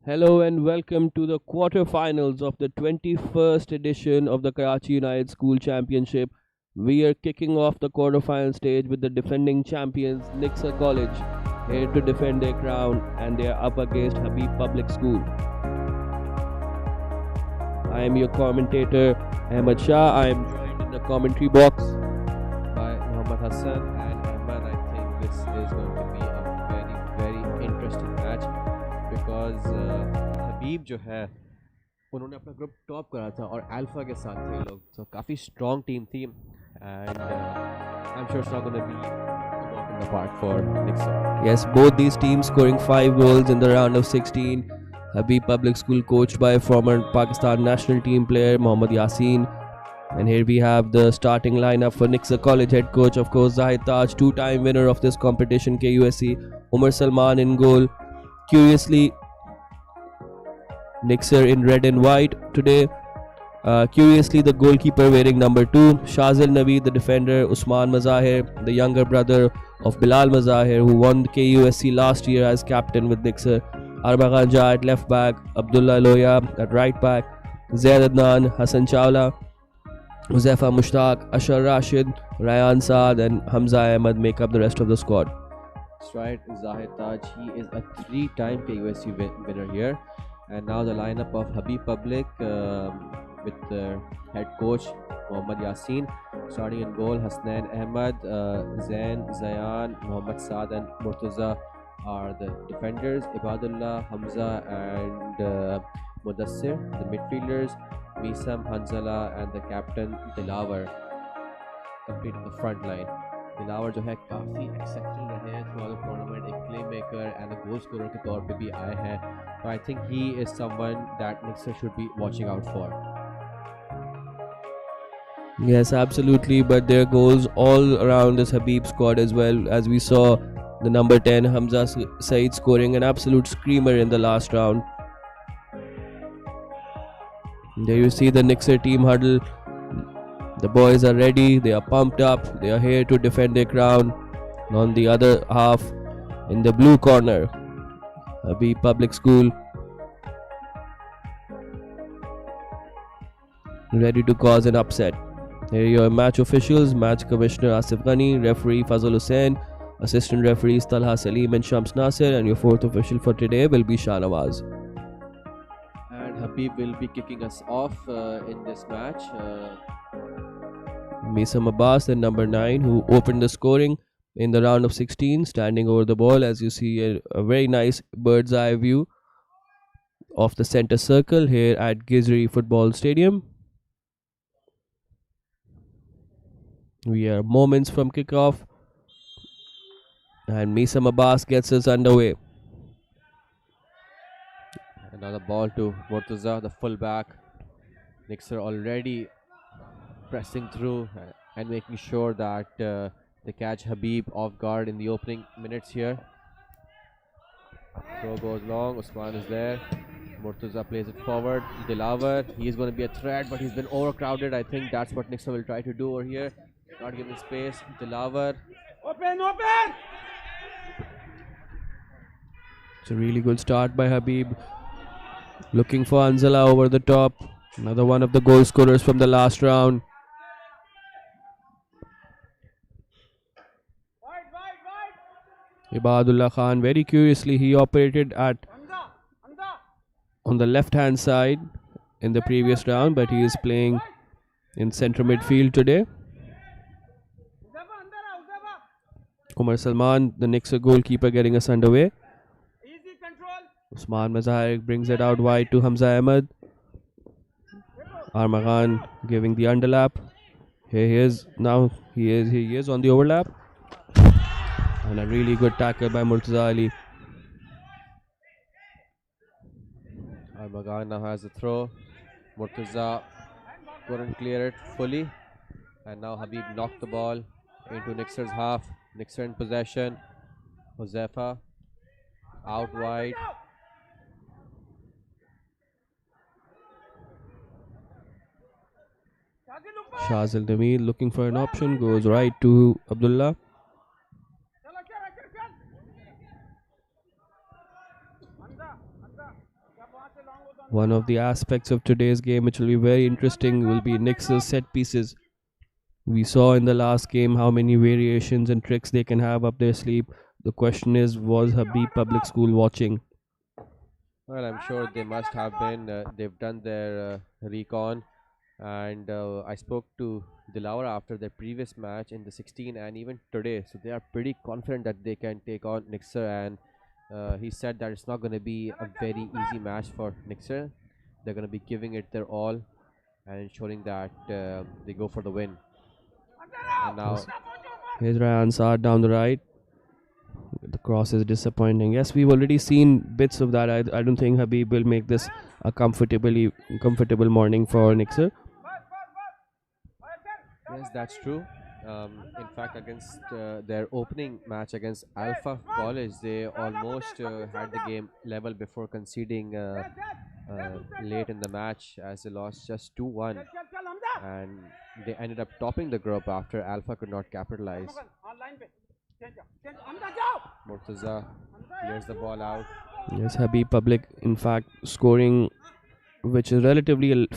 Hello and welcome to the quarterfinals of the 21st edition of the Karachi United School Championship. We are kicking off the quarterfinal stage with the defending champions Nixa College, here to defend their crown, and they are up against Habib Public School. I am your commentator Ahmed Shah. I am joined in the commentary box by Muhammad Hassan and Ahmed. I think this is going to be a very interesting match because हबीब जो है उन्होंने अपना group top करा था और alpha के साथ थे लोग, तो काफ़ी स्ट्रॉन्ग टीम थी and I am sure it's not gonna be a walk in the park for Nixa. Yes, both these teams scoring 5 goals in the round of 16. Habib Public School coached by former Pakistan national team player Mohammad Yasin. And here we have the starting lineup for Nixa College. Head coach, of course, Zahid Taj, two-time winner of this competition, KUSC. Umar Salman in goal. Curiously, Nixa in red and white today. Curiously, the goalkeeper wearing number 2. Shazil Nabi, the defender. Usman Mazahir, the younger brother of Bilal Mazahir, who won the KUSC last year as captain with Nixa. Armaghan Jah at left back. Abdullah Loya at right back. Zaid Adnan, Hassan Chawla, Huzaifa Mushtaq, Ashar Rashid, Ryan Saad and Hamza Ahmed make up the rest of the squad. That's right, Zahid Taj, he is a 3-time KUSC winner here. And now the lineup of Habib Public with the head coach Mohammad Yasin. Starting in goal, Hasnain Ahmed, Zain, Zayan, Mohammad Saad and Murtaza are the defenders. Ibadullah, Hamza and Mudassir, the midfielders. Misam, Hanzala and the captain Dilawar complete the front line. Dilawar जो है काफ़ी accepted रहे हैं through the tournament, एक play maker and a goal scorer के तौर पे भी आए हैं, तो I think he is someone that Nixa should be watching out for. Yes, absolutely, but there are goals all around this Habib squad as well, as we saw the number 10 Hamza Saeed scoring an absolute screamer in the last round. There you see the Nixa team huddle. The boys are ready, they are pumped up, they are here to defend their crown. And on the other half, in the blue corner, Habib Public School, ready to cause an upset. Here are your match officials: match commissioner Asif Ghani, referee Fazal Hussain, assistant referees Talha Salim and Shams Nasir, and your fourth official for today will be Shah Nawaz. And Habib will be kicking us off in this match. Misam Abbas, the number 9, who opened the scoring in the round of 16, standing over the ball. As you see, a very nice bird's eye view of the center circle here at Gizri Football Stadium. We are moments from kickoff, and Misam Abbas gets us underway. Another ball to Murtaza, the fullback. Nixa already pressing through and making sure that they catch Habib off guard in the opening minutes here. Throw goes long, Usman is there. Murtaza plays it forward. Dilawar, he is going to be a threat, but he's been overcrowded. I think that's what Nixa will try to do over here. Not giving space. Dilawar. Open! It's a really good start by Habib. Looking for Anzala over the top. Another one of the goal scorers from the last round. Ibadullah Khan, very curiously, he operated on the left hand side in the previous round, but he is playing in central midfield today. Umar Salman, the Nixa goalkeeper, getting us underway. Usman Mazahir brings it out wide to Hamza Ahmed. Armaghan giving the underlap. Here he is now. He is on the overlap. And a really good tackle by Murtaza Ali. Armaghan now has the throw. Murtaza couldn't clear it fully. And now Habib knocked the ball into Nixa's half. Nixa in possession. Huzaifa out wide. Shazil Nabi looking for an option, goes right to Abdullah. One of the aspects of today's game which will be very interesting will be Nixa's set pieces. We saw in the last game how many variations and tricks they can have up their sleeve. The question is, was Habib Public School watching? Well, I'm sure they must have been. They've done their recon, and I spoke to Dilawar after their previous match in the 16 and even today. So they are pretty confident that they can take on Nixa, and he said that it's not going to be a very easy match for Nixa. They're going to be giving it their all and ensuring that they go for the win. And now, Yes. Here's Ryan Saad down the right. The cross is disappointing. Yes, we've already seen bits of that. I don't think Habib will make this a comfortable morning for Nixer. yes, that's true. In fact, against their opening match against Alpha College, they almost had the game level before conceding late in the match as they lost just 2-1, and they ended up topping the group after Alpha could not capitalize. Murtaza clears the ball out. Yes, Habib Public, in fact, scoring which is relatively a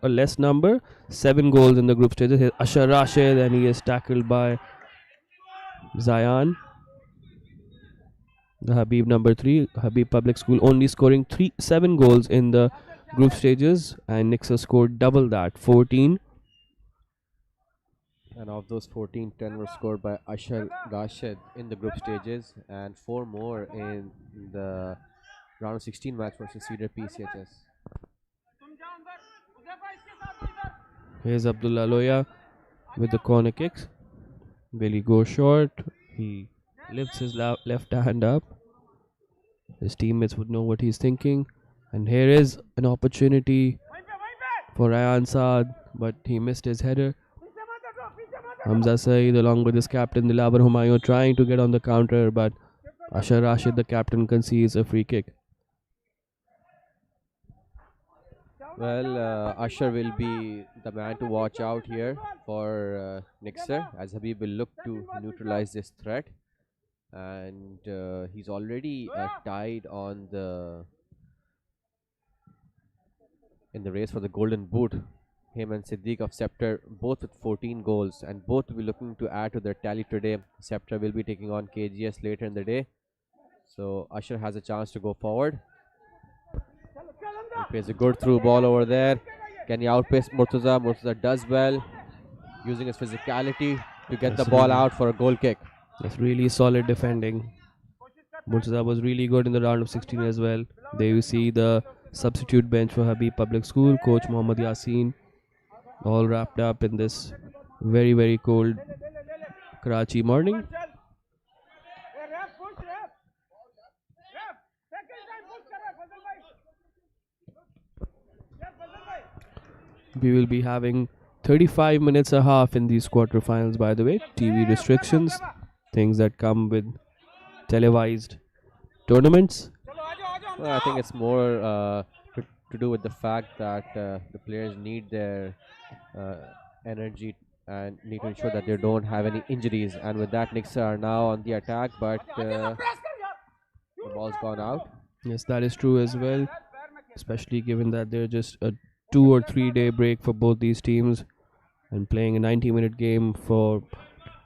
less number, 7 goals in the group stages. Here's Ashar Rashid, and he is tackled by Zayan. The Habib number 3, Habib Public School only scoring 7 goals in the group stages, and Nixa scored double that, 14. And of those 14, 10 were scored by Ashar Rashid in the group stages, and 4 more in the round of 16 match versus Cedar PCHS. Here's Abdullah Loya with the corner kicks. Will he go short? He lifts his left hand up. His teammates would know what he's thinking. And here is an opportunity for Ryan Saad, but he missed his header. Hamza Saeed along with his captain Dilawar Humayun trying to get on the counter, but Ashar Rashid, the captain, concedes a free kick. Well, Ashar will be the man to watch out here for Nixa, as Habib will look to neutralize this threat. And he's already tied on in the race for the golden boot. Him and Siddiq of Scepter both with 14 goals, and both will be looking to add to their tally today. Scepter will be taking on KGS later in the day, so Ashar has a chance to go forward. He plays a good through ball over there. Can he outpace Murtaza? Murtaza does well, using his physicality to get the ball out for a goal kick. That's really solid defending. Murtaza was really good in the round of 16 as well. There you see the substitute bench for Habib Public School, Coach Mohammad Yasin, all wrapped up in this very, very cold Karachi morning. We will be having 35 minutes a half in these quarterfinals, by the way. TV restrictions, things that come with televised tournaments. Well, I think it's more to do with the fact that the players need their energy and need to ensure that they don't have any injuries. And with that, Nixa are now on the attack, but the ball's gone out. Yes, that is true as well, especially given that they're just a 2 or 3 day break for both these teams, and playing a 90-minute game for,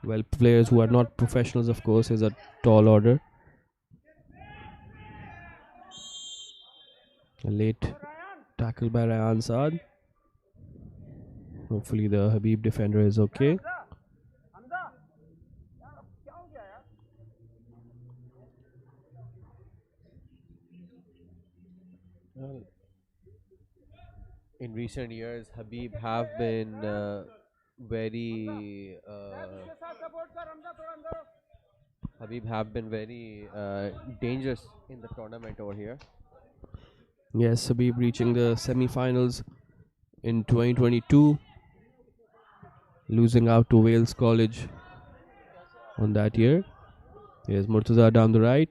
well, players who are not professionals, of course, is a tall order. A late tackle by Ryan Saad. Hopefully the Habib defender is okay. Well, in recent years, Habib have been very dangerous in the tournament over here. Yes, Habib reaching the semi-finals in 2022, losing out to Wales College on that year. Here's Murtaza down the right,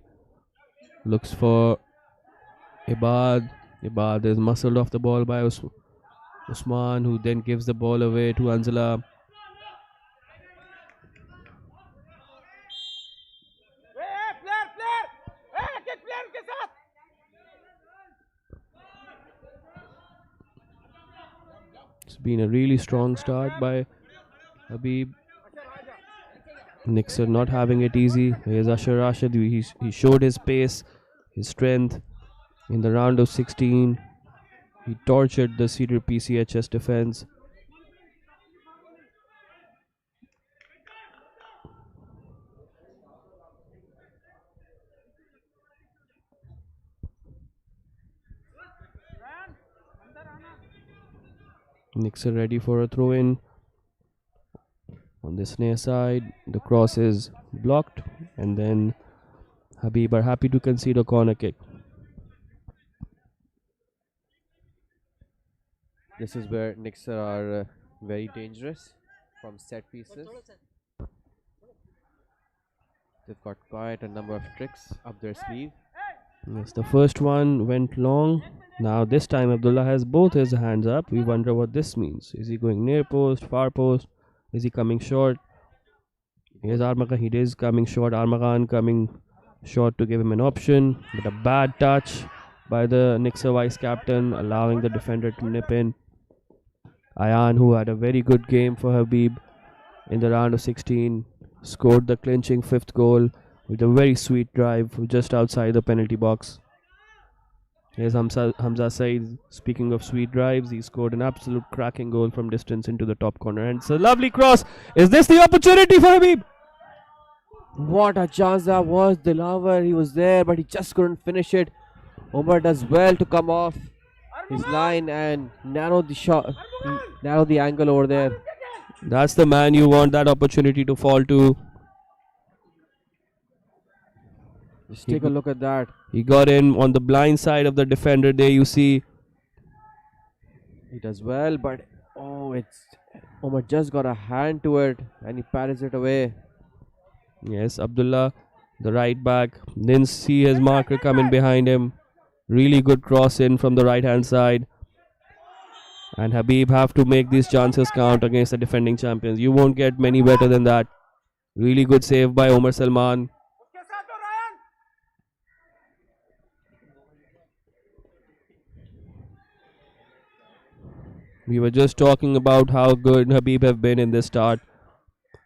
looks for Ibad. Ibad is muscled off the ball by Usman, who then gives the ball away to Anzala. It's been a really strong start by Habib. Nixa not having it easy. Here's Ashar Rashid. He showed his pace, his strength in the round of 16. He tortured the Cedar PCHS defense. Nixa ready for a throw in. On this near side, the cross is blocked, and then Habib are happy to concede a corner kick. This is where Nixa are very dangerous from set pieces. They've got quite a number of tricks up their sleeve. Yes, the first one went long. Now this time Abdullah has both his hands up. We wonder what this means. Is he going near post, far post? Is he coming short? Here's Armagan. He is coming short. Armagan coming short to give him an option. But a bad touch by the Nixa vice captain, allowing the defender to nip in. Ayan, who had a very good game for Habib in the round of 16, scored the clinching 5th goal with a very sweet drive just outside the penalty box. Here's Hamza Saeed. Speaking of sweet drives, he scored an absolute cracking goal from distance into the top corner. And it's a lovely cross. Is this the opportunity for Habib? What a chance that was. Dilaver, he was there, but he just couldn't finish it. Omar does well to come off his line and narrow the shot, narrow the angle over there. That's the man you want that opportunity to fall to. Just take a look at that. He got in on the blind side of the defender. There you see. He does well, but Omar just got a hand to it and he parries it away. Yes, Abdullah, the right back, didn't see his marker coming behind him. Really good cross in from the right hand side. And Habib have to make these chances count against the defending champions. You won't get many better than that. Really good save by Omar Salman. We were just talking about how good Habib have been in this start.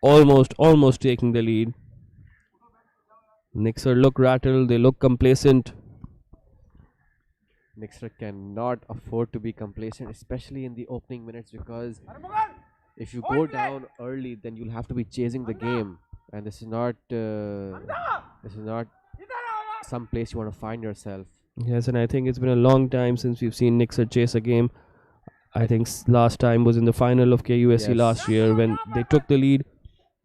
Almost taking the lead. Nixa look rattled. They look complacent. Nixa cannot afford to be complacent, especially in the opening minutes, because if you go down early, then you'll have to be chasing the game, and this is not some place you want to find yourself. Yes, and I think it's been a long time since we've seen Nixa chase a game. I think last time was in the final of KUSC last year when they took the lead.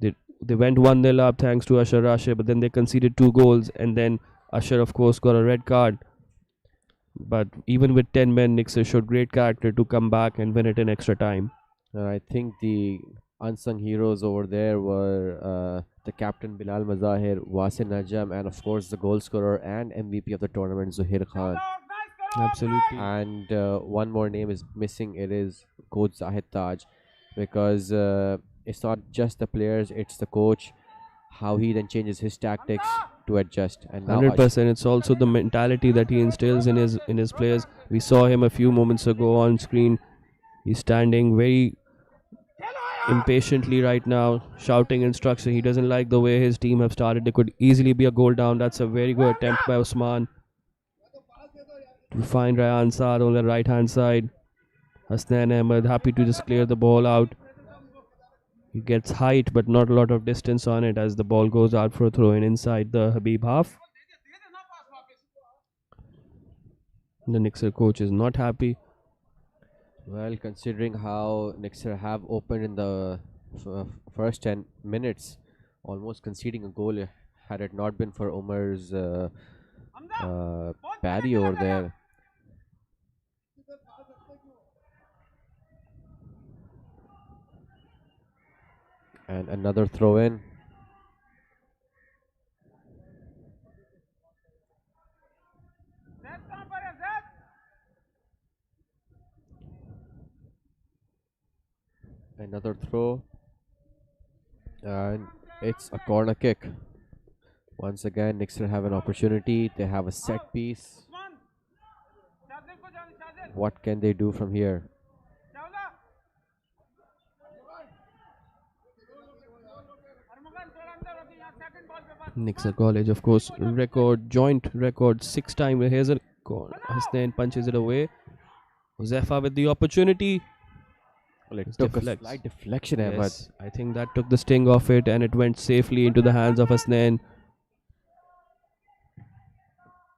They went 1-0 up thanks to Ashar Rashid, but then they conceded 2 goals, and then Ashar, of course, got a red card. But even with 10 men, Nixa showed great character to come back and win it in extra time. I think the unsung heroes over there were the captain Bilal Mazahir, Wasim Najam, and of course the goal scorer and MVP of the tournament, Zuhair Khan. Absolutely. And one more name is missing. It is Coach Zahid Taj, because it's not just the players, it's the coach, how he then changes his tactics to adjust. And now 100%. It's also the mentality that he instills in his players. We saw him a few moments ago on screen. He's standing very impatiently right now, shouting instruction. He doesn't like the way his team have started. They could easily be a goal down. That's a very good attempt by Osman to find Rayan Saad on the right hand side. Hasnan Ahmed happy to just clear the ball out. He gets height but not a lot of distance on it as the ball goes out for a throw in inside the Habib half. The Nixa coach is not happy. Well, considering how Nixa have opened in the first 10 minutes, almost conceding a goal, had it not been for Omar's parry over there. And another throw in. Another throw. And it's a corner kick. Once again, Nixa have an opportunity. They have a set piece. What can they do from here? Nixa College, of course, joint record 6 time. Here's a Hasnain punches it away. Zefa with the opportunity. Well, it It's took a deflects. slight deflection, Ahmed. Yes, I think that took the sting off it and it went safely into the hands of Hasnain.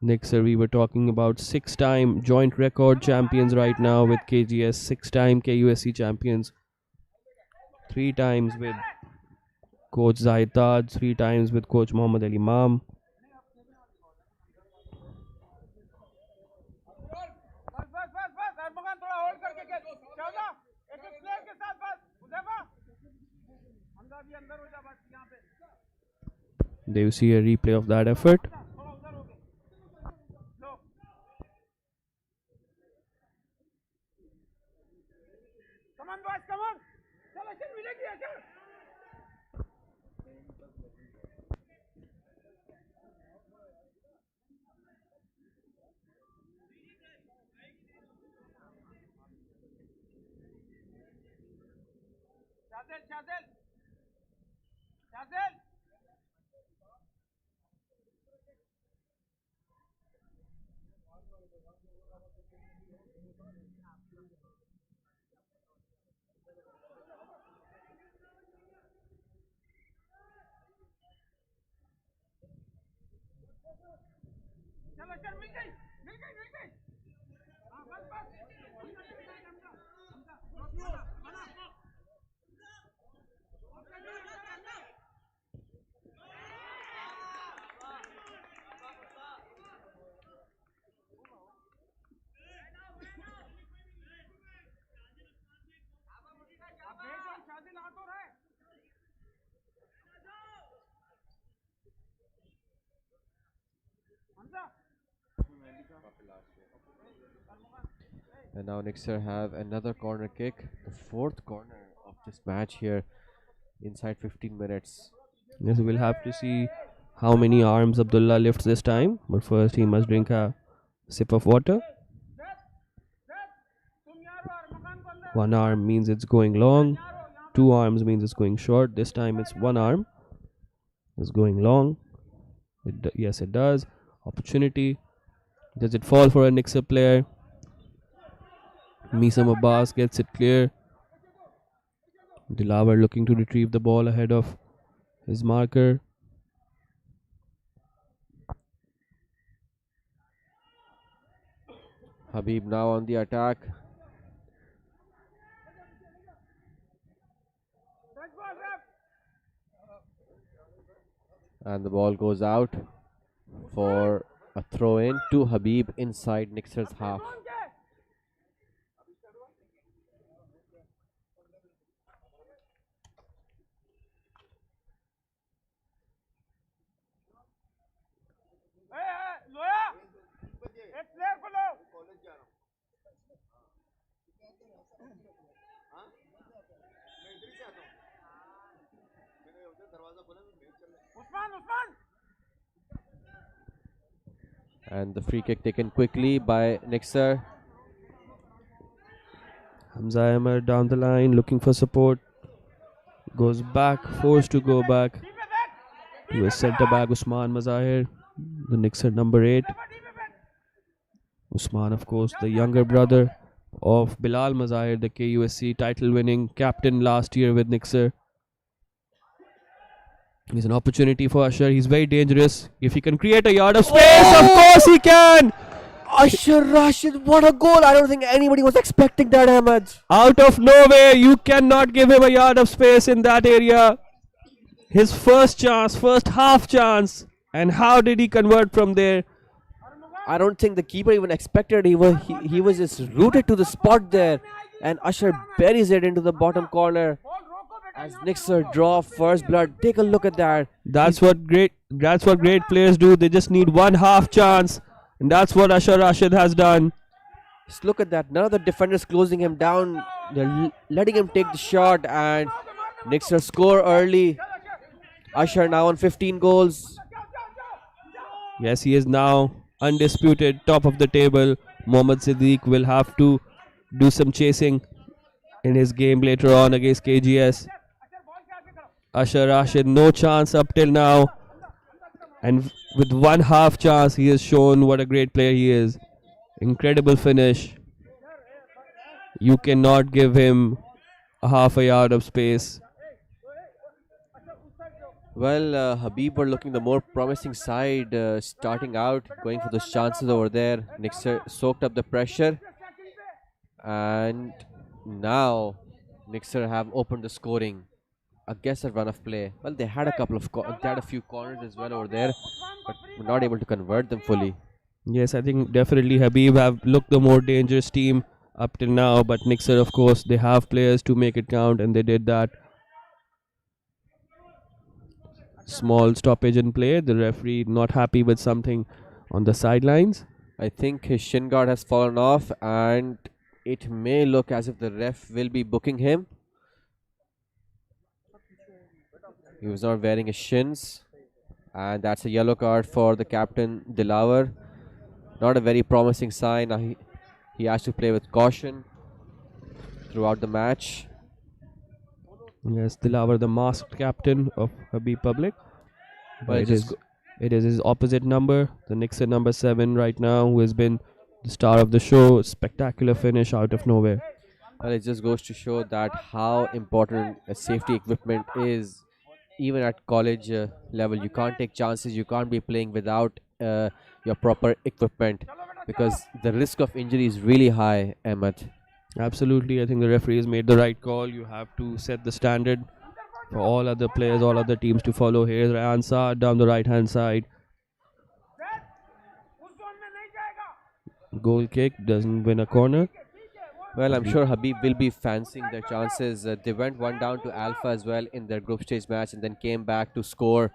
Nixa, we were talking about 6 time joint record champions right now with KGS, 6 time KUSC champions, 3 times with Coach Zahid, 3 times with Coach Muhammad Ali Imam. Do you see a replay of that effort? And now Nixa have another corner kick, the fourth corner of this match here, inside 15 minutes. Yes, we'll have to see how many arms Abdullah lifts this time. But first, he must drink a sip of water. One arm means it's going long. 2 arms means it's going short. This time, it's 1 arm. It's going long. Yes, it does. Opportunity. Does it fall for a Nixa player? Misam Abbas gets it clear. Dilawar looking to retrieve the ball ahead of his marker. Habib now on the attack. And the ball goes out for a throw in to Habib inside Nixa's half. And the free kick taken quickly by Nixa. Hamza Ahmed down the line looking for support. Goes back, forced to go back to his centre back Usman Mazahir, the Nixa number 8. Usman, of course, the younger brother of Bilal Mazahir, the KUSC title winning captain last year with Nixa. He's an opportunity for Ashar. He's very dangerous. If he can create a yard of space, of course he can! Ashar Rashid, what a goal! I don't think anybody was expecting that, Ahmed. Out of nowhere, you cannot give him a yard of space in that area. His first chance, first half chance. And how did he convert from there? I don't think the keeper even expected. He was just rooted to the spot there. And Ashar buries it into the bottom corner. As Nixa draw first blood, take a look at that. That's what great players do. They just need one half chance, and that's what Ashar Rashid has done. Just look at that. None of the defenders closing him down. They're letting him take the shot, and Nixa score early. Ashar now on 15 goals. Yes, he is now undisputed top of the table. Mohammad Siddiq will have to do some chasing in his game later on against KGS. Ashar Rashid, no chance up till now. And with one half chance, he has shown what a great player he is. Incredible finish. You cannot give him a half a yard of space. Well, Habib were looking the more promising side, starting out, going for those chances over there. Nixa soaked up the pressure, and now Nixa have opened the scoring. I guess a run of play. Well, they had a couple of they had a few corners as well over there, but were not able to convert them fully. Yes, I think definitely Habib have looked the more dangerous team up till now, but Nixa, of course, they have players to make it count, and they did that. Small stoppage in play. The referee not happy with something on the sidelines. I think his shin guard has fallen off, and it may look as if the ref will be booking him. He was not wearing his shins, and that's a yellow card for the captain Dilawar. Not a very promising sign. Now he has to play with caution throughout the match. Yes, Dilawar, the masked captain of Habib Public. But it is his opposite number, the Nixa number 7 right now, who has been the star of the show. Spectacular finish out of nowhere. Well, it just goes to show that how important safety equipment is, even at college level. You can't take chances. You can't be playing without your proper equipment, because the risk of injury is really high, Ahmed. Absolutely, I think the referee has made the right call. You have to set the standard for all other players, all other teams to follow. Here's Rayan Saad down the right hand side. Goal kick, doesn't win a corner. Well, I'm sure Habib will be fancying their chances. They went one down to Alpha as well in their group stage match and then came back to score.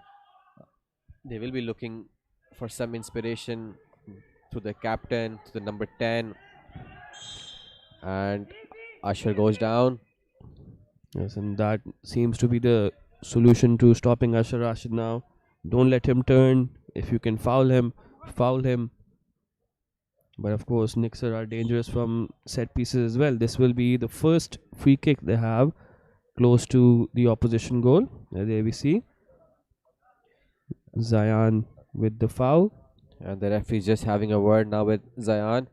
They will be looking for some inspiration to the captain, to the number 10. And Ashar goes down. Yes, and that seems to be the solution to stopping Ashar Rashid now. Don't let him turn. If you can foul him, foul him. But of course, Nixa are dangerous from set pieces as well. This will be the first free kick they have close to the opposition goal. There we see Zayan with the foul. And the referee is just having a word now with Zayan.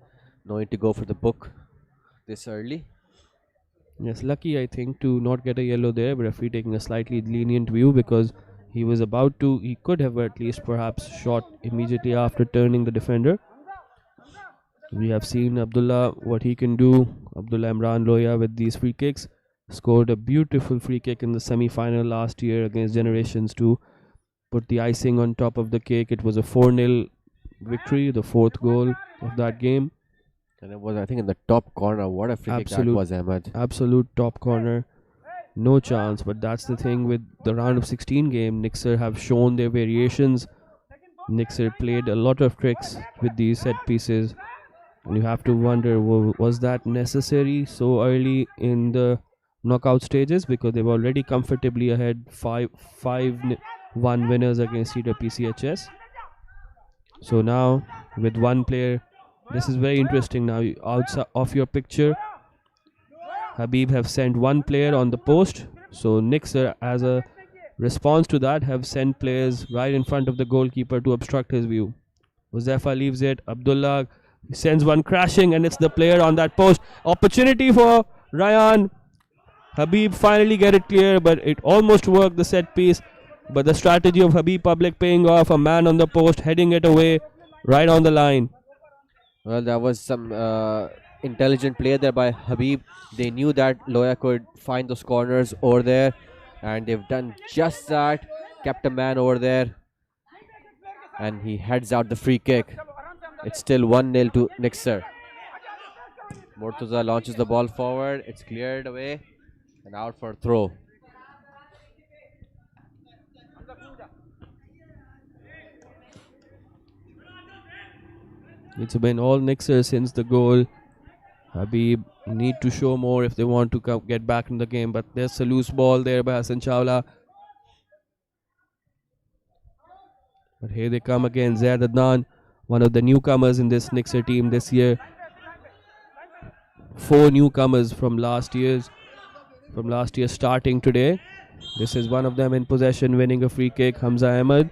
No need to go for the book this early. Yes, lucky I think to not get a yellow there. Referee taking a slightly lenient view because he was about to, he could have at least perhaps shot immediately after turning the defender. We have seen Abdullah, what he can do. Abdullah Imran Loya with these free kicks. Scored a beautiful free kick in the semi-final last year against Generations to put the icing on top of the cake. It was a 4-0 victory, the fourth goal of that game. And it was, I think, in the top corner. What a free kick that was, Ahmed. Absolute top corner. No chance. But that's the thing with the round of 16 game. Nixa have shown their variations. Nixa played a lot of tricks with these set pieces. And you have to wonder, was that necessary so early in the knockout stages? Because they were already comfortably ahead, 5-1 winners against Cedar PCHS. So now, with one player, this is very interesting. Now, outside of your picture, Habib have sent one player on the post. So Nixa, as a response to that, have sent players right in front of the goalkeeper to obstruct his view. Huzefa leaves it. Abdullah sends one crashing, and it's the player on that post. Opportunity for Ryan. Habib finally get it clear, but it almost worked, the set piece. But the strategy of Habib Public paying off. A man on the post, heading it away right on the line. Well, that was some intelligent play there by Habib. They knew that Loya could find those corners over there, and they've done just that. Kept a man over there, and he heads out the free kick. It's still 1-0 to Nixa. Murtaza launches the ball forward. It's cleared away and out for a throw. It's been all Nixa since the goal. Habib need to show more if they want to get back in the game. But there's a loose ball there by Hassan Chawla. But here they come again. Zaid Adnan, one of the newcomers in this Nixa team this year. 4 newcomers from last year starting today. This is one of them in possession, winning a free kick. Hamza Ahmed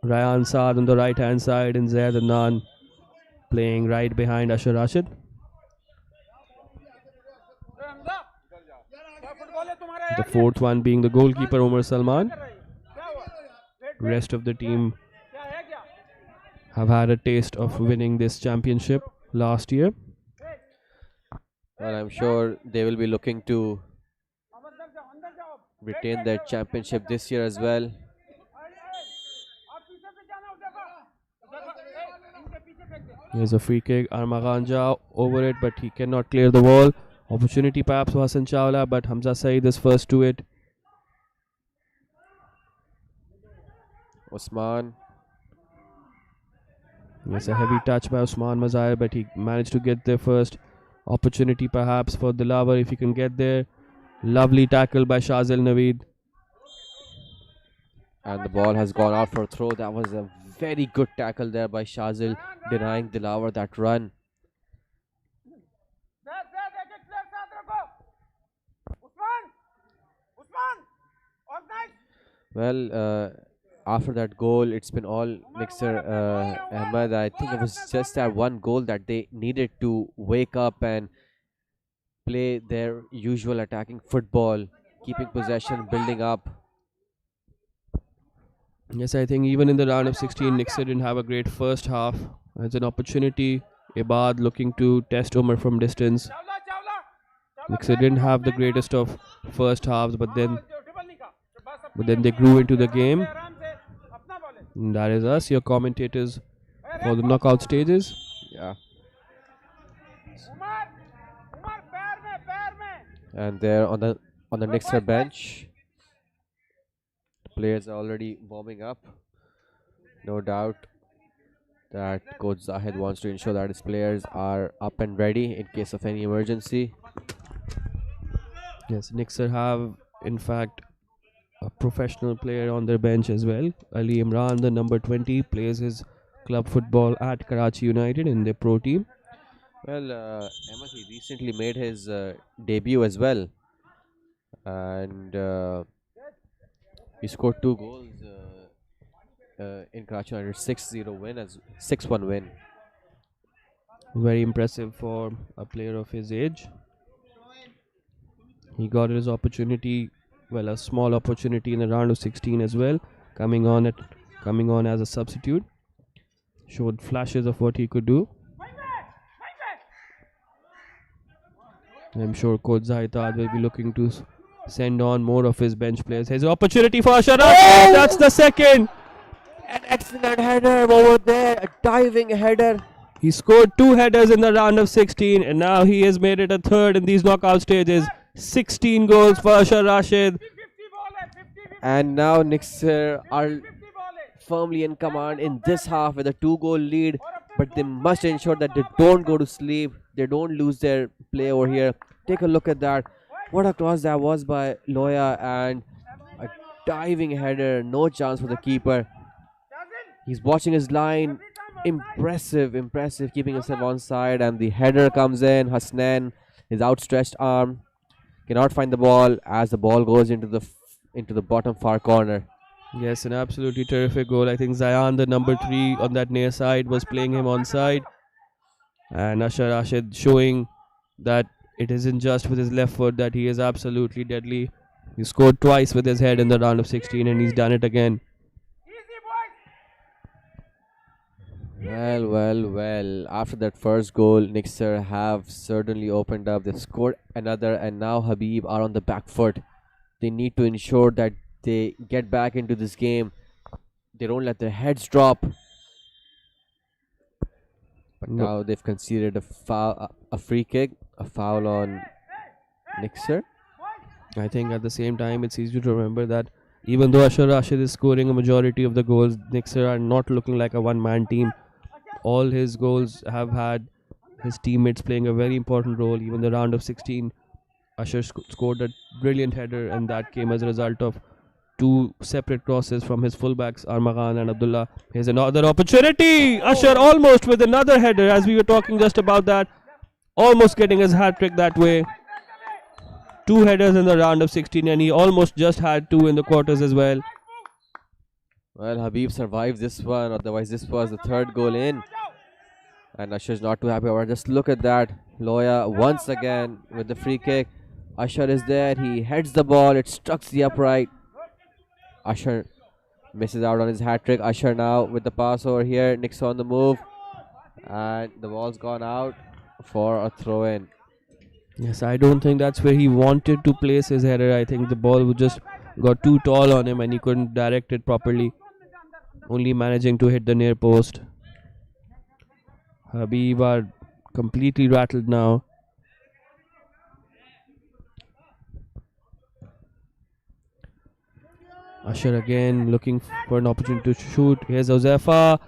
Ryan Saad on the right hand side and Zaid Adnan playing right behind Ashar Rashid. The fourth one being the goalkeeper Umar Salman. Rest of the team have had a taste of winning this championship last year. Well, I'm sure they will be looking to retain their championship this year as well. Here's a free kick. Armaganja over it, but he cannot clear the wall. Opportunity perhaps for Hassan Chawla, but Hamza Saeed is first to it. Osman. Yes, a heavy touch by Osman Mazahir, but he managed to get there first. Opportunity perhaps for Dilaver if he can get there. Lovely tackle by Shazil Naveed. And the ball has gone out for a throw. That was a very good tackle there by Shazil, denying Dilaver that run. Well, after that goal, it's been all Nixa Ahmed. I think it was just that one goal that they needed to wake up and play their usual attacking football, keeping possession, building up. Yes, I think even in the round of 16, Nixa didn't have a great first half. As an opportunity, Ibad looking to test Umar from distance. Nixa didn't have the greatest of first halves, but then they grew into the game. And that is us, your commentators for the knockout stages. Yeah. And there on the Nixa bench, players are already warming up. No doubt that Coach Zahid wants to ensure that his players are up and ready in case of any emergency. Yes, Nixa have in fact a professional player on their bench as well. Ali Imran, the number 20, plays his club football at Karachi United in their pro team. Well, Ahmed, he recently made his debut as well, and he scored 2 goals in Karachi United 6-0 win as 6-1 win. Very impressive for a player of his age. He got his opportunity, well, a small opportunity in the round of 16 as well, coming on as a substitute. Showed flashes of what he could do. I'm sure Coach Zahitad will be looking to send on more of his bench players. His opportunity for Ashar Rashid. That's the second. An excellent header over there, a diving header. He scored 2 headers in the round of 16, and now he has made it a third in these knockout stages. 16 goals for Ashar Rashid. And now Nixa are firmly in command in this half with a 2-goal lead, but they must ensure that they don't go to sleep, they don't lose their play over here. Take a look at that. What a cross that was by Loya, and a diving header, no chance for the keeper. He's watching his line. Impressive, keeping himself on side, and the header comes in. Hasnan, his outstretched arm, cannot find the ball as the ball goes into the bottom far corner. Yes, an absolutely terrific goal. I think Zayan, the number 3 on that near side, was playing him on side, and Ashar Rashid showing that it isn't just with his left foot that he is absolutely deadly. He scored twice with his head in the round of 16, and he's done it again. Well. After that first goal, Nixa have certainly opened up. They've scored another, and now Habib are on the back foot. They need to ensure that they get back into this game. They don't let their heads drop. But now they've conceded a free kick, a foul on Nixa. I think at the same time, it's easy to remember that even though Ashar Rashid is scoring a majority of the goals, Nixa are not looking like a one-man team. All his goals have had his teammates playing a very important role. Even the round of 16, Ashar scored a brilliant header, and that came as a result of 2 separate crosses from his fullbacks, Armagan and Abdullah. Here's another opportunity. Ashar almost with another header, as we were talking just about that. Almost getting his hat-trick that way. 2 headers in the round of 16, and he almost just had 2 in the quarters as well. Well, Habib survived this one, otherwise this was the third goal in. And Ashar's not too happy about it. Just look at that. Loya once again with the free kick. Ashar is there. He heads the ball. It struck the upright. Ashar misses out on his hat trick. Ashar now with the pass over here. Nixa on the move. And the ball's gone out for a throw in. Yes, I don't think that's where he wanted to place his header. I think the ball just got too tall on him and he couldn't direct it properly. Only managing to hit the near post. Habib are completely rattled now. Ashar again looking for an opportunity to shoot. Here's Josefa.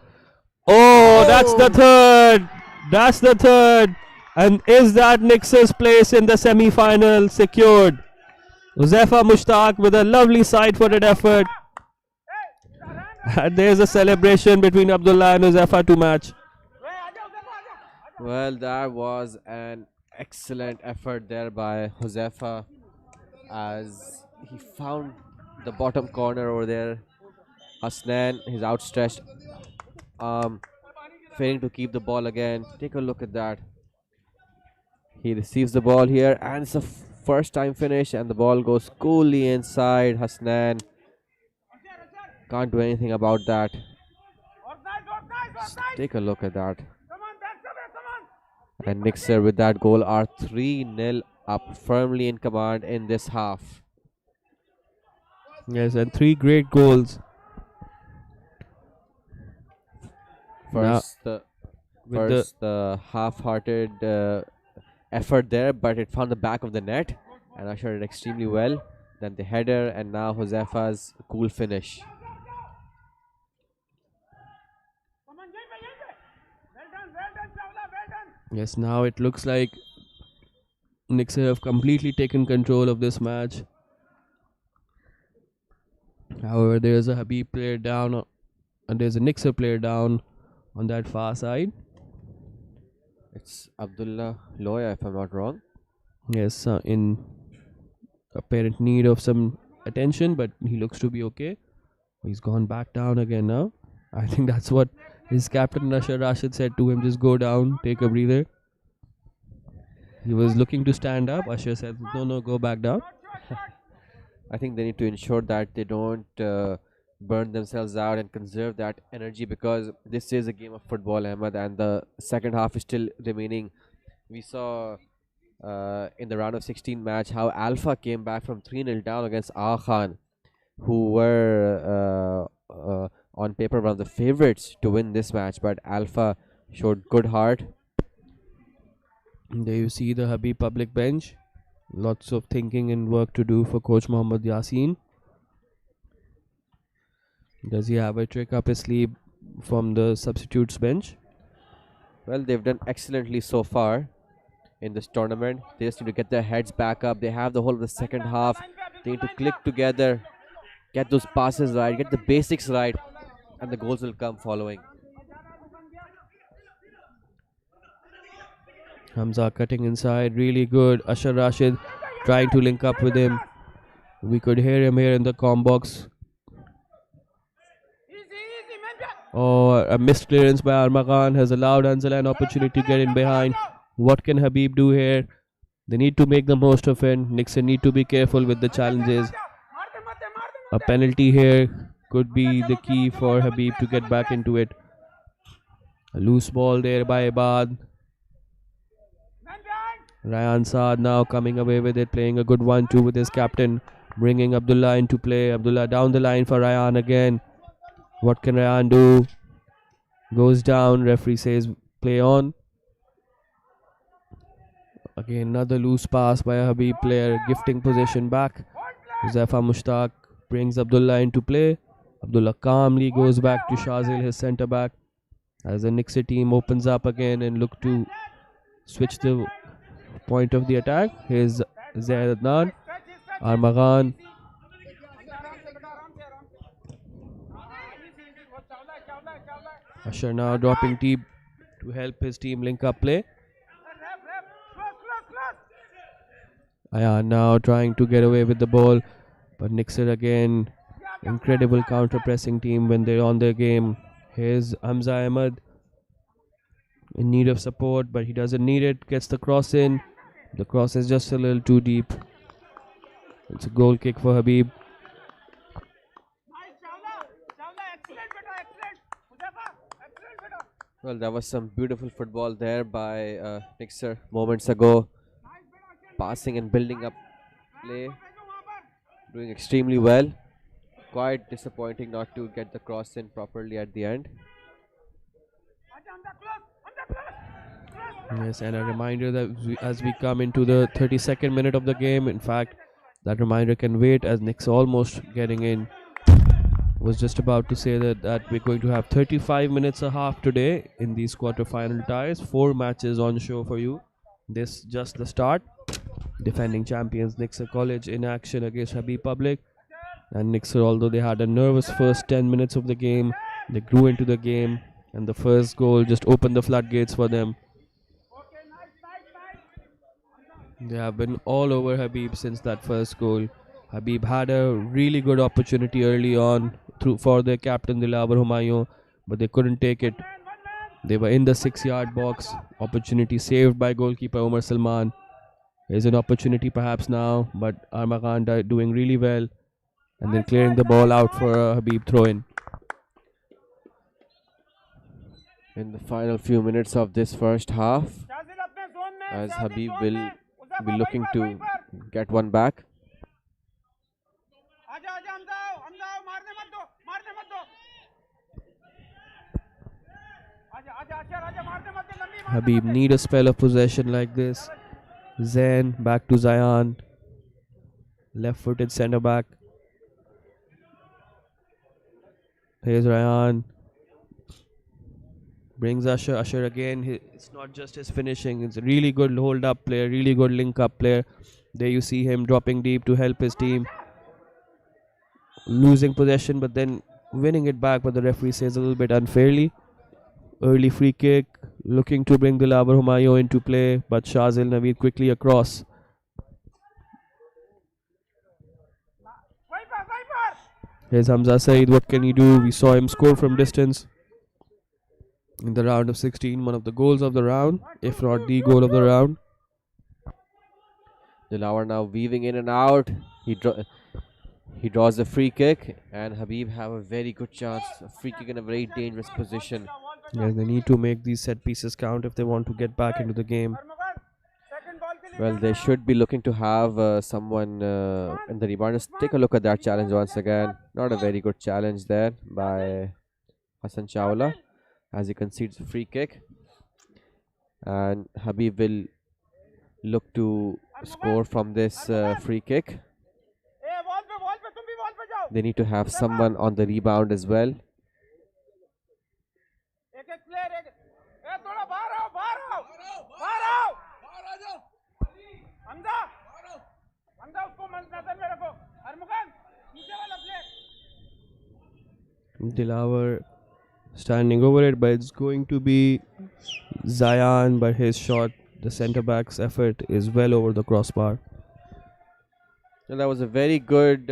Oh, that's the third. That's the third. And is that Nixa's place in the semi-final secured? Josefa Mushtaq with a lovely side-footed effort. And there's a celebration between Abdullah and Josefa to match. Well, that was an excellent effort there by Josefa as he found the bottom corner over there. Hasnan, his outstretched arm, failing to keep the ball again. Take a look at that. He receives the ball here and it's a first time finish and the ball goes coolly inside. Hasnan can't do anything about that. Just take a look at that. And Nixa with that goal are 3-0 up, firmly in command in this half. Yes, and 3 great goals. First, the half-hearted effort there, but it found the back of the net and ushered it extremely well. Then the header and now Josefa's cool finish. Yes, now it looks like Nixa have completely taken control of this match. However, there's a Habib player down and there's a Nixa player down on that far side. It's Abdullah Loya, if I'm not wrong. Yes, in apparent need of some attention, but he looks to be okay. He's gone back down again now. I think that's what his captain Ashar Rashid said to him, just go down, take a breather. He was looking to stand up. Ashar said, no, go back down. I think they need to ensure that they don't burn themselves out and conserve that energy because this is a game of football, Ahmed, and the second half is still remaining. We saw in the round of 16 match how Alpha came back from 3-0 down against Aga Khan, who were on paper one of the favorites to win this match, but Alpha showed good heart. There you see the Habib public bench. Lots of thinking and work to do for Coach Mohammad Yasin. Does he have a trick up his sleeve from the substitutes bench? Well, they've done excellently so far in this tournament. They just need to get their heads back up. They have the whole of the second half. They need to click together, get those passes right, get the basics right, and the goals will come following. Hamza cutting inside, really good. Ashar Rashid trying to link up with him. We could hear him here in the comm box. Oh, a missed clearance by Armagan has allowed Anzala an opportunity to get in behind. What can Habib do here? They need to make the most of it. Nixa need to be careful with the challenges. A penalty here could be the key for Habib to get back into it. A loose ball there by Ibad. Ryan Saad now coming away with it, playing a good 1-2 with his captain, bringing Abdullah into play. Abdullah down the line for Ryan again. What can Ryan do? Goes down, referee says play on. Again, another loose pass by a Habib player, gifting possession back. Josefa Mushtaq brings Abdullah into play. Abdullah calmly goes back to Shazil, his centre back, as the Nixa team opens up again and look to switch the point of the attack. Here's Zaid Adnan, Armagan. Ashar now dropping deep to help his team link up play. Ayan now trying to get away with the ball, but Nixa again incredible counter pressing team when they're on their game. Here's Hamza Ahmed in need of support, but he doesn't need it. Gets the cross in. The cross is just a little too deep. It's a goal kick for Habib. Well, that was some beautiful football there by Nixa moments ago. Passing and building up play. Doing extremely well. Quite disappointing not to get the cross in properly at the end. Yes, and a reminder that as we come into the 32nd minute of the game, in fact, that reminder can wait as Nick's almost getting in. Was just about to say that we're going to have 35 minutes a half today in these quarterfinal ties. 4 matches on show for you. This just the start. Defending champions Nixa College in action against Habib Public. And Nixa, although they had a nervous first 10 minutes of the game, they grew into the game, and the first goal just opened the floodgates for them. They have been all over Habib since that first goal. Habib had a really good opportunity early on for their captain Dilawar Humayun, but they couldn't take it. They were in the 6-yard box. Opportunity saved by goalkeeper Omar Salman. There's an opportunity perhaps now, but Armagan doing really well, and then clearing the ball out for a Habib throw-in. In the final few minutes of this first half, as Habib will be looking to get one back. Habib need a spell of possession like this. Zain back to Zion. Left-footed centre back. Here's Ryan. Brings Ashar. Ashar again. It's not just his finishing. It's a really good hold-up player. Really good link-up player. There you see him dropping deep to help his team. Losing possession, but then winning it back. But the referee says a little bit unfairly. Early free kick. Looking to bring Dilawar Humayun into play. But Shazil Naveed quickly across. Here's Hamza Saeed. What can he do? We saw him score from distance in the round of 16. One of the goals of the round, if not the goal of the round. Dilawar now weaving in and out. He draws a free kick, and Habib have a very good chance. A free kick in a very dangerous position. Yes, they need to make these set pieces count if they want to get back into the game. Well, they should be looking to have someone in the rebound. Let's take a look at that challenge once again. Not a very good challenge there by Hassan Chawla, as he concedes a free kick. And Habib will look to score from this free kick. They need to have someone on the rebound as well. Dilawar standing over it, but it's going to be Zion, but his shot, the centre back's effort is well over the crossbar. And that was a very good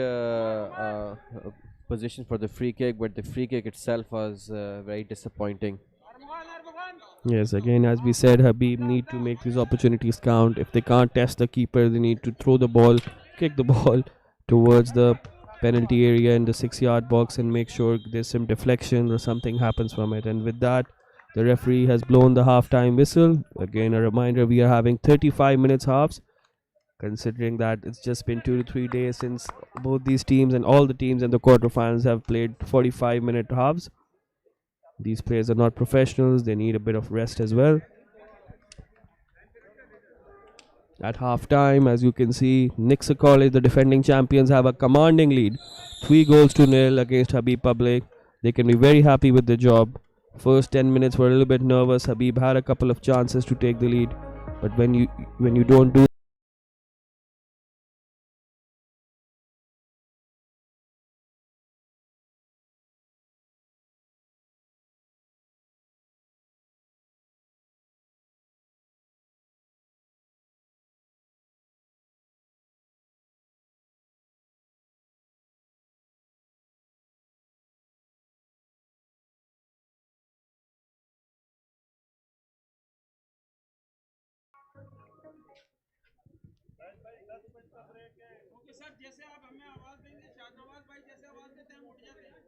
position for the free kick, but the free kick itself was very disappointing. Yes, again, as we said, Habib need to make these opportunities count. If they can't test the keeper, they need to throw the ball, kick the ball towards the penalty area in the 6-yard box and make sure there's some deflection or something happens from it. And with that, the referee has blown the half-time whistle. Again, a reminder, we are having 35 minutes halves. Considering that it's just been 2 to 3 days since both these teams and all the teams in the quarterfinals have played 45-minute halves. These players are not professionals, they need a bit of rest as well. At half time, as you can see, Nixa College, the defending champions, have a commanding lead. 3-0 against Habib Public. They can be very happy with the job. First 10 minutes were a little bit nervous. Habib had a couple of chances to take the lead. But when you don't do okay sir, जैसे आप हमें आवाज देंगे, शाहनवाज भाई जैसे आवाज देते हैं हम उठ जाते हैं।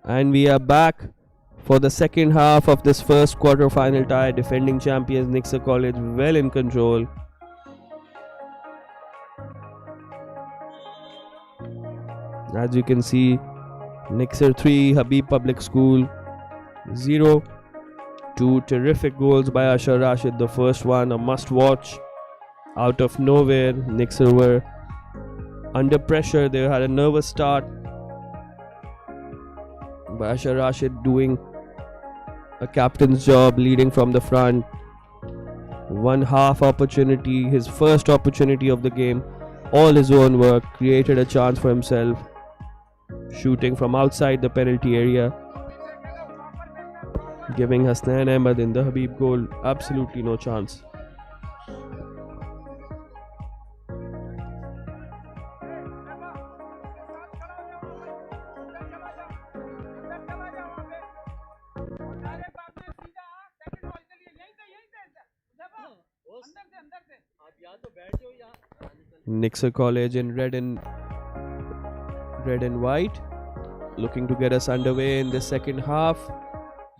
And we are back for the second half of this first quarter-final tie. Defending champions Nixa College well in control. As you can see, Nixa 3, Habib Public School 0. Two terrific goals by Ashar Rashid. The first one, a must-watch. Out of nowhere, Nixa were under pressure. They had a nervous start. But Ashar Rashid doing a captain's job, leading from the front. One half opportunity, his first opportunity of the game, all his own work, created a chance for himself, shooting from outside the penalty area, giving Hasnan Ahmed in the Habib goal absolutely no chance. Nixa College in red and white, looking to get us underway in the second half.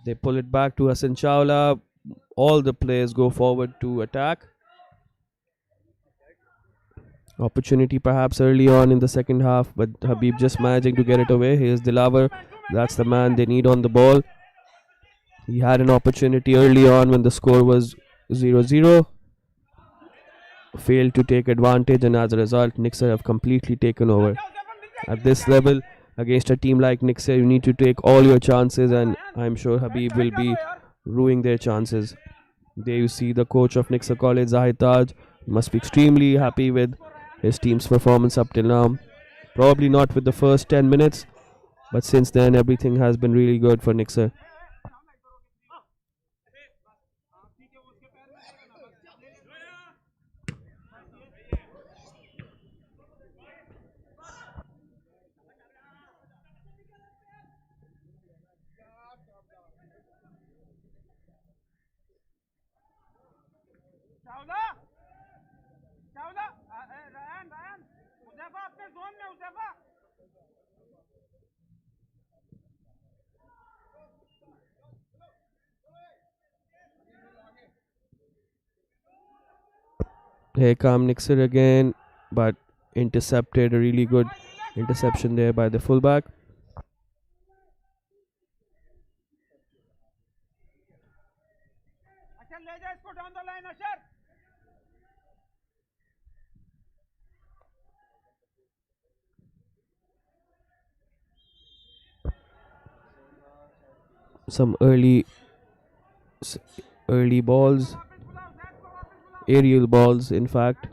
They pull it back to Hassan Chawla. All the players go forward to attack. Opportunity perhaps early on in the second half, but Habib just managing to get it away. Here's Dilaver. That's the man they need on the ball. He had an opportunity early on when the score was 0-0. Failed to take advantage, and as a result, Nixa have completely taken over. At this level, against a team like Nixa, you need to take all your chances, and I'm sure Habib will be ruining their chances. There you see the coach of Nixa College, Zahid Taj. He must be extremely happy with his team's performance up till now. Probably not with the first 10 minutes, but since then everything has been really good for Nixa. Here come Nixa again, but intercepted. A really good interception there by the fullback. Some early balls, aerial balls in fact.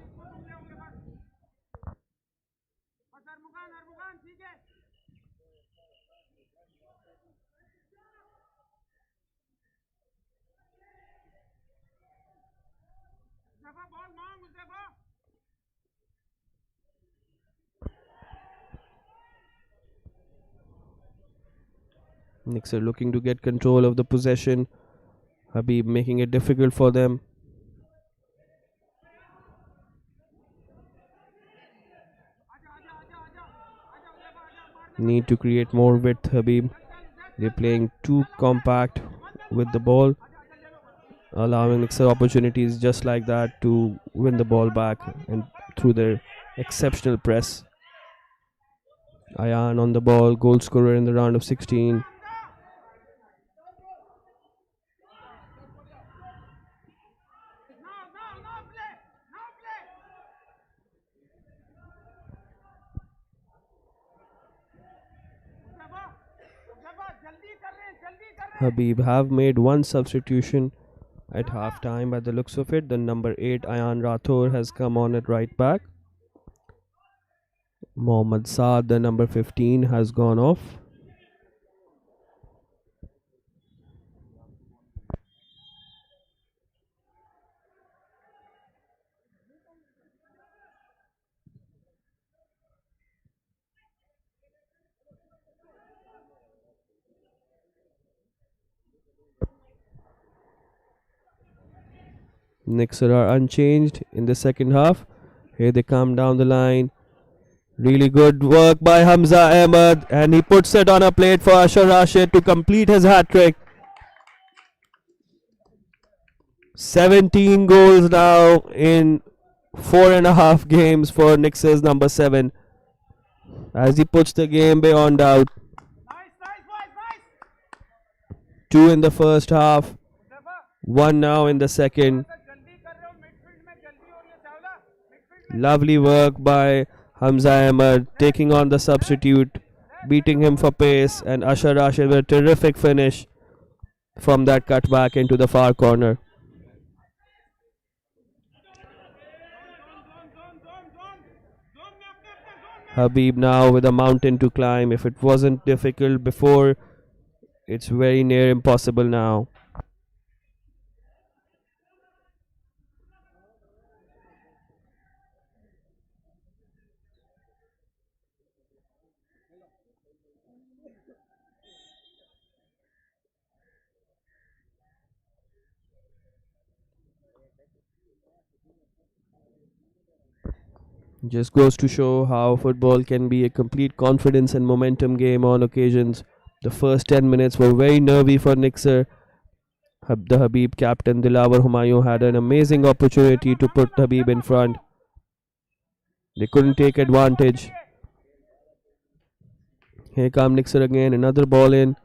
Nixa looking to get control of the possession. Habib making it difficult for them. Need to create more width, Habib. They're playing too compact with the ball, allowing Nixa opportunities just like that to win the ball back and through their exceptional press. Ayan on the ball, goal scorer in the round of 16. Habib have made one substitution at half-time by the looks of it. The number 8 Ayan Rathor has come on at right back. Mohammad Saad, the number 15, has gone off. Nixa are unchanged in the second half. Here they come down the line. Really good work by Hamza Ahmed, and he puts it on a plate for Ashar Rashid to complete his hat trick. 17 goals now in 4.5 games for Nixa's number 7 as he puts the game beyond doubt. Nice, nice, boys, nice. 2 in the first half, Mustafa, 1 now in the second. Sir जल्दी कर रहे हो midfield में जल्दी हो रही है Chawla midfield में Lovely work by Hamza Ahmed taking on the substitute, beating him for pace, and Ashar Rashid with a terrific finish from that cutback into the far corner. Zone में अपने अपने जोन में Habib now with a mountain to climb. If it wasn't difficult before, it's very near impossible now. Just goes to show how football can be a complete confidence and momentum game on occasions. The first 10 minutes were very nervy for Nixa. The Habib captain Dilawar Humayun had an amazing opportunity to put Habib in front. They couldn't take advantage. Here come Nixa again, another ball in.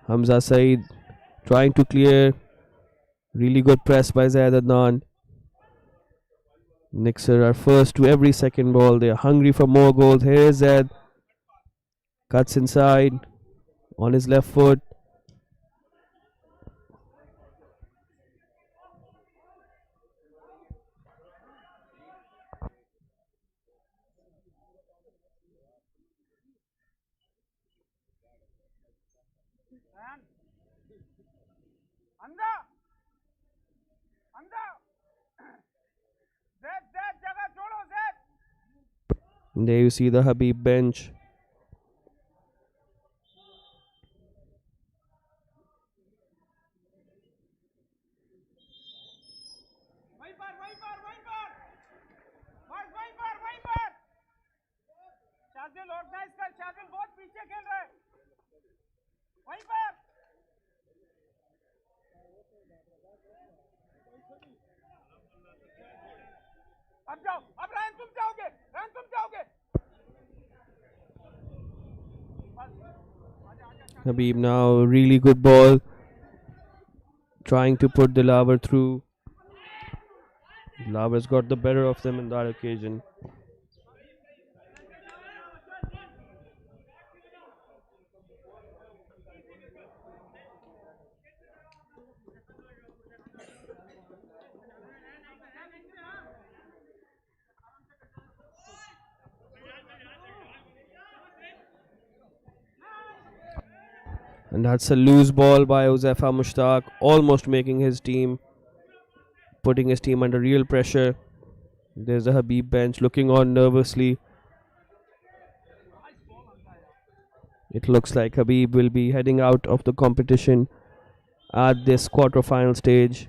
Hamza Saeed trying to clear. Really good press by Zaid Adnan. Nixa are first to every second ball. They are hungry for more goals. Here is Zaid. Cuts inside on his left foot. अंधा अंधा Z Z जगह छोड़ो Z And there you see the Habib bench. वहीं पर बस वहीं पर शादिल organise कर शादिल बहुत पीछे खेल रहा है वहीं पर अब जाओ अब रैन तुम जाओगे Habib now really good ball. Trying to put Dilawar through. Dilawar's got the better of them in that occasion. And that's a loose ball by Uzefa Mushtaq, almost making his team, putting his team under real pressure. There's the Habib bench looking on nervously. It looks like Habib will be heading out of the competition at this quarterfinal stage.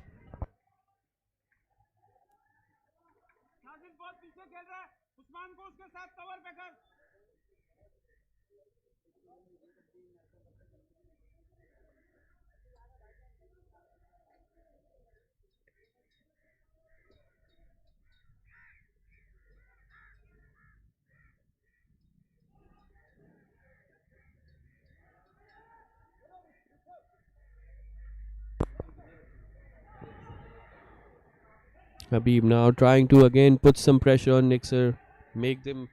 शादिल बहुत पीछे खेल रहा है उस्मान को उसके साथ cover पे कर Habib now trying to again put some pressure on Nixa, make them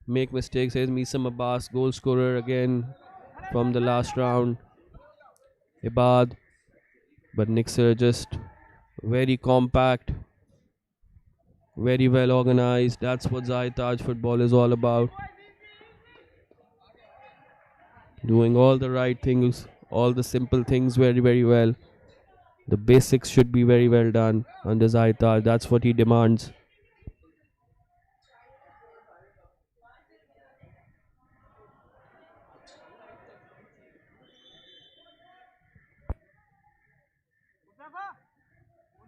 make mistakes. Here's Misam Abbas, goal scorer again from the last round. Ibad, but Nixa just very compact, very well organized. That's what Zaitaj football is all about. Doing all the right things, all the simple things very, very well. The basics should be very well done under Zaitaj. That's what he demands.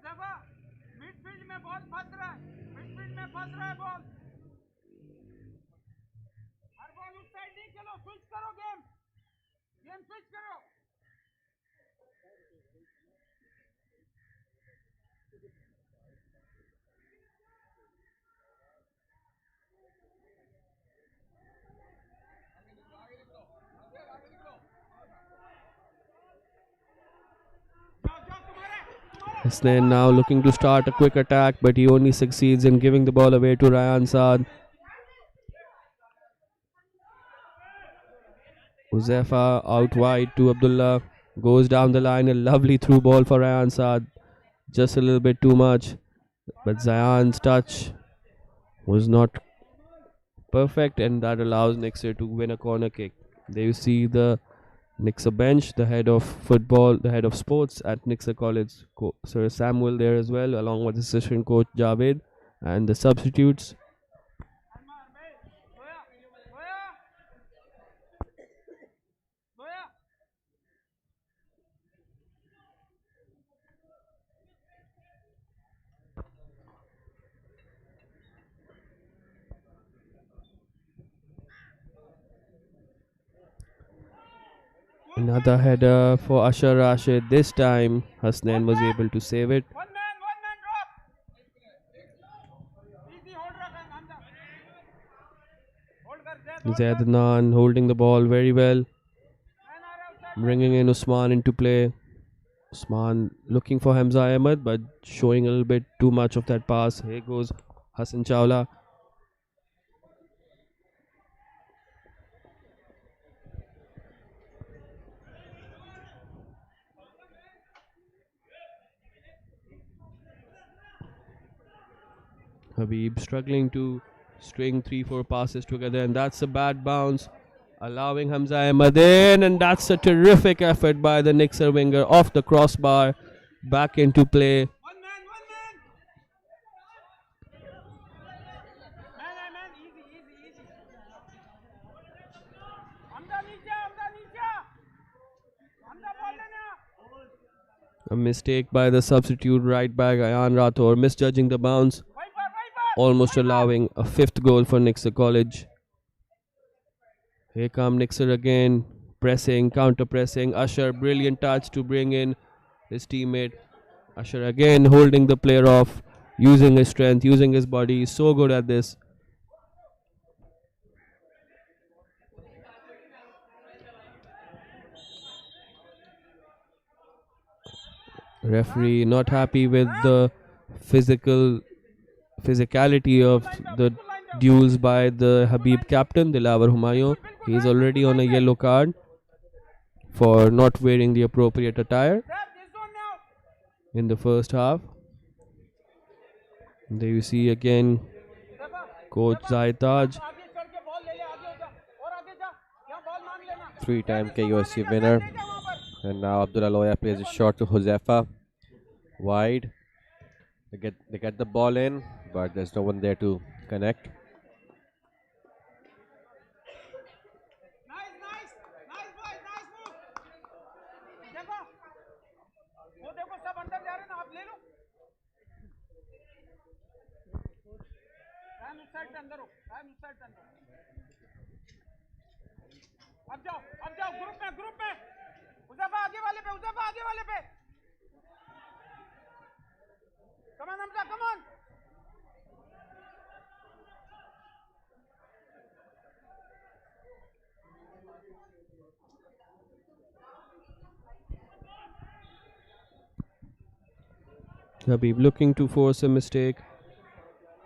Huzaifa midfield में ball फंस रहा है ball switch करो game switch करो Hasnain now looking to start a quick attack, but he only succeeds in giving the ball away to Ryan Saad. Uzaifa out wide to Abdullah. Goes down the line. A lovely through ball for Ryan Saad. Just a little bit too much. But Zayan's touch was not perfect, and that allows Nixa to win a corner kick. There you see the Nixa bench, the head of football, the head of sports at Nixa College, Sir Samuel there as well, along with assistant coach Javed, and the substitutes. Another header for Ashar Rashid. This time, Hasnain was able to save it. One man drop. Easy hold रखा अंदर. Hold कर दे. Zaidnan holding the ball very well, bringing in Usman into play. Usman looking for Hamza Ahmed, but showing a little bit too much of that pass. Here goes Hassan Chawla. Habib struggling to string 3-4 passes together, and that's a bad bounce, allowing Hamza Ahmed in, and that's a terrific effort by the Nixa winger off the crossbar, back into play. One man. Man, easy. Hamza नीचे. Hamza ball लेना. A mistake by the substitute right back Ayan Rathor, misjudging the bounce, almost allowing a fifth goal for Nixa College. Here come Nixa again, pressing, counter-pressing. Ashar, brilliant touch to bring in his teammate. Ashar again holding the player off, using his strength, using his body. He's so good at this. Referee not happy with the physicality of the duels by the Habib captain, Dilawar Humayun. He is already on a yellow card for not wearing the appropriate attire in the first half. There you see again Coach Zaitaj. 3-time KUSC winner. And now Abdullah Loya plays a shot to Huzaifa. Wide. They get the ball in, but there's no one there to connect. Nice boys, nice move. देखो सब अंदर जा रहे हैं ना, आप ले लो. उस साइड पे अंदर हो, उस साइड पे अंदर. अब जाओ ग्रुप में. उज़ैफा आगे वाले पे. Come on, Hamza, come on. Habib looking to force a mistake.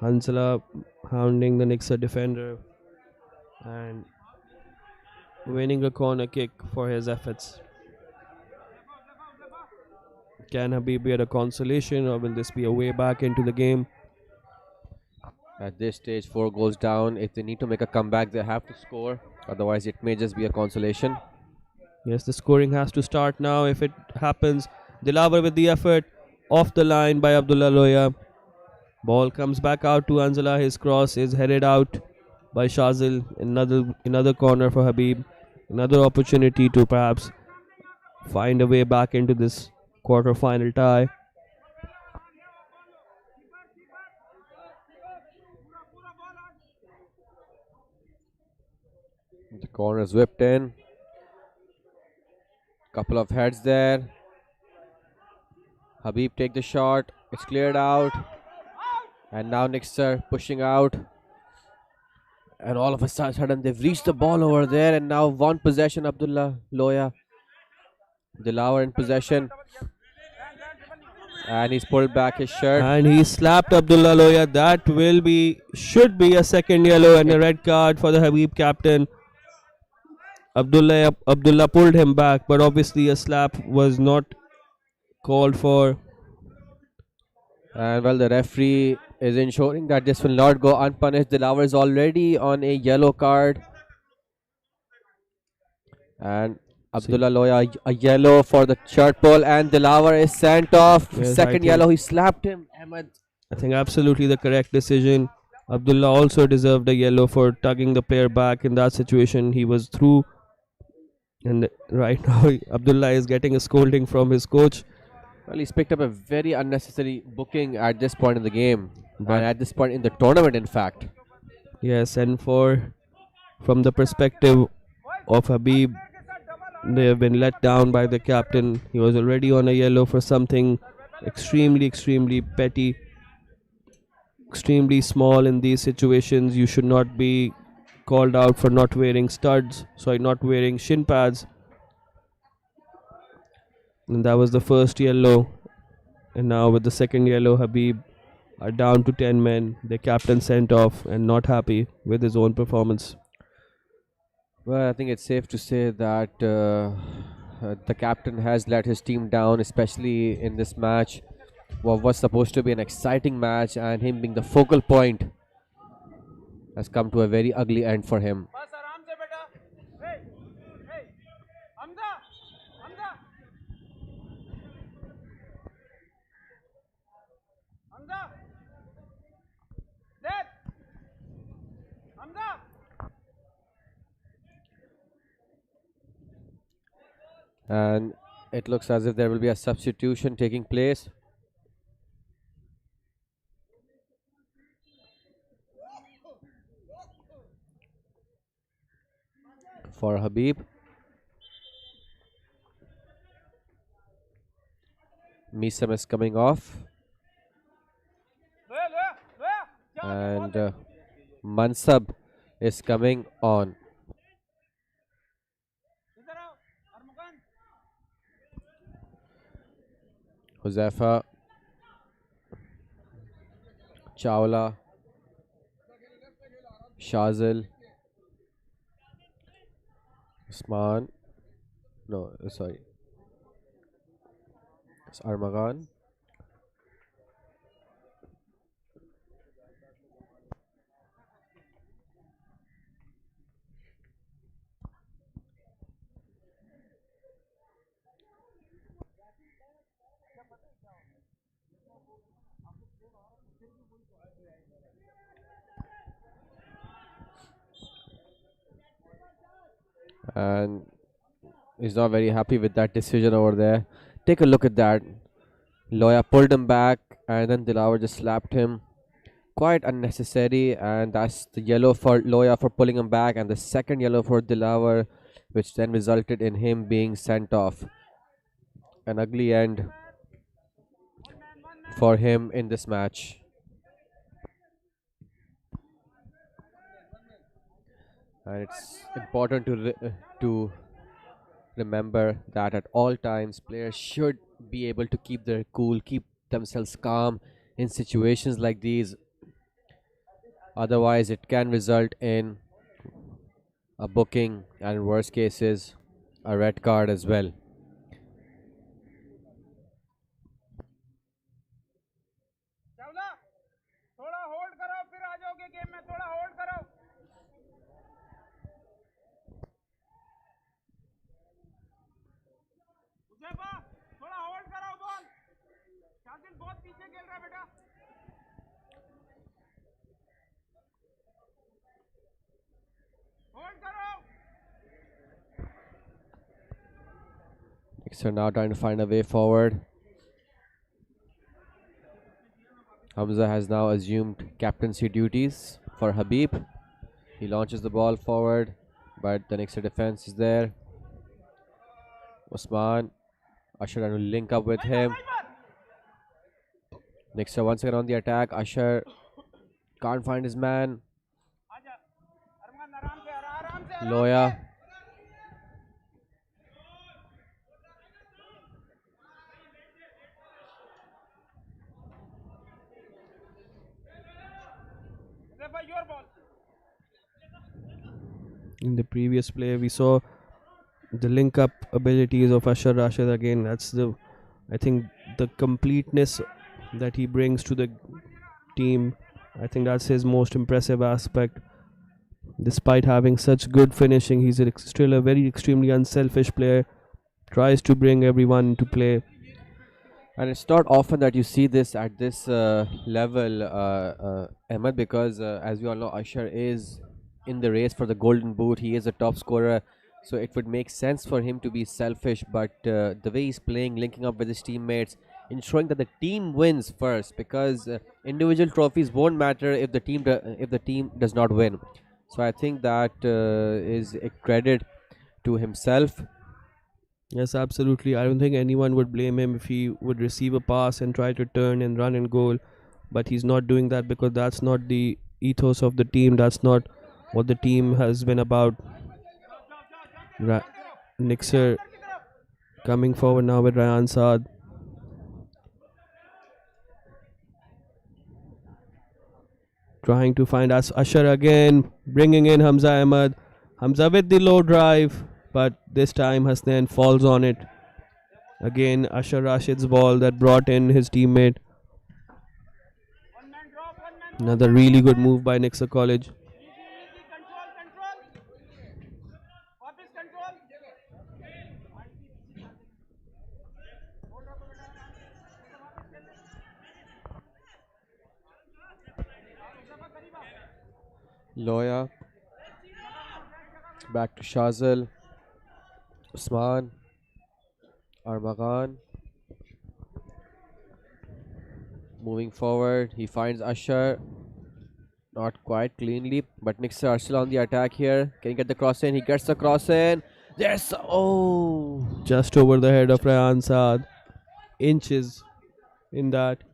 Hansala hounding the Nixa defender and winning a corner kick for his efforts. Can Habib get a consolation, or will this be a way back into the game? At this stage, 4 goals down. If they need to make a comeback, they have to score. Otherwise, it may just be a consolation. Yes, the scoring has to start now. If it happens, Dilawar with the effort, off the line by Abdullah Loya. Ball comes back out to Anzala. His cross is headed out by Shazil. Another corner for Habib. Another opportunity to perhaps find a way back into this quarter-final tie. The corner is whipped in. Couple of heads there. Habib take the shot. It's cleared out. And now Nixa pushing out. And all of a sudden they've reached the ball over there. And now one possession, Abdullah Loya. Dilawar in possession. And he's pulled back his shirt. And he slapped Abdullah Loya. That should be a second yellow and a red card for the Habib captain. Abdullah pulled him back, but obviously a slap was not called for. And well, the referee is ensuring that this will not go unpunished. Dilawar is already on a yellow card. And Abdullah Loya a yellow for the shirt pull, and Dilawar is sent off. Yes, Second yellow, he slapped him. Ahmed. I think absolutely the correct decision. Abdullah also deserved a yellow for tugging the player back in that situation. He was through. And right now, Abdullah is getting a scolding from his coach. Well, he's picked up a very unnecessary booking at this point in the game. But and at this point in the tournament, in fact. yes, and from the perspective of Habib, they have been let down by the captain. He was already on a yellow for something extremely petty, extremely small. In these situations, you should not be called out for not wearing not wearing shin pads. And that was the first yellow. And now with the second yellow, Habib are down to 10 men. The captain sent off and not happy with his own performance. Well, I think it's safe to say that the captain has let his team down, especially in this match. What was supposed to be an exciting match, and him being the focal point has come to a very ugly end for him. And it looks as if there will be a substitution taking place. For Habib. Misam is coming off. And Mansab is coming on. Huzaifa, Chawla, Shazil, Usman, no, sorry, it's Armagan. And he's not very happy with that decision over there. Take a look at that. Loya pulled him back, and then Dilawar just slapped him. Quite unnecessary, and that's the yellow for Loya for pulling him back, and the second yellow for Dilawar, which then resulted in him being sent off. An ugly end for him in this match. And it's important to remember that at all times players should be able to keep their cool, keep themselves calm in situations like these. Otherwise, it can result in a booking, and in worst cases, a red card as well. Nixa now trying to find a way forward. Hamza has now assumed captaincy duties for Habib. He launches the ball forward, but the Nixa defense is there. Osman, Ashar trying to link up with him. Nixa once again on the attack. Ashar can't find his man. Loya. Your ball. In the previous play, we saw the link up abilities of Ashar Rashid again. That's the, I think, the completeness that he brings to the team. I think that's his most impressive aspect. Despite having such good finishing, he's still a very extremely unselfish player. Tries to bring everyone into play. And it's not often that you see this at this level, Ahmed, because as we all know, Ashar is in the race for the golden boot. He is a top scorer, so it would make sense for him to be selfish. But the way he's playing, linking up with his teammates, ensuring that the team wins first, because individual trophies won't matter if the team does not win. So I think that is a credit to himself. Yes, absolutely. I don't think anyone would blame him if he would receive a pass and try to turn and run and goal. But he's not doing that because that's not the ethos of the team. That's not what the team has been about. Nixa coming forward now with Ryan Saad. Trying to find Ashar again. Bringing in Hamza Ahmed. Hamza with the low drive. But this time Hasnain falls on it. Again, Ashar Rashid's ball that brought in his teammate. Another really good move by Nixa College. Loya. Back to Shazil. Usman. Armagan. Moving forward, he finds Ashar. Not quite cleanly, but Nixa are still on the attack here. Can he get the cross in? He gets the cross in. There's just over the head of Ryan Saad. Inches in that.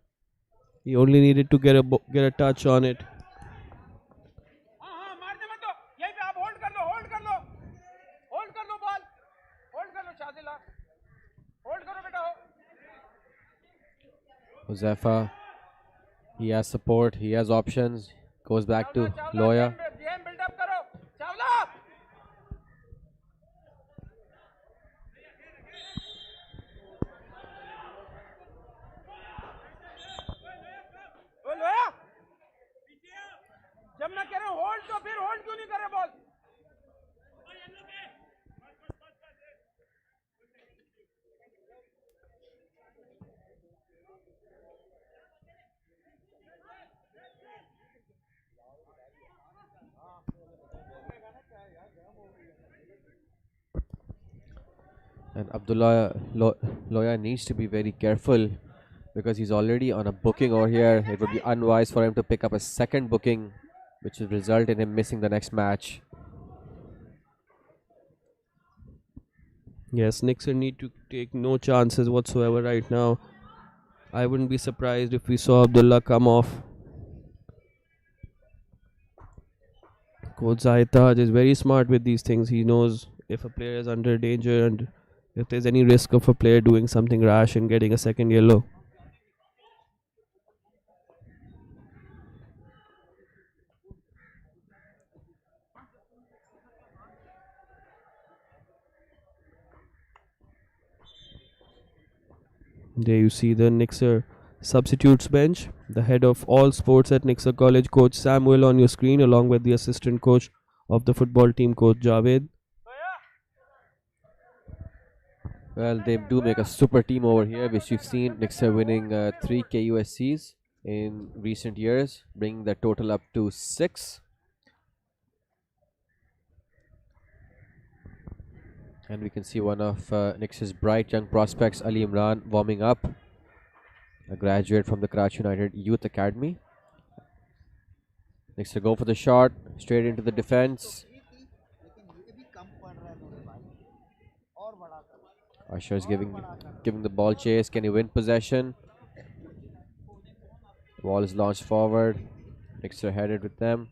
He only needed to get a touch on it. Huzaifa, he has support, he has options. Goes back to Loya. जब मैं कह रहा हूँ hold तो फिर hold क्यों नहीं कर रहे ball And Abdullah Loya needs to be very careful because he's already on a booking over here. It would be unwise for him to pick up a second booking, which would result in him missing the next match. Yes, Nixa need to take no chances whatsoever right now. I wouldn't be surprised if we saw Abdullah come off. Coach Zahid is very smart with these things. He knows if a player is under danger and if there's any risk of a player doing something rash and getting a second yellow. There you see the Nixa substitutes bench. The head of all sports at Nixa College, Coach Samuel, on your screen, along with the assistant coach of the football team, Coach Javed. Well, they do make a super team over here, which we've seen Nixa winning 3 KUSCs in recent years, bringing the total up to 6. And we can see one of Nixa's bright young prospects, Ali Imran, warming up, a graduate from the Karachi United Youth Academy. Nixa go for the shot, straight into the defense. Ashar is giving the ball chase. Can he win possession? The ball is launched forward. Nixa headed with them.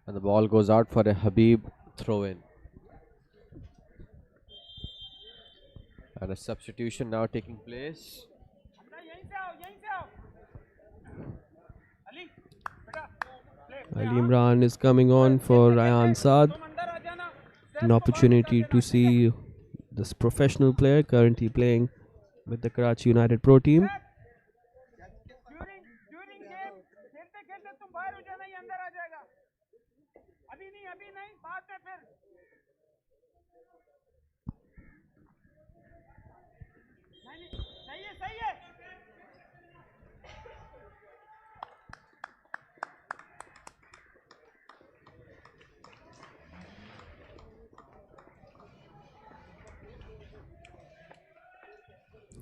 And the ball goes out for a Habib throw in. And a substitution now taking place. Ali Imran is coming on for Ryan Saad. An opportunity to see this professional player currently playing with the Karachi United Pro team. During game खेलते खेलते तुम बाहर हो जाना, ये अंदर आ जाएगा. अभी नहीं बाद में फिर. नहीं सही है.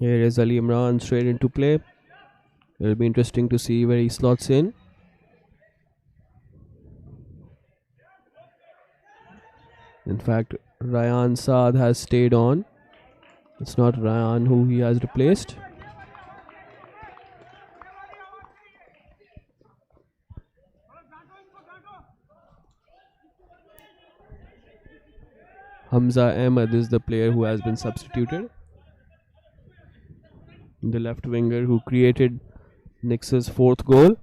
Here is Ali Imran straight into play. It'll be interesting to see where he slots in. In fact, Ryan Saad has stayed on. It's not Ryan who he has replaced. Hamza Ahmed is the player who has been substituted. The left winger who created Nixa's fourth goal.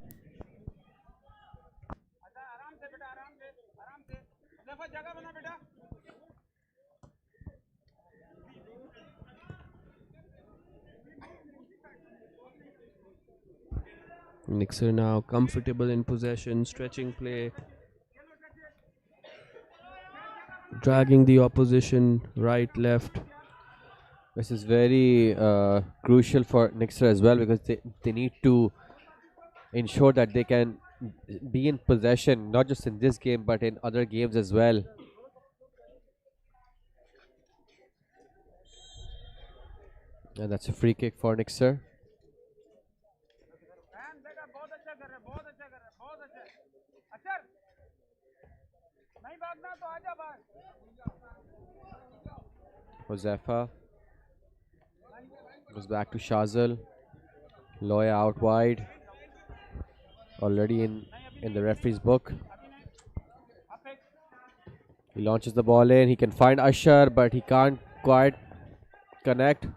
Nixa now comfortable in possession, stretching play, dragging the opposition right, left. This is very crucial for Nixa as well, because they need to ensure that they can be in possession, not just in this game but in other games as well. And that's a free kick for Nixa. Josefa goes back to Shazal. Loya out wide. Already in the referee's book. He launches the ball in. He can find Ashar, but he can't quite connect.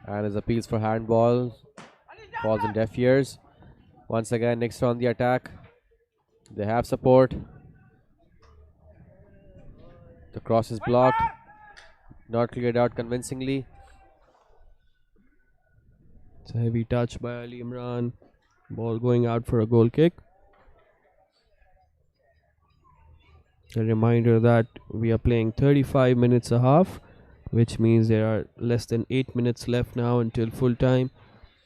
And his appeals for handballs falls in deaf ears. Once again, Nixa on the attack. They have support. The cross is blocked. Not cleared out convincingly. It's a heavy touch by Ali Imran. Ball going out for a goal kick. A reminder that we are playing 35 minutes a half, which means there are less than 8 minutes left now until full time.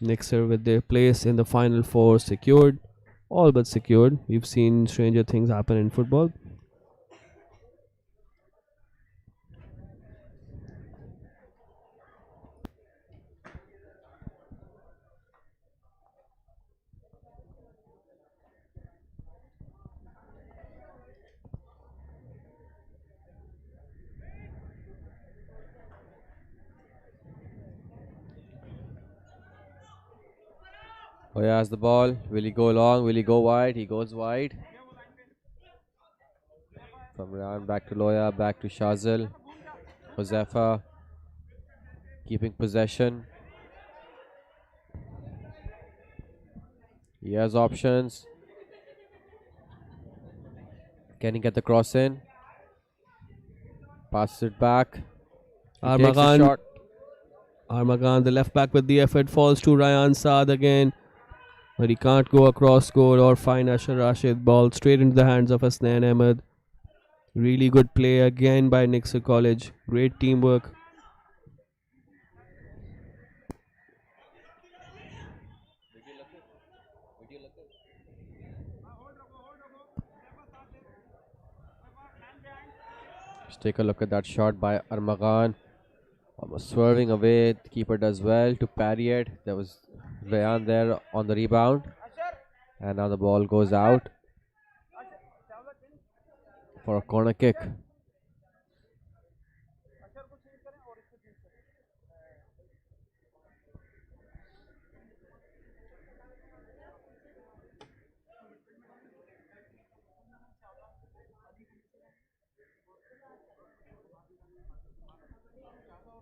Nixa with their place in the final four secured. All but secured. We've seen stranger things happen in football. Hoya has the ball. Will he go long? Will he go wide? He goes wide. From Ryan back to Loya, back to Shazal. Josefa keeping possession. He has options. Can he get the cross in? Passes it back. He takes a shot. Armagan, the left back with the effort, falls to Ryan Saad again. But he can't go across goal or find Ashar Rashid. Ball straight into the hands of Hasnain Ahmed. Really good play again by Nixa College. Great teamwork. Let's take a look at that shot by Armagan. Almost swerving away. The keeper does well to parry it. There was Rayan there on the rebound. And now the ball goes out for a corner kick.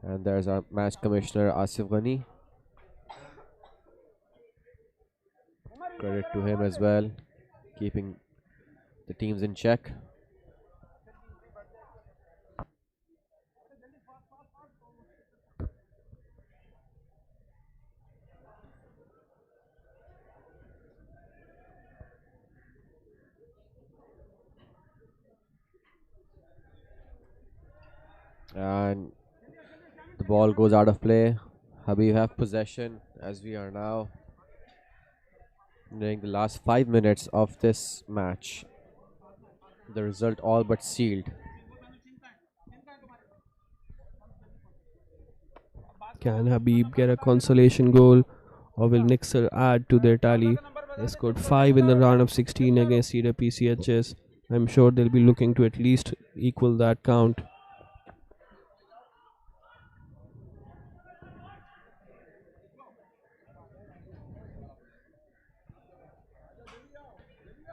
And there's our match commissioner Asif Ghani. Credit to him as well, keeping the teams in check. And the ball goes out of play. Habib have possession as we are now during the last 5 minutes of this match. The result all but sealed. Can Habib get a consolation goal, or will Nixa add to their tally? They scored 5 in the round of 16 against Cedar PCHS. I'm sure they'll be looking to at least equal that count.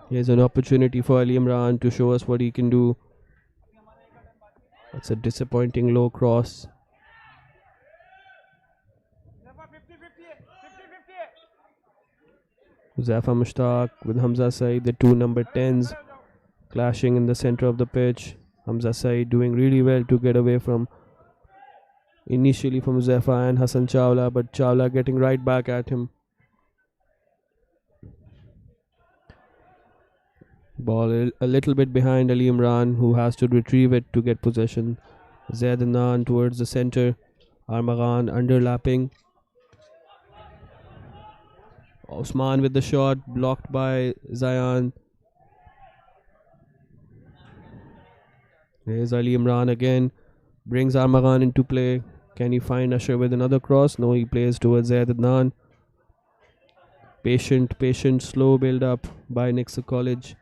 Here's an opportunity for Ali Imran to show us what he can do. It's a disappointing low cross. Zafa Mushtaq with Hamza Saeed, the two number 10s clashing in the center of the pitch. Hamza Saeed doing really well to get away from initially from Zafa and Hassan Chawla, but Chawla getting right back at him. Ball a little bit behind Ali Imran, who has to retrieve it to get possession. Zaid Adnan towards the center. Armagan underlapping. Osman with the shot, blocked by Zayan. Here's Ali Imran again, brings Armagan into play. Can he find Ashar with another cross? No, he plays towards Zaid Adnan. Patient, slow build up by Nixa College.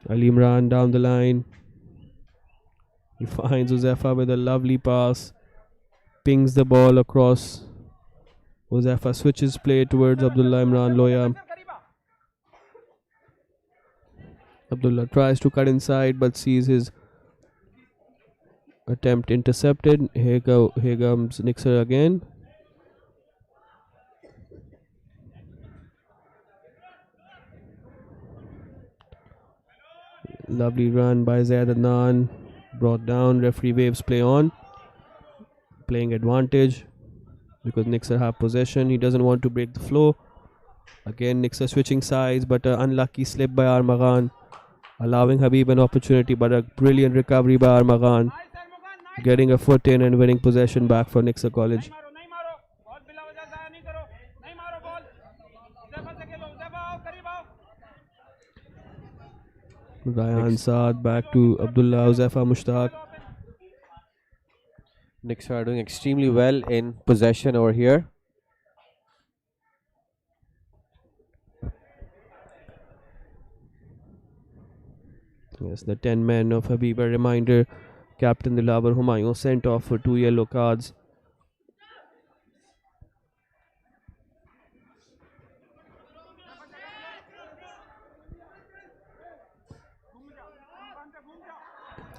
Ali Imran down the line. He finds Uzefa with a lovely pass. Pings the ball across. Uzefa switches play towards Abdullah Imran Loya. Abdullah tries to cut inside but sees his attempt intercepted. Here comes Nixa again. Lovely run by Zaid Adnan. Brought down. Referee waves play on. Playing advantage because Nixa have possession. He doesn't want to break the flow. Again, Nixa switching sides, but an unlucky slip by Armagan, allowing Habib an opportunity, but a brilliant recovery by Armagan, getting a foot in and winning possession back for Nixa College. Rayan Saad back to Abdullah Uzefa Mushtaq. Nixa are doing extremely well in possession over here. Yes, the 10 men of Habib. A reminder, Captain Dilawar Humayun sent off for 2 yellow cards.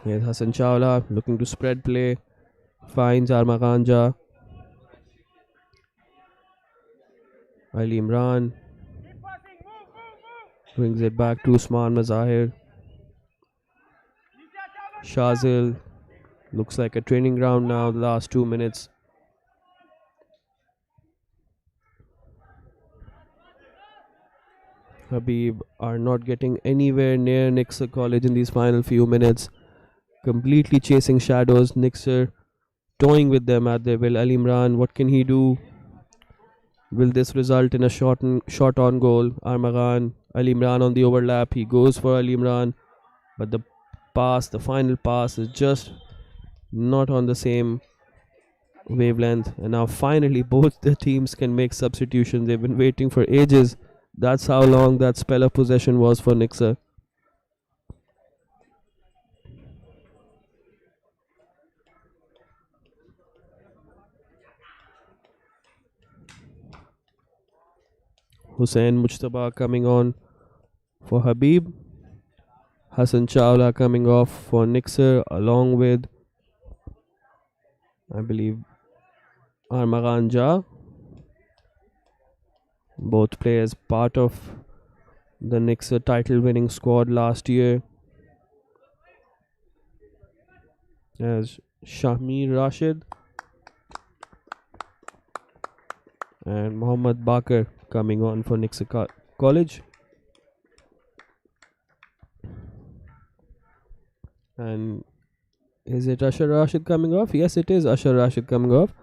Here's Hassan Chawla looking to spread play. Finds Armaganja. Ali Imran brings it back to Usman Mazahir. Shazil looks like a training ground now, the last 2 minutes. Habib are not getting anywhere near Nixa College in these final few minutes. Completely chasing shadows. Nixa toying with them at their will. Ali Imran, what can he do? Will this result in a shot on goal? Armagan, Ali Imran on the overlap. He goes for Ali Imran, but the final pass is just not on the same wavelength. And now finally both the teams can make substitutions. They've been waiting for ages. That's how long that spell of possession was for Nixa. Hussein Mujtaba coming on for Habib. Hassan Chawla coming off for Nixa along with, I believe, Armagan Ja. Both players part of the Nixa title winning squad last year. As Ashar Rashid and Mohammad Bakar coming on for Nixa College. And is it Ashar Rashid coming off? Yes, it is Ashar Rashid coming off.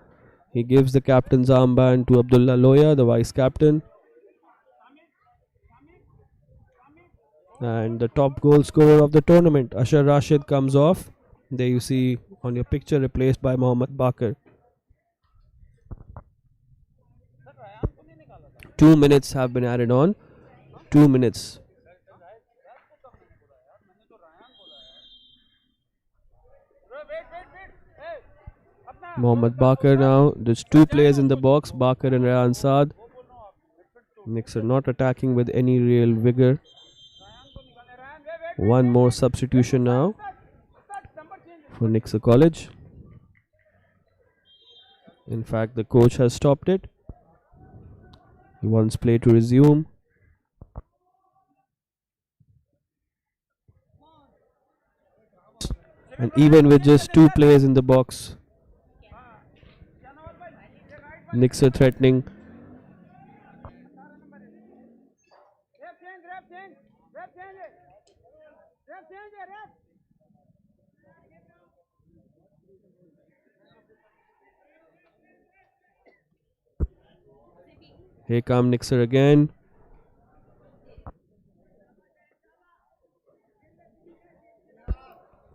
He gives the captain's armband to Abdullah Loya, the vice captain. And the top goal scorer of the tournament, Ashar Rashid, comes off. There you see on your picture, replaced by Mohammad Bakar. 2 minutes have been added on. 2 minutes. Mohammad Bakar now. There's two players in the box, Bakar and Rayan Saad. Nixa not attacking with any real vigor. One more substitution now for Nixa College. In fact, the coach has stopped it. He wants play to resume. And even with just two players in the box, Nixa threatening. Here come Nixa again.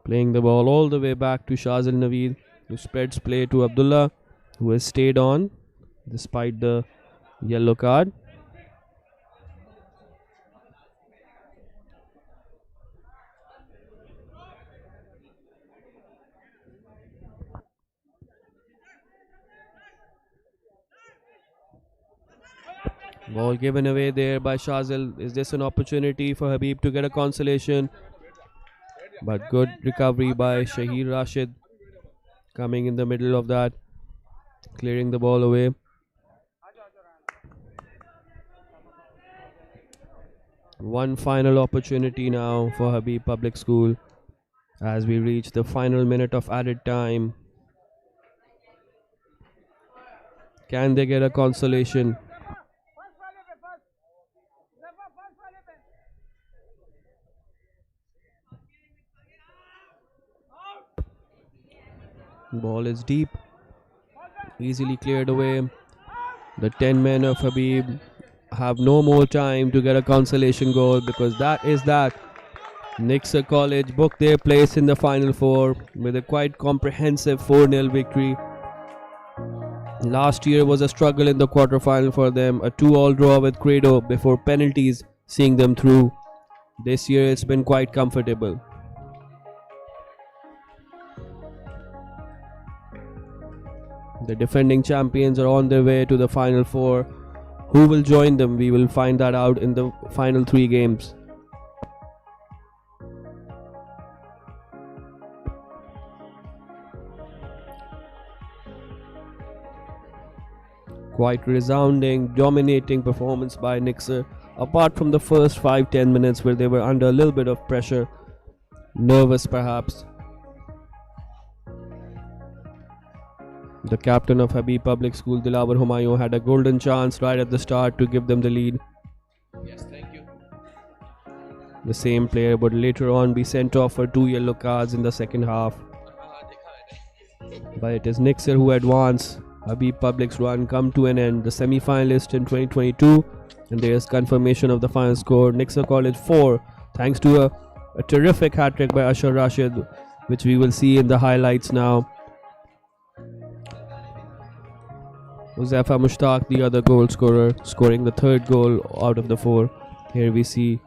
Playing the ball all the way back to Shazil Naveed, who spreads play to Abdullah, who has stayed on despite the yellow card. Ball given away there by Shazil. Is this an opportunity for Habib to get a consolation? But good recovery by Ashar Rashid, coming in the middle of that, clearing the ball away. One final opportunity now for Habib Public School as we reach the final minute of added time. Can they get a consolation? Ball is deep, easily cleared away. The 10 men of Habib have no more time to get a consolation goal, because that is that. Nixa College booked their place in the Final Four with a quite comprehensive 4-0 victory. Last year was a struggle in the quarterfinal for them, a 2-all draw with Kredo before penalties seeing them through. This year it's been quite comfortable. The defending champions are on their way to the Final Four. Who will join them? We will find that out in the final 3 games. Quite resounding, dominating performance by Nixa, apart from the first 5-10 minutes where they were under a little bit of pressure, nervous perhaps. The captain of Habib Public School, Dilawar Humayun, had a golden chance right at the start to give them the lead. Yes, thank you. The same player would later on be sent off for 2 yellow cards in the second half. But it is Nixa who advance. Habib Public's run come to an end. The semi-finalist in 2022, and there is confirmation of the final score. Nixa College 4, thanks to a terrific hat-trick by Ashar Rashid. which we will see in the highlights now. Huzaifa Mushtaq, the other goal scorer, scoring the third goal out of the 4. Here we see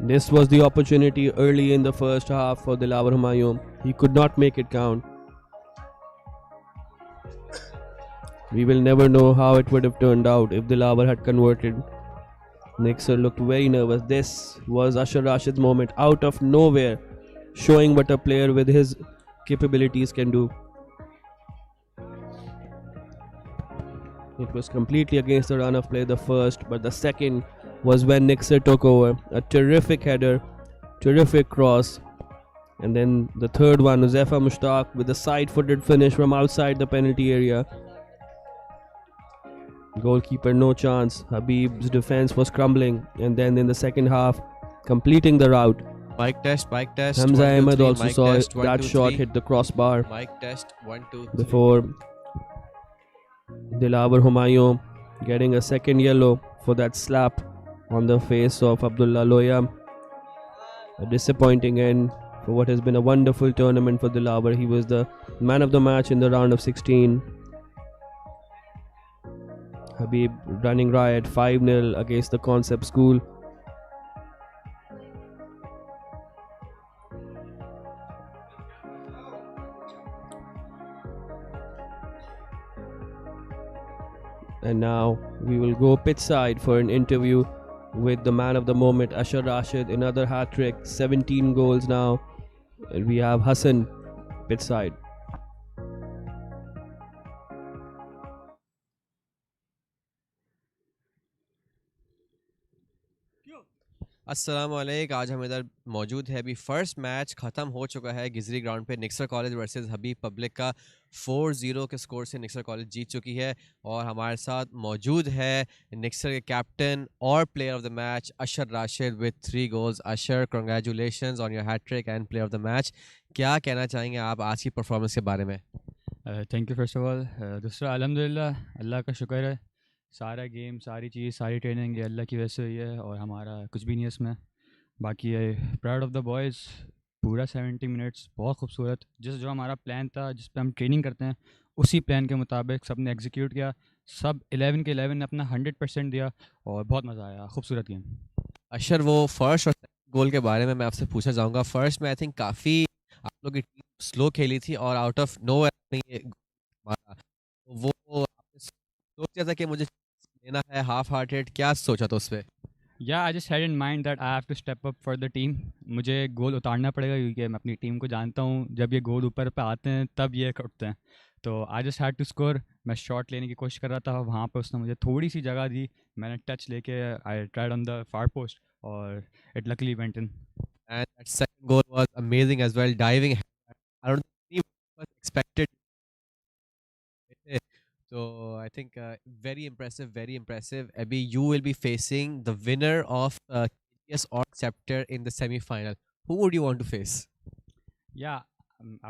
this was the opportunity early in the first half for Dilawar Humayun. He could not make it count. We will never know how it would have turned out if Dilawar had converted. Nixa looked very nervous. This was Ashar Rashid's moment out of nowhere, showing what a player with his capabilities can do. It was completely against the run of play, the first, but the second was when Nixa took over. A terrific header, terrific cross. And then the third one, Huzaifa Mushtaq with a side-footed finish from outside the penalty area. Goalkeeper no chance. Habib's defense was crumbling. And then in the second half, completing the route. Mic test. Hamza Ahmed also saw that shot hit the crossbar. Mic test, 1, 2, 3. Before Dilawar Humayun getting a second yellow for that slap on the face of Abdullah Loya. A disappointing end for what has been a wonderful tournament for Dilawar. He was the man of the match in the round of 16. Habib running riot 5-0 against the Concept School. And now we will go pitch side for an interview with the man of the moment, Ashar Rashid. Another hat-trick, 17 goals now. And we have Hassan pitch side. अस्सलाम वालेकुम। आज हम इधर मौजूद है। अभी first match ख़त्म हो चुका है गिजरी ग्राउंड पे। निक्सर कॉलेज वर्सेस हबीब पब्लिक का 4-0 के स्कोर से निक्सर कॉलेज जीत चुकी है। और हमारे साथ मौजूद है निक्सर के कैप्टन और player of the match Ashar Rashid with 3 goals. Ashar, congratulations on your hat-trick and player of the match. क्या कहना चाहेंगे आप आज की परफॉर्मेंस के बारे में? Thank you first of all. दूसरा अल्हम्दुलिल्लाह, अल्लाह का शुक्र है, सारा गेम, सारी चीज़, सारी ट्रेनिंग ये अल्लाह की वजह से हुई है और हमारा कुछ भी नहीं है इसमें। बाकी ये प्राउड ऑफ द बॉयज़, पूरा 70 मिनट्स बहुत खूबसूरत। जो हमारा प्लान था, जिस पे हम ट्रेनिंग करते हैं, उसी प्लान के मुताबिक सब ने एग्जीक्यूट किया। सब 11 के 11 ने अपना 100% दिया और बहुत मज़ा आया। खूबसूरत गेम। अशर, वो फर्स्ट और गोल के बारे में मैं आपसे पूछना चाहूँगा। फर्स्ट में आई थिंक काफ़ी आप लोग की टीम स्लो खेली थी और आउट ऑफ नो मारा, वो आपने सोचा था कि मुझे लेना है हाफ हार्टेड, क्या सोचा था उस पर? या I just had in mind that I have to step up for the team. मुझे गोल उतारना पड़ेगा क्योंकि मैं अपनी टीम को जानता हूँ, जब ये गोल ऊपर पे आते हैं तब ये उठते हैं। तो I just had to score. मैं शॉट लेने की कोशिश कर रहा था, वहाँ पे उसने मुझे थोड़ी सी जगह दी, मैंने टच लेके I tried on the far post और it luckily went in. And that second goal was amazing as well, diving. I don't think expected. So I think very impressive. Abhi, you will be facing the winner of KGS or Scepter in the semi-final. Who would you want to face? Yeah,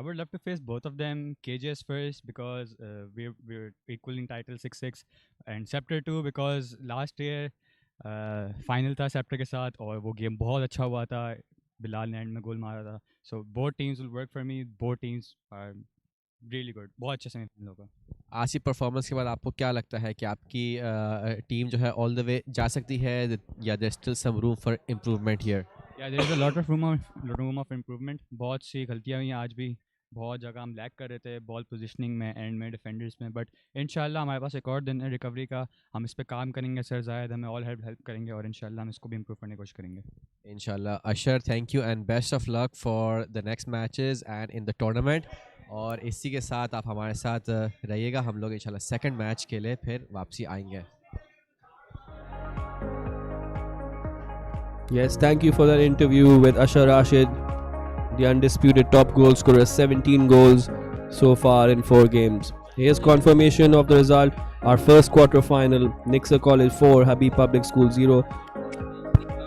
I would love to face both of them. KGS first because we're equal in title 6-6, and Scepter 2 because last year final था Scepter के साथ और वो game बहुत अच्छा हुआ था। बिलाल ने एंड में गोल मारा था। So both teams will work for me. Both teams are really good. बहुत अच्छा सेमीफाइनल होगा। आज की परफॉर्मेंस के बाद आपको क्या लगता है कि आपकी टीम जो है ऑल द वे जा सकती है या there still some room for improvement here? या there is a lot of room of improvement. बहुत सी गलतियाँ हुई हैं आज भी, बहुत जगह हम लैक कर रहे थे बॉल पोजीशनिंग में, एंड में, डिफेंडर्स में, बट इंशाल्लाह हमारे पास एक और दिन है रिकवरी का। हम इस पे काम करेंगे। सर जायद हमें ऑल हेल्प करेंगे और इंशाल्लाह हम इसको भी इम्प्रूव करने की कोशिश करेंगे इंशाल्लाह। Ashar, thank you and best of luck for the next matches and in the tournament. और इसी के साथ आप हमारे साथ रहिएगा। हम लोग इंशाल्लाह सेकंड मैच के लिए फिर वापसी आएंगे। Yes, thank you for that interview with Ashar Rashid, the undisputed top goal scorer, 17 goals so far in 4 games. Here's confirmation of the result. Our first quarter-final, Nixa College 4, Habib Public School 0.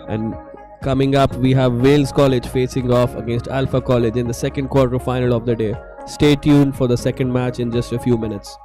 And coming up, we have Wales College facing off against Alpha College in the second quarter-final of the day. Stay tuned for the second match in just a few minutes.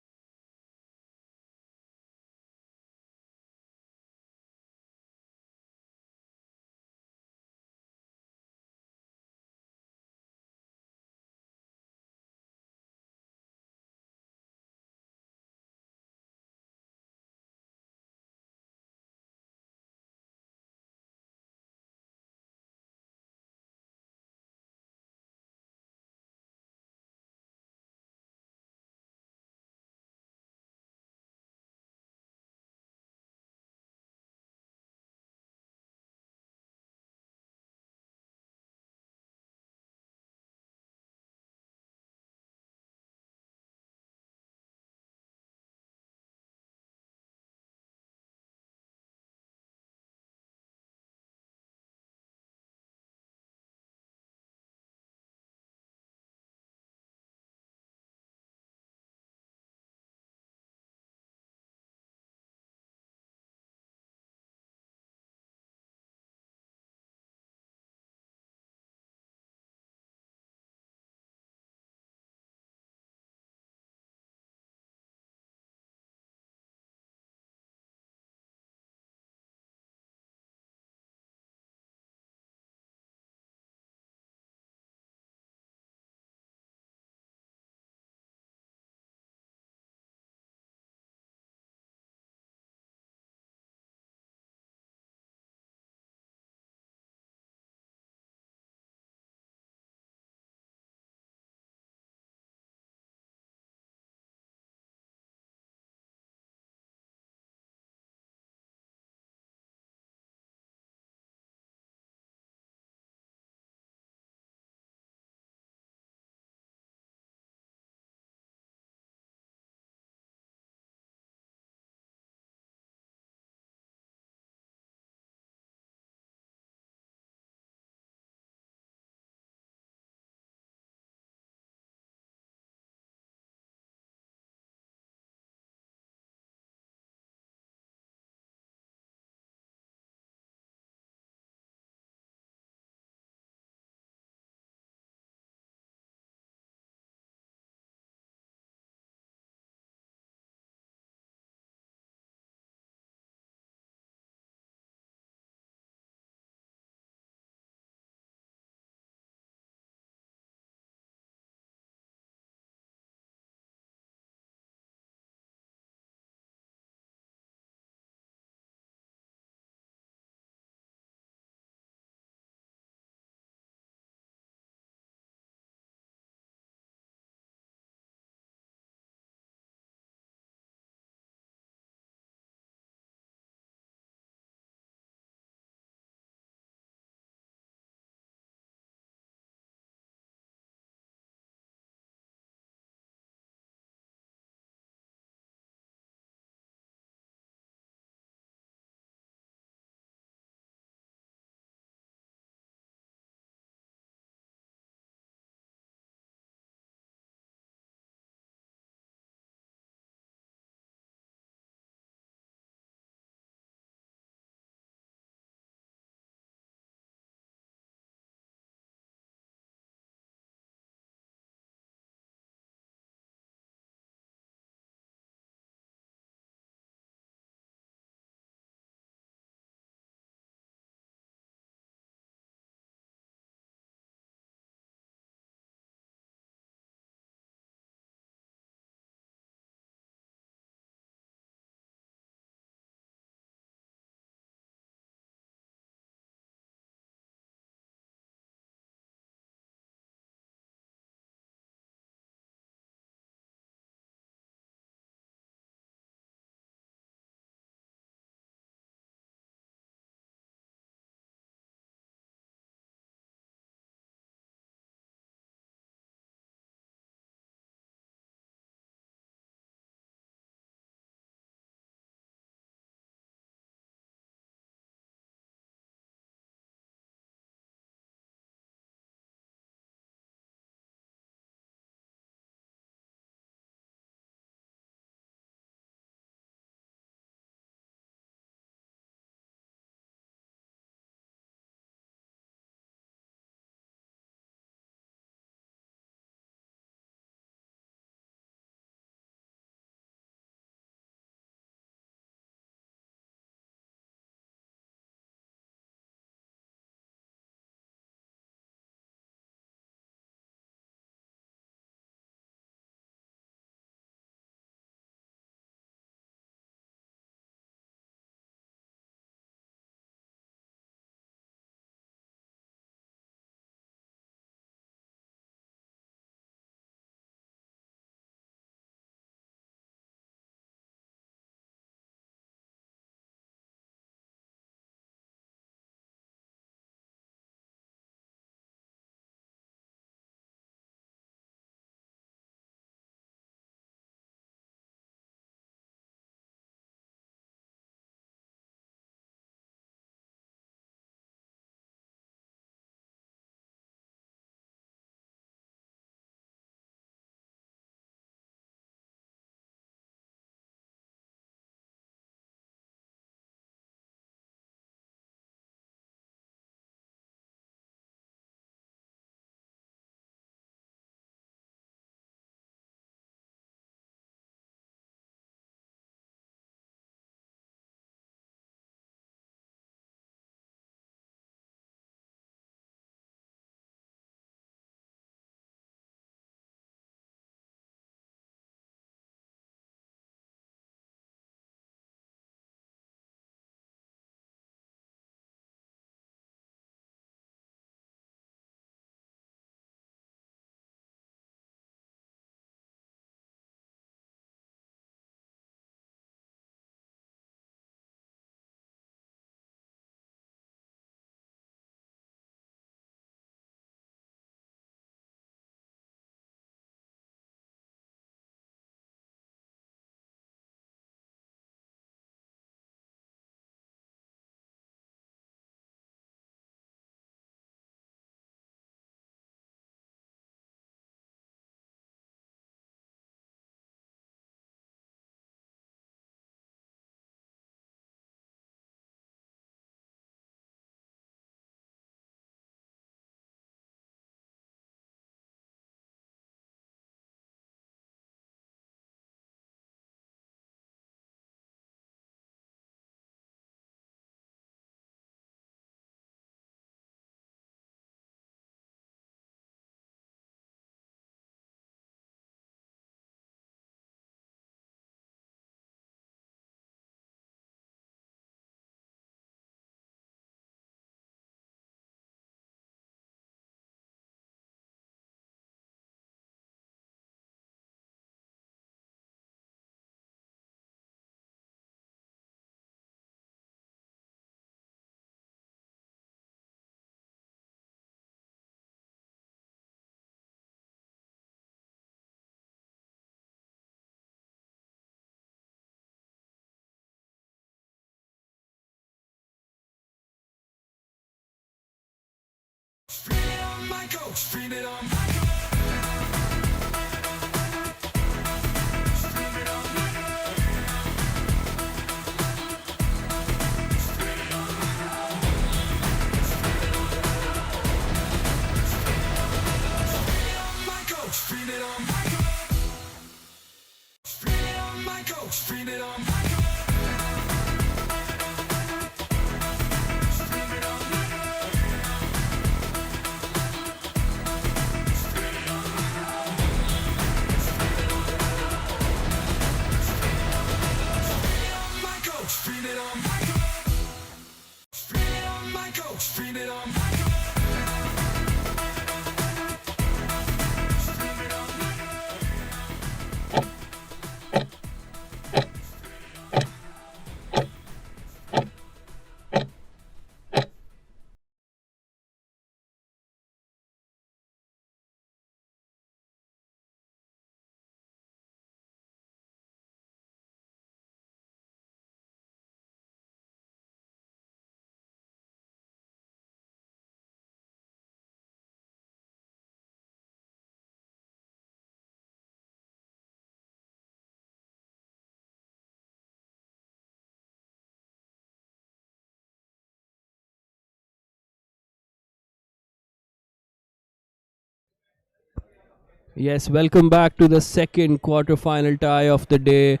Yes, welcome back to the second quarterfinal tie of the day.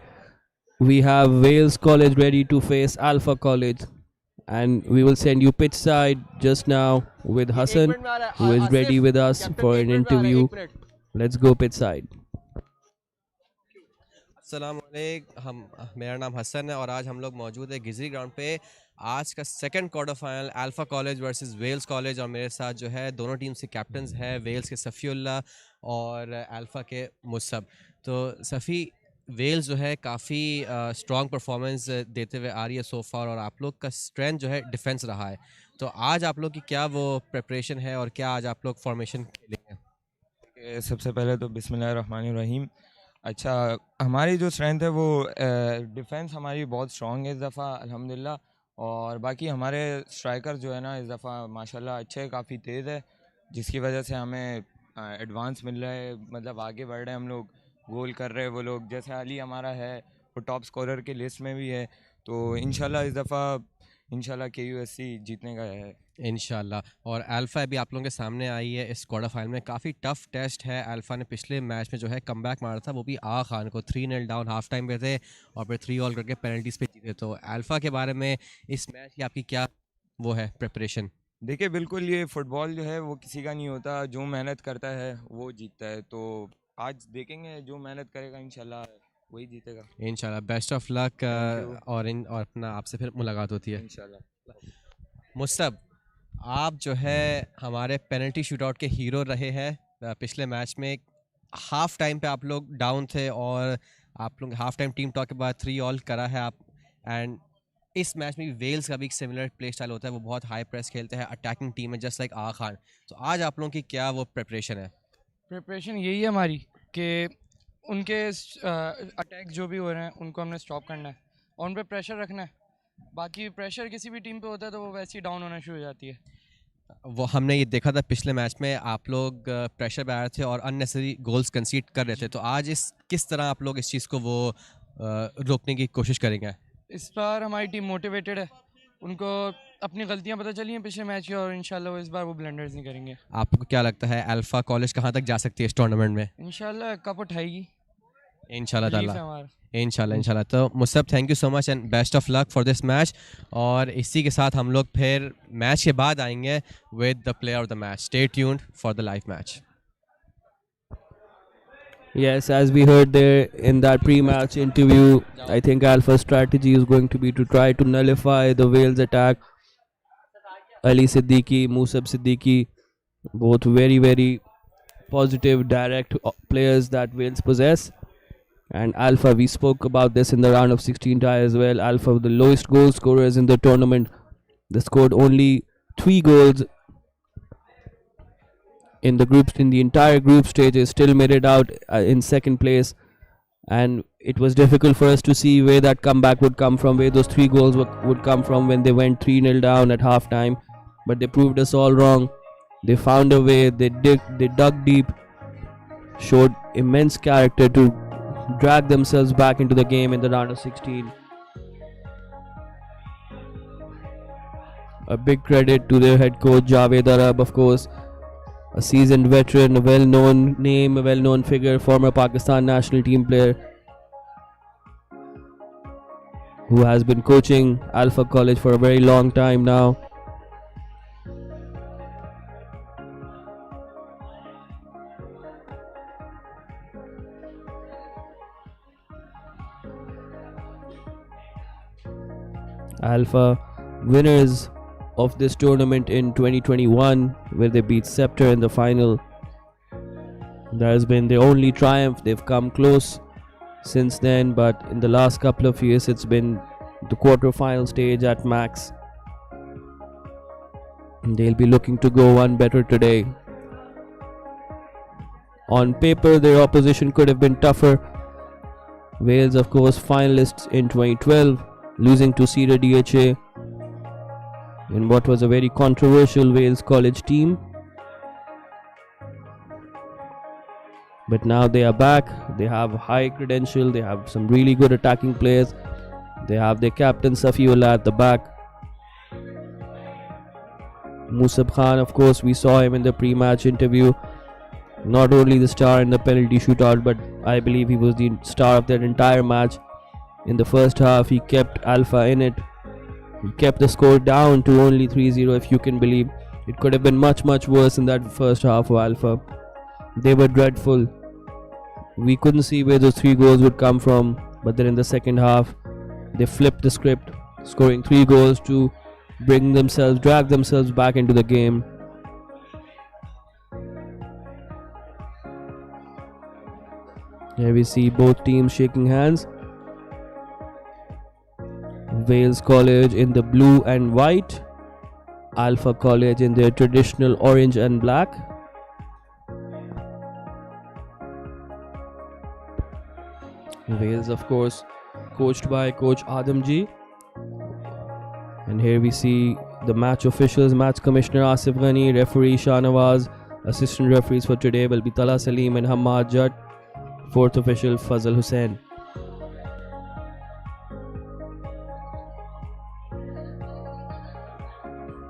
We have Wales College ready to face Alpha College, and we will send you pitch side just now with Hassan, who is ready with us for an interview. Let's go pitch side. अस्सलाम वालेकुम, मेरा नाम हसन है और आज हम लोग मौजूद है गिजरी ग्राउंड पे। आज का second quarter final Alpha College versus Wales College, और मेरे साथ जो है दोनों टीम से कैप्टन्स हैं, वेल्स के सफ़ीउल्लाह और अल्फ़ा के मुसब। तो सफ़ी, वेल्स जो है काफ़ी स्ट्रॉन्ग परफॉर्मेंस देते हुए आ रही है सो फार, और आप लोग का स्ट्रेंथ जो है डिफेंस रहा है। तो आज आप लोग की क्या वो प्रिपरेशन है और क्या आज आप लोग फॉर्मेशन खेलेंगे? सबसे पहले तो बिस्मिल्लाहिर्रहमानिर्रहीम। अच्छा, हमारी जो स्ट्रेंथ है वो डिफेंस हमारी बहुत स्ट्रॉन्ग है इस दफ़ा अल्हम्दुलिल्लाह, और बाकी हमारे स्ट्राइकर जो है ना इस दफ़ा माशाल्लाह अच्छे, काफ़ी तेज़ है, जिसकी वजह से हमें एडवांस मिल रहा है, मतलब आगे बढ़ रहे हैं हम लोग, गोल कर रहे हैं वो लोग। जैसे अली हमारा है वो टॉप स्कोरर की लिस्ट में भी है, तो इंशाल्लाह इस दफ़ा इंशाल्लाह KUSC जीतने का है इंशाल्लाह। और अल्फ़ा भी आप लोगों के सामने आई है इस क्वार्टर फाइनल में। काफ़ी टफ टेस्ट है। अल्फ़ा ने पिछले मैच में जो है कमबैक मारा था, वो भी आ खान को 3-0 डाउन हाफ टाइम पे थे और फिर 3 ऑल करके पेनल्टीज पे जीते। तो अल्फ़ा के बारे में इस मैच की आपकी क्या वो है प्रिपरेशन? देखिए, बिल्कुल ये फ़ुटबॉल जो है वो किसी का नहीं होता, जो मेहनत करता है वो जीतता है। तो आज देखेंगे, जो मेहनत करेगा इंशाल्लाह वही जीतेगा इंशाल्लाह। Best of luck. और अपना आपसे फिर मुलाकात होती है इंशाल्लाह। मुस्तब, आप जो है हमारे पेनल्टी शूटआउट के हीरो रहे हैं। पिछले मैच में हाफ टाइम पे आप लोग डाउन थे और आप लोग हाफ टाइम टीम टॉक के बाद 3 ऑल करा है आप। एंड इस मैच में भी वेल्स का भी एक सिमिलर प्ले स्टाइल होता है, वो बहुत हाई प्रेस खेलते हैं, अटैकिंग टीम है जस्ट लाइक आ खान। तो आज आप लोगों की क्या वो प्रिपरेशन है? प्रिपरेशन यही है हमारी कि उनके अटैक जो भी हो रहे हैं उनको हमने स्टॉप करना है और उन पर प्रेशर रखना है। बाकी प्रेशर किसी भी टीम पे होता है तो वो वैसे ही डाउन होना शुरू हो जाती है। वो हमने ये देखा था पिछले मैच में, आप लोग प्रेशर पे आ रहे थे और अननेसेसरी गोल्स कंसीड कर रहे थे। तो आज किस तरह आप लोग इस चीज़ को वो रोकने की कोशिश करेंगे? इस बार हमारी टीम मोटिवेटेड है, उनको अपनी गलतियां पता चली हैं पिछले मैच की, और इंशाल्लाह वो इस बार वो ब्लंडर्स नहीं करेंगे। आपको क्या लगता है अल्फ़ा कॉलेज कहाँ तक जा सकती है इस टूर्नामेंट में? इंशाल्लाह कप उठाएगी इंशाल्लाह Belief ताला, है हमारा। इंशाल्लाह। तो Musab, thank you so much and best of luck for this match. और इसी के साथ हम लोग फिर मैच के बाद आएंगे with the player of the match. Stay tuned for the live match. Yes, as we heard there in that pre-match interview, I think Alpha's strategy is going to be to try to nullify the Wales attack. Ali Siddiqui, Musab Siddiqui, both very, very positive, direct players that Wales possess. And Alpha, we spoke about this in the round of 16 tie as well. Alpha, the lowest goal scorers in the tournament. They scored only 3 goals in the entire group stage, is still made it out in second place, and it was difficult for us to see where that comeback would come from, where those 3 goals would come from when they went 3-0 down at half time. But they proved us all wrong. They found a way, they dug deep, showed immense character to drag themselves back into the game in the round of 16. A big credit to their head coach Javed Arab, of course, a seasoned veteran, a well-known name, a well-known figure, former Pakistan national team player who has been coaching Alpha College for a very long time now. Alpha winners of this tournament in 2021, where they beat Scepter in the final. That has been their only triumph. They've come close since then, but in the last couple of years it's been the quarterfinal stage at max. They'll be looking to go one better today. On paper, their opposition could have been tougher. Wales, of course, finalists in 2012, losing to Cedar DHA in what was a very controversial Wales college team. But now they are back. They have high credential. They have some really good attacking players. They have their captain Safiullah at the back. Musab Khan, of course, we saw him in the pre-match interview. Not only the star in the penalty shootout, but I believe he was the star of that entire match. In the first half, he kept Alpha in it. He kept the score down to only 3-0, if you can believe. It could have been much worse in that first half for Alpha. They were dreadful. We couldn't see where those 3 goals would come from, but then in the second half, they flipped the script, scoring 3 goals to drag themselves back into the game. Here we see both teams shaking hands. Wales College in the blue and white, Alpha College in their traditional orange and black. Wales, of course, coached by Coach Adamji. And here we see the match officials, match commissioner Asif Ghani, referee Shahnawaz, assistant referees for today will be Tala Salim and Hamad Jat, fourth official Fazal Hussain.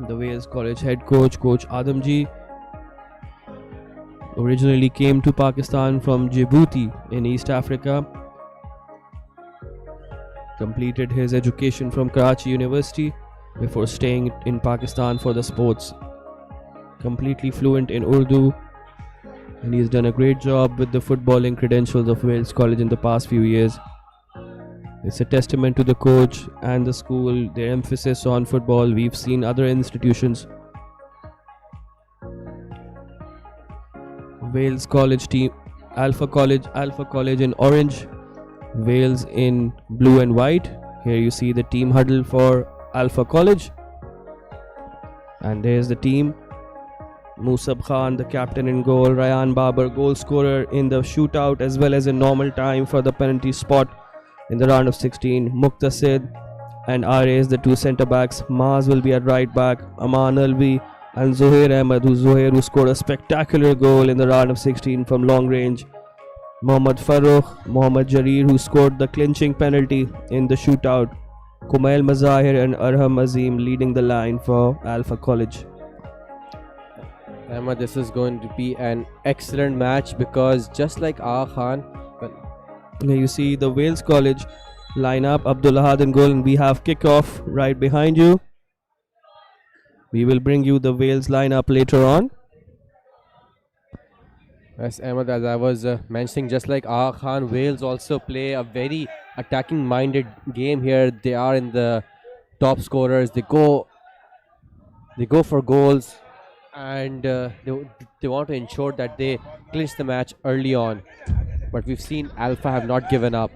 The Wales College head coach, Coach Adamji, originally came to Pakistan from Djibouti in East Africa. Completed his education from Karachi University before staying in Pakistan for the sports. Completely fluent in Urdu, and he's done a great job with the footballing credentials of Wales College in the past few years. It's a testament to the coach and the school, their emphasis on football. We've seen other institutions. Wales College team, Alpha College in orange, Wales in blue and white. Here you see the team huddle for Alpha College. And there's the team. Musab Khan, the captain in goal. Ryan Babar, goal scorer in the shootout as well as in normal time for the penalty spot in the round of 16. Muqtasid and Ares, the 2 centre backs. Maz will be at right back. Aman Alvi and Zuhair Ahmed, who scored a spectacular goal in the round of 16 from long range. Mohammad Farooq, Mohammad Jareer, who scored the clinching penalty in the shootout. Kumail Mazahir and Arham Azim leading the line for Alpha College. Ahmed, this is going to be an excellent match because just like Agha Khan, here you see the Wales College lineup, Abdul Ahad in goal, and we have kickoff right behind you. We will bring you the Wales lineup later on. Yes, Ahmed, as I was mentioning, just like Agha Khan, Wales also play a very attacking-minded game here. They are in the top scorers. They go for goals, and they want to ensure that they clinch the match early on. But we've seen Alpha have not given up.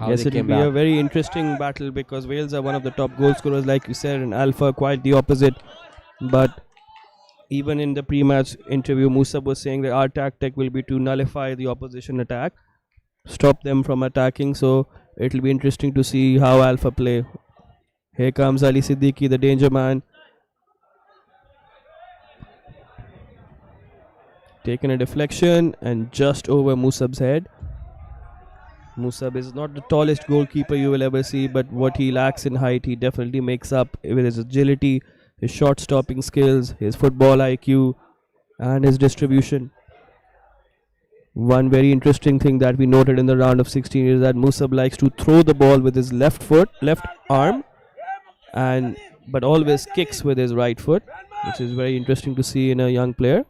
Yes, it will be a very interesting battle because Wales are one of the top goal scorers, like you said, and Alpha quite the opposite. But even in the pre-match interview, Musab was saying that our tactic will be to nullify the opposition attack, stop them from attacking. So it will be interesting to see how Alpha play. Here comes Ali Siddiqui, the danger man. taken a deflection and just over Musab's head. Musab is not the tallest goalkeeper you will ever see, but what he lacks in height, he definitely makes up with his agility, his shot stopping skills, his football IQ, and his distribution. One very interesting thing that we noted in the round of 16 is that Musab likes to throw the ball with his left arm, but always kicks with his right foot, which is very interesting to see in a young player.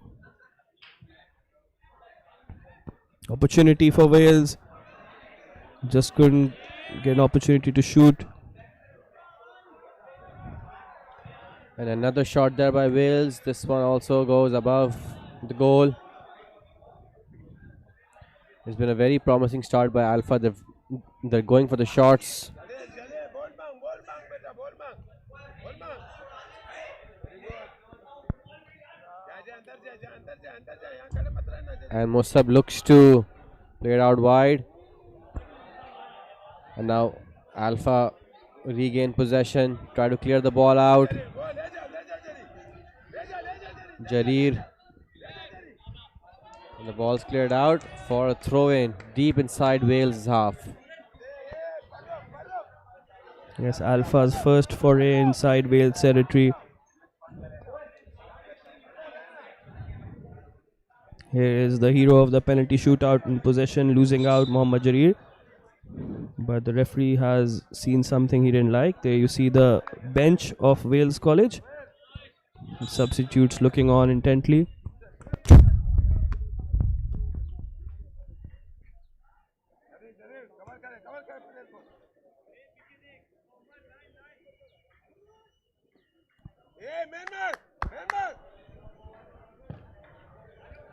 Opportunity for Wales. Just couldn't get an opportunity to shoot. And another shot there by Wales. This one also goes above the goal. It's been a very promising start by Alpha. They're going for the shots. And Musab looks to play it out wide. And now Alpha regain possession, try to clear the ball out. Jareer. And the ball's cleared out for a throw-in deep inside Wales' half. Yes, Alpha's first foray inside Wales territory. Here is the hero of the penalty shootout in possession, losing out, Mohammad Jareer. But the referee has seen something he didn't like. There you see the bench of Wales College. The substitutes looking on intently.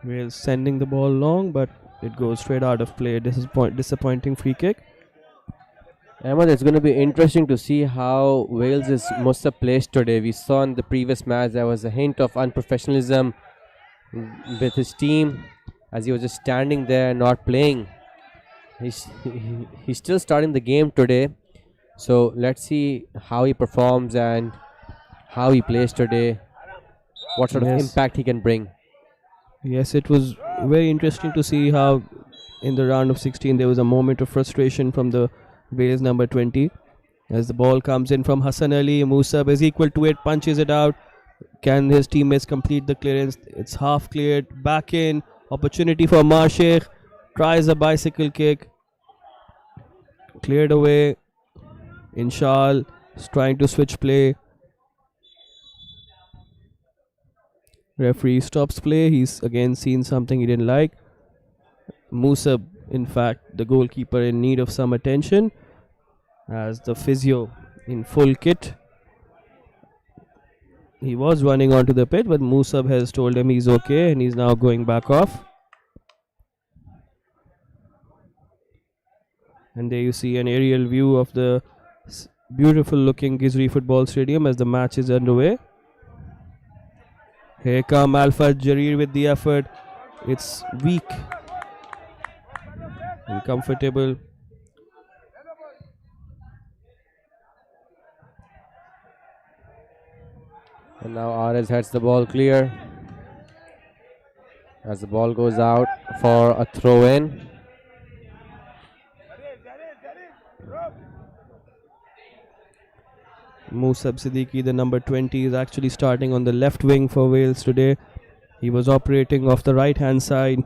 Wales sending the ball long, but it goes straight out of play. Disappointing free kick. Ahmed, it's going to be interesting to see how Wales' Musab plays today. We saw in the previous match there was a hint of unprofessionalism with his team as he was just standing there not playing. He's still starting the game today. So let's see how he performs and how he plays today. What sort of impact he can bring. Yes, it was very interesting to see how in the round of 16 there was a moment of frustration from the Wales number 20. As the ball comes in from Hassan Ali, Musab is equal to it, punches it out. Can his teammates complete the clearance? It's half cleared, back in, opportunity for Marshekh, tries a bicycle kick, cleared away. Inshal is trying to switch play. Referee stops play. He's again seen something he didn't like. Musab, in fact, the goalkeeper, in need of some attention, as the physio in full kit. He was running onto the pit, but Musab has told him he's okay and he's now going back off. And there you see an aerial view of the beautiful looking Gizri football stadium as the match is underway. Here come Alpha Jareer with the effort. It's weak, uncomfortable. And now RS heads the ball clear as the ball goes out for a throw-in. Musab Siddiqui, the number 20, is actually starting on the left wing for Wales today. He was operating off the right hand side,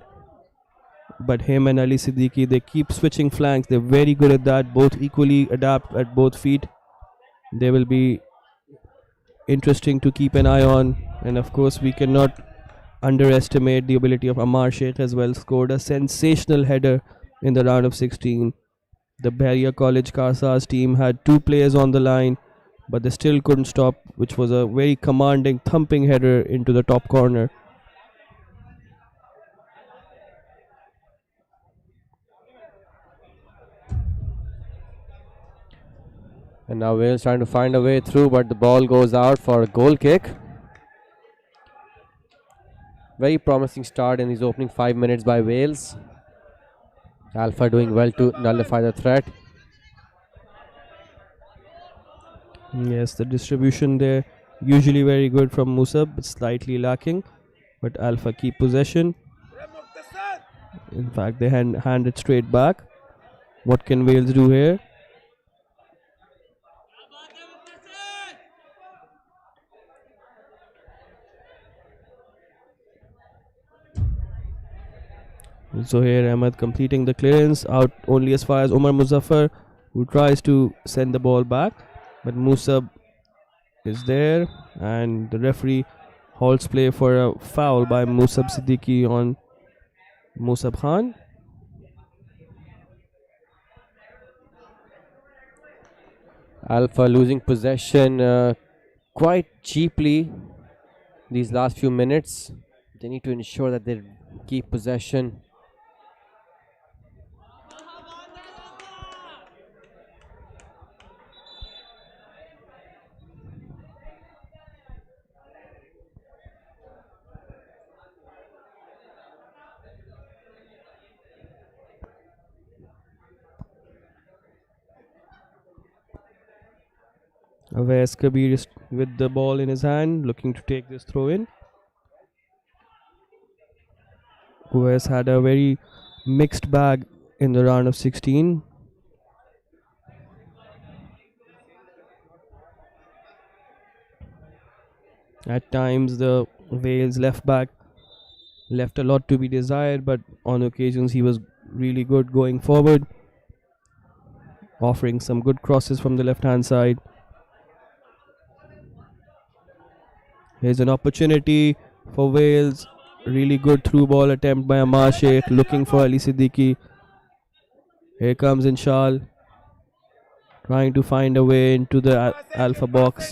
but him and Ali Siddiqui, they keep switching flanks. They're very good at that, both equally adapt at both feet. They will be interesting to keep an eye on, and of course we cannot underestimate the ability of Ammar Sheikh as well. Scored a sensational header in the round of 16. The Bahria College Karsas team had two players on the line, but they still couldn't stop, which was a very commanding, thumping header into the top corner. And now Wales trying to find a way through, but the ball goes out for a goal kick. Very promising start in these opening 5 minutes by Wales. Alpha doing well to nullify the threat. Yes, the distribution there usually very good from Musab, but slightly lacking. But Alpha keep possession. In fact, they hand it straight back. What can Wales do here? So here Ahmed completing the clearance, out only as far as Umar Muzaffar, who tries to send the ball back, but Musab is there, and the referee halts play for a foul by Musab Siddiqui on Musab Khan. Alpha losing possession quite cheaply these last few minutes. They need to ensure that they keep possession. Awais Kabir is with the ball in his hand, looking to take this throw in. Awais had a very mixed bag in the round of 16. At times, the Wales left back left a lot to be desired, but on occasions he was really good going forward, offering some good crosses from the left hand side. Here's an opportunity for Wales. Really good through ball attempt by Amar Sheikh, looking for Ali Siddiqui. Here comes Inshal, trying to find a way into the alpha box.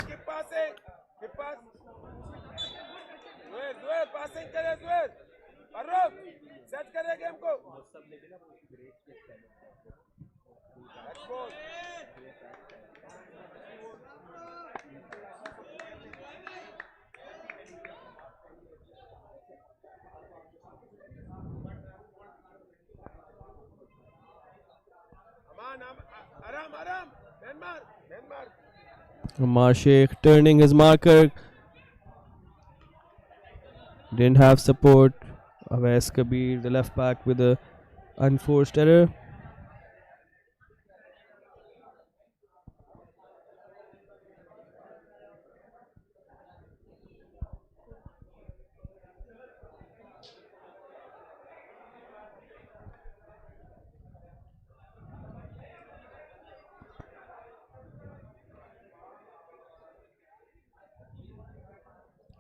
Amar Sheikh turning his marker. Didn't have support. Awais Kabir, the left back, with a unforced error.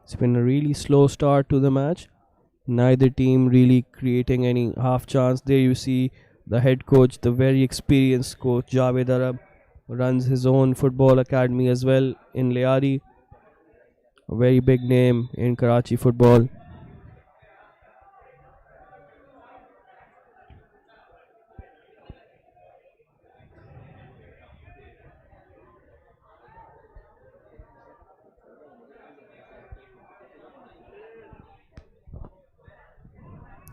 It's been a really slow start to the match. Neither team really creating any half chance. There you see the head coach, the very experienced coach Javed Arab, runs his own football academy as well in Liari. A very big name in Karachi football.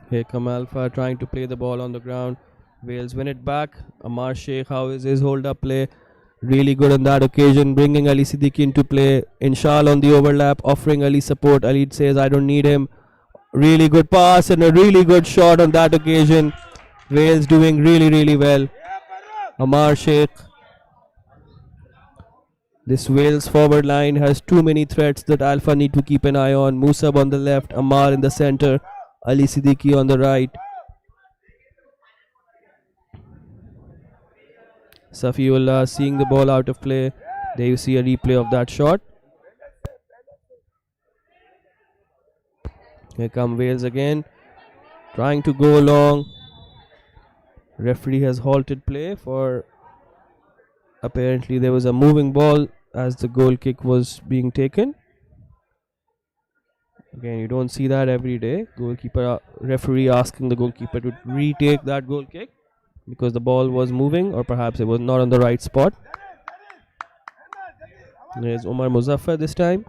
Here come Alpha trying to play the ball on the ground. Wales win it back. Amar Sheikh, how is his hold up play? Really good on that occasion, bringing Ali Siddiqui into play. Inshal on the overlap, offering Ali support. Ali says, I don't need him. Really good pass and a really good shot on that occasion. Wales doing really well. Amar Sheikh. This Wales forward line has too many threats that Alpha need to keep an eye on. Musab on the left, Amar in the center, Ali Siddiqui on the right. Safiullah seeing the ball out of play. There you see a replay of that shot. Here come Wales again, trying to go long. Referee has halted play for apparently there was a moving ball as the goal kick was being taken. Again, you don't see that every day. Referee asking the goalkeeper to retake that goal kick because the ball was moving, or perhaps it was not on the right spot. There's Umar Muzaffar this time.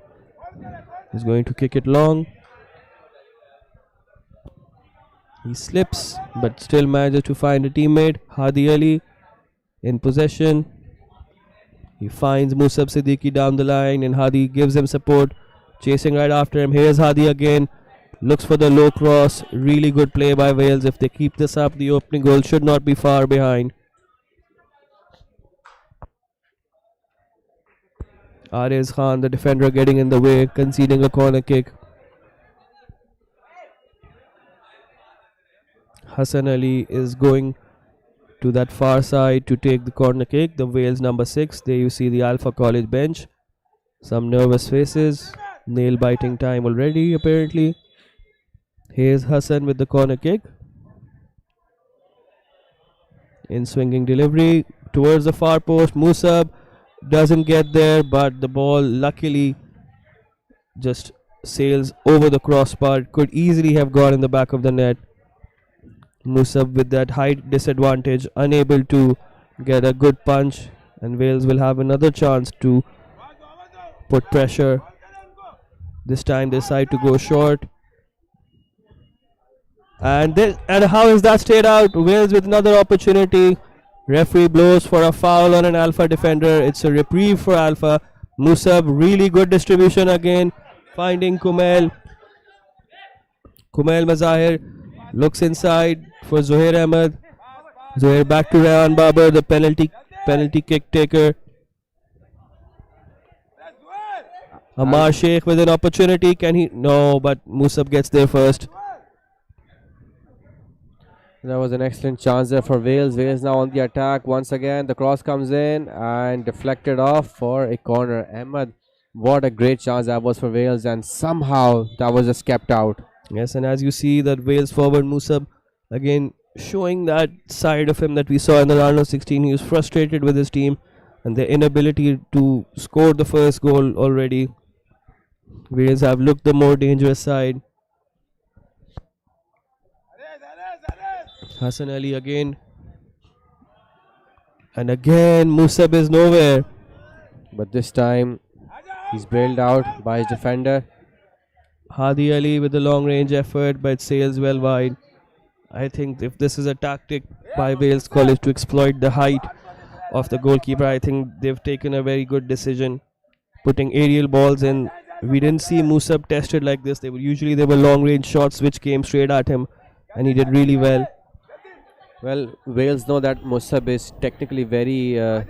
He's going to kick it long. He slips, but still manages to find a teammate. Hadi Ali in possession. He finds Musab Siddiqui down the line, and Hadi gives him support. Chasing right after him. Here's Hadi again. Looks for the low cross. Really good play by Wales. If they keep this up, the opening goal should not be far behind. Ariz Khan, the defender, getting in the way, conceding a corner kick. Hassan Ali is going to that far side to take the corner kick. The Wales number 6. There you see the Alpha College bench. Some nervous faces. Nail biting time already, apparently. Here's Hassan with the corner kick. In swinging delivery towards the far post. Musab doesn't get there, but the ball luckily just sails over the crossbar. Could easily have gone in the back of the net. Musab with that height disadvantage, unable to get a good punch, and Wales will have another chance to put pressure. This time they decide to go short. And how is that stayed out? Wales with another opportunity. Referee blows for a foul on an Alpha defender. It's a reprieve for Alpha. Musab, really good distribution again. Finding Kumail. Kumail Mazahir looks inside for Zohair Ahmed. Zohair back to Rayan Babar, the penalty kick taker. Amar Sheikh with an opportunity. Can he? No, but Musab gets there first. That was an excellent chance there for Wales. Wales now on the attack once again. The cross comes in and deflected off for a corner. Ahmed, what a great chance that was for Wales, and somehow that was just kept out. Yes, and as you see that Wales forward Musab again showing that side of him that we saw in the round of 16. He was frustrated with his team and their inability to score the first goal already. Wales have looked the more dangerous side. Hassan Ali again. And again Musab is nowhere. But this time he's bailed out by his defender. Hadi Ali with a long range effort, but sails well wide. I think if this is a tactic by Wales College to exploit the height of the goalkeeper, I think they've taken a very good decision putting aerial balls in. We didn't see Musab tested like this. They were long range shots which came straight at him, and he did really well. Well, Wales know that Musab is technically very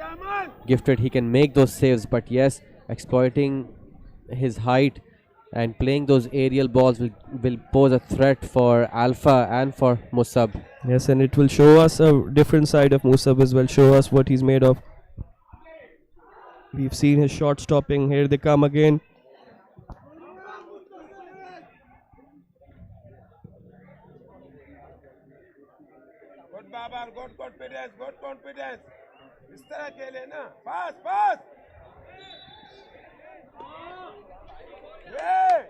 gifted. He can make those saves, but yes, exploiting his height and playing those aerial balls will pose a threat for Alpha and for Musab. Yes, and it will show us a different side of Musab as well, show us what he's made of. We've seen his shot stopping. Here they come again. Good Babar, good confidence, good confidence. इस तरह खेले ना, pass, pass. Yeah.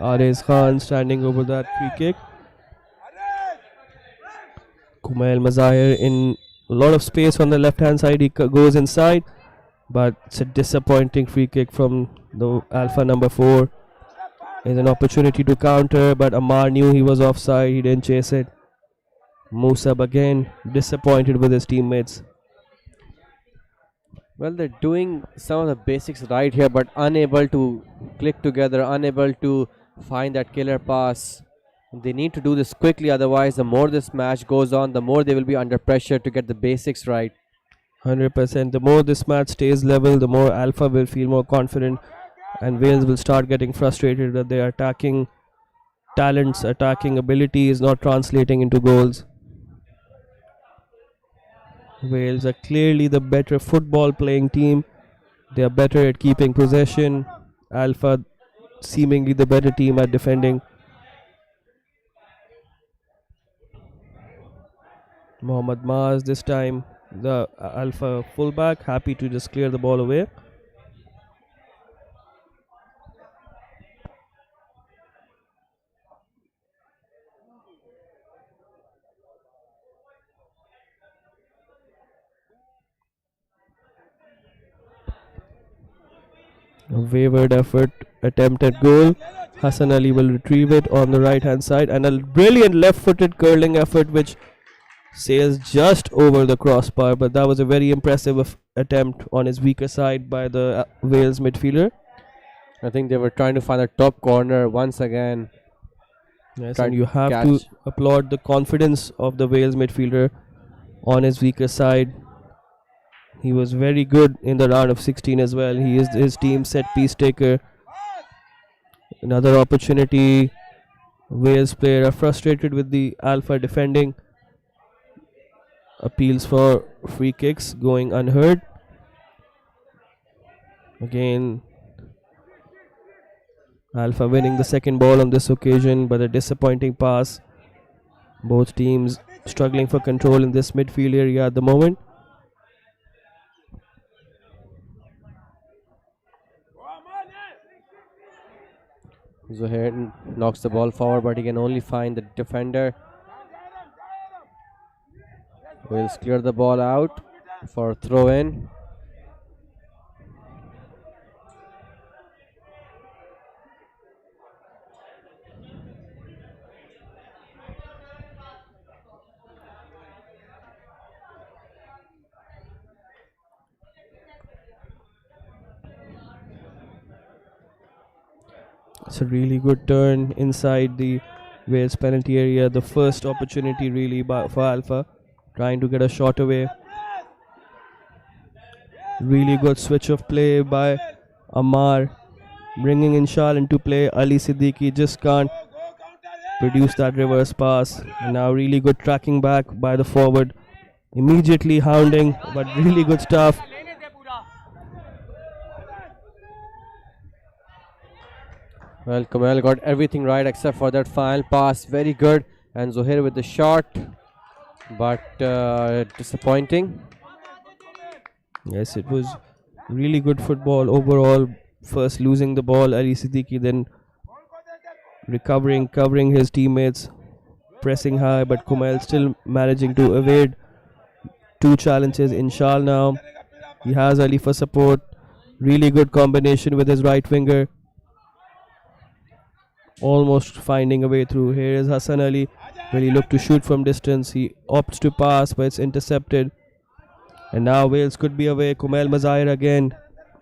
Ariz Khan standing over that free kick. Kumail Mazahir in a lot of space on the left hand side. He goes inside, but it's a disappointing free kick from the Alpha number 4. There's an opportunity to counter, but Amar knew he was offside. He didn't chase it. Musab again disappointed with his teammates. Well, they're doing some of the basics right here, but unable to click together, unable to find that killer pass. They need to do this quickly, otherwise the more this match goes on, the more they will be under pressure to get the basics right. 100%. The more this match stays level, the more Alpha will feel more confident, and Wales will start getting frustrated that their attacking talents, attacking ability is not translating into goals. Wales are clearly the better football playing team. They are better at keeping possession. Alpha seemingly the better team at defending. Mohammad Maaz this time, the Alpha fullback, happy to just clear the ball away. A wavered effort, attempt at goal. Hassan Ali will retrieve it on the right hand side, and a brilliant left footed curling effort which sails just over the crossbar. But that was a very impressive attempt on his weaker side by the Wales midfielder. I think they were trying to find a top corner once again. Yes, Tried and you to have catch. to applaud the confidence of the Wales midfielder on his weaker side. He was very good in the round of 16 as well. He is his team's set piece taker. Another opportunity. Wales player are frustrated with the Alpha defending. Appeals for free kicks going unheard. Again, Alpha winning the second ball on this occasion, but a disappointing pass. Both teams struggling for control in this midfield area at the moment. Zuhair knocks the ball forward, but he can only find the defender. Will clear the ball out for throw in. It's a really good turn inside the Wales penalty area. The first opportunity really for Alpha, trying to get a shot away. Really good switch of play by Ammar, bringing Inshal into play. Ali Siddiqui just can't produce that reverse pass. And now really good tracking back by the forward, immediately hounding, but really good stuff. Well, Kamal got everything right except for that final pass. Very good. And Zuhair with the shot, but disappointing. Yes, it was really good football overall. First losing the ball, Ali Siddiqui, then recovering, covering his teammates, pressing high, but Kumail still managing to evade two challenges. Inshal now, he has Ali for support. Really good combination with his right winger. Almost finding a way through. Here is Hassan Ali. When he looked to shoot from distance, he opts to pass, but it's intercepted. And now Wales could be away. Kumail Mazahir again.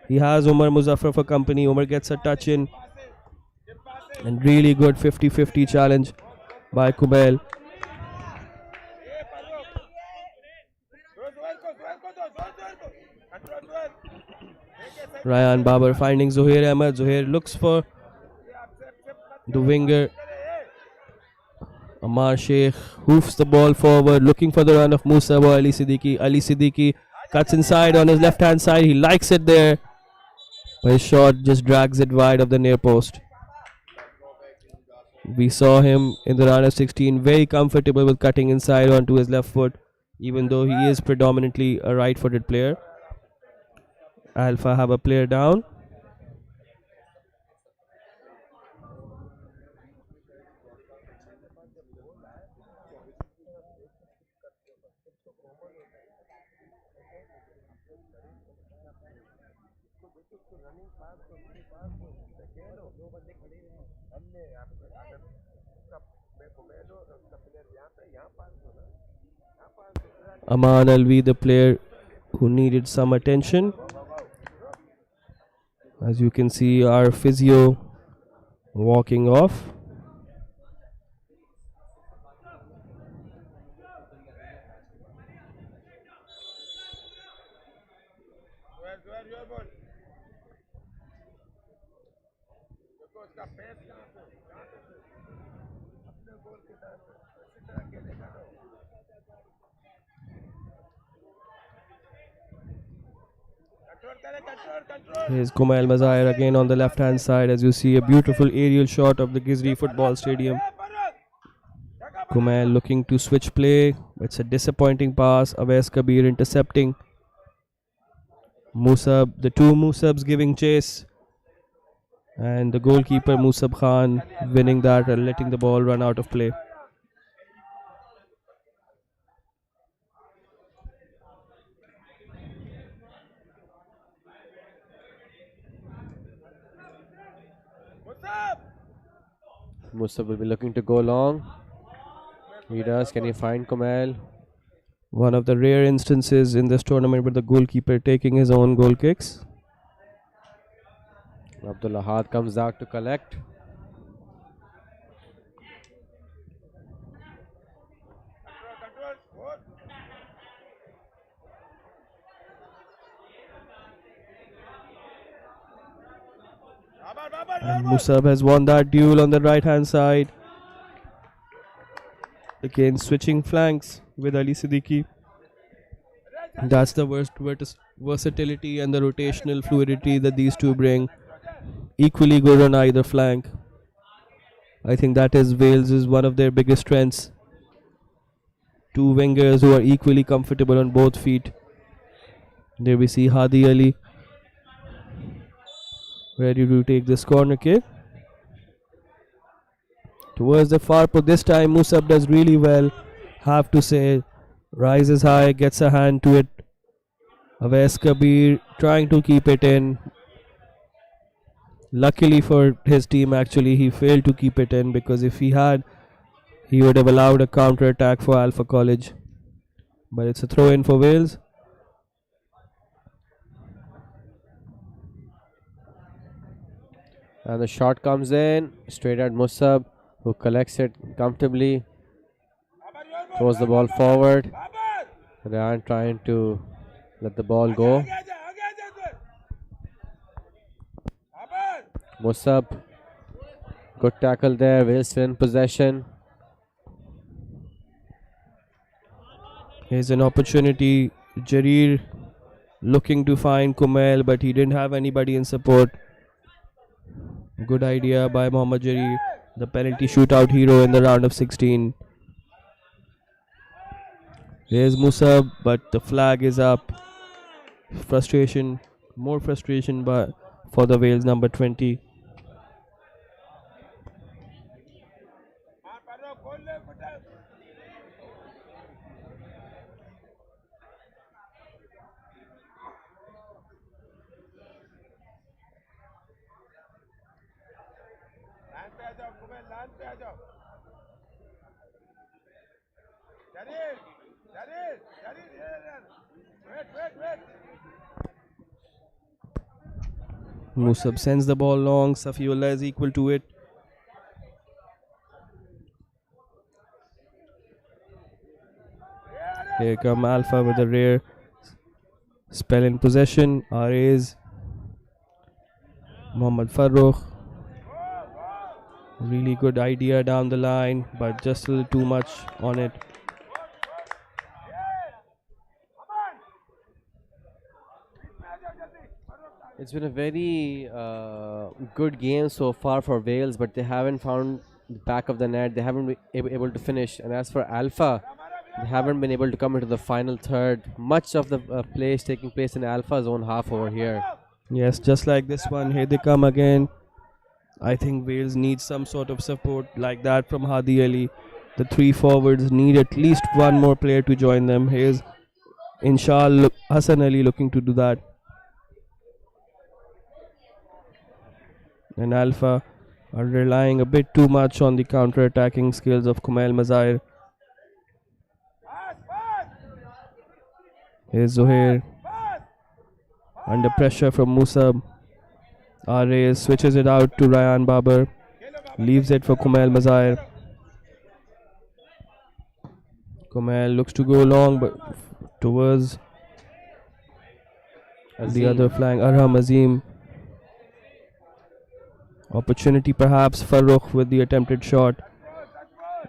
He has Umar Muzaffar for company. Umar gets a touch in. And really good 50-50 challenge by Kumail. Ryan Babar finding Zuhair Ahmed. Zuhair looks for the winger. Ammar Sheikh hoofs the ball forward, looking for the run of Musa or Ali Siddiqui. Ali Siddiqui cuts inside on his left hand side. He likes it there, but his shot just drags it wide of the near post. We saw him in the round of 16 very comfortable with cutting inside onto his left foot, even though he is predominantly a right footed player. Alpha have a player down. Aman Alvi, the player who needed some attention. As you can see, our physio walking off. Here's Kumail Mazahir again on the left hand side. As you see, a beautiful aerial shot of the Gizri football stadium. Kumail looking to switch play. It's a disappointing pass. Awais Kabir intercepting. Musab, the two Musabs giving chase. And the goalkeeper Musab Khan winning that and letting the ball run out of play. Musa will be looking to go long. He does. Can he find Kumail? One of the rare instances in this tournament with the goalkeeper taking his own goal kicks. Abdullah Had comes out to collect. And Musab has won that duel on the right hand side. Again, switching flanks with Ali Siddiqui. That's the versatility and the rotational fluidity that these two bring. Equally good on either flank. I think that is Wales is one of their biggest strengths. Two wingers who are equally comfortable on both feet. There we see Hadi Ali ready to take this corner kick. Towards the far post this time, Musab does really well. Have to say, rises high, gets a hand to it. Awais Kabir trying to keep it in. Luckily for his team, actually, he failed to keep it in, because if he had, he would have allowed a counter attack for Alpha College. But it's a throw in for Wales. And the shot comes in straight at Musab, who collects it comfortably. Throws the ball forward. Ryan trying to let the ball go. Musab, good tackle there. Wales still in possession. Here's an opportunity. Jareer looking to find Kumail, but he didn't have anybody in support. Good idea by Mohammad Jareer, the penalty shootout hero in the round of 16. Here's Musab, but the flag is up. Frustration, more frustration for the Wales number 20. Musab sends the ball long. Safiullah is equal to it. Here come Alpha with a rare spell in possession. RAs Mohammad Farooq. Really good idea down the line, but just a little too much on it. It's been a very good game so far for Wales, but they haven't found the back of the net. They haven't been able to finish. And as for Alpha, they haven't been able to come into the final third. Much of the plays taking place in Alpha's own half over here. Yes, just like this one. Here they come again. I think Wales needs some sort of support like that from Hadi Ali. The three forwards need at least one more player to join them. Here's Inshallah Hassan Ali looking to do that. And Alpha are relying a bit too much on the counter-attacking skills of Kumail Mazair. Here's Zohair. Under pressure from Musab. RA switches it out to Ryan Babar. Leaves it for Kumail Mazair. Kumail looks to go long, but towards the other flank. Arham Azim. Opportunity perhaps. Farooq with the attempted shot.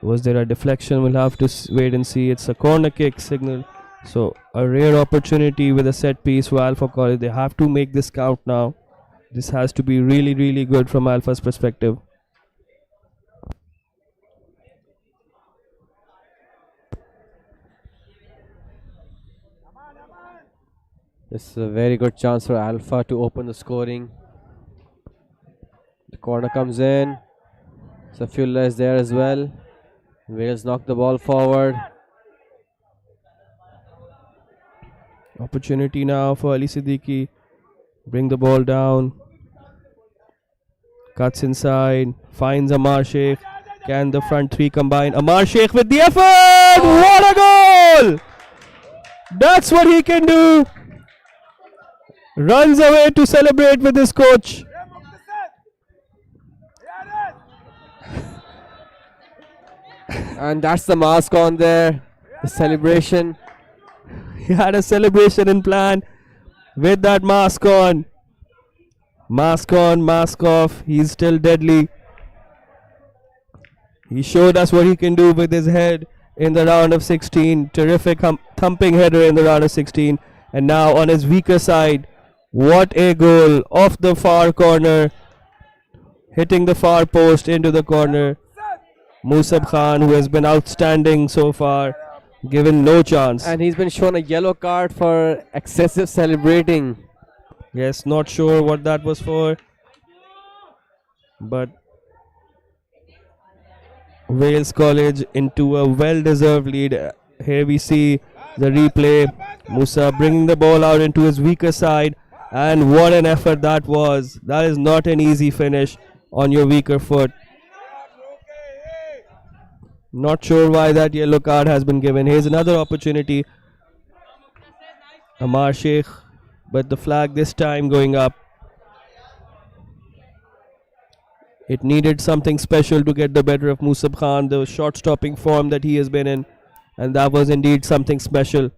Was there a deflection? We'll have to wait and see. It's a corner kick signal. So a rare opportunity with a set piece for Alpha College. They have to make this count now. This has to be really, really good from Alpha's perspective. This is a very good chance for Alpha to open the scoring. The corner comes in. Safiullah is there as well. Wales knock the ball forward. Opportunity now for Ali Siddiqui. Bring the ball down. Cuts inside. Finds Amar Sheikh. Can the front three combine? Ammar Sheikh with the effort! What a goal! That's what he can do. Runs away to celebrate with his coach. And that's the mask on there. The celebration. He had a celebration in plan with that mask on. Mask on, mask off. He's still deadly. He showed us what he can do with his head in the round of 16. Terrific thumping header in the round of 16. And now on his weaker side, what a goal off the far corner, hitting the far post into the corner. Musab Khan, who has been outstanding so far, given no chance. And he's been shown a yellow card for excessive celebrating. Yes, not sure what that was for, but Wales College into a well-deserved lead. Here we see the replay. Musa bringing the ball out into his weaker side, and what an effort that was. That is not an easy finish on your weaker foot. Not sure why that yellow card has been given. Here's another opportunity. Ammar Sheikh, but the flag this time going up. It needed something special to get the better of Musab Khan, the shot stopping form that he has been in, and that was indeed something special.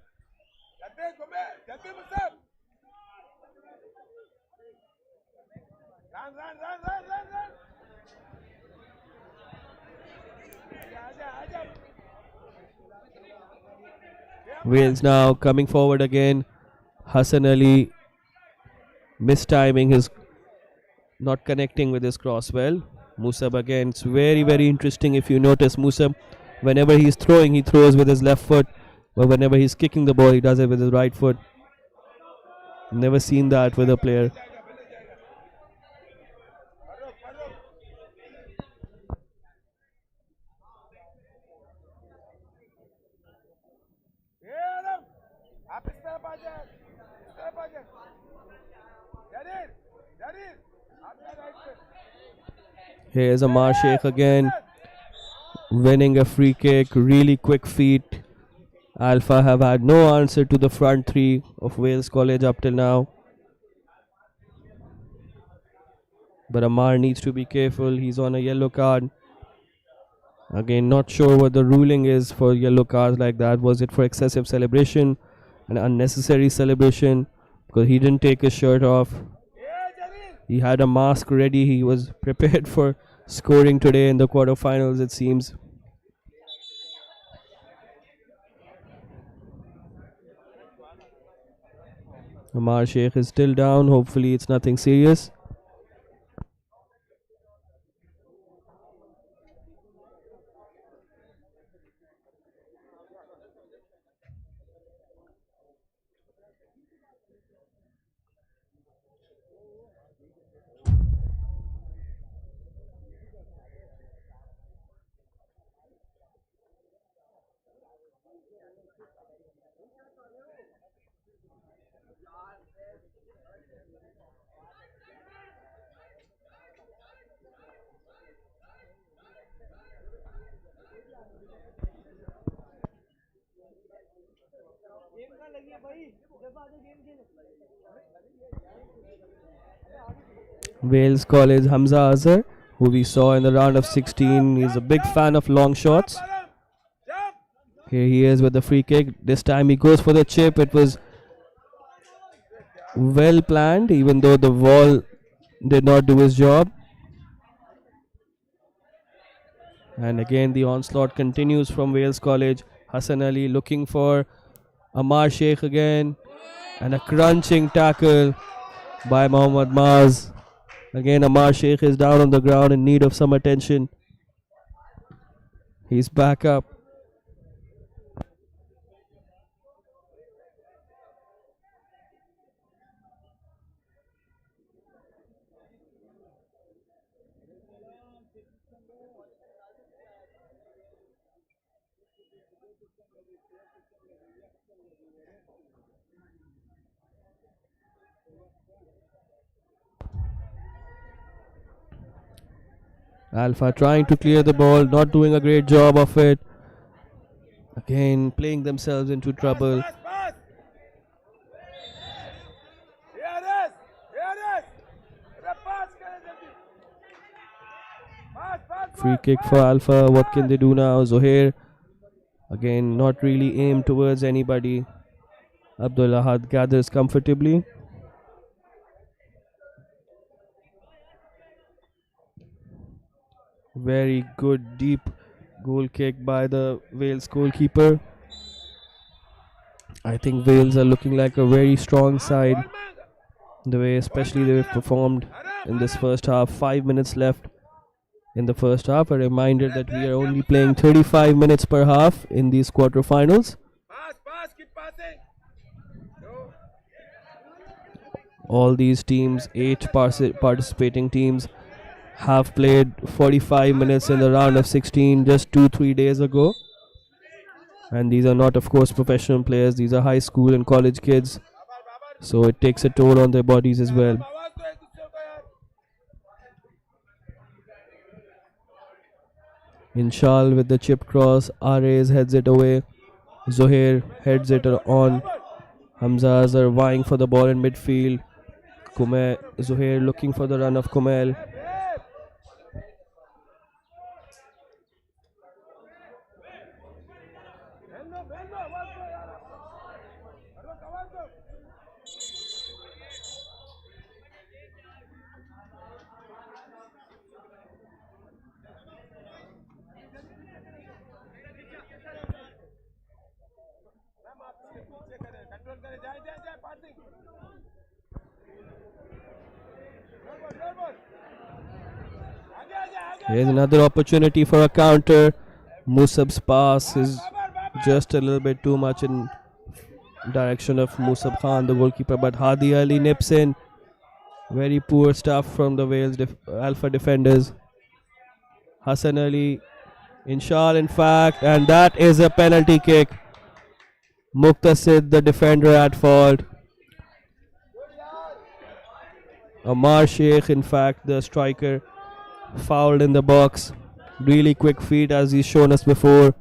Wales now coming forward again. Hassan Ali mistiming his, not connecting with his cross well. Musab again, it's very, very interesting if you notice Musab, whenever he's throwing, he throws with his left foot, but whenever he's kicking the ball, he does it with his right foot. Never seen that with a player. Here's Ammar Sheikh again, winning a free kick, really quick feet. Alpha have had no answer to the front three of Wales College up till now. But Ammar needs to be careful, he's on a yellow card. Again, not sure what the ruling is for yellow cards like that. Was it for excessive celebration, an unnecessary celebration? Because he didn't take his shirt off. He had a mask ready. He was prepared for scoring today in the quarterfinals, it seems. Ammar Sheikh is still down. Hopefully it's nothing serious. Wales College Hamza Azhar, who we saw in the round of 16, he's a big fan of long shots. Here he is with the free kick. This time he goes for the chip. It was well planned, even though the wall did not do his job. And again the onslaught continues from Wales College. Hassan Ali looking for Ammar Sheikh again, and a crunching tackle by Mohammad Maz. Again Ammar Sheikh is down on the ground in need of some attention. He's back up. Alpha trying to clear the ball, not doing a great job of it. Again, playing themselves into trouble. Pass. Here is. Pass करे जल्दी. Pass. Free kick for Alpha. What can they do now? Zohair again, not really aimed towards anybody. Abdul Ahad gathers comfortably. Very good deep goal kick by the Wales goalkeeper. I think Wales are looking like a very strong side. The way especially they've performed in this first half. 5 minutes left in the first half. A reminder that we are only playing 35 minutes per half in these quarterfinals. Pass. Keep passing. All these teams, 8 participating teams, have played 45 minutes in the round of 16 just 2-3 days ago. And these are not, of course, professional players. These are high school and college kids. So it takes a toll on their bodies as well. Inshal with the chip cross. Ares heads it away. Zohair heads it on. Hamzas are vying for the ball in midfield. Zohair looking for the run of Kumail. Here's another opportunity for a counter. Musab's pass is just a little bit too much in direction of Musab Khan, the goalkeeper, but Hadi Ali nips in. Very poor stuff from the Wales Alpha defenders. Hassan Ali, Inshal in fact, and that is a penalty kick. Muqtasid, the defender, at fault. Amar Sheikh, in fact, the striker, fouled in the box. Really quick feet, as he's shown us before.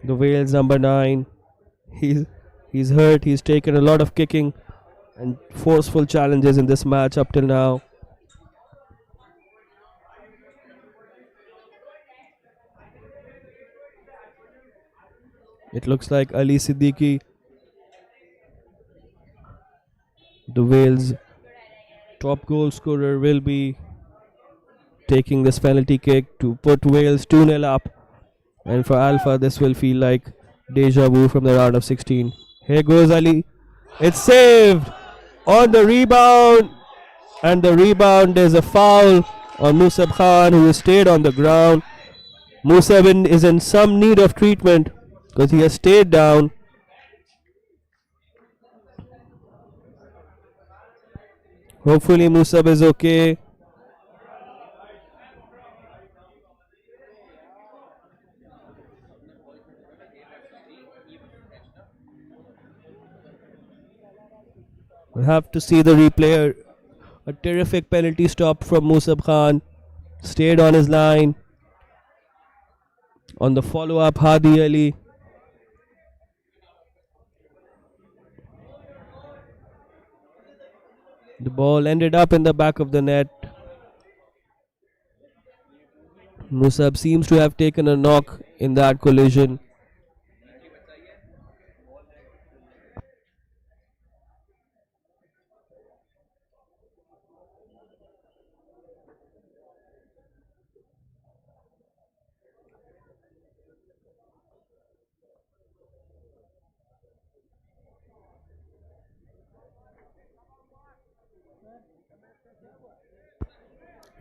The Wales number 9. He's hurt. He's taken a lot of kicking and forceful challenges in this match up till now. It looks like Ali Siddiqui, the Wales top goal scorer, will be taking this penalty kick to put Wales 2-0 up. And for Alpha, this will feel like deja vu from the round of 16. Here goes Ali. It's saved on the rebound. And the rebound is a foul on Musab Khan, who has stayed on the ground. Musab is in some need of treatment because he has stayed down. Hopefully Musab is okay. We'll have to see the replay. A terrific penalty stop from Musab Khan. Stayed on his line. On the follow-up, Hadi Ali. The ball ended up in the back of the net. Musab seems to have taken a knock in that collision.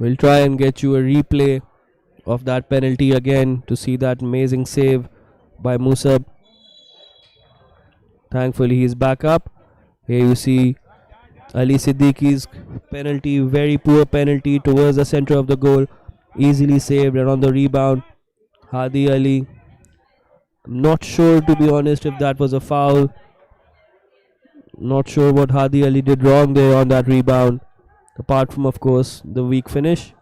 We'll try and get you a replay of that penalty again to see that amazing save by Musab. Thankfully he's back up. Here you see Ali Siddiqui's penalty, very poor penalty towards the center of the goal. Easily saved, and on the rebound, Hadi Ali. I'm not sure, to be honest, if that was a foul. Not sure what Hadi Ali did wrong there on that rebound. Apart from, of course, the weak finish.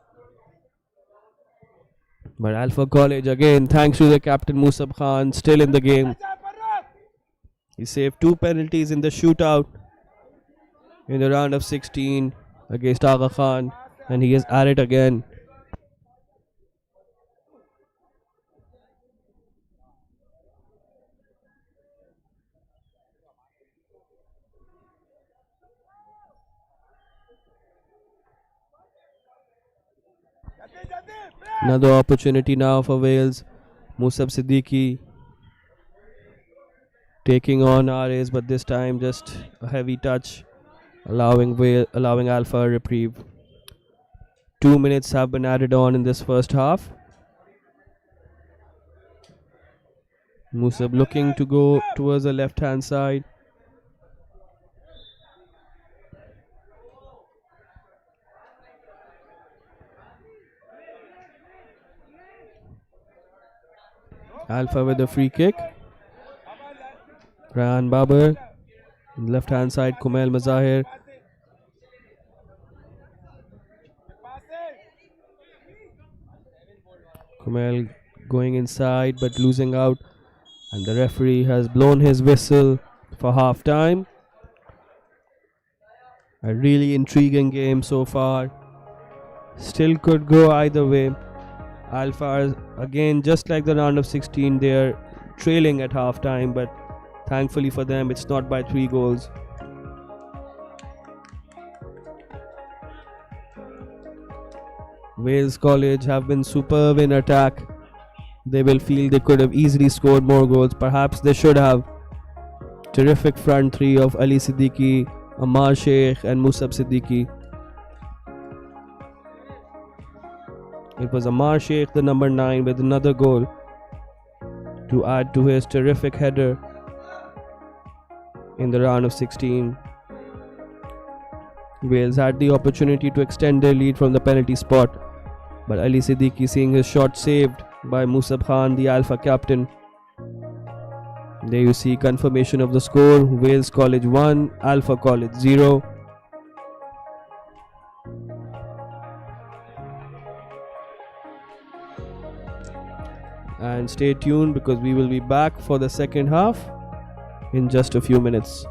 But Alpha College again, thanks to the captain Musab Khan, still in the game. He saved 2 penalties in the shootout in the round of 16 against Aga Khan, and he is at it again. Another opportunity now for Wales. Musab Siddiqui taking on RAs, but this time just a heavy touch, allowing Alpha a reprieve. 2 minutes have been added on in this first half. Musab looking to go towards the left hand side. Alpha with a free kick. Rayan Babar. Left hand side, Kumail Mazahir. Kumail going inside but losing out. And the referee has blown his whistle for half time. A really intriguing game so far. Still could go either way. Alpha again, just like the round of 16, they're trailing at half time, but thankfully for them, it's not by 3 goals. Wales College have been superb in attack. They will feel they could have easily scored more goals. Perhaps they should have. Terrific front three of Ali Siddiqui, Ammar Sheikh and Musab Siddiqui. It was Ammar Sheikh, the number 9, with another goal to add to his terrific header in the round of 16. Wales had the opportunity to extend their lead from the penalty spot, but Ali Siddiqui, seeing his shot saved by Musab Khan, the Alpha captain. There you see confirmation of the score. Wales College 1, Alpha College 0. And stay tuned because we will be back for the second half in just a few minutes.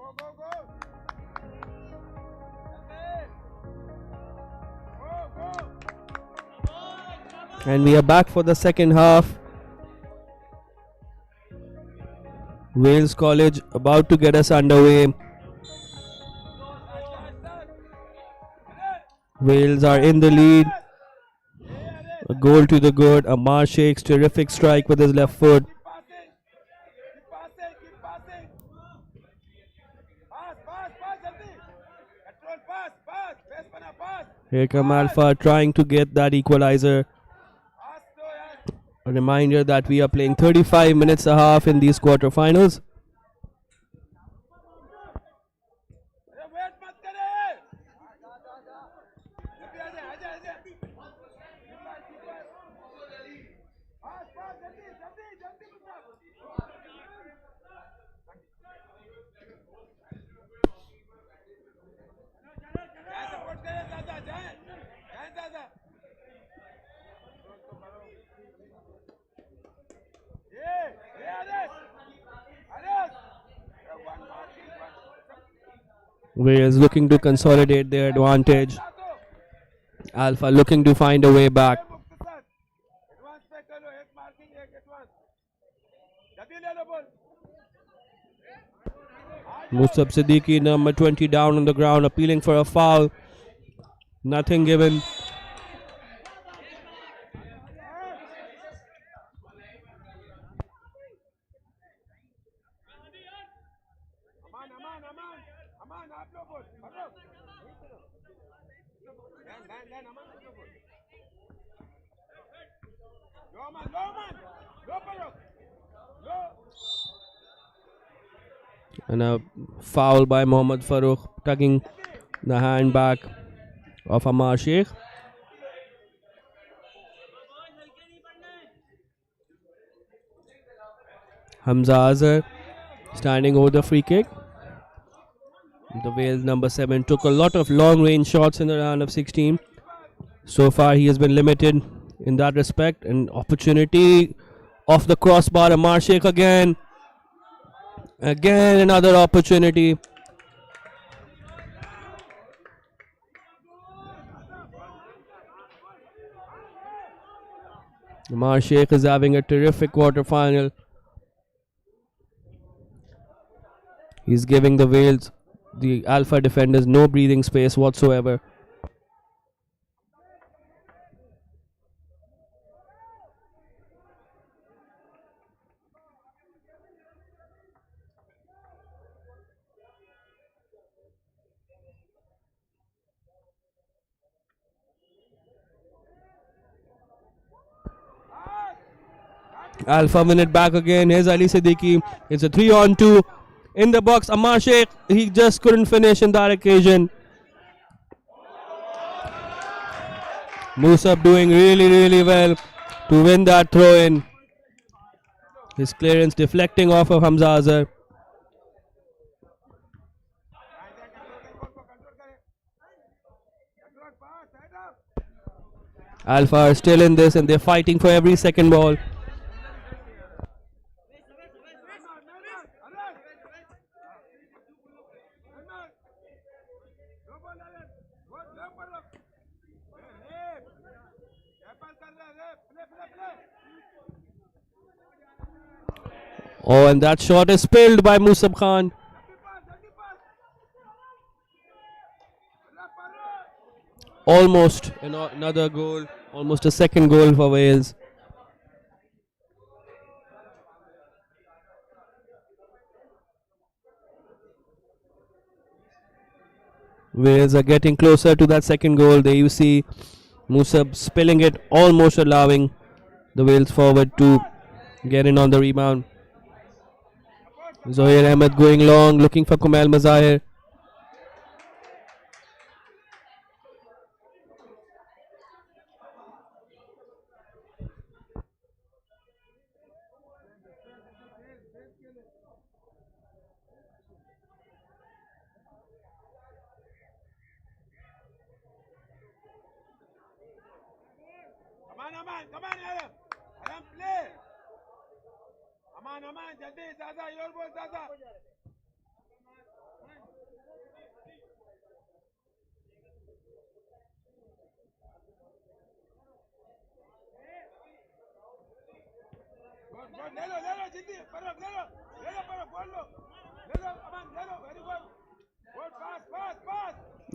Go, go, go. Go, go. And we are back for the second half. Wales College about to get us underway. Wales are in the lead. A goal to the good. Ammar Sheikh's terrific strike with his left foot. Keep passing. Keep passing. Keep passing. Pass, pass, pass, jaldi. Control, pass, pass. Base bana, pass. Here come Alpha trying to get that equalizer. Pass do yaar. A reminder that we are playing 35 minutes a half in these quarterfinals. अरे wait मत करे. जल्दी आजा, आजा, आजा. पास पास जल्दी जल्दी जल्दी क्या सपोर्ट करे दादा जाए जाए दादा ये अरे अरे one marking Wales looking to consolidate their advantage. Alpha looking to find a way back. मुख्तसर एडवांस पे करो एक मार्किंग एक एडवांस जल्दी ले लो ball Musab Siddiqui, number 20, down on the ground, appealing for a foul. Nothing given. अमान अमान अमान अमान आप लोग बोल पकड़ो लैंड लैंड लैंड अमान आप लोग बोल लो अमान लो पकड़ो लो And a foul by Mohammad Farooq, tugging the hand back of Ammar Sheikh. Hamza Azhar standing over the free kick. The Wales number 7 took a lot of long range shots in the round of 16. So far he has been limited in that respect. An opportunity off the crossbar. Ammar Sheikh again. Again another opportunity. Ammar Sheikh is having a terrific quarter-final. He's giving the Wales, the Alpha defenders, no breathing space whatsoever. Alpha win it back again. Here's Ali Siddiqui. It's a 3-on-2 in the box. Ammar Sheikh, he just couldn't finish in that occasion. Musab doing really well to win that throw in. His clearance deflecting off of Hamza Azhar. Alpha are still in this and they're fighting for every second ball. Oh, and that shot is spilled by Musab Khan. Almost another goal, almost a second goal for Wales. Wales are getting closer to that second goal. There you see Musab spilling it, almost allowing the Wales forward to get in on the rebound. Zohair Ahmed going long, looking for Kumail Mazahir. Come on, Adam. Adam, play. Aman, jaldi, Zaza, your ball, Zaza.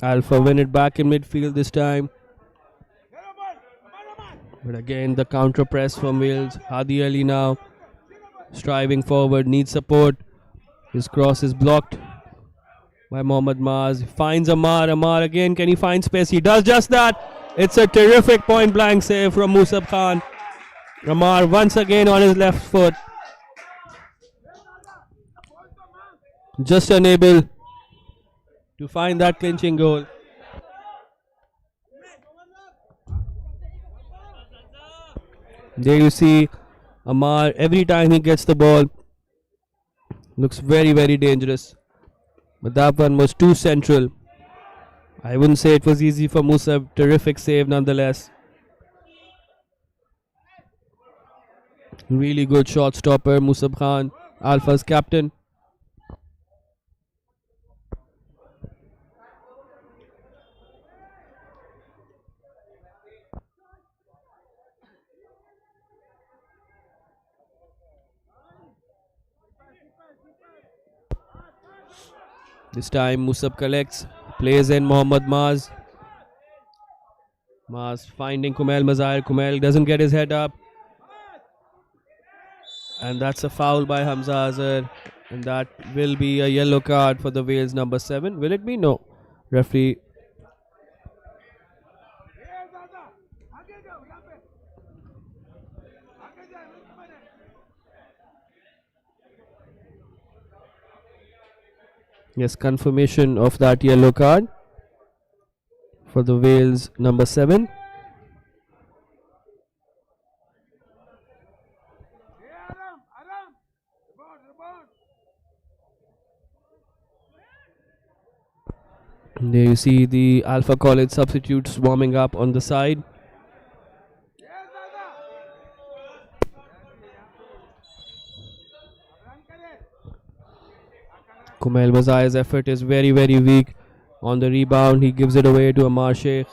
Alpha win it back in midfield this time. But again, the counter press from Wales. Hadi Ali now striving forward, needs support. His cross is blocked by Mohammad Maz. Finds Amar. Amar again. Can he find space? He does just that. It's a terrific point blank save from Musab Khan. Amar once again on his left foot. Just unable to find that clinching goal. There you see Amar, every time he gets the ball, looks very, very dangerous. But that one was too central. I wouldn't say it was easy for Musab. Terrific save nonetheless. Really good shot stopper, Musab Khan, Alpha's captain. This time Musab collects, plays in Mohammad Maz. Maz finding Kumail Mazahir. Kumail doesn't get his head up. And that's a foul by Hamza Azhar. And that will be a yellow card for the Wales number 7. Will it be? No. Referee. Yes, confirmation of that yellow card for the Wales number 7. There you see the Alpha College substitutes warming up on the side. Kumail Mazahir's effort is very, very weak. On the rebound, he gives it away to Amar Sheikh.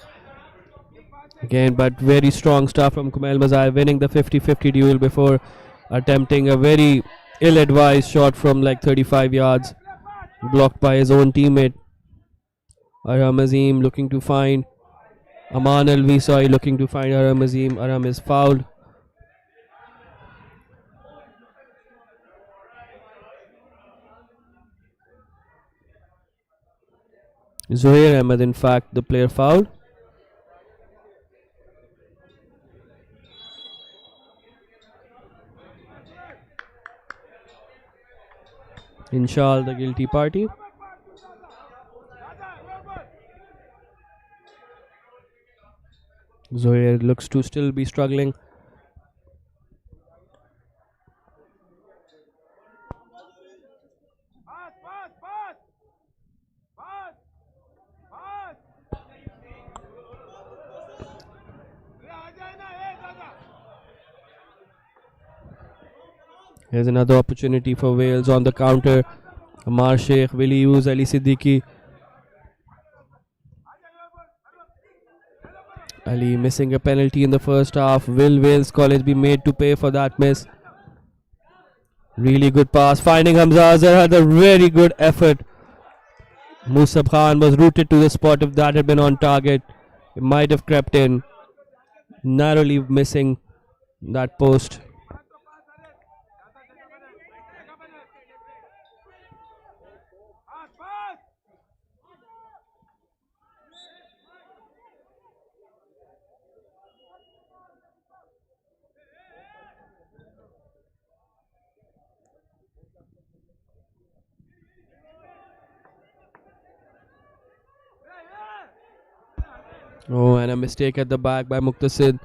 Again, but very strong stuff from Kumail Mazahir, winning the 50-50 duel before attempting a very ill-advised shot from like 35 yards, blocked by his own teammate. Aram Azim looking to find Aman Al Visai, looking to find Aram Azim. Aram is fouled. Zuhair Ahmed, in fact, the player fouled. Inshal, the guilty party. Zuhair looks to still be struggling. Here's another opportunity for Wales on the counter. Amar Sheikh, will he use Ali Siddiqui? Ali missing a penalty in the first half. Will Wales College be made to pay for that miss? Really good pass. Finding Hamza Azhar had a very good effort. Musab Khan was rooted to the spot. If that had been on target, it might have crept in. Narrowly missing that post. Oh, and a mistake at the back by Muqtasid.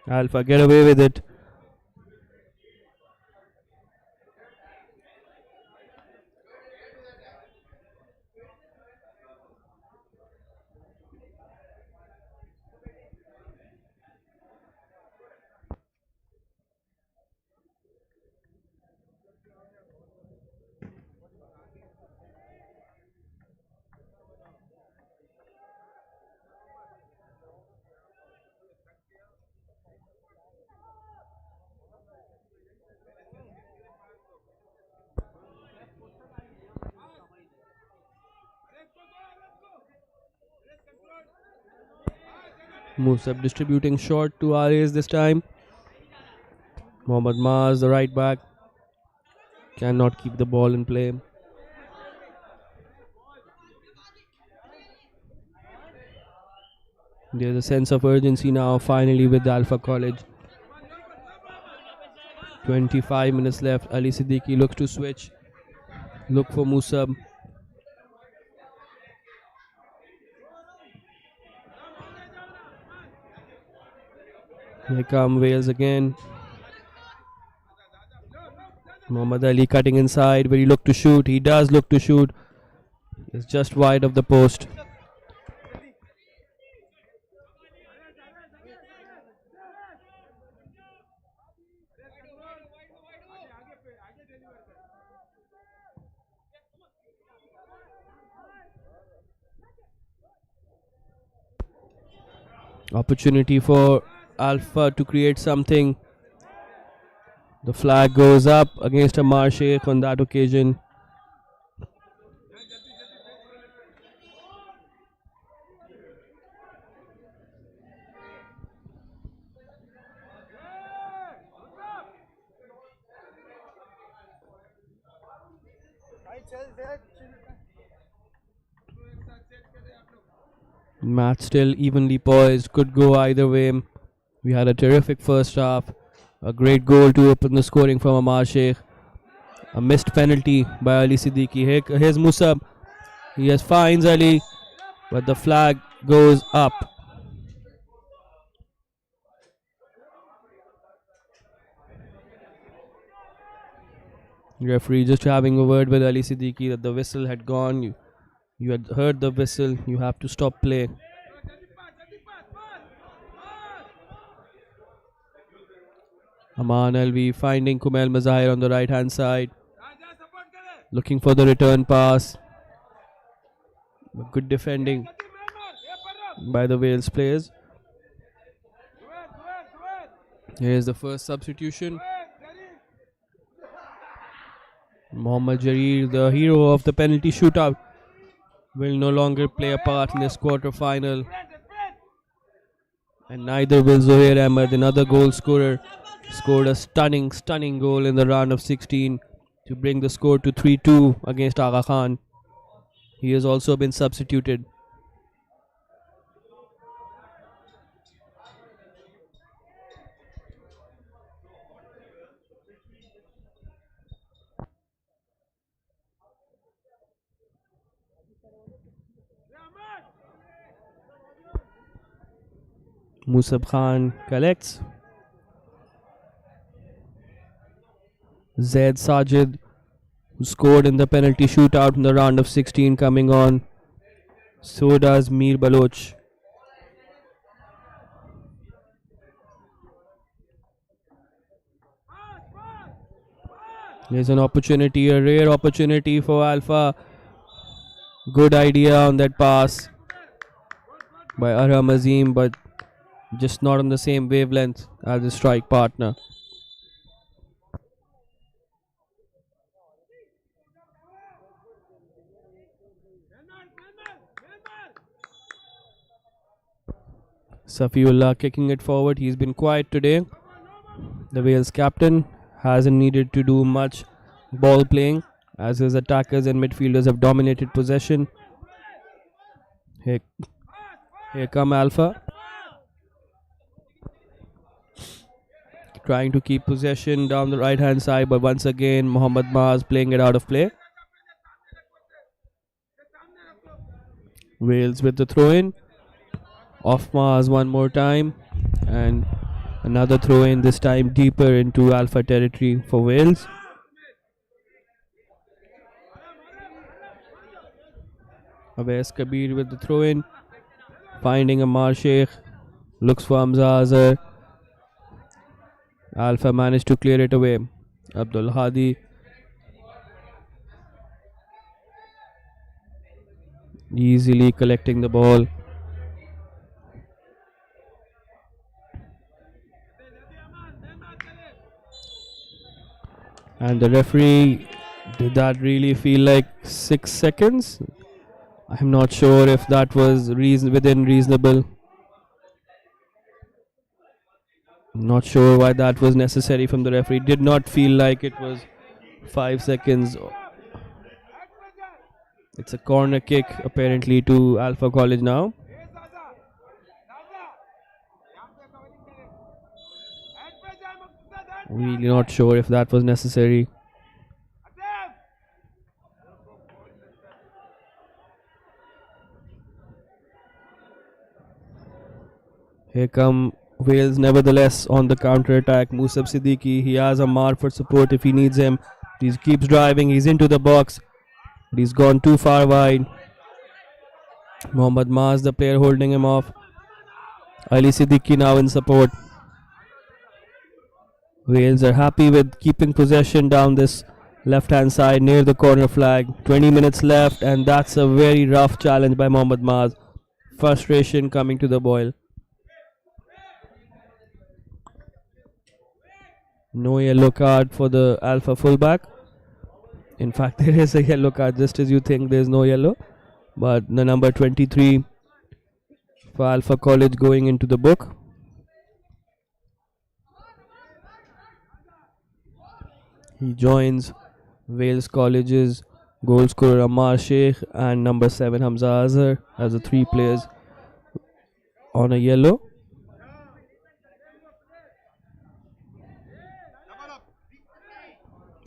Alpha get away with it. Musab distributing short to Ares this time. Mohammad Maz, the right back, cannot keep the ball in play. There's a sense of urgency now, finally, with Alpha College. 25 minutes left. Ali Siddiqui looks to switch. Look for Musab. Here come Wales again. Muhammad Ali cutting inside. Will he look to shoot? He does look to shoot. It's just wide of the post. Opportunity for Alpha to create something. The flag goes up against Ashar Sheikh on that occasion. Match still evenly poised, could go either way. We had a terrific first half. A great goal to open the scoring from Ashar Sheikh. A missed penalty by Ali Siddiqui. Here's Musab. He has finds Ali, but the flag goes up. Referee just having a word with Ali Siddiqui that the whistle had gone. You had heard the whistle. You have to stop play. Aman Alvi finding Kumail Mazahir on the right hand side. Looking for the return pass. Good defending by the Wales players. Here's the first substitution. Mohammad Jareer, the hero of the penalty shootout, will no longer play a part in this quarter-final. And neither will Zohair Ahmed, another goal scorer, scored a stunning goal in the round of 16 to bring the score to 3-2 against Aga Khan. He has also been substituted. Musab Khan collects. Zaid Sajid, who scored in the penalty shootout in the round of 16, coming on. So does Mir Baloch. There's an opportunity, a rare opportunity for Alpha. Good idea on that pass by Arham Azim, but just not on the same wavelength as the strike partner. Safiullah kicking it forward. He's been quiet today. The Wales captain hasn't needed to do much ball playing as his attackers and midfielders have dominated possession. Here come Alpha. Trying to keep possession down the right hand side, but once again Mohammad Maz playing it out of play. Wales with the throw in. Off Maz one more time, and another throw in, this time deeper into Alpha territory for Wales. Awais Kabir with the throw in, finding Ashar Sheikh, looks for Hamza Azhar. Alpha managed to clear it away. Abdul Hadi easily collecting the ball. And the referee, did that really feel like 6 seconds? I'm not sure if that was within reasonable. Not sure why that was necessary from the referee. Did not feel like it was 5 seconds. It's a corner kick apparently to Alpha College now. Really not sure if that was necessary. Here come Wales nevertheless on the counter attack. Musab Siddiqui, he has a mark for support if he needs him. He keeps driving, he's into the box. But he's gone too far wide. Mohammad Maaz, the player holding him off. Ali Siddiqui now in support. Wales are happy with keeping possession down this left hand side near the corner flag. 20 minutes left, and that's a very rough challenge by Mohammad Maaz. Frustration coming to the boil. No yellow card for the Alpha fullback. In fact, there is a yellow card just as you think there's no yellow. But the number 23 for Alpha College going into the book. He joins Wales College's goal scorer Ammar Sheikh and number 7 Hamza Azhar as the 3 players on a yellow.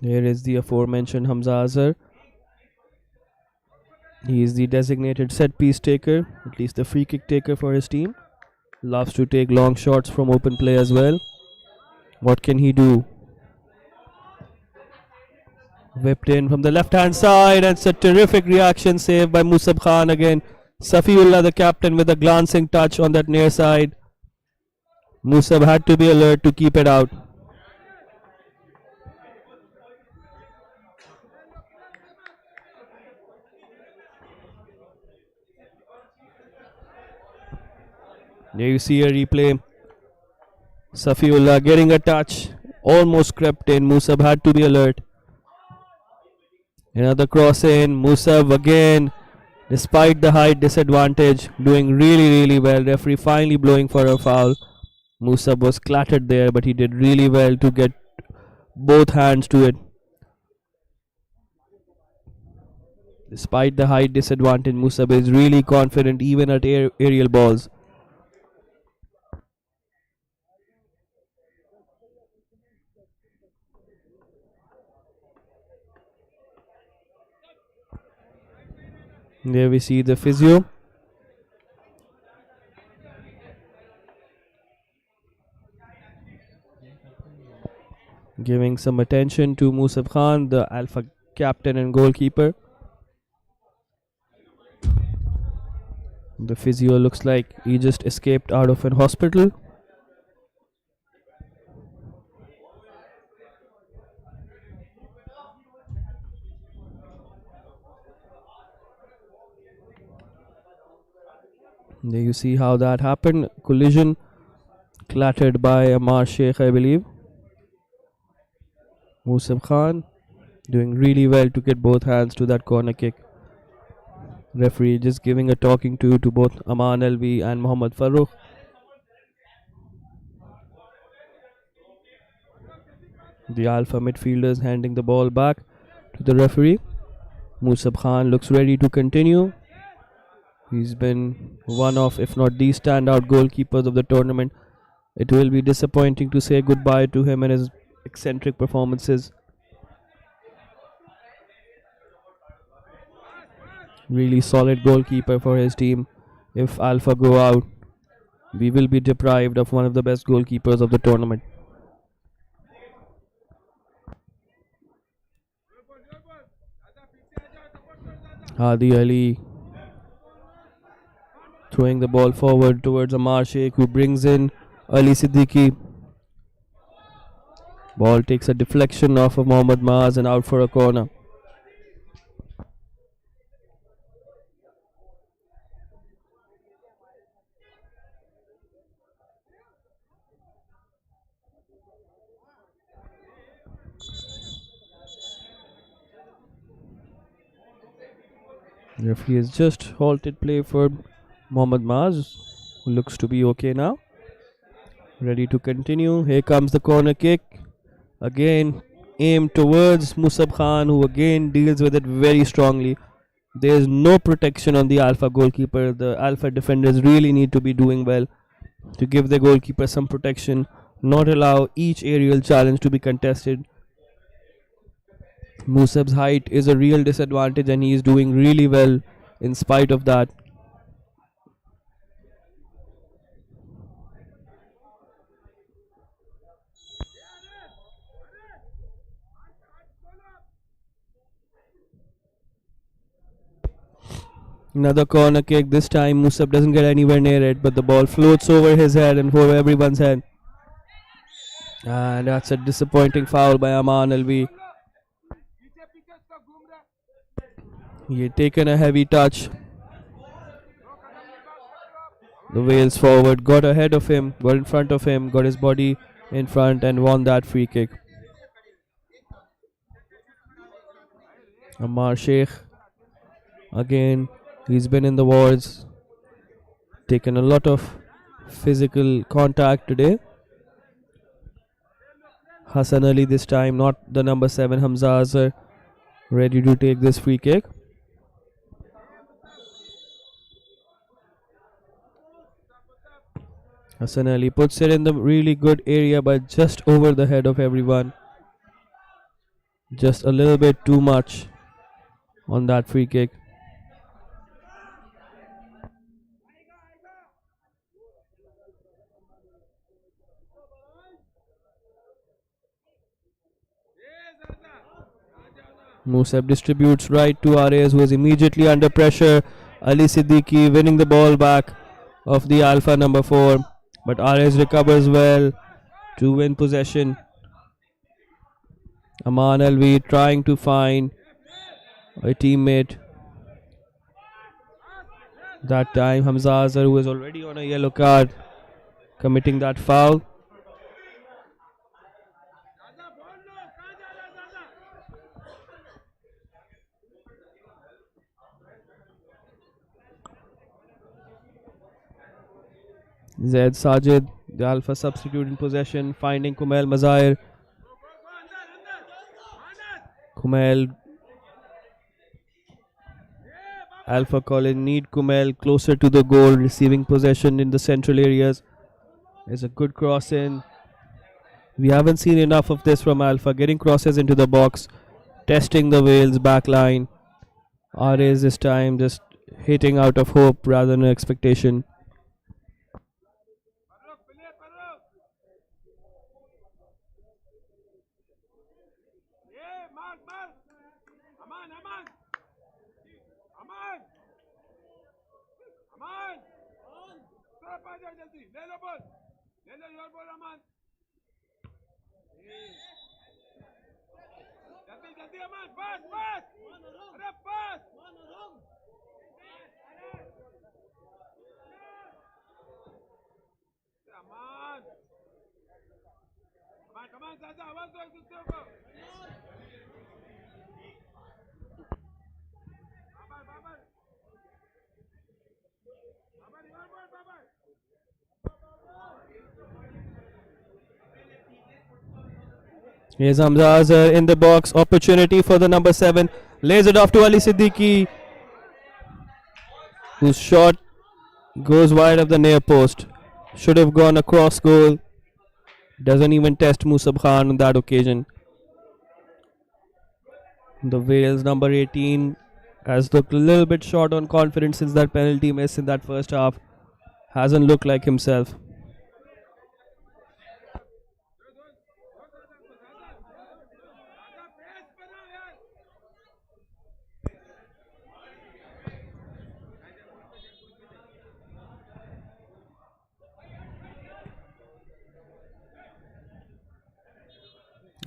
Here is the aforementioned Hamza Azhar. He is the designated set piece taker, at least the free kick taker for his team. Loves to take long shots from open play as well. What can he do? Whipped in from the left hand side, and it's a terrific reaction save by Musab Khan again. Safiullah, the captain, with a glancing touch on that near side. Musab had to be alert to keep it out. There you see a replay. Safiullah getting a touch, almost crept in. Musab had to be alert. Another cross in. Musab again, despite the height disadvantage, doing really well. Referee finally blowing for a foul. Musab was clattered there, but he did really well to get both hands to it. Despite the height disadvantage, Musab is really confident even at aerial balls. There we see the physio. Giving some attention to Musab Khan, the Alpha captain and goalkeeper. The physio looks like he just escaped out of an hospital. There you see how that happened. Collision, clattered by Ammar Sheikh, I believe. Musab Khan doing really well to get both hands to that corner kick. Referee just giving a talking to both Aman Alvi and Mohammad Farooq. The Alpha midfielders handing the ball back to the referee. Musab Khan looks ready to continue. He's been one of, if not the standout goalkeepers of the tournament. It will be disappointing to say goodbye to him and his eccentric performances. Really solid goalkeeper for his team. If Alpha go out, we will be deprived of one of the best goalkeepers of the tournament. Hadi Ali throwing the ball forward towards Ammar Sheikh, who brings in Ali Siddiqui. Ball takes a deflection off of Mohammad Maaz and out for a corner. Referee has just halted play for Mohammad Maaz, who looks to be okay now. Ready to continue. Here comes the corner kick. Again, aimed towards Musab Khan, who again deals with it very strongly. There's no protection on the Alpha goalkeeper. The Alpha defenders really need to be doing well to give the goalkeeper some protection, not allow each aerial challenge to be contested. Musab's height is a real disadvantage, and he is doing really well in spite of that. Another corner kick. This time Musab doesn't get anywhere near it, but the ball floats over his head and over everyone's head. And that's a disappointing foul by Aman Alvi. He had taken a heavy touch. The Wales forward got ahead of him, got in front of him, got his body in front and won that free kick. Ammar Sheikh, again, he's been in the wars, taken a lot of physical contact today. Hassan Ali this time, not the number 7 Hamza Azhar, ready to take this free kick. Hassan Ali puts it in the really good area, but just over the head of everyone. Just a little bit too much on that free kick. Musab distributes right to Ares, who is immediately under pressure. Ali Siddiqui winning the ball back of the Alpha number 4, but Ares recovers well to win possession. Aman Alvi trying to find a teammate. That time Hamza Azhar, who is already on a yellow card, committing that foul. Zaid Sajid, the Alpha substitute in possession, finding Kumail Mazair. Kumail, Alpha Colin need Kumail closer to the goal, receiving possession in the central areas. There's a good cross in. We haven't seen enough of this from Alpha, getting crosses into the box, testing the Wales back line. Ares this time just hitting out of hope rather than expectation. Here's Hamza Azhar in the box. Opportunity for the number 7. Lays it off to Ali Siddiqui, whose shot goes wide of the near post. Should have gone across goal. Doesn't even test Musab Khan on that occasion. The Wales number 18 has looked a little bit short on confidence since that penalty miss in that first half. Hasn't looked like himself.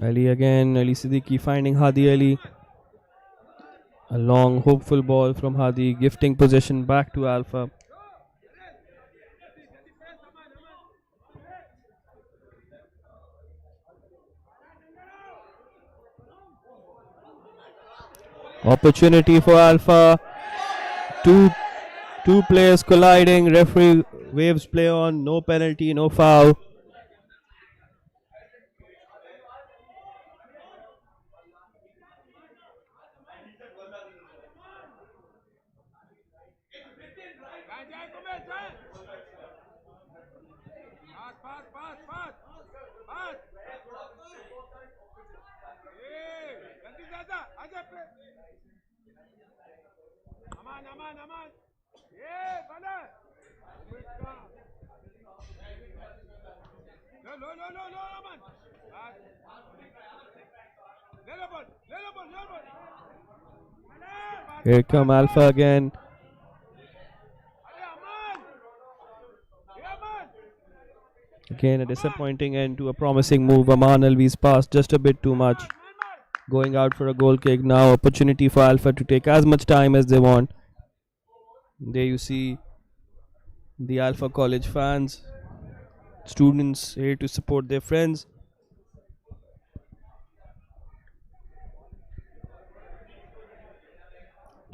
Ali again, Ali Siddiqui finding Hadi Ali. A long, hopeful ball from Hadi, gifting possession back to Alpha. Opportunity for Alpha. Two players colliding. Referee waves play on. No penalty, no foul. जल्दी ज्यादा आजा पे अमान अमान अमान ये बना लो लो लो लो लो अमान ले लो ball ले लो बॉल ले लो ball Here come Alpha again. अरे अमान ये Aman Again, a disappointing end to a promising move. Aman Alvi's pass just a bit too much. Going out for a goal kick now. Opportunity for Alpha to take as much time as they want. There you see the Alpha College fans, students here to support their friends.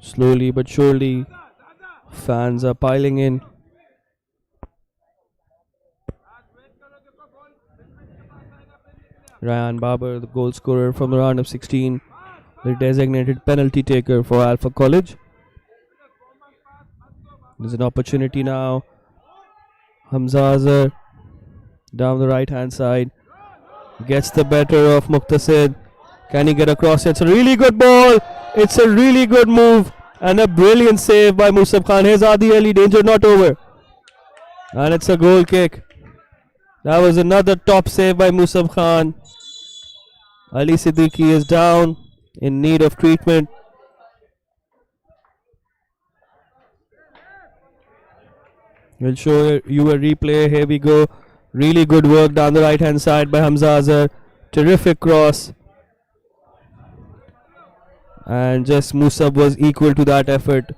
Slowly but surely, fans are piling in. Ryan Babar, the goal scorer from the round of 16, the designated penalty taker for Alpha College. There's an opportunity now. Hamza Azhar down the right hand side gets the better of Muqtasid. Can he get across? It's a really good ball. It's a really good move and a brilliant save by Musab Khan. Here's Adi Ali, danger not over. And it's a goal kick. That was another top save by Musab Khan. Ali Siddiqui is down, in need of treatment. We'll show you a replay. Here we go. Really good work down the right hand side by Hamza Azhar. Terrific cross. And just Musab was equal to that effort.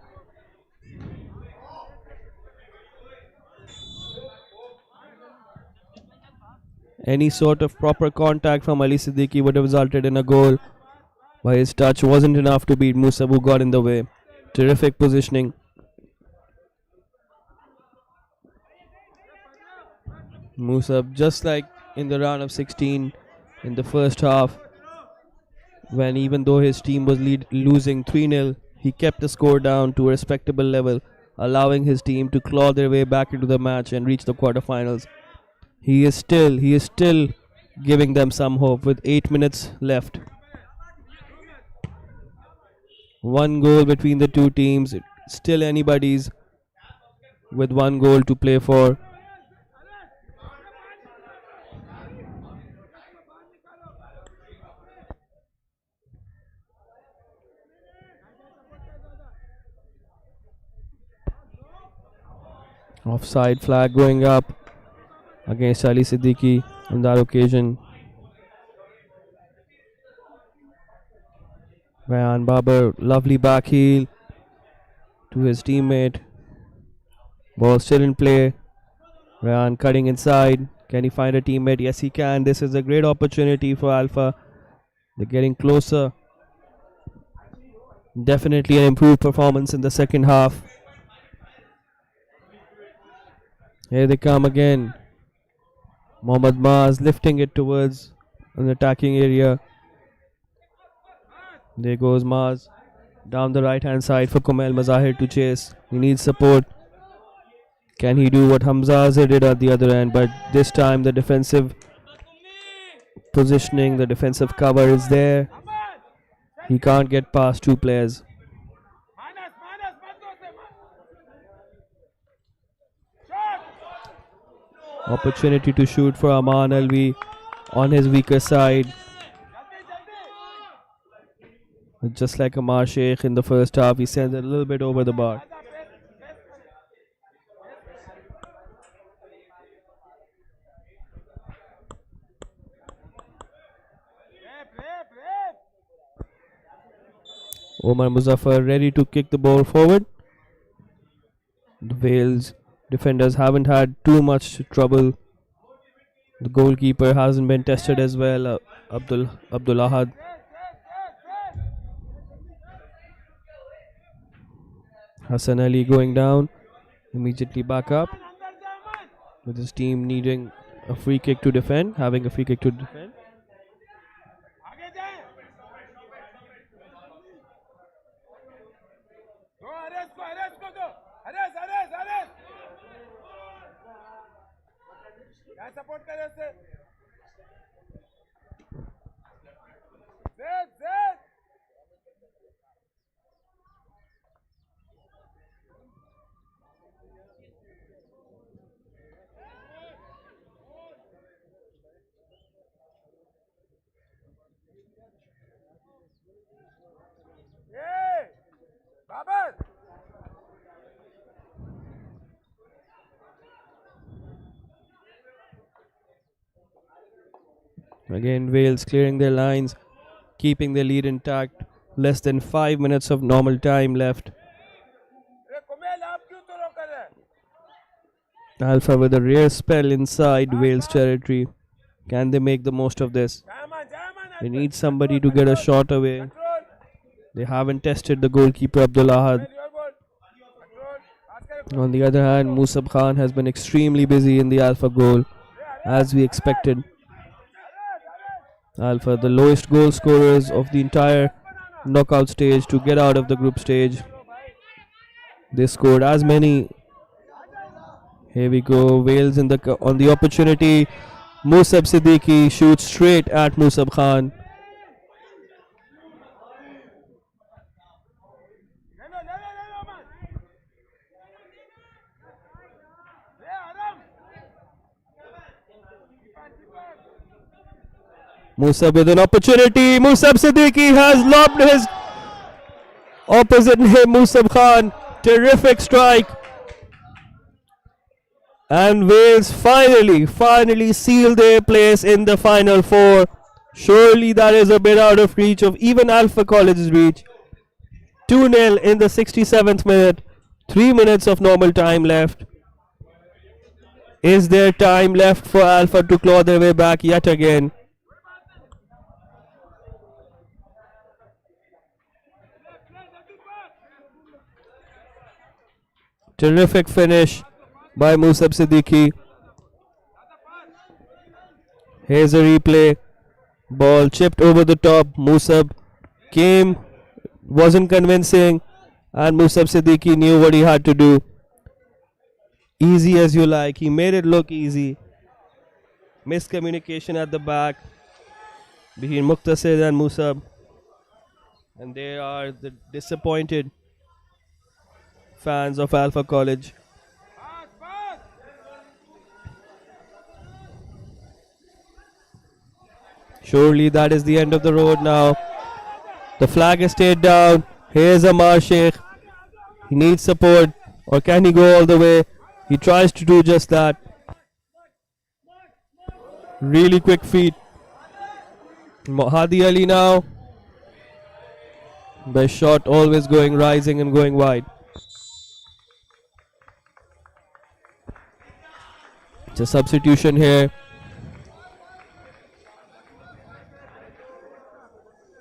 Any sort of proper contact from Ali Siddiqui would have resulted in a goal. But his touch wasn't enough to beat Musab, who got in the way. Terrific positioning. Musab, just like in the round of 16 in the first half, when even though his team was losing 3-0, he kept the score down to a respectable level, allowing his team to claw their way back into the match and reach the quarterfinals. He is still giving them some hope with 8 minutes left. One goal between the two teams, still anybody's with one goal to play for. Offside flag going up against Ali Siddiqui on that occasion. Ryan Babar, lovely back heel to his teammate. Ball still in play. Ryan cutting inside. Can he find a teammate? Yes, he can. This is a great opportunity for Alpha. They're getting closer. Definitely an improved performance in the second half. Here they come again. Mohammad Maaz lifting it towards an attacking area. There goes Maaz down the right hand side for Kumail Mazahir to chase. He needs support. Can he do what Hamza Azhar did at the other end? But this time the defensive positioning, the defensive cover is there. He can't get past two players. Opportunity to shoot for Aman Alvi on his weaker side. Just like Amar Sheikh in the first half, he sends it a little bit over the bar. Omar Muzaffar ready to kick the ball forward. The Wales defenders haven't had too much trouble. The goalkeeper hasn't been tested as well, Abdul Ahad. Hassan Ali going down, immediately back up, with his team needing a free kick to defend, having a free kick to defend. Support करे उससे ज़ेद ज़ेद ये Babar Again, Wales clearing their lines, keeping their lead intact. Less than 5 minutes of normal time left. अरे कुमेल आप क्यों तो रोक रहे हैं Alpha with a rare spell inside Wales territory. Can they make the most of this? Zaman They need somebody to get a shot away. Control They haven't tested the goalkeeper Abdul Ahad. Your ball control pass करे On the other hand, Musab Khan has been extremely busy in the Alpha goal, as we expected. Alpha, the lowest goal scorers of the entire knockout stage to get out of the group stage. They scored as many. Here we go. Wales on the opportunity. Musab Siddiqui shoots straight at Musab Khan. ले लो मन ले आराम Musab with an opportunity. Musab Siddiqui has lobbed his opposite him, Musab Khan. Terrific strike. And Wales finally seal their place in the final four. Surely that is a bit out of reach of even Alpha College's reach. 2-0 in the 67th minute. 3 minutes of normal time left. Is there time left for Alpha to claw their way back yet again? Terrific finish by Musab Siddiqui. Here's a replay. Ball chipped over the top. Musab came, wasn't convincing, and Musab Siddiqui knew what he had to do. Easy as you like. He made it look easy. Miscommunication at the back between Muqtasid and Musab. And they are the disappointed fans of Alpha College. Pass pass Surely that is the end of the road now. The flag is stayed down. Here's Amar Sheikh. He needs support. Or can he go all the way? He tries to do just that. Really quick feet. Hadi Ali now. The shot always rising and going wide. It's a substitution here.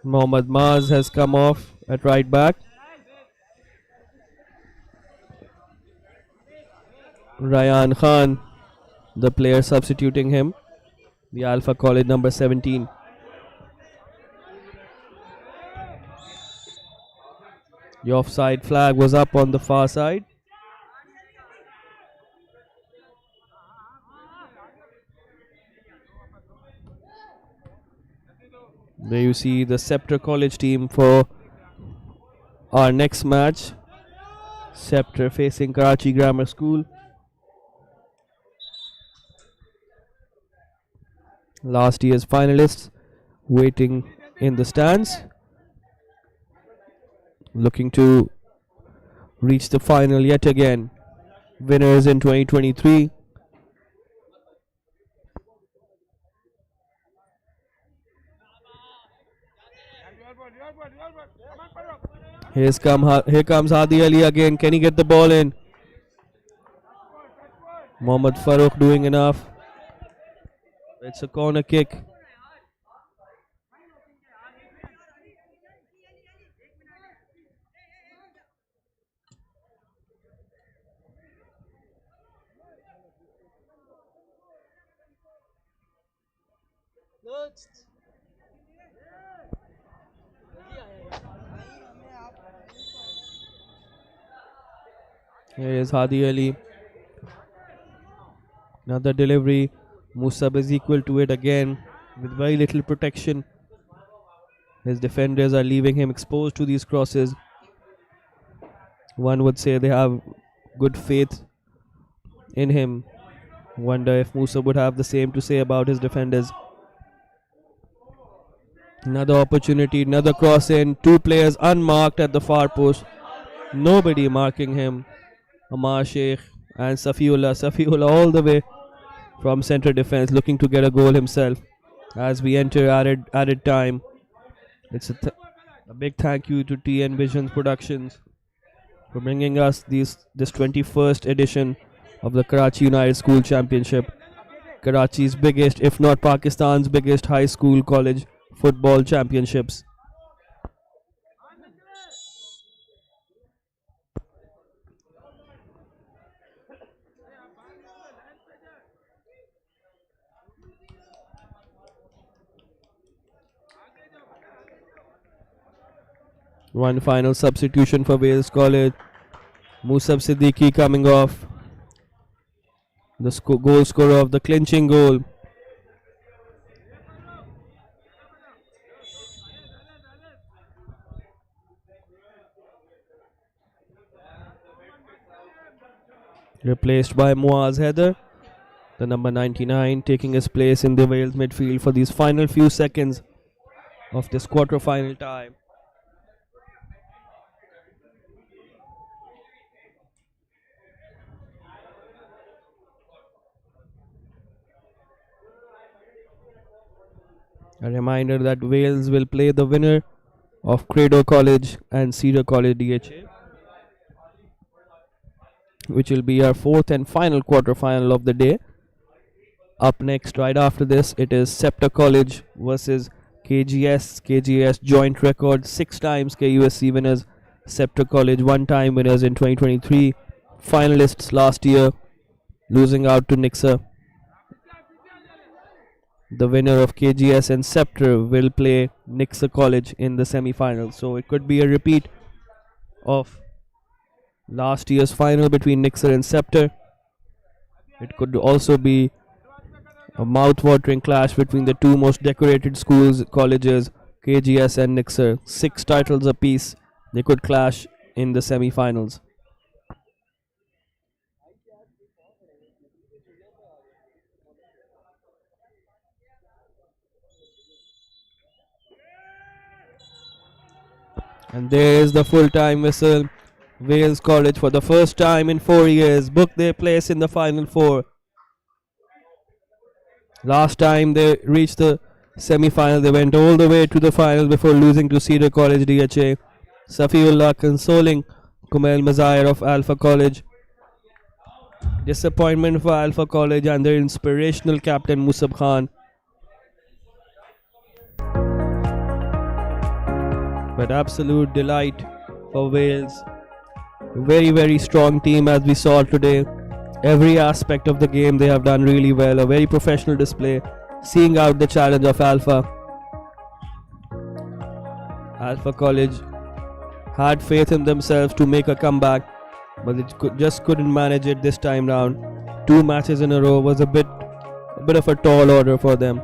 Mohammad Maz has come off at right back. Ryan Khan, the player substituting him, the Alpha College number 17. The offside flag was up on the far side. There you see the Scepter College team for our next match. Scepter facing Karachi Grammar School. Last year's finalists waiting in the stands, looking to reach the final yet again. Winners in 2023. Here comes Hadi Ali again. Can he get the ball in? Mohammad Farooq doing enough. It's a corner kick. Here is Hadi Ali. Another delivery. Musab is equal to it again with very little protection. His defenders are leaving him exposed to these crosses. One would say they have good faith in him. Wonder if Musab would have the same to say about his defenders. Another opportunity, another cross in. Two players unmarked at the far post. Nobody marking him. Amar Sheikh and Safiullah. Safiullah all the way from center defense looking to get a goal himself. As we enter added time. It's a big thank you to TN Visions Productions for bringing us this 21st edition of the Karachi United School Championship. Karachi's biggest, if not Pakistan's biggest high school college football championships. One final substitution for Wales College. Musab Siddiqui coming off. The goal scorer of the clinching goal. Replaced by Muaz Haider, the number 99, taking his place in the Wales midfield for these final few seconds of this quarter-final tie. A reminder that Wales will play the winner of Kredo College and Cedar College DHA, which will be our fourth and final quarter-final of the day. Up next, right after this, it is Scepter College versus KGS. KGS joint record, 6 times KUSC winners. Scepter College 1-time winners in 2023. Finalists last year, losing out to Nixa. The winner of KGS and Scepter will play Nixa College in the semi-finals. So it could be a repeat of last year's final between Nixa and Scepter. It could also be a mouth-watering clash between the two most decorated schools, colleges, KGS and Nixa. 6 titles apiece. They could clash in the semi-finals. And there is the full-time whistle. Wales College for the first time in 4 years booked their place in the final 4. Last time they reached the semi-final, they went all the way to the final before losing to Cedar College DHA. Safiullah consoling Kumail Mazair of Alpha College. Disappointment for Alpha College and their inspirational captain Musab Khan. But absolute delight for Wales. Very, very strong team as we saw today. Every aspect of the game they have done really well. A very professional display. Seeing out the challenge of Alpha. Alpha College had faith in themselves to make a comeback, but they just couldn't manage it this time round. 2 matches in a row was a bit of a tall order for them.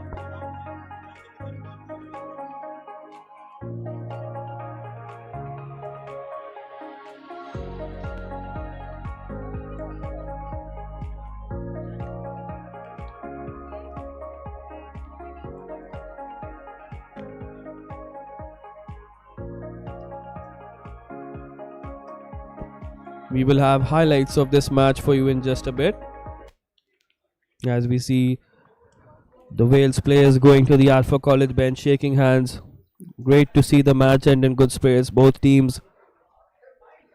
We will have highlights of this match for you in just a bit, as we see the Wales players going to the Alpha College bench, shaking hands. Great to see the match end in good spirits. Both teams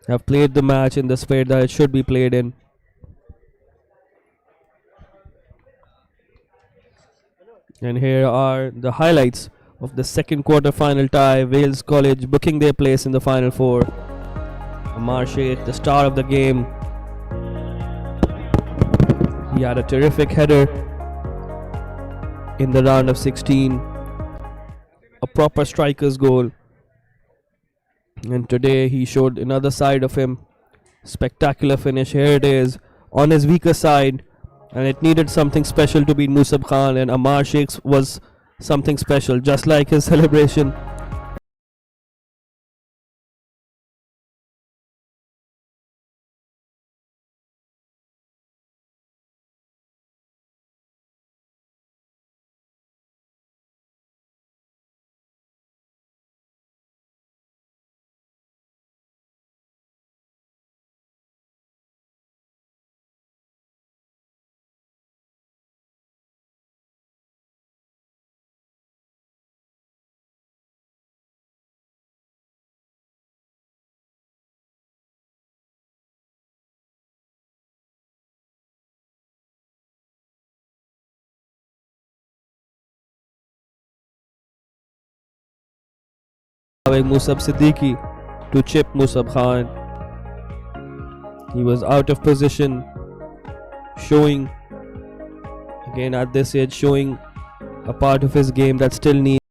have played the match in the spirit that it should be played in. And here are the highlights of the second quarter final tie. Wales College booking their place in the final 4. Amar Sheikh, the star of the game. He had a terrific header in the round of 16. A proper striker's goal. And today he showed another side of him. Spectacular finish. Here it is. On his weaker side, and it needed something special to beat Musab Khan, and Amar Sheikh's was something special, just like his celebration. Allowing Musab Siddiqui to chip Musab Khan. He was out of position, showing again at this age, showing a part of his game that still needs.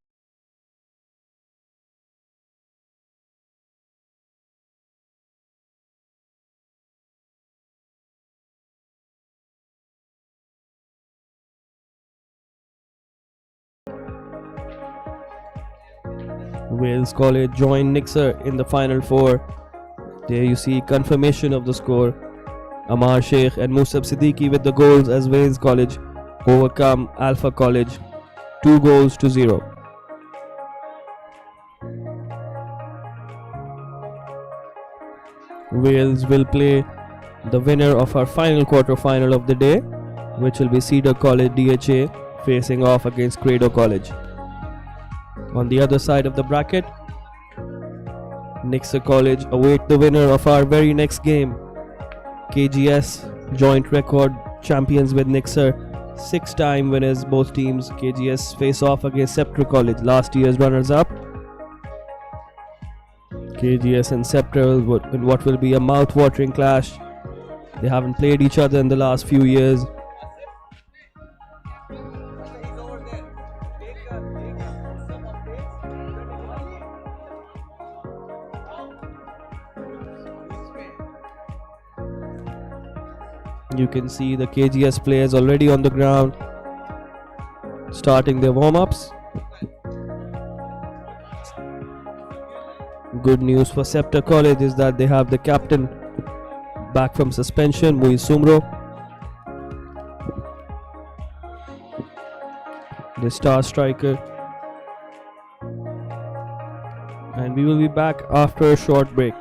Wales College joined Nixa in the final four. There you see confirmation of the score. Amar Sheikh and Musab Siddiqui with the goals as Wales College overcome Alpha College 2-0. Wales will play the winner of our final quarter-final of the day, which will be Cedar College DHA facing off against Kredo College. On the other side of the bracket, Nixa College await the winner of our very next game. KGS joint record champions with Nixa, 6-time winners both teams. KGS face off against Scepter College, last year's runners-up. KGS and Scepter in what will be a mouth-watering clash. They haven't played each other in the last few years. You can see the KGS players already on the ground, starting their warm-ups. Good news for Scepter College is that they have the captain back from suspension, Muiz Sumro. The star striker. And we will be back after a short break.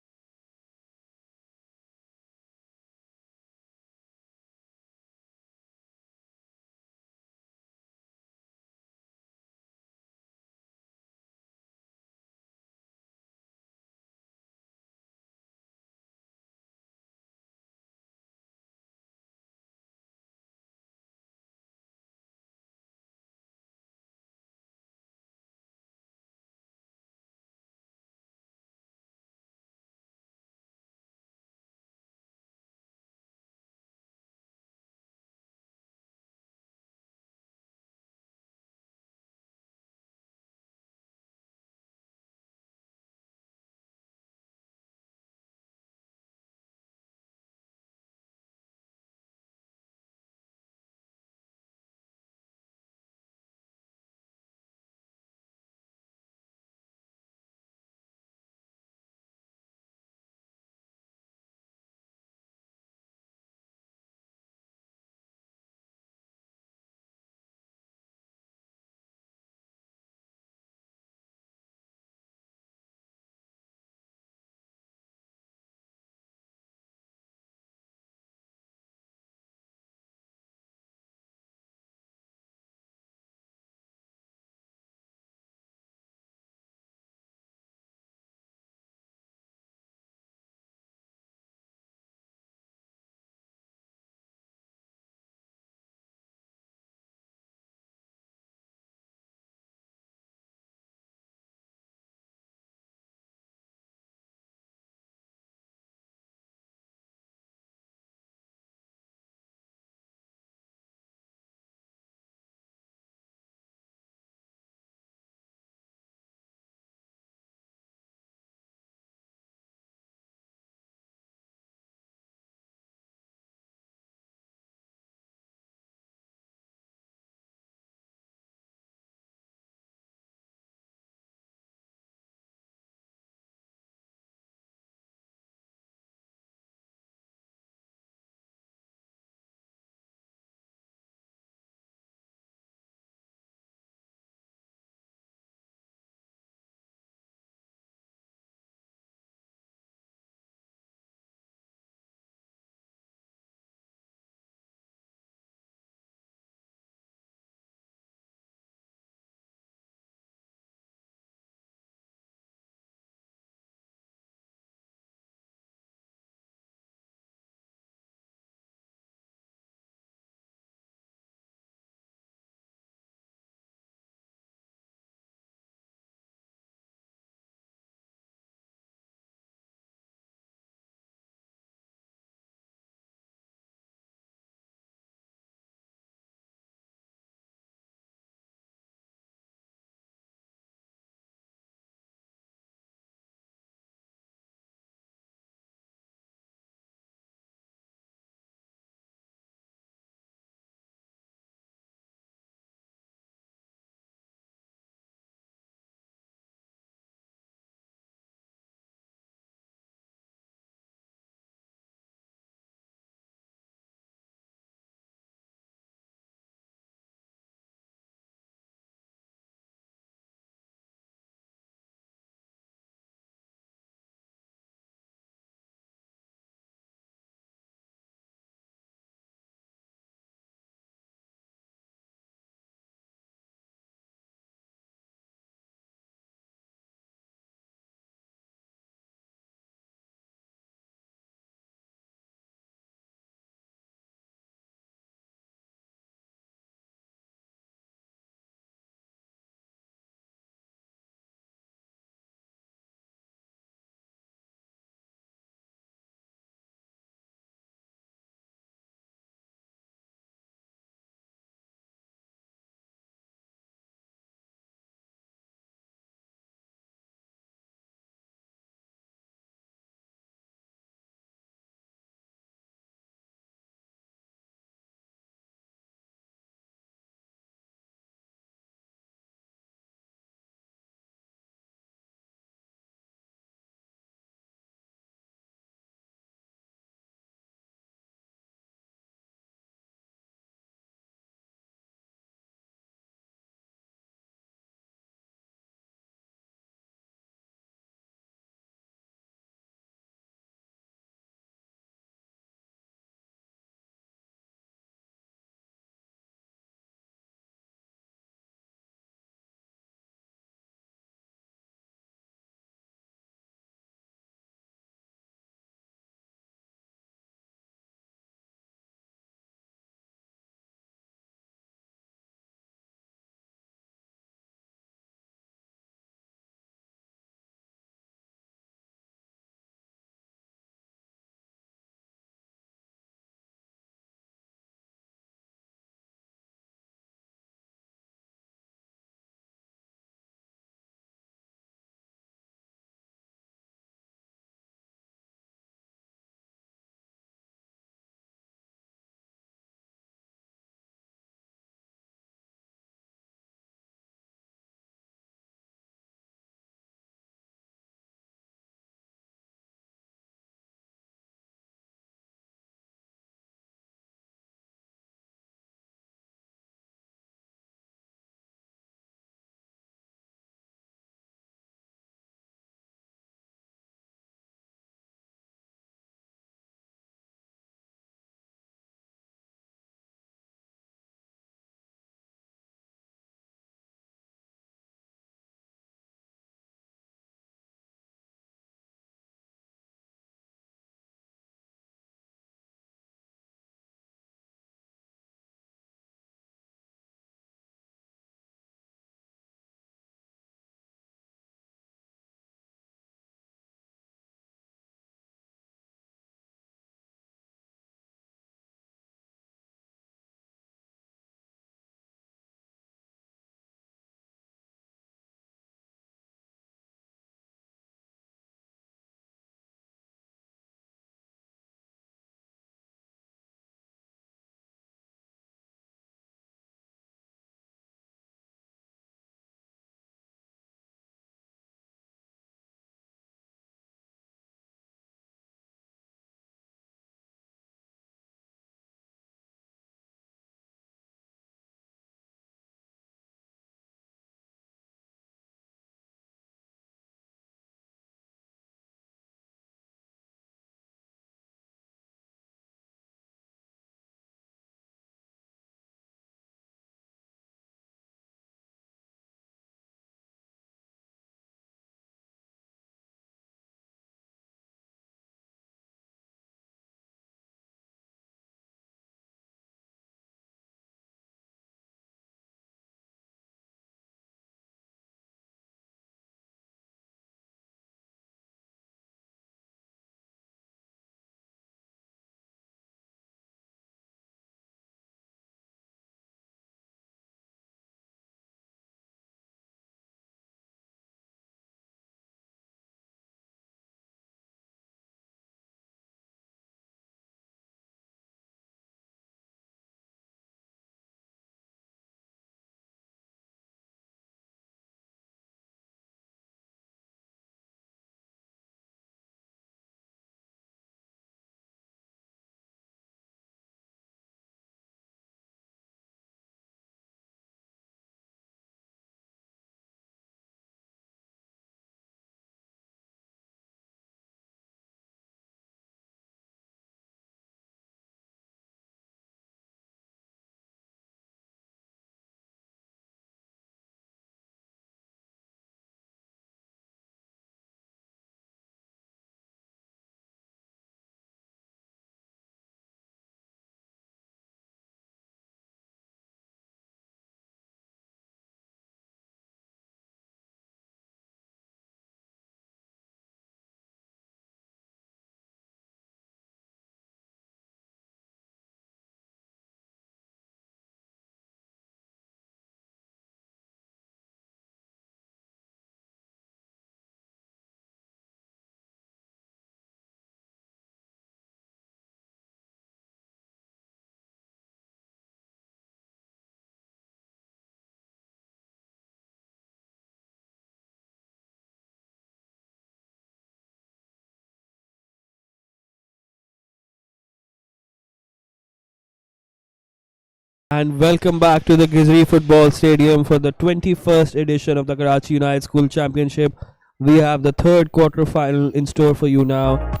And welcome back to the Gizri Football Stadium for the 21st edition of the Karachi United School Championship. We have the third quarter-final in store for you now.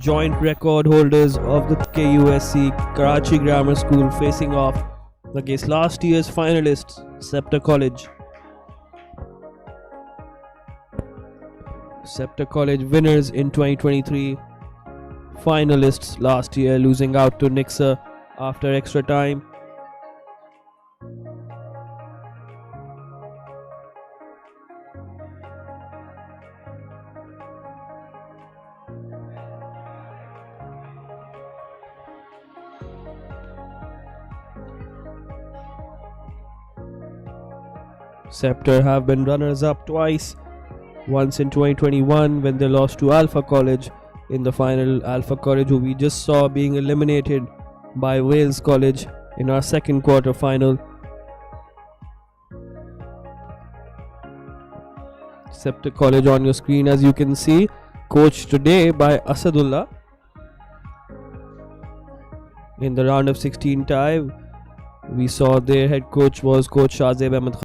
Joint record holders of the KUSC Karachi Grammar School facing off against last year's finalists, Scepter College. Scepter College winners in 2023, finalists last year losing out to Nixa after extra time. Scepter have been runners-up twice, once in 2021 when they lost to Alpha College in the final. Alpha College, who we just saw being eliminated by Wales College in our second quarter final. Scepter College on your screen, as you can see, coached today by Asadullah. In the round of 16 tie, we saw their head coach was Coach Shahzeb Ahmed Khan.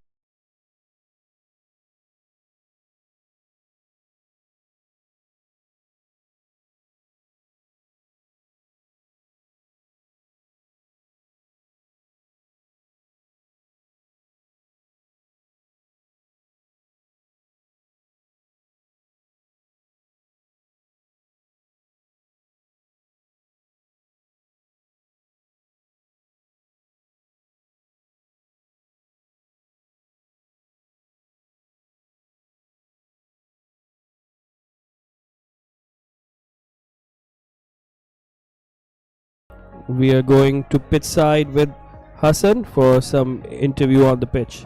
We are going to pitch side with Hassan for some interview on the pitch.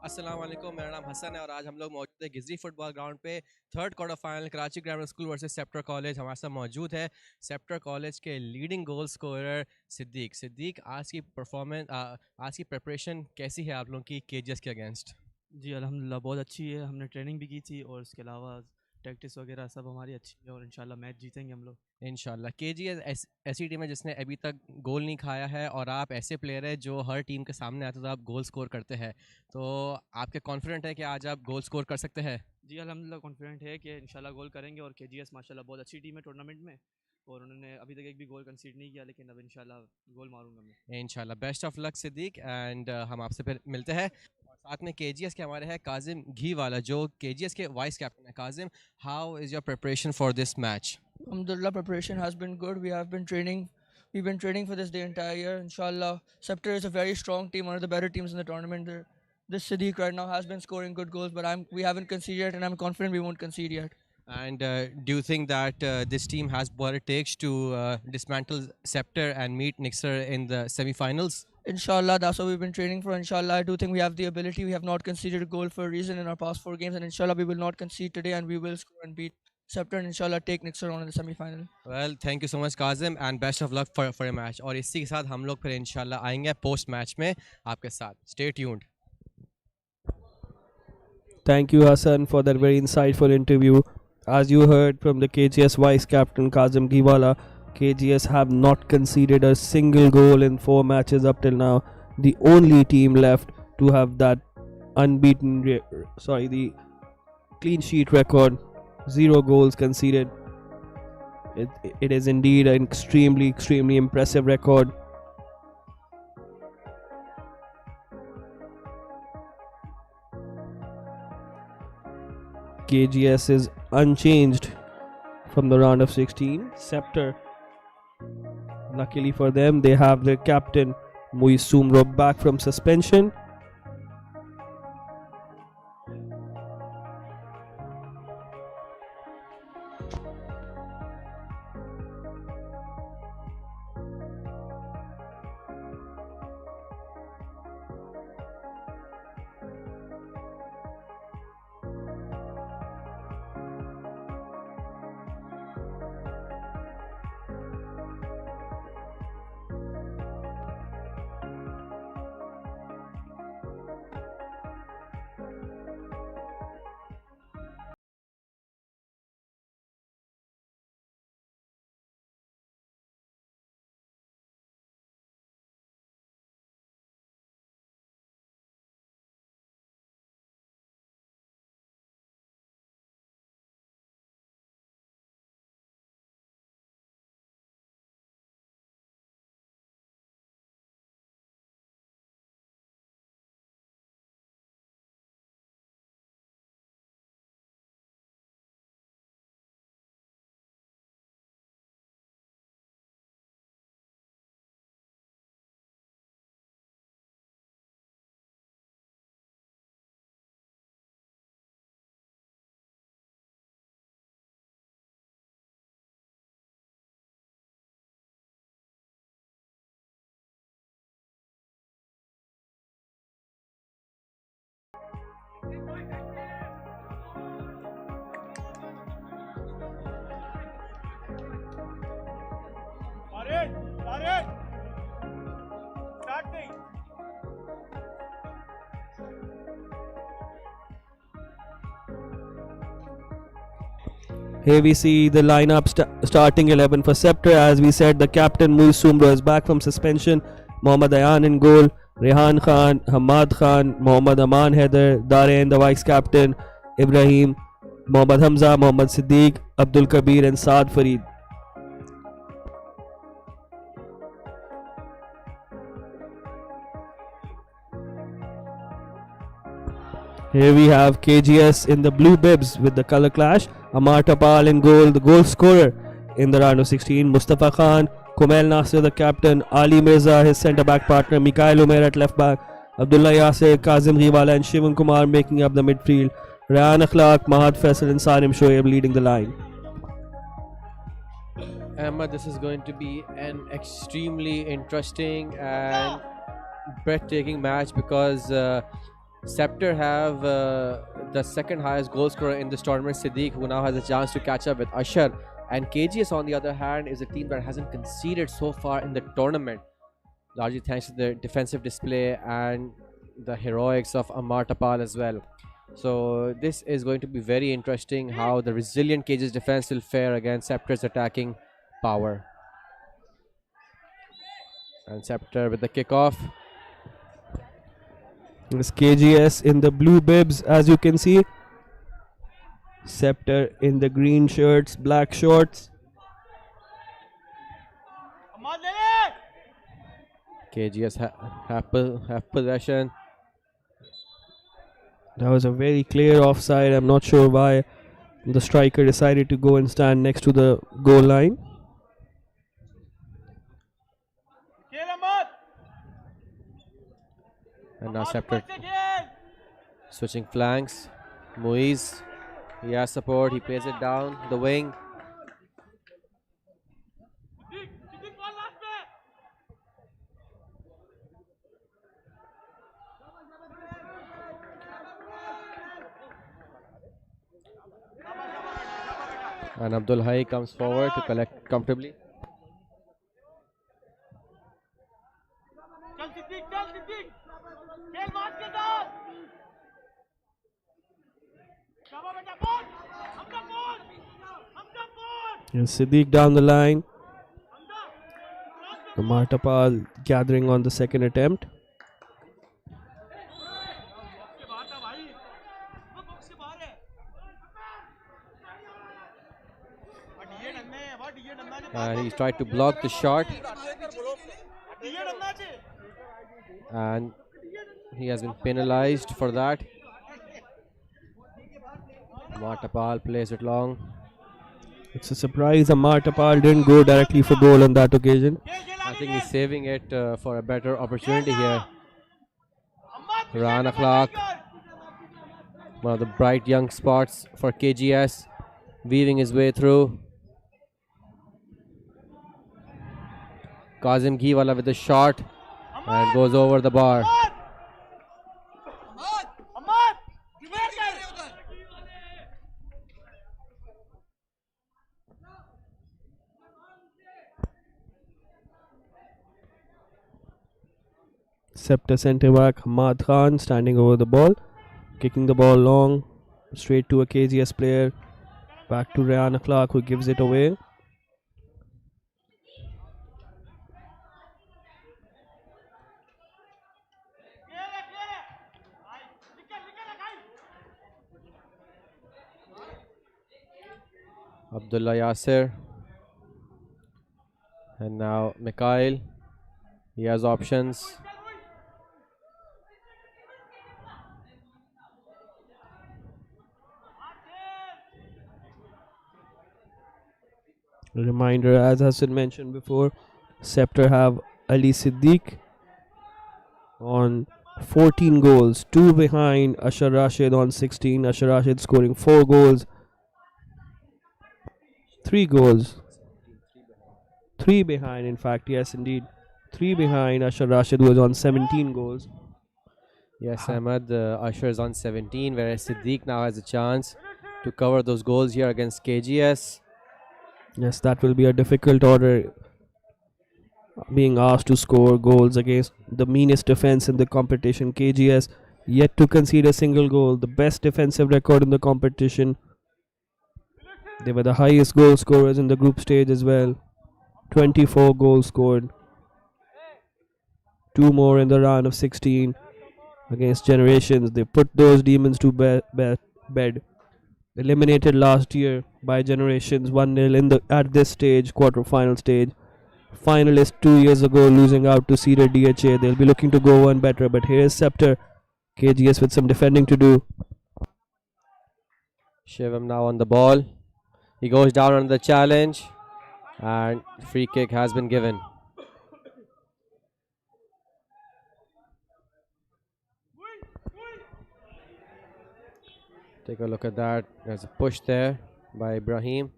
अस्सलाम वालेकुम, मेरा नाम हसन है और आज हम लोग मौजूद है गिजरी फुटबॉल ग्राउंड पे third quarter final Karachi grammar school versus sceptre college. हमारे साथ मौजूद है सेप्टर कॉलेज के लीडिंग गोल स्कोरर सिद्दीक। आज की परफॉर्मेंस, आज की प्रिपरेशन कैसी है आप लोगों की केजीएस के अगेंस्ट? जी अल्हम्दुलिल्लाह बहुत अच्छी है। हमने ट्रेनिंग भी की थी और इसके अलावा प्रैक्टिस वगैरह सब हमारी अच्छी है और इंशाल्लाह मैच जीतेंगे हम लोग। इंशाल्लाह। केजीएस ऐसी टीम है जिसने अभी तक गोल नहीं खाया है और आप ऐसे प्लेयर है जो हर टीम के सामने आते तो आप गोल स्कोर करते हैं, तो आपके कॉन्फिडेंट है कि आज आप गोल स्कोर कर सकते हैं? जी अल्हम्दुलिल्लाह कॉन्फिडेंट है कि इंशाल्लाह गोल करेंगे और केजीएस माशाल्लाह बहुत अच्छी टीम है टूर्नामेंट में और उन्होंने अभी तक एक भी गोल कंसीड नहीं किया, लेकिन अब इंशाल्लाह गोल मारूंगा मैं। इंशाल्लाह। Best of luck Siddique, and हम आपसे फिर मिलते हैं। और साथ में केजीएस के हमारे हैं काजिम घी वाला जो केजीएस के वाइस कैप्टन है। Kazim, how is your preparation for this match? Alhamdulillah, preparation has been good. We have been training. We've been training for this the entire year. Inshallah, Scepter is a very strong team, one of the better teams in the tournament. This Siddiq right now has been scoring good goals, but we haven't conceded yet, and I'm confident we won't concede yet. And do you think that this team has what it takes to dismantle Scepter and meet Nixa in the semi-finals? Inshallah, that's what we've been training for. Inshallah, I do think we have the ability. We have not conceded a goal for a reason in our past 4 games, and inshallah, we will not concede today, and we will score and beat Scepter and inshallah take Nixa on in the semi-final. Well, thank you so much Kazim and best of luck for your match. और इसी के साथ हम लोग फिर इंशाल्लाह आएंगे post match में आपके साथ. Stay tuned. Thank you, Hassan, for that very insightful interview. As you heard from the KGS vice captain Kazim Giwala, KGS have not conceded a single goal in 4 matches up till now. The only team left to have that the clean sheet record, 0 goals conceded. It is indeed an extremely impressive record. KGS is unchanged from the round of 16. Scepter, luckily for them, they have their captain Muisumro back from suspension. Starting. Here we see the lineup starting 11 for Scepter. As we said, the captain Muiz Sumro is back from suspension. Mohammad Ayan in goal. Rehan Khan, Hamad Khan, Mohammad Aman Haider, Darain the vice captain, Ibrahim, Mohammad Hamza, Mohammad Siddiq, Abdul Kabir and Saad Farid. Here we have KGS in the blue bibs with the color clash. Amar Tapal in goal, the goal scorer in the round of 16. Mustafa Khan, Kumail Nasir the captain, Ali Mirza his centre back partner, Mikhail Umer at left back, Abdullah Yasir, Kazim Ghiwala and Shivan Kumar making up the midfield. Rayan Akhlaq, Mahad Faisal and Sanim Shoaib leading the line. Emma, this is going to be an extremely interesting and breathtaking match because Scepter have the second highest goal scorer in this tournament, Siddiq, who now has a chance to catch up with Ashar. And KGS, on the other hand, is a team that hasn't conceded so far in the tournament, largely thanks to their defensive display and the heroics of Amar Tapal as well. So this is going to be very interesting how the resilient KGS defense will fare against Scepter's attacking power. And Scepter with the kickoff. This KGS in the blue bibs, as you can see. Scepter in the green shirts, black shorts. KGS have possession. That was a very clear offside. I'm not sure why the striker decided to go and stand next to the goal line. And now Scepter switching flanks. Muiz, he has support, he plays it down the wing. And Abdul Hai comes forward to collect comfortably. And Siddiq down the line. Amar Tapal gathering on the second attempt. And he's tried to block the shot. And he has been penalized for that. Amar Tapal plays it long. It's a surprise Amar Tapal didn't go directly for goal on that occasion. I think he's saving it for a better opportunity here. Rayan Akhlaq, one of the bright young spots for KGS, weaving his way through. Kazim Ghiwala with the shot and goes over the bar. Scepter centre back Hamad Khan standing over the ball, kicking the ball long, straight to a KGS player, back to Rayan Akhlaq who gives it away. Abdullah Yasir. And now Mikhail. He has options. A reminder, as Hassan mentioned before, Scepter have Ali Siddiq on 14 goals, 2 behind Ashar Rashid on 16. Ashar Rashid scoring 4 goals. 3 goals. 3 behind, in fact, yes, indeed. 3 behind Ashar Rashid, who was on 17 goals. Yes, Ahmed, Ashar is on 17, whereas Siddiq now has a chance to cover those goals here against KGS. Yes, that will be a difficult order, being asked to score goals against the meanest defense in the competition. KGS yet to concede a single goal, the best defensive record in the competition. They were the highest goal scorers in the group stage as well. 24 goals scored. 2 more in the round of 16 against Generations. They put those demons to bed. Eliminated last year by Generations 1-0 in the at this stage, quarter-final stage. Finalist 2 years ago, losing out to Cedar DHA. They'll be looking to go one better, but here is Scepter. KGS with some defending to do. Shivam now on the ball. He goes down on the challenge, and free kick has been given. Take a look at that. There's a push there by Ibrahim.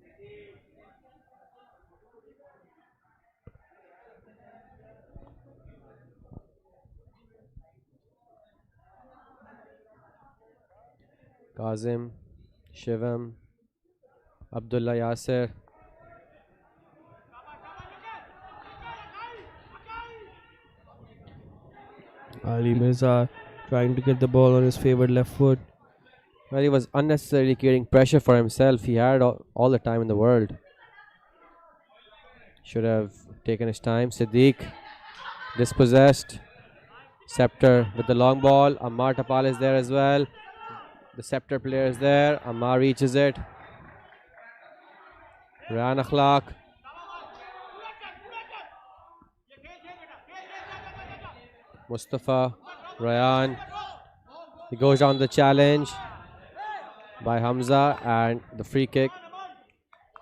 Kazim, Shivam, Abdullah Yasser. Ali Mirza trying to get the ball on his favored left foot. Well, he was unnecessarily creating pressure for himself. He had all the time in the world. Should have taken his time. Siddiq dispossessed. Scepter with the long ball. Ammar Tapal is there as well. The Scepter player is there. Ammar reaches it. Rayan Akhlaq. Mustafa. Rayan. He goes down the challenge by Hamza, and the free kick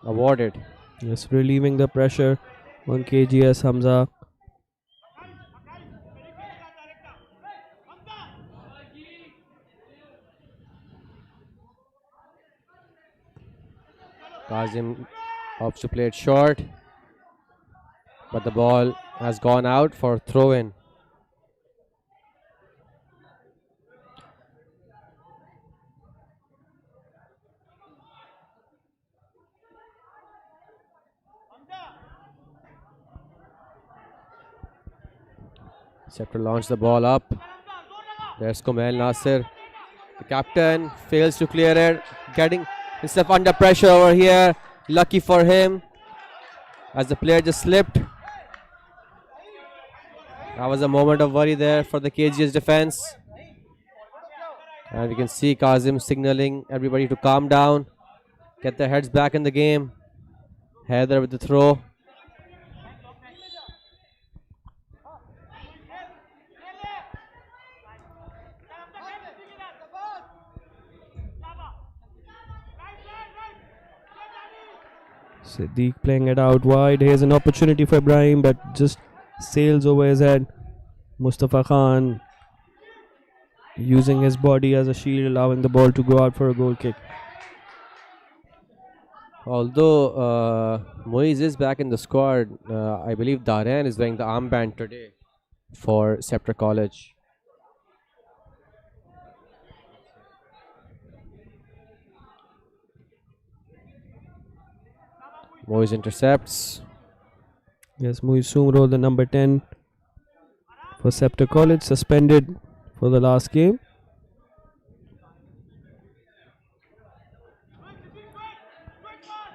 awarded. Yes, relieving the pressure on KGS Hamza. Kazim opts to play it short, but the ball has gone out for throw-in. Scepter launched the ball up. There's Kumail Nasir. The captain fails to clear it. Getting himself under pressure over here. Lucky for him, as the player just slipped. That was a moment of worry there for the KGS defense. And we can see Kazim signaling everybody to calm down, get their heads back in the game. Heather with the throw. Siddiq playing it out wide. Here's an opportunity for Ibrahim, but just sails over his head. Mustafa Khan using his body as a shield, allowing the ball to go out for a goal kick. Although Moiz is back in the squad, I believe Darren is wearing the armband today for Scepter College. Moiz intercepts. Yes, Muisumro, the number 10 for Scepter College, suspended for the last game.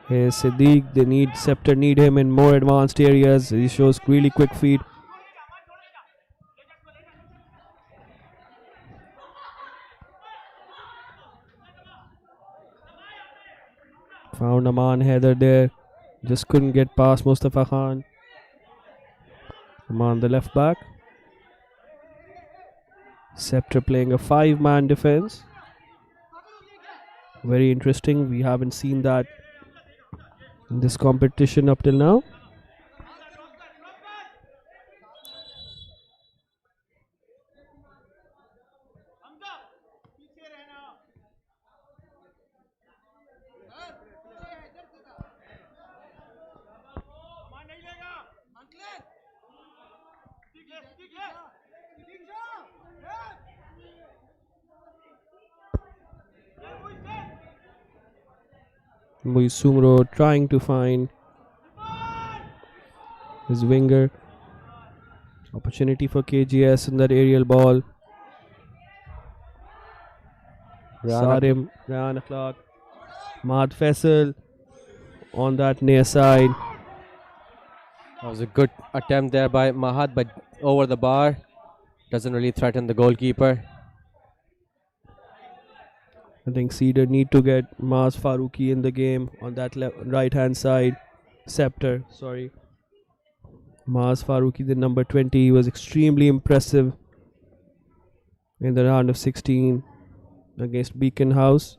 Here's Siddiq. Scepter need him in more advanced areas. He shows really quick feet. Found Aman Heather there. Just couldn't get past Mustafa Khan. Aman the left back. Scepter playing a 5-man defense. Very interesting. We haven't seen that in this competition up till now. Muisumro trying to find his winger. Opportunity for KGS in that aerial ball. Sarim, Ryan Clark, Mahad Faisal on that near side. That was a good attempt there by Mahad, but over the bar. Doesn't really threaten the goalkeeper. I think Cedar need to get Maaz Faruqi in the game on that right hand side. Scepter, sorry. Maaz Faruqi, the number 20, was extremely impressive in the round of 16 against Beacon House.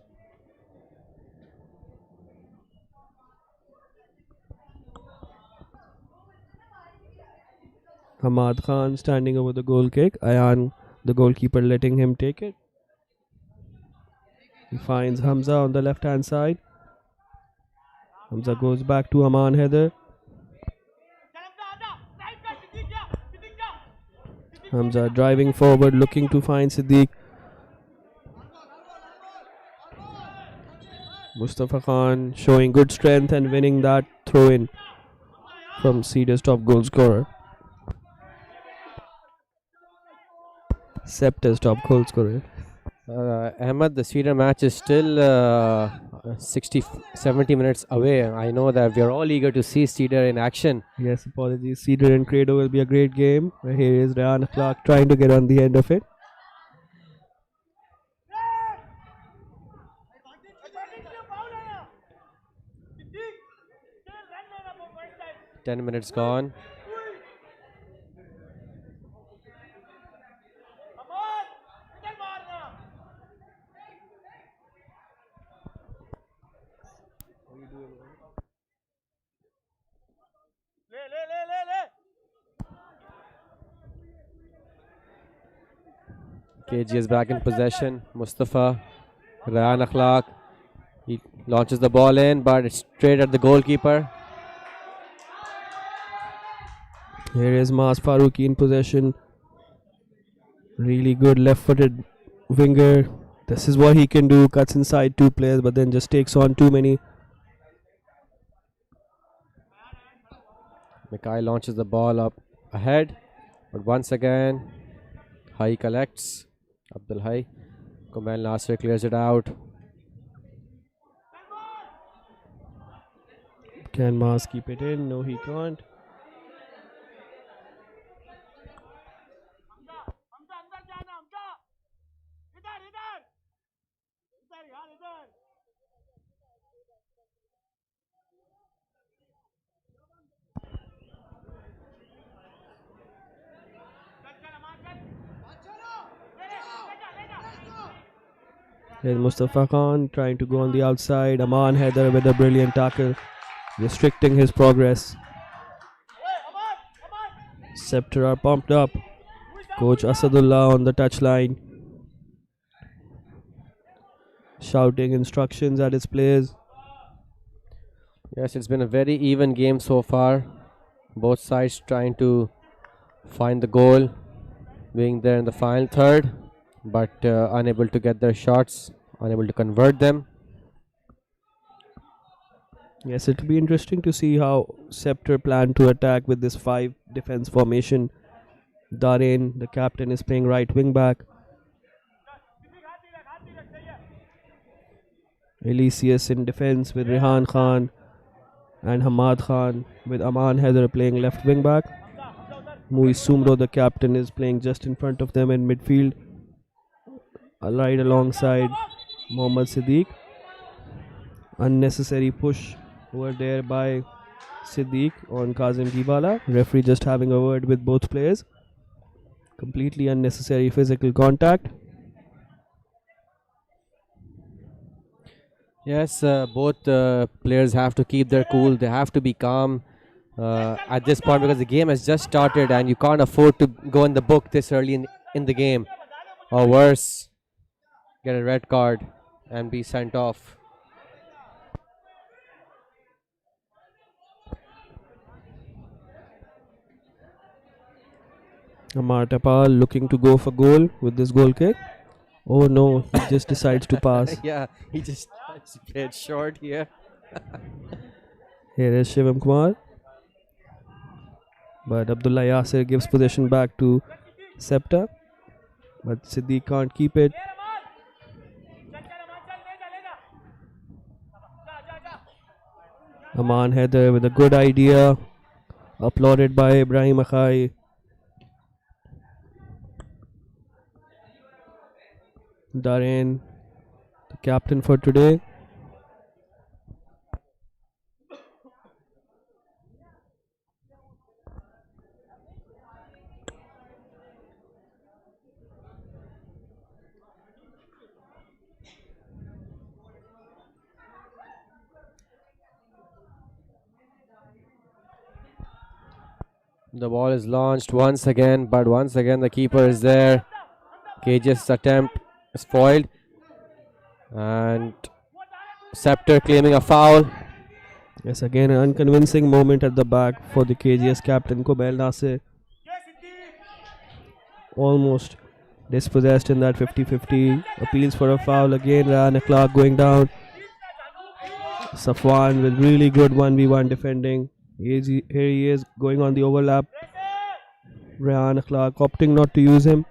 Hamad Khan standing over the goal kick. Ayan, the goalkeeper, letting him take it. He finds Hamza on the left hand side. Hamza goes back to Aman Heather. Hamza driving forward, looking to find Siddiq. Mustafa Khan showing good strength and winning that throw in from Cedar's top goal scorer. Scepter's top goal scorer. Ahmed, the Cedar match is still 70 minutes away. I know that we are all eager to see Cedar in action. Yes, apologies. Cedar and Kredo will be a great game. Here is Ryan Clark trying to get on the end of it. Ten minutes gone. KG is back in possession. Mustafa, Ryan Akhlaq. He launches the ball in, but it's straight at the goalkeeper. Here is Maaz Faruqi in possession. Really good left-footed winger. This is what he can do. Cuts inside two players, but then just takes on too many. Mikhail launches the ball up ahead, but once again, Hai collects. Abdul Hai. Kumail Nasser clears it out. Can Maaz keep it in? No, he can't. Here's Mustafa Khan trying to go on the outside. Aman Heather with a brilliant tackle, restricting his progress. Scepter are pumped up. Coach Asadullah on the touchline, shouting instructions at his players. Yes, it's been a very even game so far. Both sides trying to find the goal, being there in the final third, but unable to get their shots, unable to convert them. Yes, it will be interesting to see how Scepter plan to attack with this 5 defense formation. Darren, the captain, is playing right wing back. Elysius in defense with Rehan Khan and Hamad Khan, with Aman Heather playing left wing back. Muisumro, the captain, is playing just in front of them in midfield, right alongside Mohammad Siddiq. Unnecessary push over there by Siddiq on Kazim Gibala. Referee just having a word with both players. Completely unnecessary physical contact. Yes, both players have to keep their cool. They have to be calm at this point, because the game has just started and you can't afford to go in the book this early in the game, or worse, get a red card and be sent off. Amar Tapal looking to go for goal with this goal kick. Oh no, he just decides to pass. Yeah, he just played short here. Here is Shivam Kumar. But Abdullah Yasir gives possession back to Scepter. But Siddiq can't keep it. Aman Heather with a good idea. Applauded by Ibrahim Akhai. Darren, the captain for today. The ball is launched once again, but once again the keeper is there. KGS attempt is foiled. And Scepter claiming a foul. Yes, again an unconvincing moment at the back for the KGS captain Kumail Nasir. Almost dispossessed in that 50-50. Appeals for a foul again. Ryan Clark going down. Safwan with really good 1v1 defending. Here he is going on the overlap. Ryan Clark opting not to use him.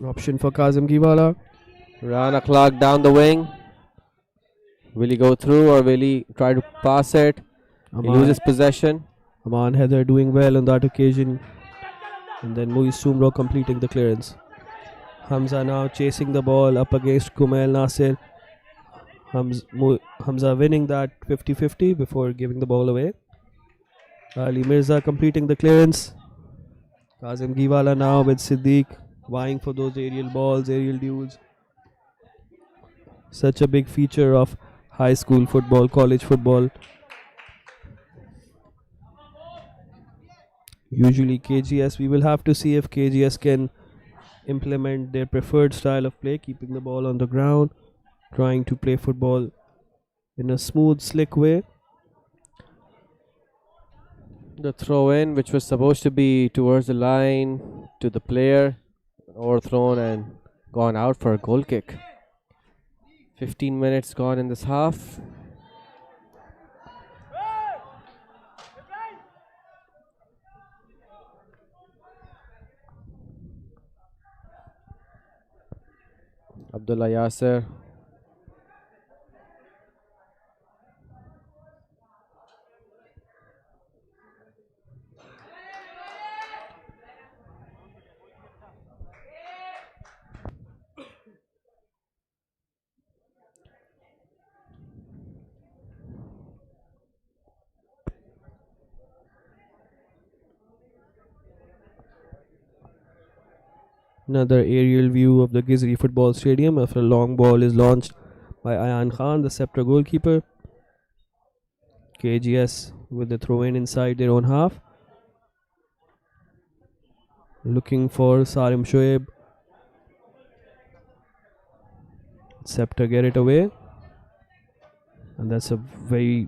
Option for Kazim Giwala. Rana Clark down the wing. Will he go through or will he try to pass it? He loses possession. Aman Heather doing well on that occasion. And then Muiz Sumro completing the clearance. Hamza now chasing the ball up against Kumail Nasir. Hamza winning that 50-50 before giving the ball away. Ali Mirza completing the clearance. Kazim Giwala now with Siddiq vying for those aerial balls, aerial duels. Such a big feature of high school football, college football. Usually KGS, we will have to see if KGS can implement their preferred style of play, keeping the ball on the ground, trying to play football in a smooth, slick way. The throw in, which was supposed to be towards the line to the player, overthrown and gone out for a goal kick. 15 minutes gone in this half. Abdullah Yasir. Another aerial view of the Gizri football stadium after a long ball is launched by Ayan Khan, the Scepter goalkeeper. KGS with the throw in inside their own half. Looking for Sarim Shoaib. Scepter get it away. And that's a very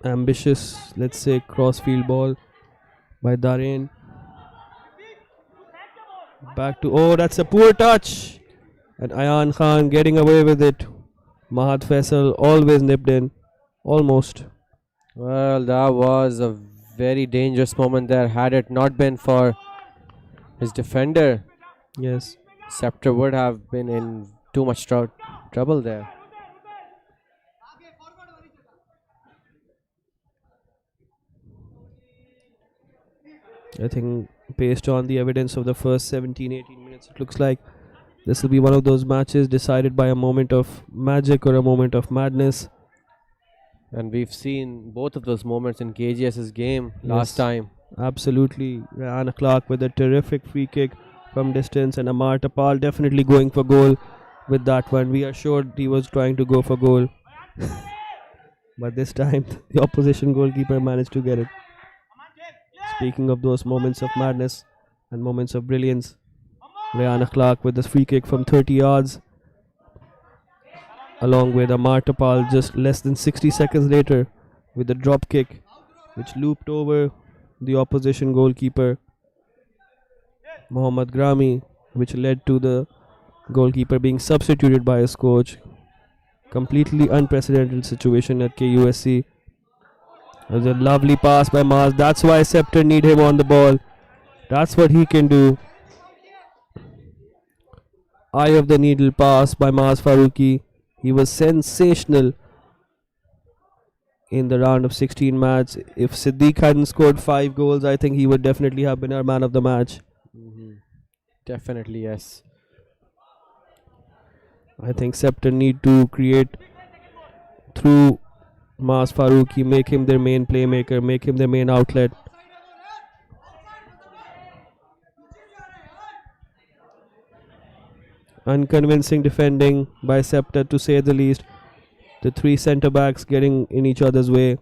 ambitious, let's say, crossfield ball by Darren. Back to, oh, that's a poor touch. And Ayan Khan getting away with it. Mahat Faisal always nipped in. Almost. Well, that was a very dangerous moment there. Had it not been for his defender, Yes. Scepter would have been in too much trouble there. I think based on the evidence of the first 17-18 minutes, it looks like this will be one of those matches decided by a moment of magic or a moment of madness. And we've seen both of those moments in KGS's game last Yes. time. Absolutely. Ryan Clark with a terrific free kick from distance, and Amar Tapal definitely going for goal with that one. We are sure he was trying to go for goal. But this time the opposition goalkeeper managed to get it. Speaking of those moments of madness and moments of brilliance, Ryan Clark with the free kick from 30 yards, along with Amar Tapal just less than 60 seconds later with the drop kick, which looped over the opposition goalkeeper Mohammad Grami, which led to the Goalkeeper being substituted by his coach. Completely unprecedented situation at KUSC. There's a lovely pass by Mars. That's why Scepter need him on the ball. That's what he can do. Eye of the needle pass by Mars Faruqi. He was sensational in the round of 16 match. If Siddiq hadn't scored 5 goals, I think he would definitely have been our man of the match. Definitely, yes. I think Scepter need to create through Mars Faruqi, make him their main playmaker, make him their main outlet. Unconvincing defending by Scepter, to say the least. The 3 centre backs getting in each other's way.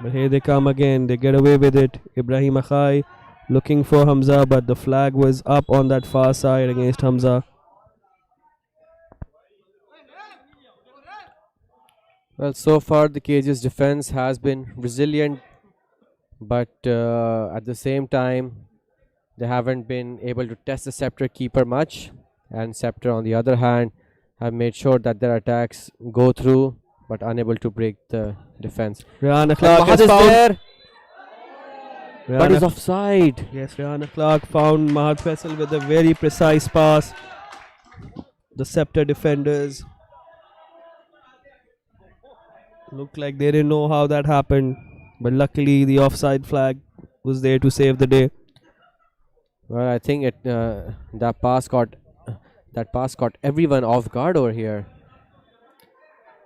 But here they come again. They get away with it. Ibrahim Akhai looking for Hamza, but the flag was up on that far side against Hamza. Well, so far the KG's defense has been resilient, but at the same time, they haven't been able to test the Scepter keeper much. And Scepter, on the other hand, have made sure that their attacks go through, but unable to break the defense. Rihanna Clark Mahad has is found. there, but he's Rihanna, offside. yes, Rihanna Clark found Mahad Faisal with a very precise pass. The Scepter defenders looked like they didn't know how that happened, but luckily the offside flag was there to save the day. Well, I think that pass got everyone off guard over here,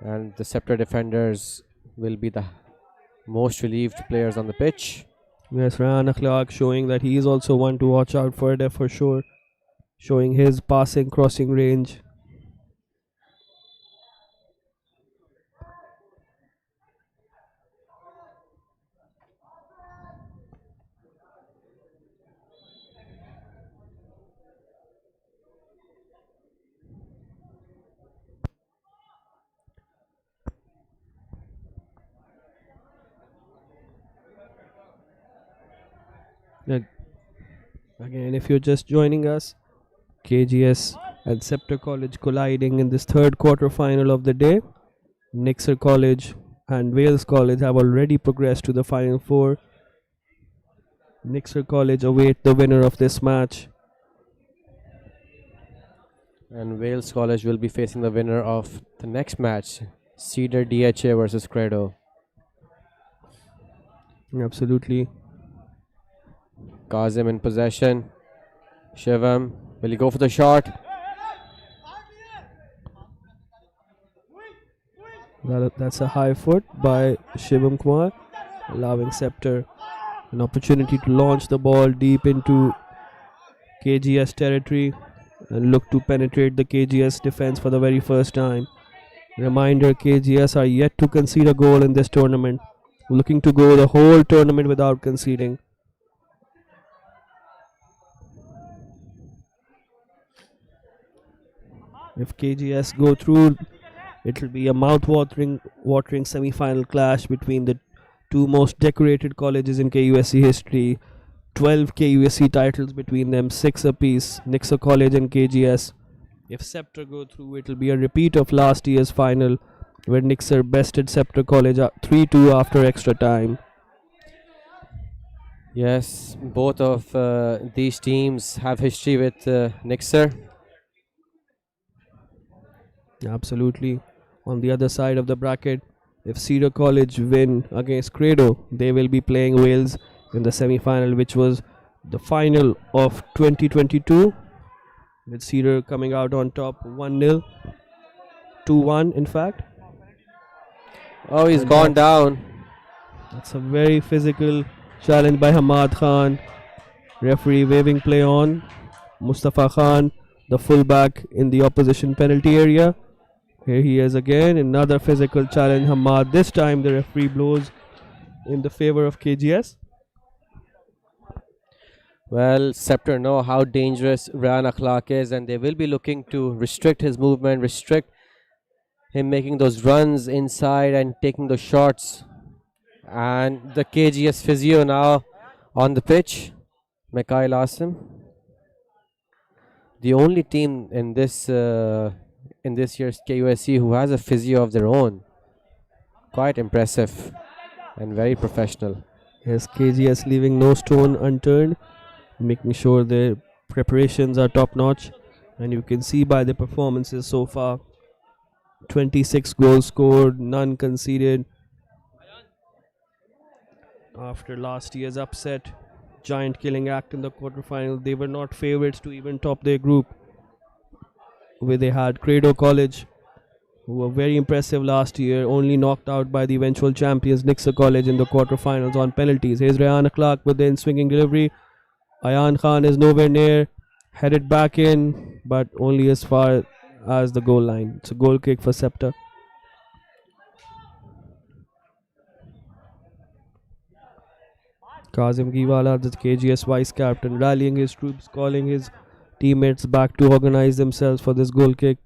and the Scepter defenders will be the most relieved players on the pitch. Yes, Rihanna Clark showing that he is also one to watch out for there for sure, showing his passing crossing range. Again, if you're just joining us, KGS and Scepter College colliding in this third quarter final of the day. Nixa College and Wales College have already progressed to the final 4. Nixa College await the winner of this match. And Wales College will be facing the winner of the next match, Cedar DHA versus Kredo. Absolutely. Kazim in possession. Shivam, will he go for the shot? That's a high foot by Shivam Kumar, allowing Scepter an opportunity to launch the ball deep into KGS territory and look to penetrate the KGS defense for the very first time. Reminder, KGS are yet to concede a goal in this tournament, looking to go the whole tournament without conceding. If KGS go through, it will be a mouth-watering semi-final clash between the 2 most decorated colleges in KUSC history. 12 KUSC titles between them, 6 apiece, Nixa College and KGS. If Scepter go through, it will be a repeat of last year's final, where Nixa bested Scepter College 3-2 after extra time. Yes, both of these teams have history with Nixa. Absolutely. On the other side of the bracket, if Cedar College win against Kredo, they will be playing Wales in the semi-final, which was the final of 2022, with Cedar coming out on top 1-0, 2-1 in fact. Oh, he's gone down. That's a very physical challenge by Hamad Khan. Referee waving play on. Mustafa Khan, the fullback in the opposition penalty area. Here he is again, another physical challenge. Hamad, this time the referee blows in the favor of KGS. Well, Scepter know how dangerous Rihanna Clark is, and they will be looking to restrict his movement, restrict him making those runs inside and taking those shots. And the KGS physio now on the pitch, Mikhail Asim, the only team in this year's KUSC who has a physio of their own. Quite impressive and very professional. Yes, KGS leaving no stone unturned, making sure their preparations are top notch, and you can see by the performances so far, 26 goals scored, none conceded. After last year's upset, giant killing act in the quarterfinal, they were not favorites to even top their group, where they had Kredo College, who were very impressive last year, only knocked out by the eventual champions Nixa College in the quarterfinals on penalties. Here's Rayana Clark with the in-swinging delivery. Ayan Khan is nowhere near, headed back in, but only as far as the goal line. It's a goal kick for Scepter. Kazim Giwala, the KGS vice captain, rallying his troops, calling his teammates back to organize themselves for this goal kick.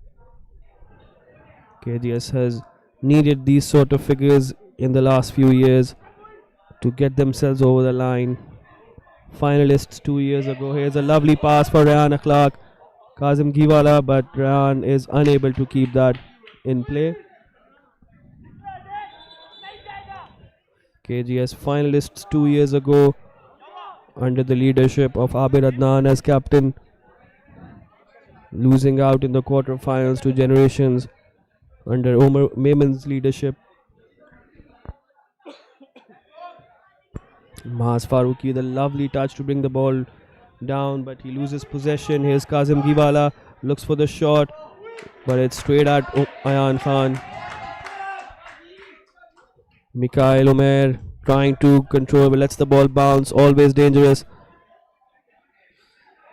KGS has needed these sort of figures in the last few years to get themselves over the line. Finalists 2 years ago. Here's a lovely pass for Rayana Clark. Kazim Giwala, but Rayan is unable to keep that in play. KGS finalists 2 years ago under the leadership of Abir Adnan as captain, losing out in the quarterfinals to Generations under Omar Maimon's leadership. Maaz Faruqi, the lovely touch to bring the ball down, but he loses possession. Here's Kazim Giwala, looks for the shot, but it's straight at Ayan Khan. Mikhail Omer trying to control, but lets the ball bounce, always dangerous.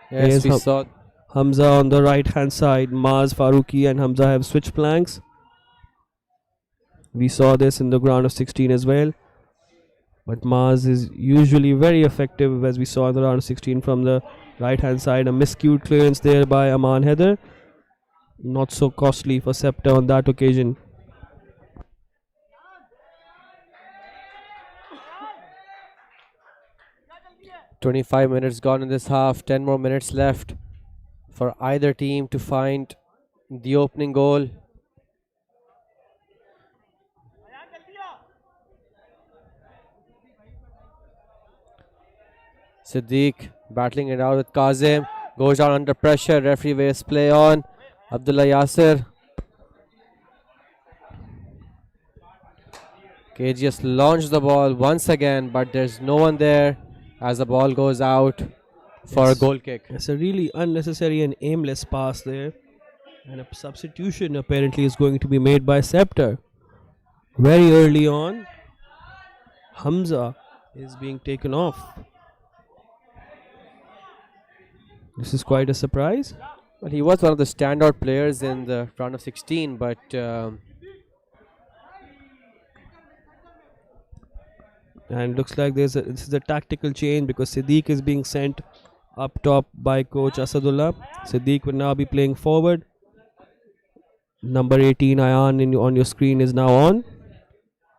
Yes, we saw Hamza on the right hand side. Maaz Faruqi and Hamza have switched flanks. We saw this in the round of 16 as well. But Maaz is usually very effective, as we saw in the round of 16 from the right hand side. A miscued clearance there by Aman Haider. Not so costly for Scepter on that occasion. .25 minutes gone in this half, 10 more minutes left for either team to find the opening goal. Siddiq battling it out with Kazim, goes down under pressure, referee wastes play on Abdullah Yasir. KGS launched the ball once again, but there's no one there as the ball goes out for a goal kick. It's a really unnecessary and aimless pass there. And a substitution apparently is going to be made by Scepter. Very early on, Hamza is being taken off. This is quite a surprise. Well, he was one of the standout players in the round of 16, but and looks like this is a tactical change because Siddiq is being sent up top by coach Asadullah. Siddiq will now be playing forward. Number 18 Ayan on your screen is now on.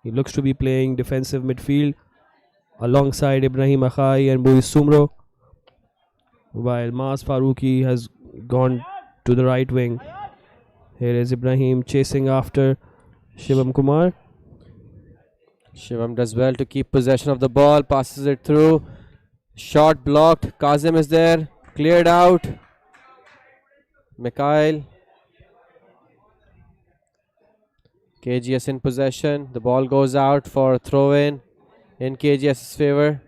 He looks to be playing defensive midfield alongside Ibrahim Akhai and Boris Sumro, while Maaz Faruqi has gone to the right wing. Here is Ibrahim chasing after Shivam Kumar. Shivam does well to keep possession of the ball, passes it through. Shot blocked. Kazim is there, cleared out. Mikhail. KGS in possession. The ball goes out for a throw in KGS's favor.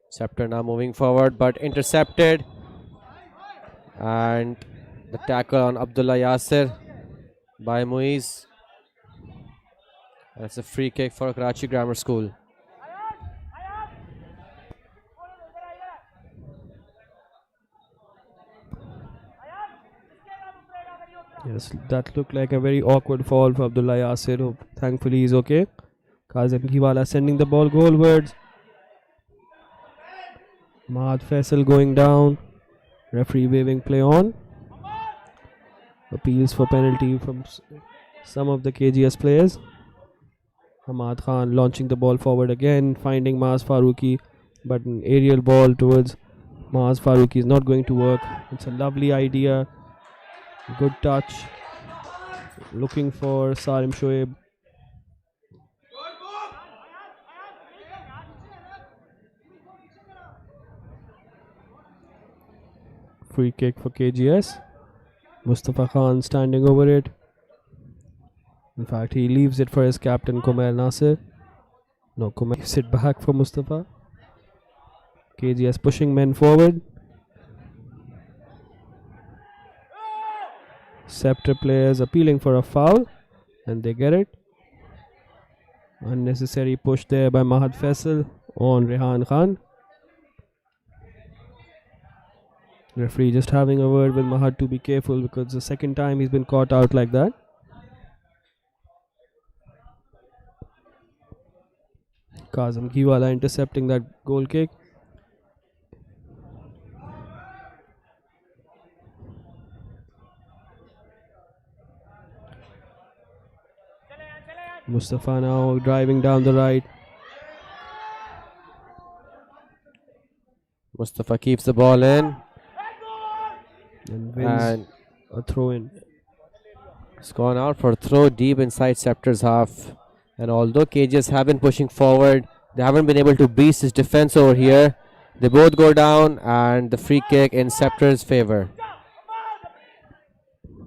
Scepter now moving forward, but intercepted. And the tackle on Abdullah Yasir by Muiz. That's a free kick for Karachi Grammar School. Yes, that looked like a very awkward fall for Abdullah Yasir. Thankfully, he's okay. Kazim Ghiwala sending the ball goalwards. Mahad Faisal going down. Referee waving play on. Appeals for penalty from some of the KGS players. Hamad Khan launching the ball forward again, finding Maaz Farooqi, but an aerial ball towards Maaz Farooqi is not going to work. It's a lovely idea. Good touch. Looking for Salim Shoaib. Free kick for KGS. Mustafa Khan standing over it. In fact, he leaves it for his captain Kumail Nasir. No, Kumail gives it back for Mustafa. KGS pushing men forward. Scepter players appealing for a foul, and they get it. Unnecessary push there by Mahad Faisal on Rehan Khan. Referee just having a word with Mahad to be careful because the second time he's been caught out like that. Kazim Ghiwala intercepting that goal kick. Mustafa now driving down the right. Mustafa keeps the ball in And wins and a throw in. it's gone out for a throw deep inside Scepter's half. And although KGS have been pushing forward, they haven't been able to beast his defense over here. They both go down and the free kick in Scepter's favor.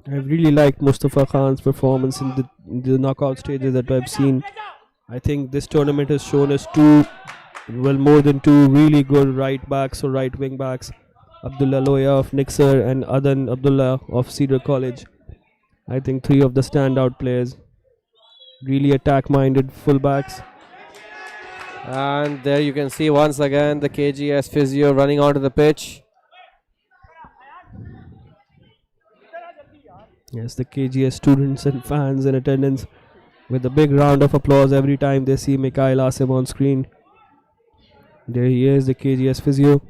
I really liked Mustafa Khan's performance in the knockout stages that I've seen. I think this tournament has shown us more than two really good right backs or right wing backs. Abdullah Loya of Nixa and Adan Abdullah of Cedar College. I think three of the standout players. Really attack minded fullbacks. And there you can see once again the KGS physio running onto the pitch. Yes, the KGS students and fans in attendance with a big round of applause every time they see Mikhail Asim on screen. There he is, the KGS physio.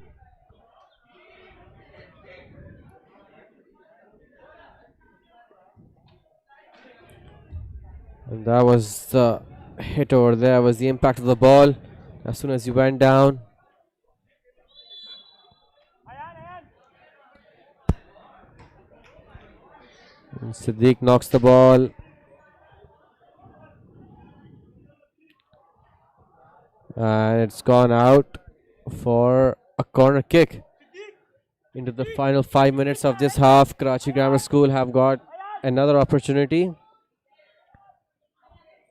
And that was the hit over there, was the impact of the ball as soon as he went down. And Siddiq knocks the ball. And it's gone out for a corner kick. Into the final 5 minutes of this half, Karachi Grammar School have got another opportunity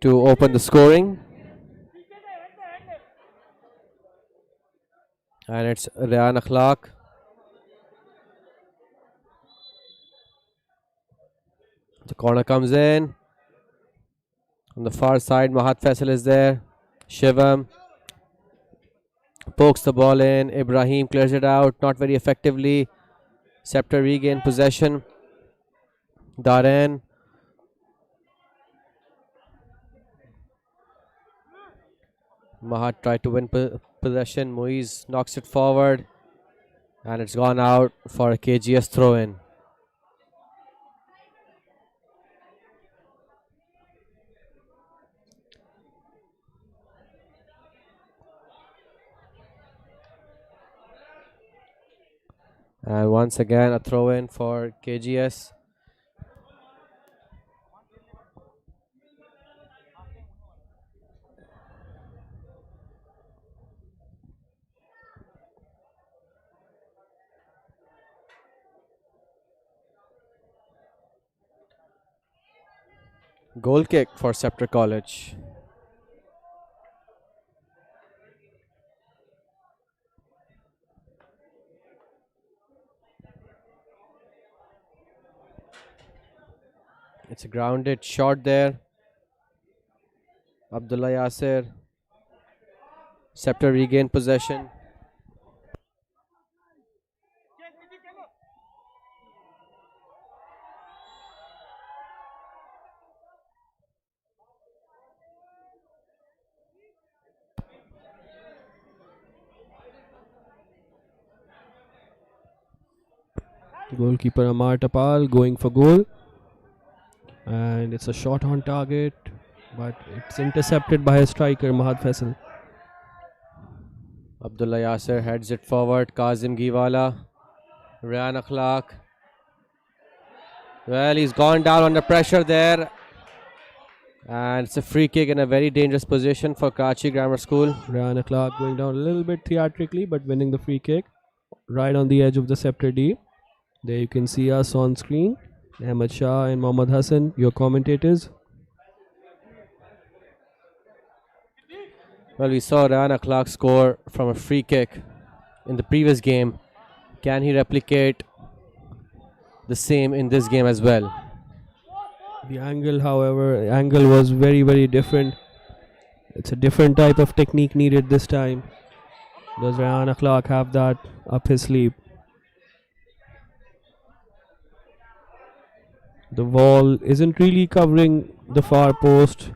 to open the scoring. And it's Rayan Akhlaq. The corner comes in. On the far side, Mahat Faisal is there. Shivam pokes the ball in. Ibrahim clears it out, not very effectively. Scepter regain possession. Darren. Mahat tried to win possession. Muiz knocks it forward. And it's gone out for a KGS throw in. And once again, a throw in for KGS. Goal kick for Scepter College. It's a grounded shot there. Abdullah Yasir. Scepter regain possession. Goalkeeper Amar Tapal going for goal. And it's a shot on target, but it's intercepted by a striker, Mahad Faisal. Abdullah Yasser heads it forward. Kazim Giwala. Ryan Akhlaq. Well, he's gone down under pressure there. And it's a free kick in a very dangerous position for Karachi Grammar School. Ryan Akhlaq going down a little bit theatrically, but winning the free kick right on the edge of the Scepter D. There you can see us on screen. Ahmed Shah and Mohammad Hassan, your commentators. Well, we saw Ryan Akhlaq score from a free kick in the previous game. Can he replicate the same in this game as well? The angle, however, was very, very different. It's a different type of technique needed this time. Does Ryan Akhlaq have that up his sleeve? The wall isn't really covering the far post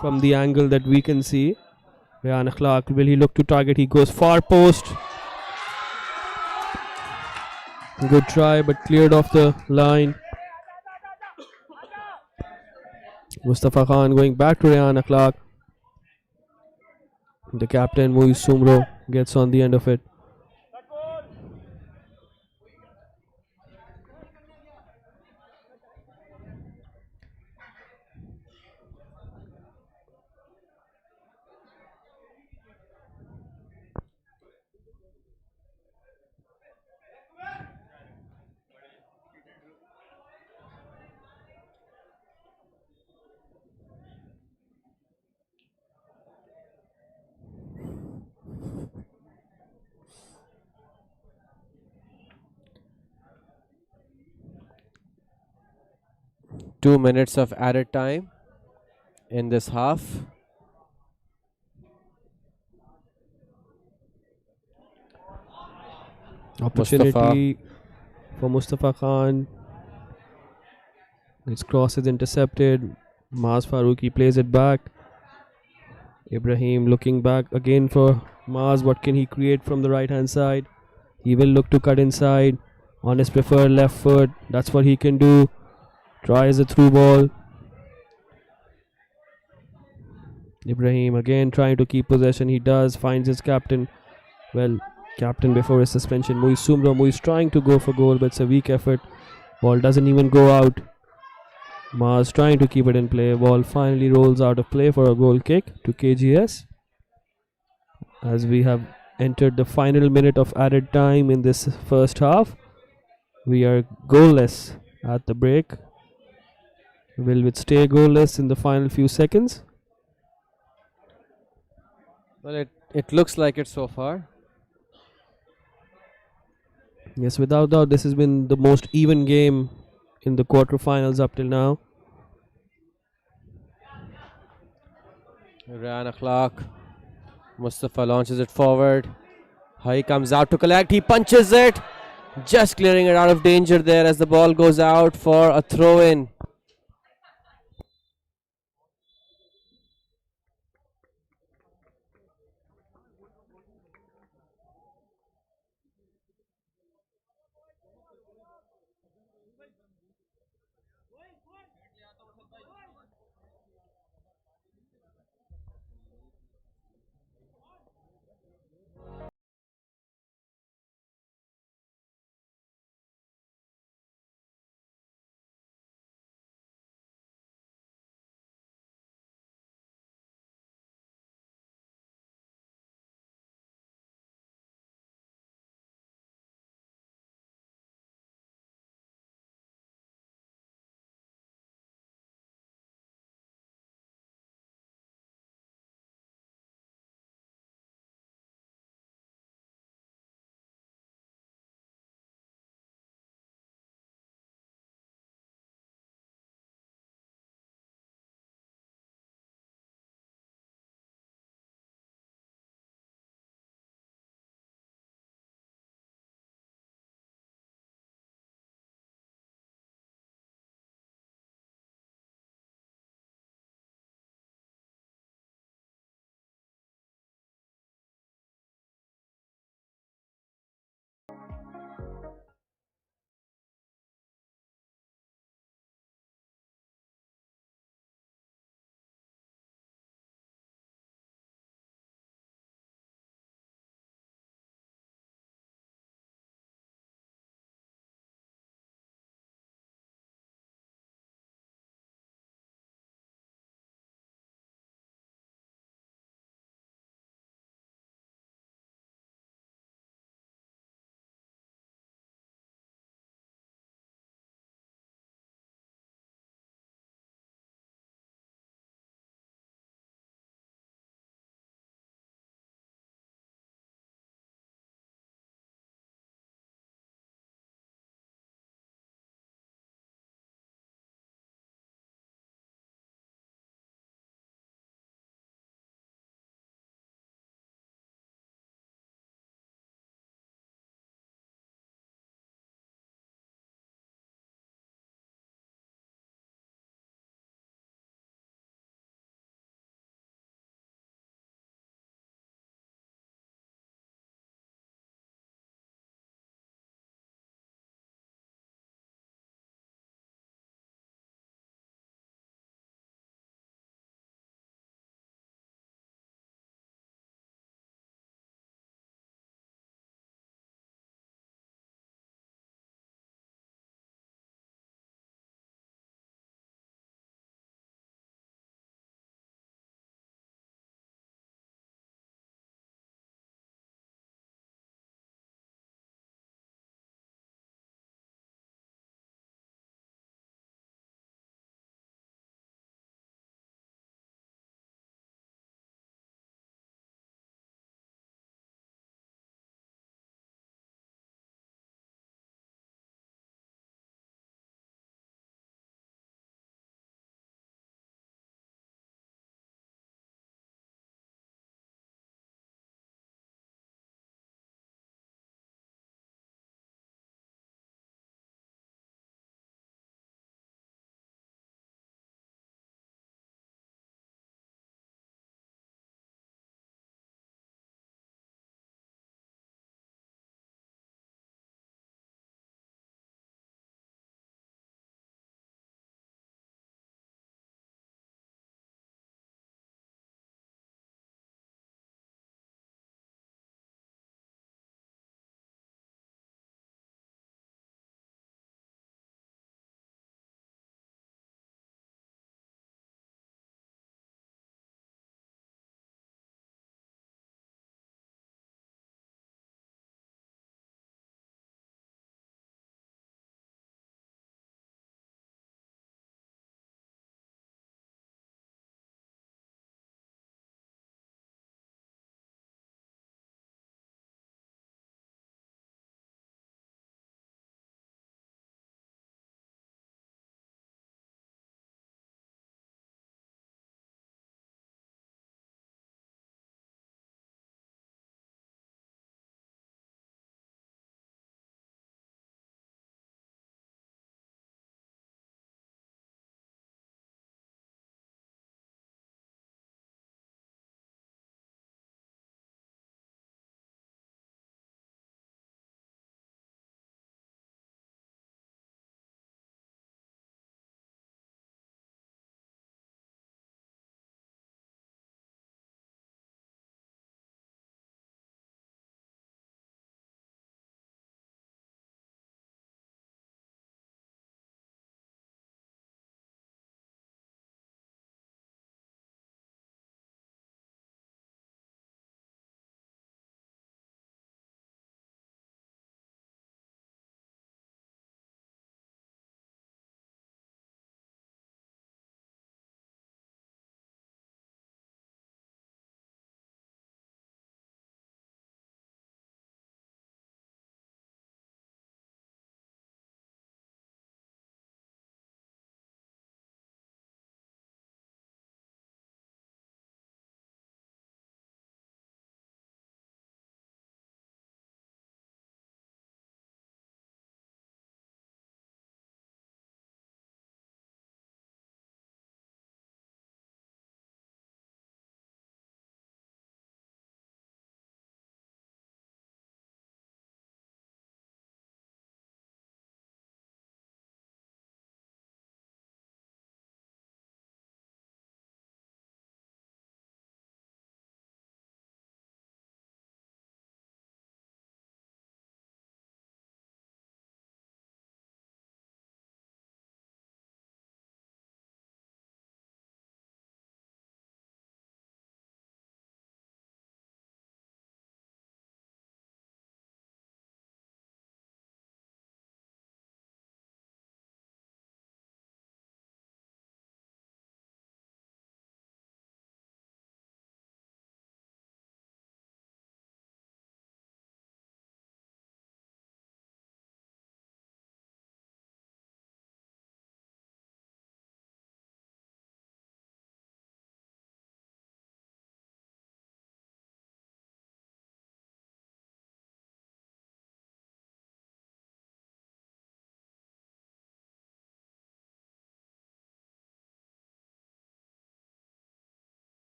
from the angle that we can see. Ryan Akhlaq, will he look to target? He goes far post. Good try, but cleared off the line. Mustafa Khan going back to Ryan Akhlaq. The captain, Muiz Sumro, gets on the end of it. Two minutes of added time in this half. Opportunity for Mustafa Khan. His cross is intercepted. Maaz Faruqi plays it back. Ibrahim looking back again for Maaz. What can he create from the right hand side? He will look to cut inside on his preferred left foot. That's what he can do. Tries a through ball. Ibrahim again trying to keep possession. He does. Finds his captain. Well, captain before his suspension. Muiz Sumro. Muiz trying to go for goal, but it's a weak effort. Ball doesn't even go out. Maaz trying to keep it in play. Ball finally rolls out of play for a goal kick to KGS. As we have entered the final minute of added time in this first half, we are goalless at the break. Will it stay goalless in the final few seconds? Well, it looks like it so far. Yes, without doubt, this has been the most even game in the quarterfinals up till now. Ryan Akhlaq. Mustafa launches it forward. He comes out to collect. He punches it. Just clearing it out of danger there as the ball goes out for a throw in.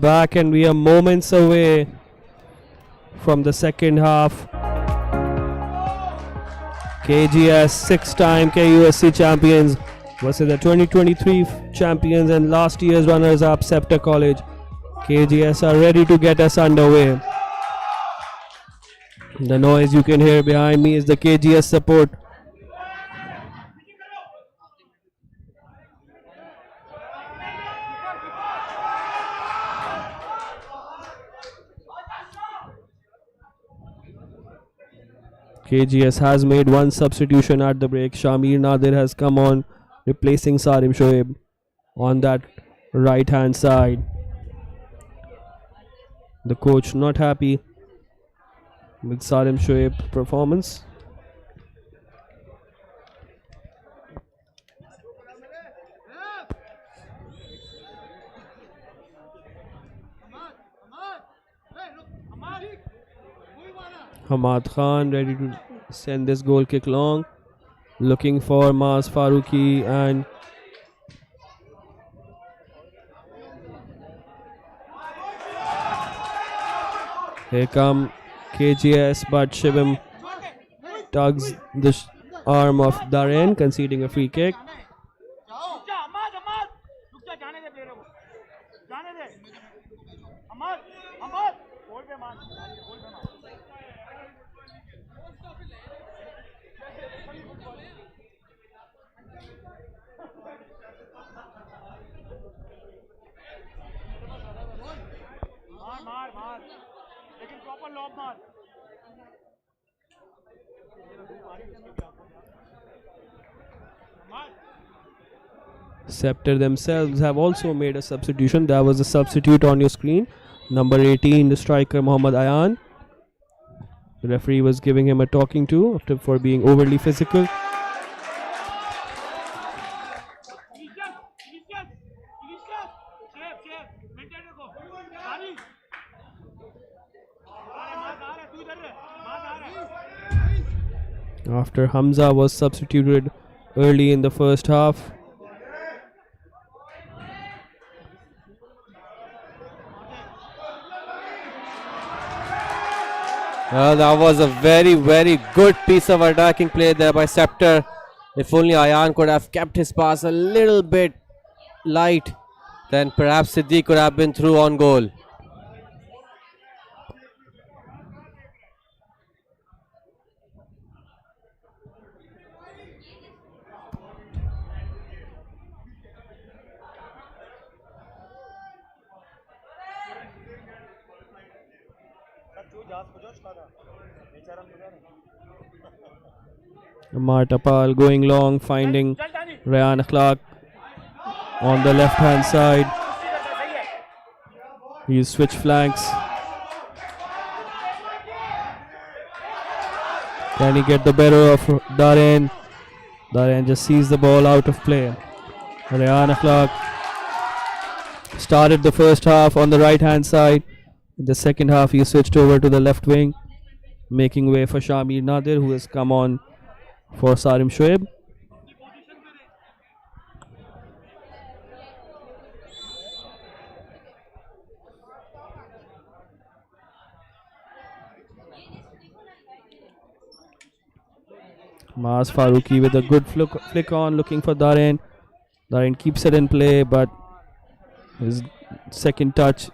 back, and we are moments away from the second half. KGS, 6-time KUSC champions versus the 2023 champions and last year's runners-up Scepter College. KGS are ready to get us underway. The noise you can hear behind me is the KGS support. KGS has made one substitution at the break. Shamir Nadir has come on, replacing Sarim Shoaib on that right hand side. The coach not happy with Sarim Shoaib's performance. Hamad Khan ready to send this goal kick long, looking for Maaz Faruqi, and here come KGS, but Shivam tugs the arm of Darren, conceding a free kick. Scepter themselves have also made a substitution. There was a substitute on your screen. Number 18, the striker Muhammad Ayan. The referee was giving him a talking to for being overly physical. After Hamza was substituted early in the first half. That was a very, very good piece of attacking play there by Scepter. If only Ayan could have kept his pass a little bit light, then perhaps Siddiq could have been through on goal. Martapal going long, finding Rayan Akhlaq on the left hand side. He switch flanks. Can he get the better of Darren? Darren just sees the ball out of play. Rayan Akhlaq started the first half on the right hand side. In the second half he switched over to the left wing, making way for Shamir Nadir, who has come on for Sarim Shoaib. Maaz Faruqi with a good flick on, looking for Darren. Darren keeps it in play, but his second touch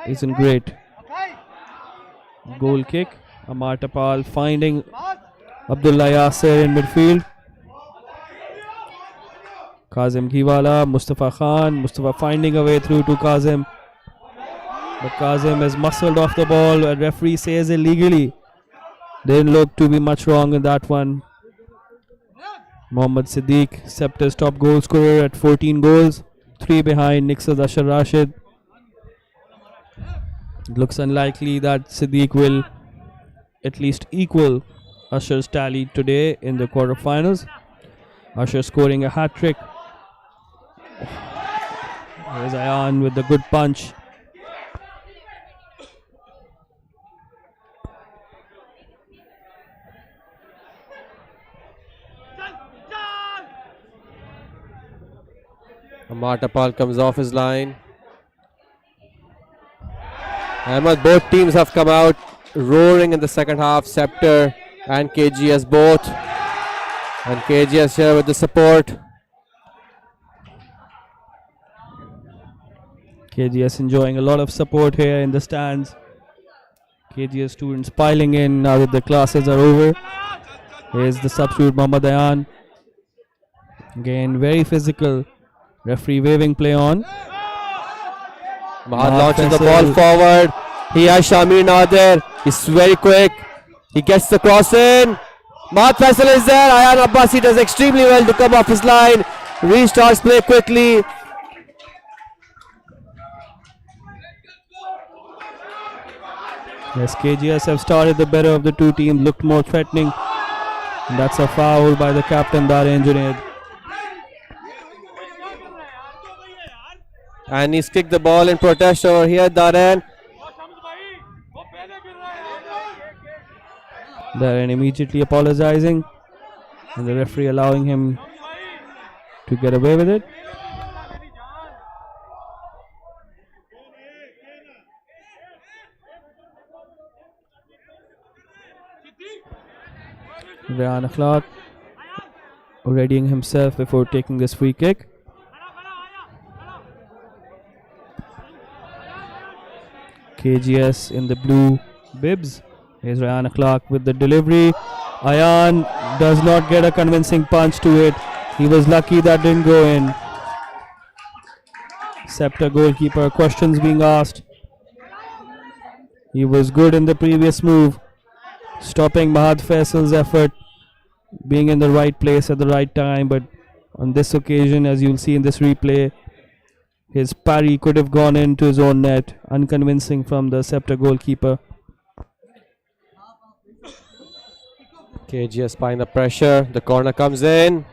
isn't great. Goal kick. Amar Tapal finding Abdullah Yasser in midfield. Kazim Ghiwala, Mustafa Khan. Mustafa finding a way through to Kazim. But Kazim has muscled off the ball. A referee says illegally. Didn't look to be much wrong in that one. Mohammad Siddiq, Scepter's top goal scorer at 14 goals. 3 behind Nixa's Ashar Rashid. It looks unlikely that Siddiq will at least equal Ashar's tally today in the quarterfinals. Ashar scoring a hat-trick. There's Ayan with the good punch. Amar Tapal comes off his line. Ahmed, both teams have come out roaring in the second half. Scepter and KGS both. And KGS here with the support. KGS enjoying a lot of support here in the stands. KGS students piling in now that the classes are over. Here's the substitute Mohammad Ayan. Again, very physical. Referee waving play on. Mahad launches the ball forward. He has Shamir Nadir. He's very quick. He gets the cross in. Mahad Faisal is there. Ayan Abbasi does extremely well to come off his line. Restarts play quickly. Yes, KGS have started the better of the two teams, looked more threatening. And that's a foul by the captain, Darren Junaid. And he's kicked the ball in protest over here, Darren. Darren immediately apologizing. And the referee allowing him to get away with it. Ryan Akhlaq readying himself before taking this free kick. KGS in the blue bibs. Here's Ryan Akhlaq with the delivery. Ayan does not get a convincing punch to it. He was lucky that didn't go in. Scepter goalkeeper, questions being asked. He was good in the previous move, stopping Mahad Faisal's effort, being in the right place at the right time, but on this occasion, as you'll see in this replay, his parry could have gone into his own net, unconvincing from the Scepter goalkeeper. KGS applying the pressure. The corner comes in.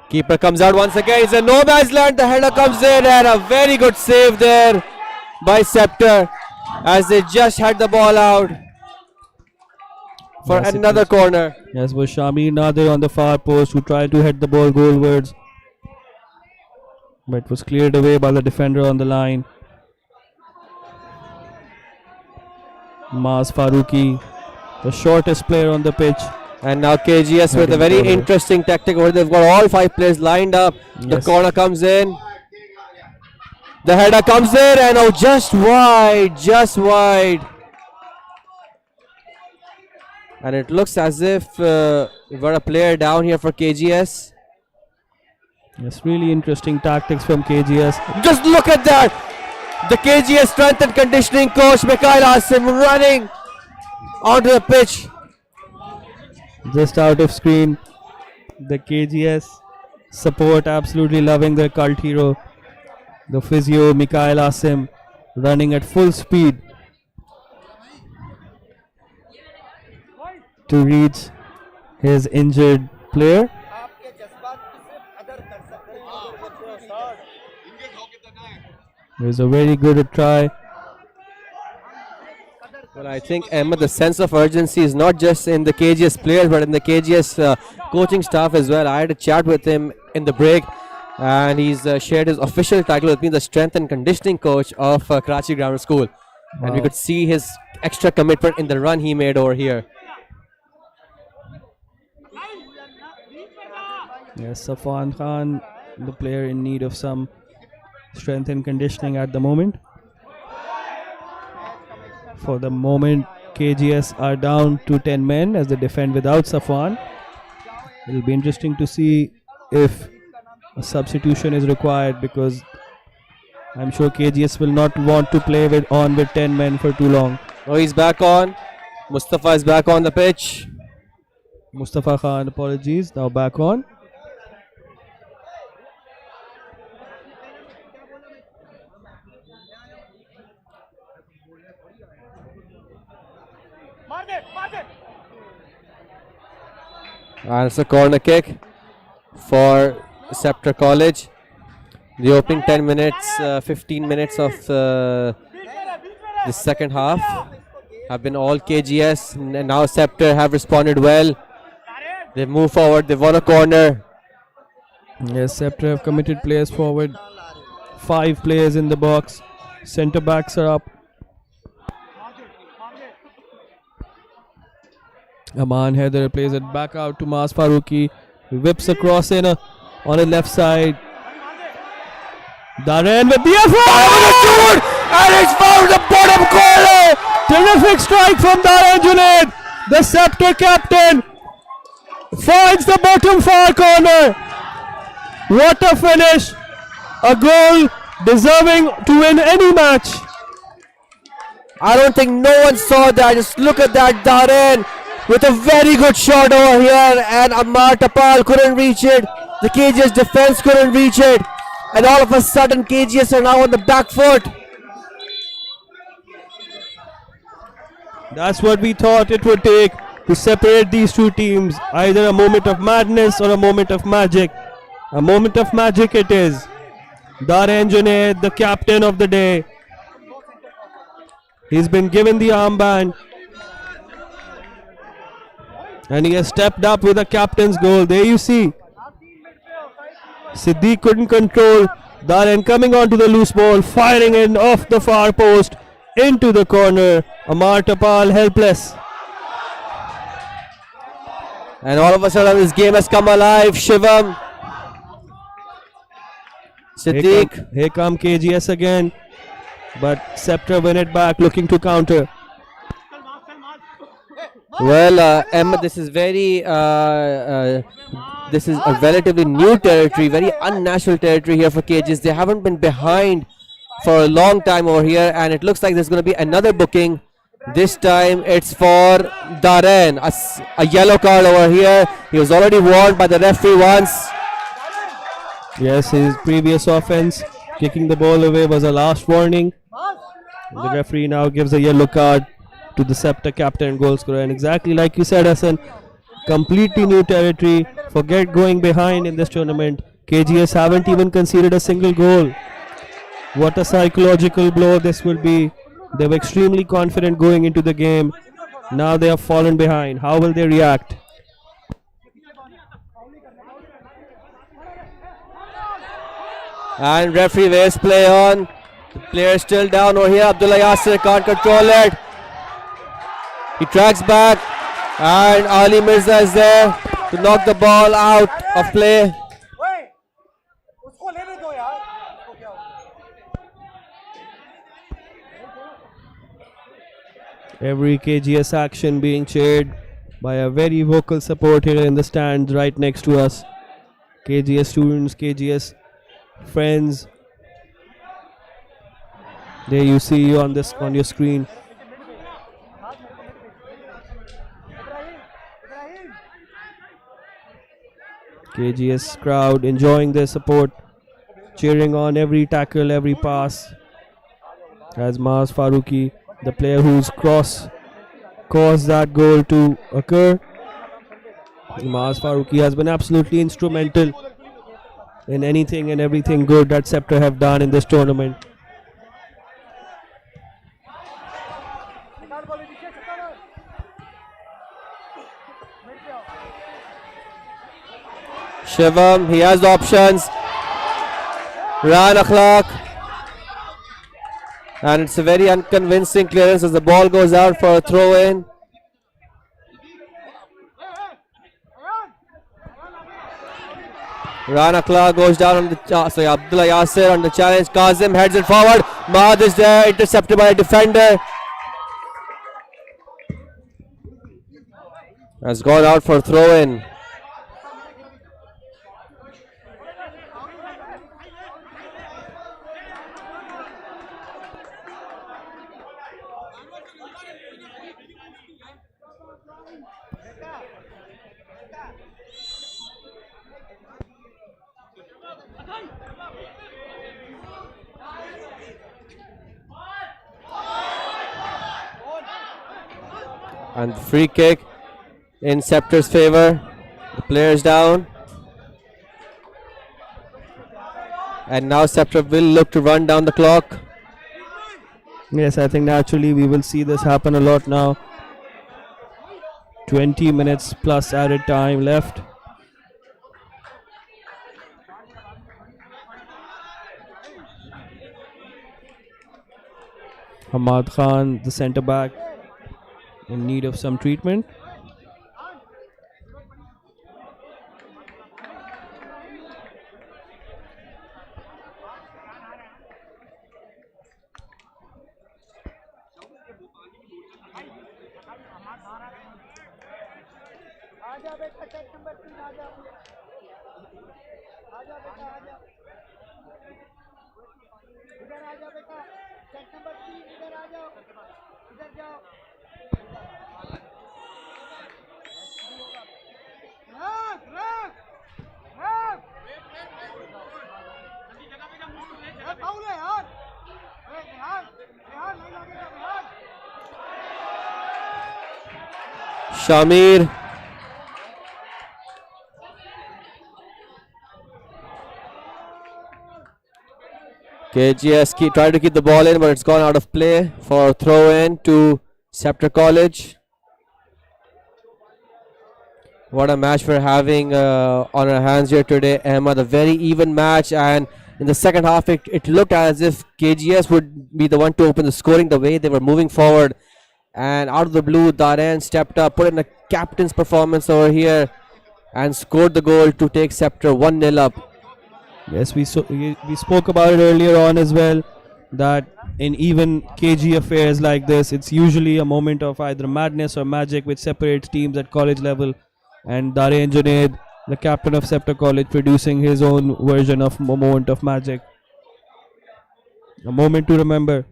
Keeper comes out once again. It's a no man's land. The header comes in and a very good save there by Scepter as they just had the ball out for another corner. Yes, was Shamir Nadir on the far post who tried to head the ball goalwards, but was cleared away by the defender on the line. Maaz Farooqi, the shortest player on the pitch. And now KGS with a very interesting tactic where they've got all 5 players lined up. Yes. The corner comes in. The header comes in and oh, just wide, just wide. And it looks as if we've got a player down here for KGS. Yes, really interesting tactics from KGS. Just look at that! The KGS strength and conditioning coach Mikhail Asim running onto the pitch. Just out of screen, the KGS support absolutely loving their cult hero, the physio Mikhail Asim, running at full speed to reach his injured player. There's a very good try. Well, I think, Emma, the sense of urgency is not just in the KGS players, but in the KGS coaching staff as well. I had a chat with him in the break, and he's shared his official title with me, the strength and conditioning coach of Karachi Grammar School. Wow. And we could see his extra commitment in the run he made over here. Yes, Safwan Khan, the player in need of some strength and conditioning at the moment. For the moment, KGS are down to 10 men as they defend without Safwan. It will be interesting to see if a substitution is required, because I'm sure KGS will not want to play with 10 men for too long. Oh, he's back on. Mustafa is back on the pitch. Mustafa Khan, apologies, now back on. And it's a corner kick for Scepter College. The opening 10 minutes, 15 minutes of the second half have been all KGS, and now Scepter have responded well. They've moved forward, they've won a corner. Yes, Scepter have committed players forward. 5 players in the box. Centre backs are up. Aman Haider plays it back out to Mas Faruqi. He whips across in on the left side. Darren with the effort! And it's found the bottom corner! Terrific strike from Darren Junaid. The Scepter captain finds the bottom far corner. What a finish! A goal deserving to win any match. I don't think no one saw that. Just look at that, Darren with a very good shot over here, and Ammar Tapal couldn't reach it. The KGS defense couldn't reach it, and all of a sudden KGS are now on the back foot. That's what we thought it would take to separate these two teams. Either a moment of madness or a moment of magic. A moment of magic it is. Darren Junaid, the captain of the day. He's been given the armband. And he has stepped up with a captain's goal. There you see. Siddiq couldn't control. Darren coming onto the loose ball, firing in off the far post into the corner. Ammar Tapal helpless. And all of a sudden this game has come alive. Shivam. Siddiq. Here come KGS again. But Scepter win it back, looking to counter. Well, Ahmed, this is very, this is a relatively new territory, very unnatural territory here for KGS. They haven't been behind for a long time over here, and it looks like there's going to be another booking. This time it's for Darren, a yellow card over here. He was already warned by the referee once. Yes, his previous offense, kicking the ball away, was a last warning. The referee now gives a yellow card to the Scepter captain and goal scorer. And exactly like you said, Hassan, completely new territory. Forget going behind in this tournament. KGS haven't even conceded a single goal. What a psychological blow this will be. They were extremely confident going into the game. Now they have fallen behind. How will they react? And referee waves play on. The player is still down over here. Abdullah Yasir can't control it. He tracks back, and Ali Mirza is there to knock the ball out of play. Every KGS action being cheered by a very vocal support here in the stands right next to us. KGS students, KGS friends. There you see on this on your screen. KGS crowd enjoying their support, cheering on every tackle, every pass. As Mas Faruqi, the player whose cross caused that goal to occur. Mas Faruqi has been absolutely instrumental in anything and everything good that Scepter have done in this tournament. Shivam, he has the options. Ran a clock. And it's a very unconvincing clearance as the ball goes out for a throw in. Rana Clark goes down on the Abdullah Yasir on the challenge. Kazim heads it forward. Mahad is there, intercepted by a defender. Has gone out for throw in. And free kick in Scepter's favor. The players down. And now Scepter will look to run down the clock. Yes, I think naturally we will see this happen a lot now. 20 minutes plus added time left. Hamad Khan, the centre back, in need of some treatment. आजा बेटा set number 3 आजा आजा बेटा आजा इधर आजा बेटा set number 3 इधर आ जाओ इधर जाओ रख रख रख ये फाउल है यार अरे ध्यान ध्यान नहीं लगेगा ध्यान Shamir. KGS tried to keep the ball in, but it's gone out of play for throw in to Scepter College. What a match we're having on our hands here today, Ahmad. A very even match, and in the second half, it looked as if KGS would be the one to open the scoring the way they were moving forward. And out of the blue, Daren stepped up, put in a captain's performance over here, and scored the goal to take Scepter 1-0 up. Yes, we spoke about it earlier on as well, that in even KG affairs like this, it's usually a moment of either madness or magic which separates teams at college level. And Darren Junaid, the captain of Scepter College, producing his own version of a moment of magic. A moment to remember.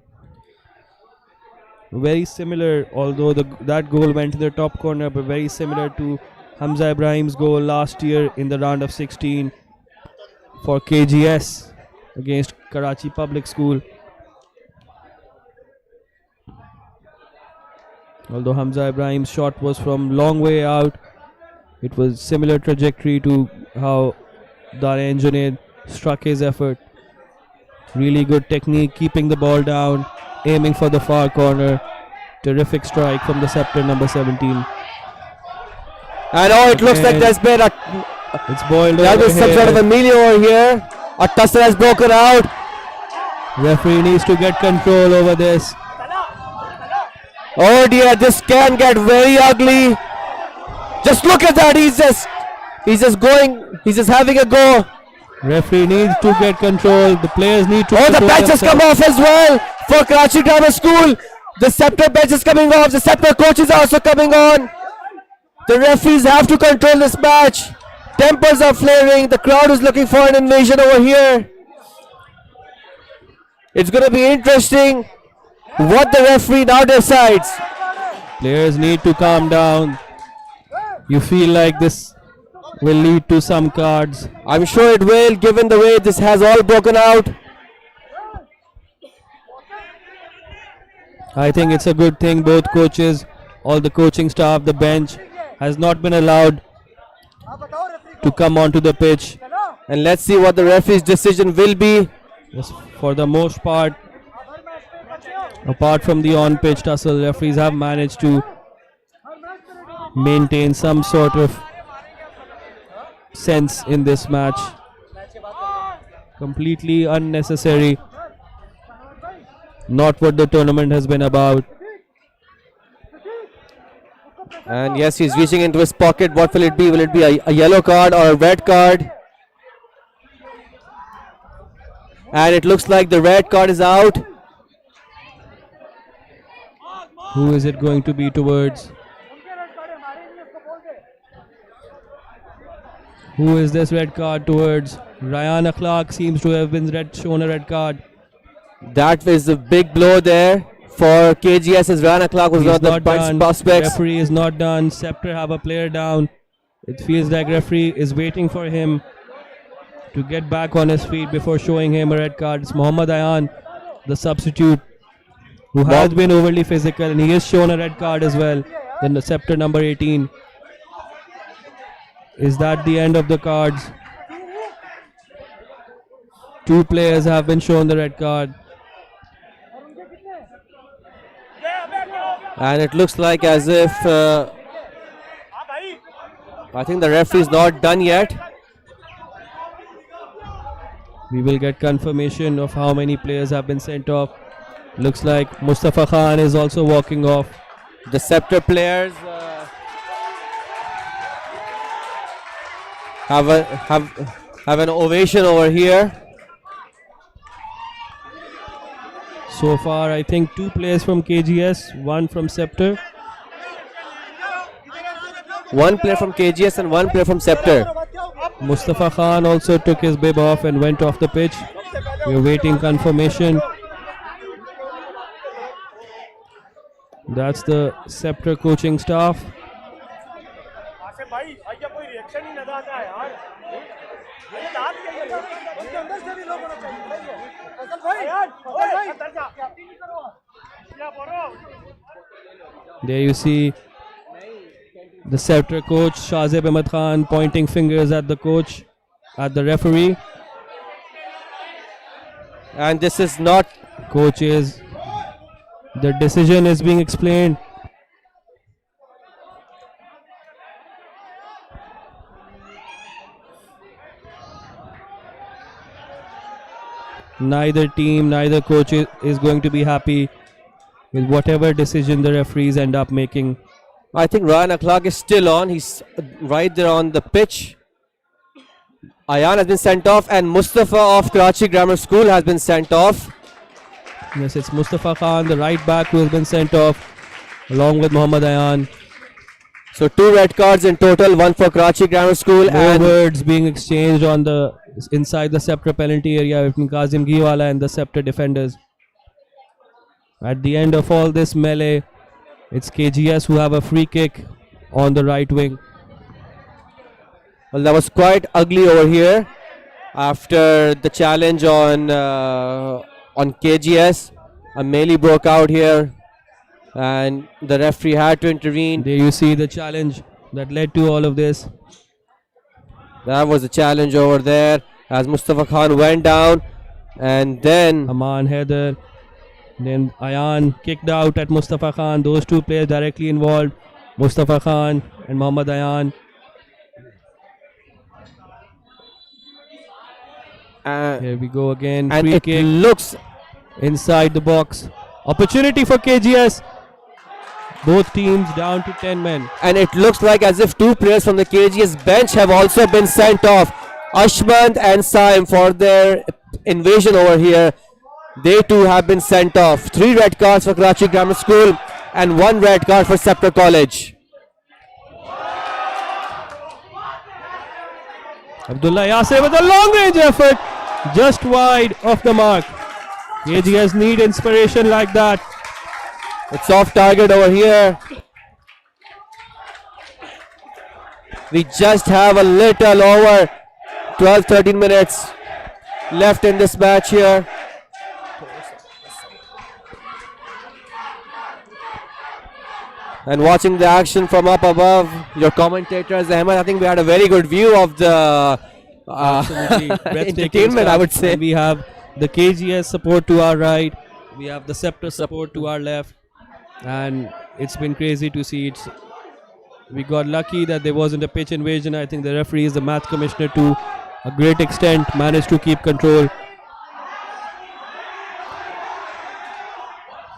Very similar, although that goal went to the top corner, but very similar to Hamza Ibrahim's goal last year in the round of 16 for KGS against Karachi Public School. Although Hamza Ibrahim's shot was from long way out, it was similar trajectory to how Darren Junaid struck his effort. Really good technique, keeping the ball down, aiming for the far corner. Terrific strike from the Scepter number 17. And oh, it looks like there's been it's boiled there over is some sort of a melee over here. A tussle has broken out. Referee needs to get control over this. Oh dear, this can get very ugly. Just look at that, he's just having a go. Referee needs to get control. The players need to. Oh, the bench has come off as well for Karachi Grammar School. The Scepter bench is coming off. The Scepter coach is also coming on. The referees have to control this match. Tempers are flaring. The crowd is looking for an invasion over here. It's going to be interesting what the referee now decides. Players need to calm down. You feel like this will lead to some cards. I'm sure it will, given the way this has all broken out. I think it's a good thing both coaches, all the coaching staff, the bench has not been allowed to come onto the pitch. And let's see what the referee's decision will be. Yes, for the most part, apart from the on-pitch tussle, referees have managed to maintain some sort of sense in this match. Completely unnecessary. Not what the tournament has been about. And yes, he's reaching into his pocket. What will it be? Will it be a yellow card or a red card? And it looks like the red card is out. Who is it going to be towards? Who is this red card towards? Ryan Akhlaq seems to have been shown a red card. That is a big blow there for KGS as Ryan Akhlaq was not the prospects. Referee is not done. Scepter have a player down. It feels like referee is waiting for him to get back on his feet before showing him a red card. It's Muhammad Ayan, the substitute, who has been overly physical, and he is shown a red card as well. Then the Scepter number 18. Is that the end of the cards? Two players have been shown the red card. And it looks like as if I think the referee is not done yet. We will get confirmation of how many players have been sent off. Looks like Mustafa Khan is also walking off. The Scepter players have an ovation over here. So far, I think 2 players from KGS, 1 from Scepter. One player from KGS and one player from Scepter. Mustafa Khan also took his bib off and went off the pitch. We're waiting confirmation. That's the Scepter coaching staff. There you see the Scepter coach Shazib Ahmed Khan pointing fingers at the coach, at the referee. And this is not Coaches, the decision is being explained. Neither team, neither coach is going to be happy with whatever decision the referees end up making. I think Ryan Akhlaq is still on. He's right there on the pitch. Ayan has been sent off and Mustafa of Karachi Grammar School has been sent off. Yes, it's Mustafa Khan, the right back, who has been sent off along with Muhammad Ayan. So 2 red cards in total, one for Karachi Grammar School No and words being exchanged on the inside the Scepter penalty area between Kazim Ghiwala and the Scepter defenders. At the end of all this melee, it's KGS who have a free kick on the right wing. well, that was quite ugly over here after the challenge on KGS. A melee broke out here and the referee had to intervene. There you see the challenge that led to all of this. That was the challenge over there as Mustafa Khan went down and then Aman Haider, then Ayan kicked out at Mustafa Khan. Those two players directly involved, Mustafa Khan and Muhammad Ayan. Here we go again. and Free it kick looks inside the box. Opportunity for KGS. Both teams down to 10 men. and it looks like as if 2 players from the KGS bench have also been sent off. Ashmand and Saim for their invasion over here. They too have been sent off. 3 red cards for Karachi Grammar School and 1 red card for Scepter College. Abdullah Yasir with a long range effort, just wide of the mark. KGS need inspiration like that. It's off target over here. We just have a little over 12-13 minutes left in this match here. And watching the action from up above, your commentators, Ahmed, I think we had a very good view of the Absolutely breathtaking entertainment, stuff. I would say. And we have the KGS support to our right, we have the Scepter support to our left, and it's been crazy to see it. We got lucky that there wasn't a pitch invasion. I think the referee is the match commissioner to a great extent, managed to keep control.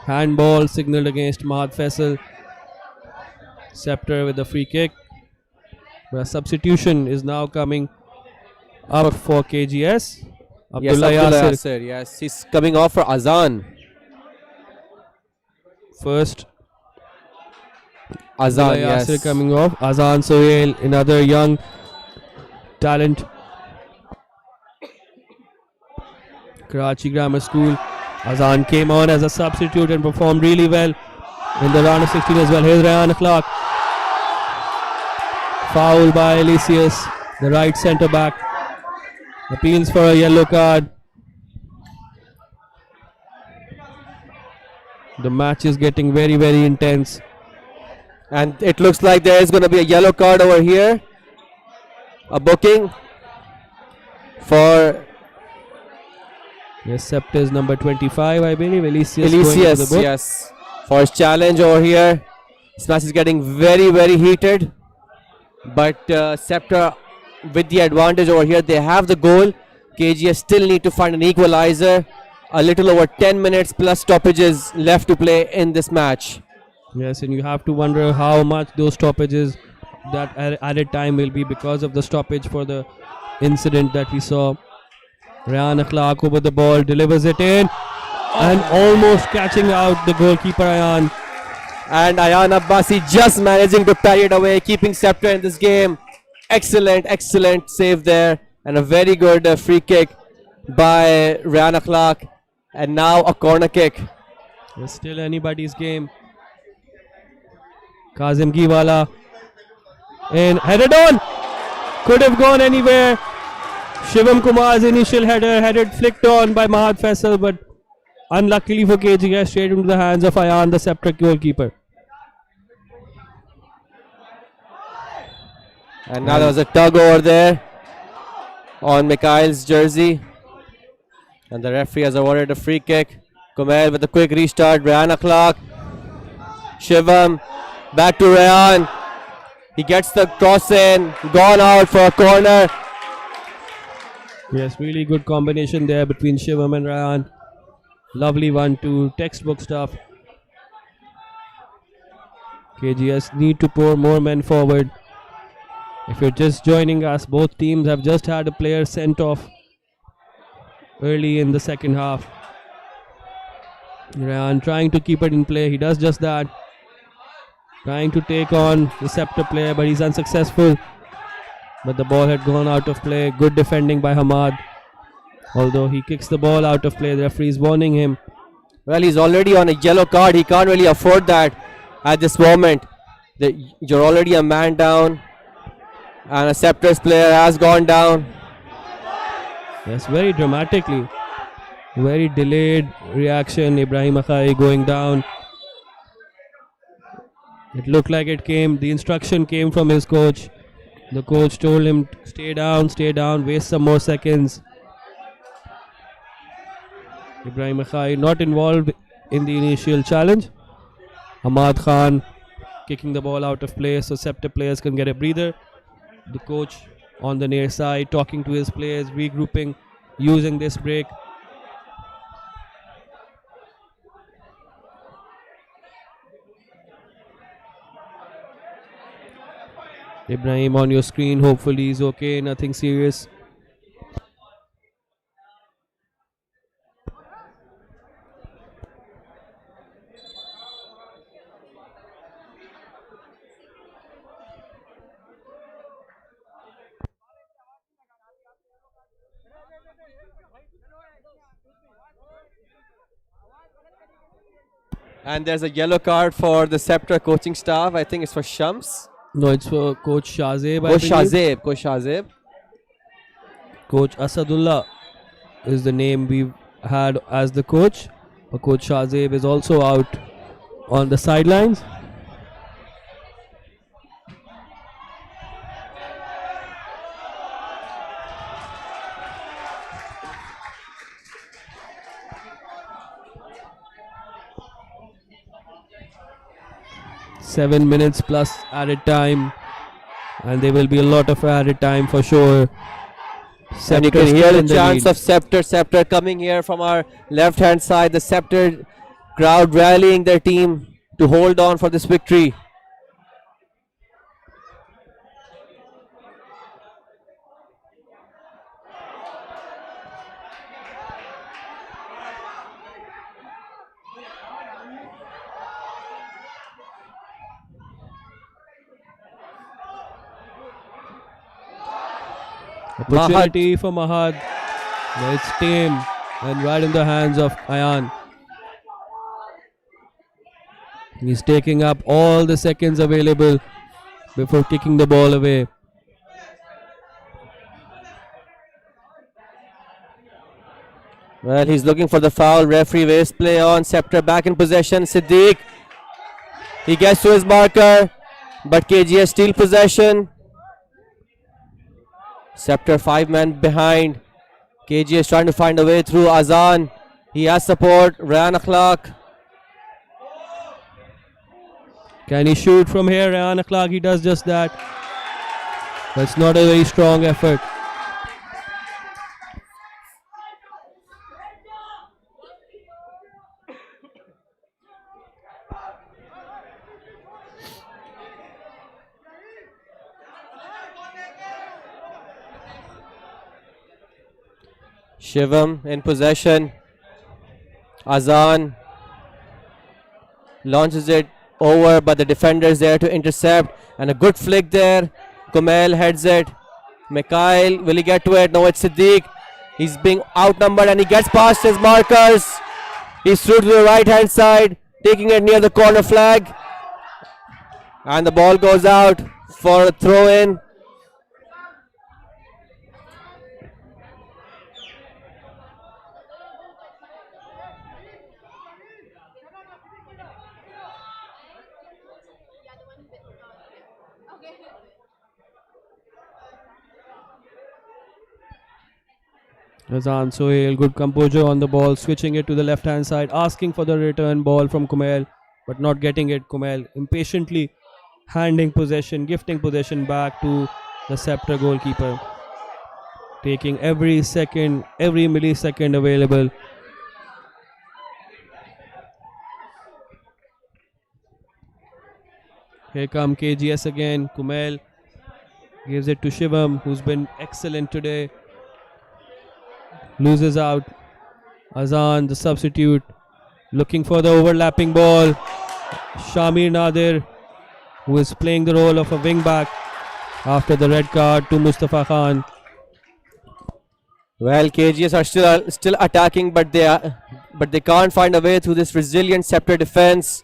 Handball signaled against Mahad Faisal. Scepter with the free kick. But a substitution is now coming up for KGS. Yes, Abdullah Abdullah Yasir Yasir, yes, he's coming off for Azan. first. Azan, Abdullah Yasir yes. coming off. Azan Sohail, another young talent. Karachi Grammar School. Azan came on as a substitute and performed really well in the round of 16 as well. Here's Ryan Clark. Foul by Elysius, the right centre back. Appeals for a yellow card. The match is getting very, very intense. And it looks like there is going to be a yellow card over here. A booking for Yes, Scepter's number 25, I believe. Elysius going to the Elysius, book. yes, for his challenge over here. This match is getting very, very heated. But Scepter with the advantage over here. They have the goal. KGS still need to find an equalizer. A little over 10 minutes plus stoppages left to play in this match. Yes, and you have to wonder how much those stoppages, that added time will be because of the stoppage for the incident that we saw. Ryan Akhlaq over the ball, delivers it in, and almost catching out the goalkeeper Ayan. And Ayan Abbasi just managing to parry it away, keeping Scepter in this game. Excellent save there. And a very good free kick by Ryan Akhlaq. And now a corner kick. It's still anybody's game. Kazim Giwala. And headed on. Could have gone anywhere. Shivam Kumar's initial header had it flicked on by Mahad Faisal, but unluckily for KGS, straight into the hands of Ayan, the Scepter goalkeeper. And now there was a tug over there on Mikhail's jersey. And the referee has awarded a free kick. Kumail with a quick restart. Rayan Akhlaq. Shivam. Back to Rayan. He gets the cross in. Gone out for a corner. Yes, really good combination there between Shivam and Rayan. Lovely 1-2, textbook stuff. KGS need to pour more men forward. If you're just joining us, both teams have just had a player sent off early in the second half. Rayan trying to keep it in play. He does just that. Trying to take on the Scepter player, but he's unsuccessful. But the ball had gone out of play. Good defending by Hamad. Although he kicks the ball out of play, the referee is warning him. Well, he's already on a yellow card. He can't really afford that at this moment. You're already a man down. And a Scepter's player has gone down. Yes, very dramatically. Very delayed reaction. Ibrahim Akhai going down. It looked like it came. The instruction came from his coach. The coach told him, stay down, waste some more seconds. Ibrahim Akhai not involved in the initial challenge. Hamad Khan kicking the ball out of play so Scepter players can get a breather. The coach on the near side talking to his players, regrouping, using this break. Ibrahim on your screen, hopefully he's okay, nothing serious. And there's a yellow card for the Scepter coaching staff. I think it's for Shams. No, it's for Coach Shazeb. Coach Shazeb. Coach Asadullah is the name we've had as the coach. But Coach Shazeb is also out on the sidelines. Seven minutes plus added time, and there will be a lot of added time for sure. And you can hear the chants of Scepter coming here from our left hand side. The Scepter crowd rallying their team to hold on for this victory. Opportunity for Mahad. No, it's tame and right in the hands of Ayan. He's taking up all the seconds available before kicking the ball away. Well, he's looking for the foul. Referee waste play on. Scepter back in possession. Siddiq. He gets to his marker, but KGS still possession. Scepter 5 men behind. KGS trying to find a way through. Azan. He has support. Rayan Akhlaq. Can he shoot from here? Rayan Akhlaq, he does just that. That's not a very strong effort. Shivam in possession. Azan launches it over, but the defender is there to intercept. And a good flick there. Kumail heads it. Mikhail, will he get to it? No, it's Siddiq. He's being outnumbered and he gets past his markers. He's through to the right hand side, taking it near the corner flag. And the ball goes out for a throw in. Razan Sohail, good composure on the ball, switching it to the left hand side, asking for the return ball from Kumail, but not getting it. Kumail impatiently handing possession, gifting possession back to the Scepter goalkeeper, taking every second, every millisecond available. Here come KGS again. Kumail gives it to Shivam, who's been excellent today. Loses out. Azan, the substitute, looking for the overlapping ball. Shamir Nadir, who is playing the role of a wing back after the red card to Mustafa Khan. Well, KGS are still attacking, but they can't find a way through this resilient Scepter defense.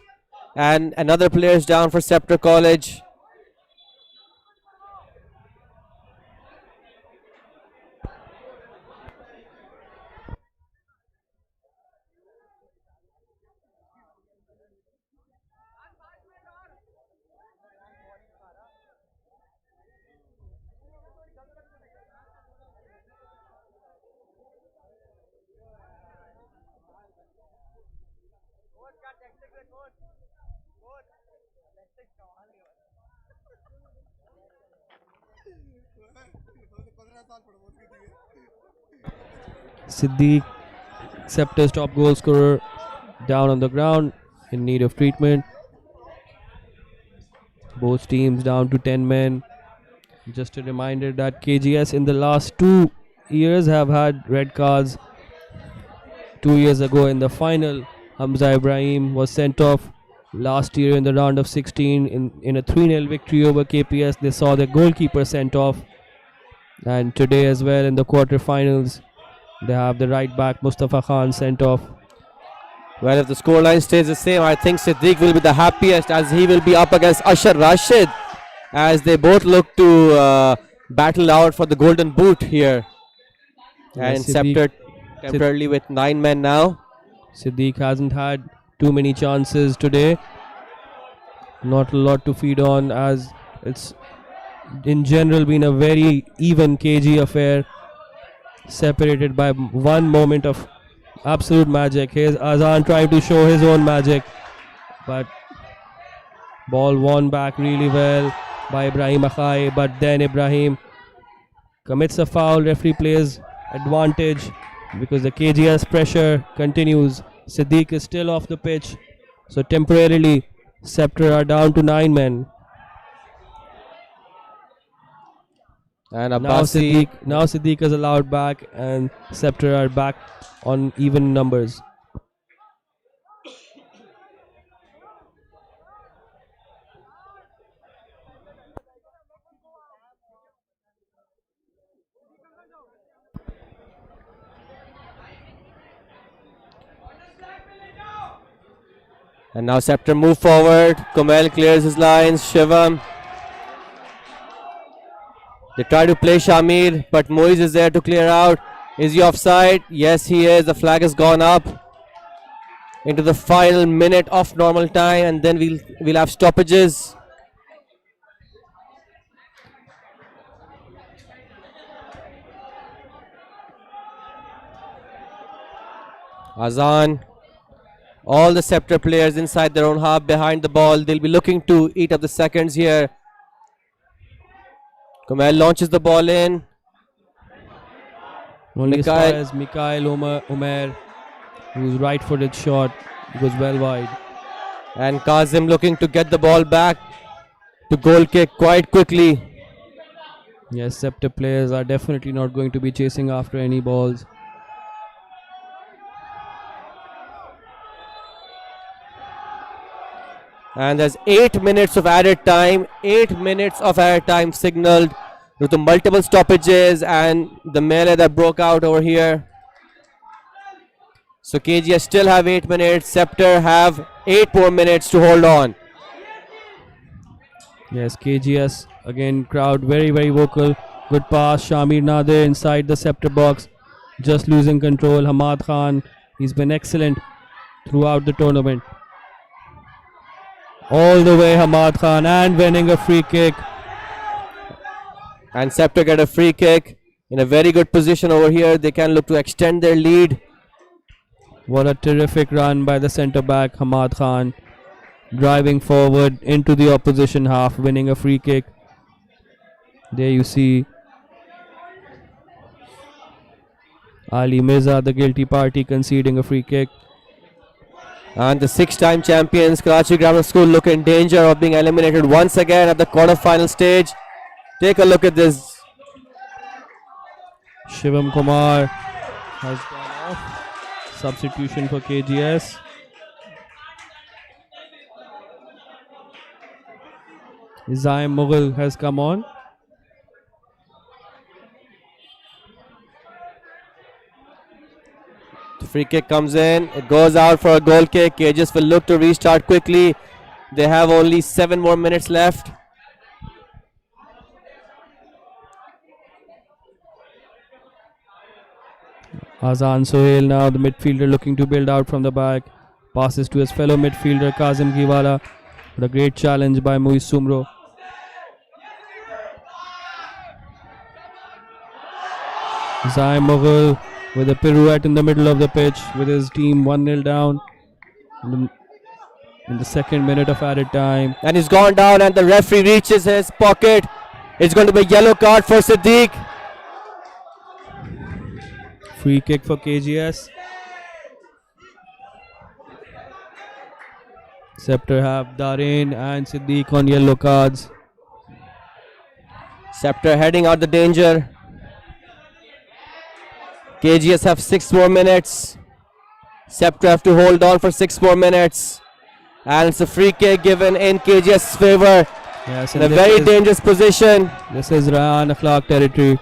And another player is down for Scepter College. Siddiq, Scepter's top goal scorer, down on the ground in need of treatment. Both teams down to 10 men. Just a reminder that KGS in the last 2 years have had red cards. 2 years ago in the final, Hamza Ibrahim was sent off. Last year in the round of 16 in a 3-0 victory over KPS, they saw the goalkeeper sent off. And today as well in the quarterfinals, they have the right back Mustafa Khan sent off. Well, if the scoreline stays the same, I think Siddiq will be the happiest, as he will be up against Ashar Rashid, as they both look to battle out for the golden boot here. And Scepter temporarily with 9 men now. Siddiq hasn't had too many chances today. Not a lot to feed on, as it's in general been a very even KG affair, separated by one moment of absolute magic. Here's Azan trying to show his own magic, but ball won back really well by Ibrahim Akhai, but then Ibrahim commits a foul. Referee plays advantage because the KGS pressure continues. Siddiq is still off the pitch, so temporarily Scepter are down to 9 men. And Now Siddiq is allowed back, and Scepter are back on even numbers. And now Scepter move forward. Kumail clears his lines. Shivam. They try to play Shamir, but Moiz is there to clear out. Is he offside? Yes, he is. The flag has gone up into the final minute of normal time, and then we'll have stoppages. Azan. All the Scepter players inside their own half behind the ball. They'll be looking to eat up the seconds here. Kumail launches the ball in. Only as far as Mikhail Umer, whose right-footed shot goes well wide. And Kazim looking to get the ball back to goal kick quite quickly. Yes, Scepter players are definitely not going to be chasing after any balls. And there's 8 minutes of added time. 8 minutes of added time signaled due to multiple stoppages and the melee that broke out over here. So KGS still have 8 minutes. Scepter have 8 more minutes to hold on. Yes, KGS again. Crowd very vocal. Good pass. Shamir Nadir inside the Scepter box, just losing control. Hamad Khan, he's been excellent throughout the tournament. All the way Hamad Khan and winning a free kick. And Scepter get a free kick in a very good position over here. They can look to extend their lead. What a terrific run by the centre back Hamad Khan, driving forward into the opposition half, winning a free kick. There you see Ali Mirza, the guilty party, conceding a free kick. And the 6-time champions Karachi Grammar School look in danger of being eliminated once again at the quarter-final stage. Take a look at this. Shivam Kumar has gone off. Substitution for KGS. Zaim Mughal has come on. The free kick comes in. It goes out for a goal kick. KGS will look to restart quickly. They have only 7 more minutes left. Azan Sohail now, the midfielder, looking to build out from the back. Passes to his fellow midfielder Kazim Giwala. What a great challenge by Muiz Sumro. Zaim Mughal with a pirouette in the middle of the pitch with his team 1-0 down in the second minute of added time. And he's gone down and the referee reaches his pocket. It's going to be a yellow card for Siddiq. Free kick for KGS. Scepter have Dareen and Siddiq on yellow cards. Scepter heading out the danger. KGS have 6 more minutes. Scepter have to hold on for 6 more minutes. And it's a free kick given in KGS' favor. Yes, in a very dangerous position. This is Rayan Akhlaq territory.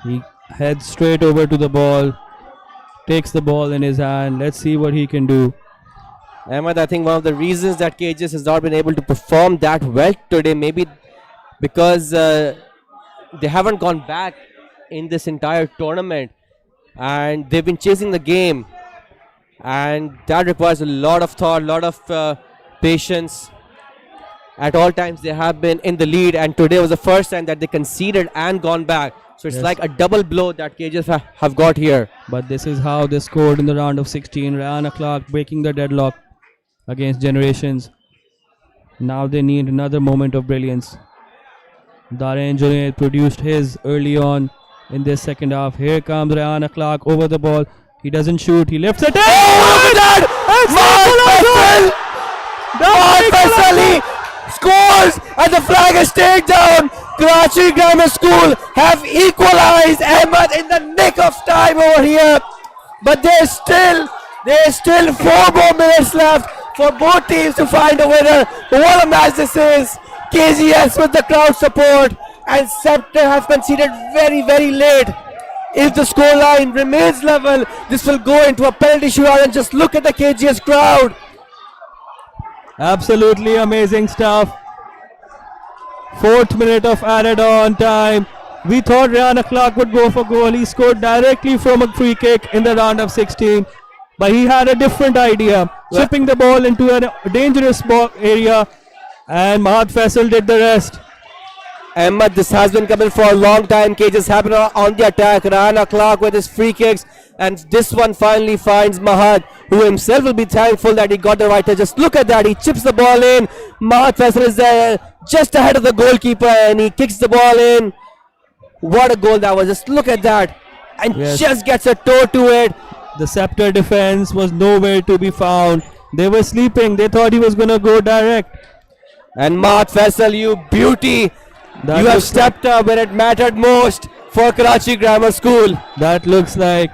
He heads straight over to the ball, takes the ball in his hand. Let's see what he can do. Ahmed, I think one of the reasons that KGS has not been able to perform that well today, maybe because they haven't gone back in this entire tournament and they've been chasing the game, and that requires a lot of thought, a lot of patience. At all times they have been in the lead, and today was the first time that they conceded and gone back. So it's like a double blow that KGS have got here. But this is how they scored in the round of 16. Rayan Akhlaq breaking the deadlock against Generations. Now they need another moment of brilliance. Dareen Junaid produced his early on in this second half. Here comes Rayan Akhlaq over the ball. He doesn't shoot. He lifts it. Scores and the flag is taken down. Karachi Grammar School have equalized, Ahmed, in the nick of time over here. But there's still 4 more minutes left for both teams to find a winner. What a match this is. KGS with the crowd support, and Scepter have conceded very late. If the scoreline remains level, this will go into a penalty shootout, and just look at the KGS crowd. Absolutely amazing stuff. 4th minute of added on time. We thought Rayan Akhlaq would go for goal. He scored directly from a free kick in the round of 16. But he had a different idea. Chipping the ball into a dangerous area. And Mahad Faisal did the rest. Ahmed, this has been coming for a long time. KGS have been on the attack. Rayan Akhlaq with his free kicks. And this one finally finds Mahad, who himself will be thankful that he got the right touch. Just look at that. He chips the ball in. Mahad Faisal is there just ahead of the goalkeeper, and he kicks the ball in. What a goal that was. Just look at that. And just gets a toe to it. The Scepter defense was nowhere to be found. They were sleeping. They thought he was going to go direct. And Mahad Faisal, you beauty. You have stepped up when it mattered most for Karachi Grammar School. That looks like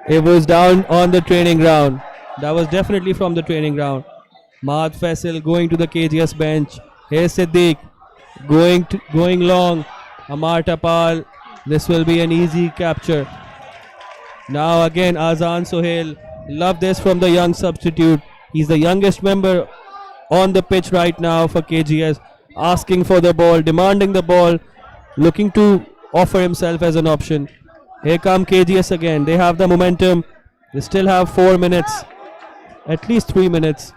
it was down on the training ground. That was definitely from the training ground. Maad Faisal going to the KGS bench. Here's Siddiq going long. Amar Tapal. This will be an easy capture. Now again Azan Sohail. Love this from the young substitute. He's the youngest member on the pitch right now for KGS. Asking for the ball, demanding the ball, looking to offer himself as an option. Here come KGS again. They have the momentum. They still have 4 minutes. At least 3 minutes.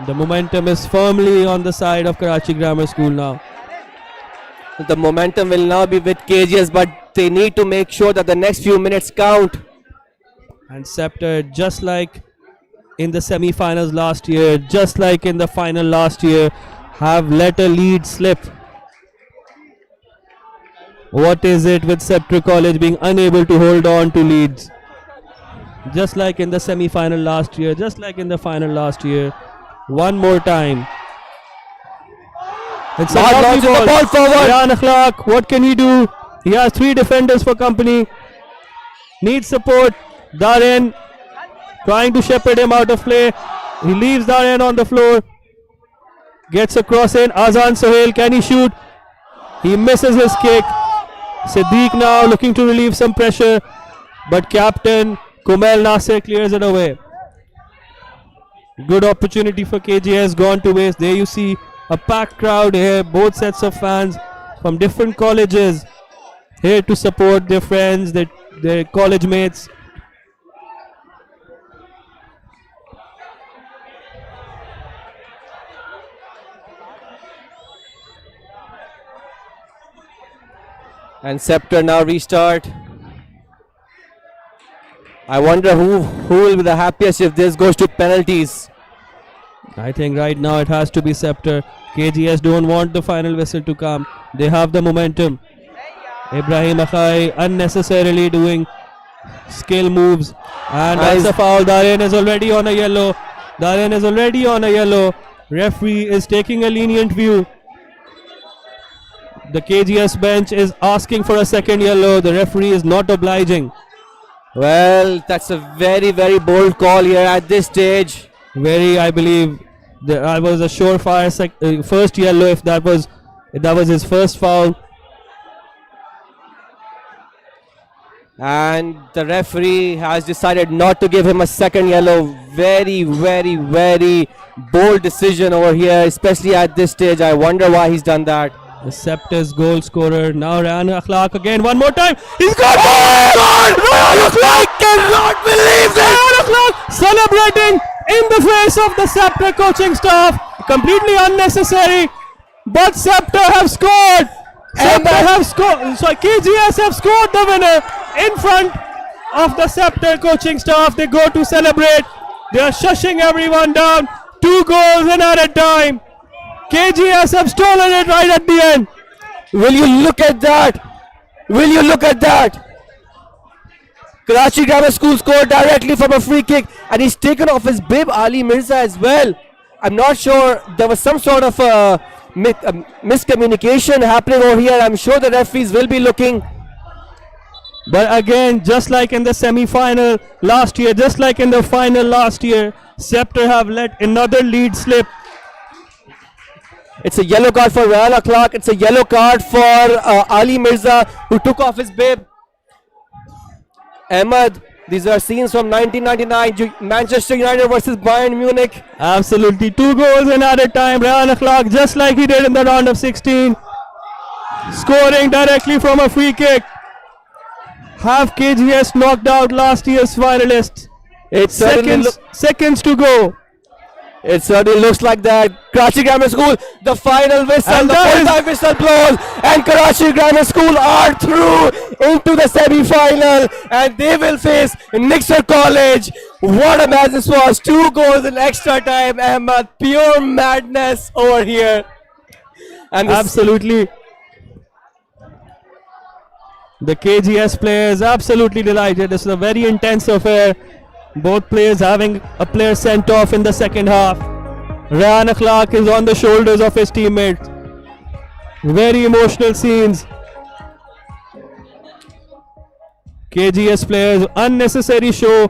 The momentum is firmly on the side of Karachi Grammar School now. The momentum will now be with KGS, but they need to make sure that the next few minutes count. And Scepter, just like in the semi-finals last year, just like in the final last year, have let a lead slip. What is it with Scepter College being unable to hold on to leads? Just like in the semi-final last year, just like in the final last year. One more time. It's a lovely ball. Ball forward. Ryan Akhlaq, what can he do? He has 3 defenders for company. Needs support. Darren trying to shepherd him out of play. He leaves Darren on the floor. Gets a cross in. Azan Sohail, can he shoot? He misses his kick. Siddiq now looking to relieve some pressure, but captain Kumail Nasir clears it away. Good opportunity for KGS gone to waste. There you see a packed crowd here, both sets of fans from different colleges here to support their friends, their college mates. And Scepter now restart. I wonder who will be the happiest if this goes to penalties. I think right now it has to be Scepter. KGS don't want the final whistle to come. They have the momentum. Ibrahim Akhai unnecessarily doing skill moves. And that's a foul. Darren is already on a yellow. Darren is already on a yellow. Referee is taking a lenient view. The KGS bench is asking for a second yellow. The referee is not obliging. Well, that's a very, very bold call here at this stage. Very, I believe, that was a surefire first yellow if that was his first foul. And the referee has decided not to give him a second yellow. Very, very, very bold decision over here, especially at this stage. I wonder why he's done that. The Scepter's goal scorer. Now Ryan Akhlaq again. One more time. He's got it! Ryan Akhlaq cannot believe it! Ryan Akhlaq celebrating in the face of the Scepter coaching staff. Completely unnecessary. But Scepter have scored. KGS have scored the winner in front of the Scepter coaching staff. They go to celebrate. They are shushing everyone down. 2 goals in added time. KGS have stolen it right at the end. Will you look at that? Will you look at that? Karachi Grammar School scored directly from a free kick, and he's taken off his bib, Ali Mirza, as well. I'm not sure, there was some sort of miscommunication happening over here. I'm sure the referees will be looking. But again, just like in the semi-final last year, just like in the final last year, Scepter have let another lead slip. It's a yellow card for Ryan Akhlaq. It's a yellow card for Ali Mirza, who took off his bib. Ahmed, these are scenes from 1999, Manchester United versus Bayern Munich. Absolutely, 2 goals in added time. Ryan Akhlaq, just like he did in the round of 16, scoring directly from a free kick. Have KGS knocked out last year's finalists. It's seconds to go. It certainly looks like that. Karachi Grammar School, the final whistle, and the full-time whistle blows, and Karachi Grammar School are through into the semi-final, and they will face Nixa College. What a match this was! 2 goals in extra time, Ahmad. Pure madness over here. And absolutely. The KGS players absolutely delighted. This is a very intense affair. Both players having a player sent off in the second half. Ryan Akhlaq is on the shoulders of his teammates. Very emotional scenes. KGS players, unnecessary show.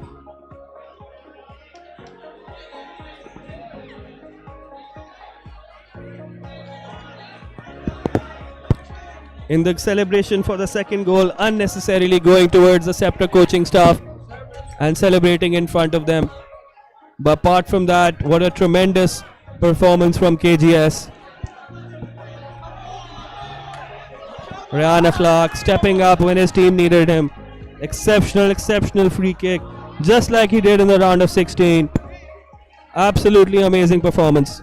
in the celebration for the second goal, unnecessarily going towards the Scepter coaching staff and celebrating in front of them. But apart from that, what a tremendous performance from KGS. Ryan Clark stepping up when his team needed him. Exceptional free kick, just like he did in the round of 16. Absolutely amazing performance.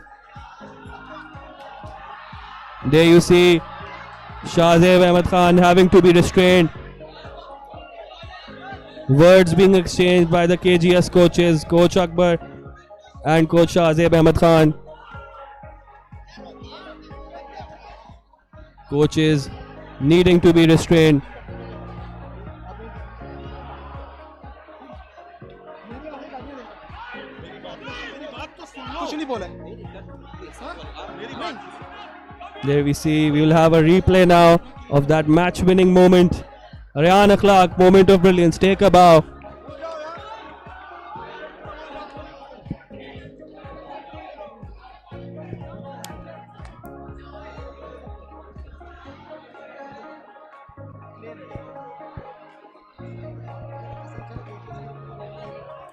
There you see Shahzeb Ahmed Khan having to be restrained. Words being exchanged by the KGS coaches, Coach Akbar and Coach Shahzeb Ahmed Khan. Coaches needing to be restrained. There we see, we will have a replay now of that match-winning moment. Ryan Clark, moment of brilliance, take a bow.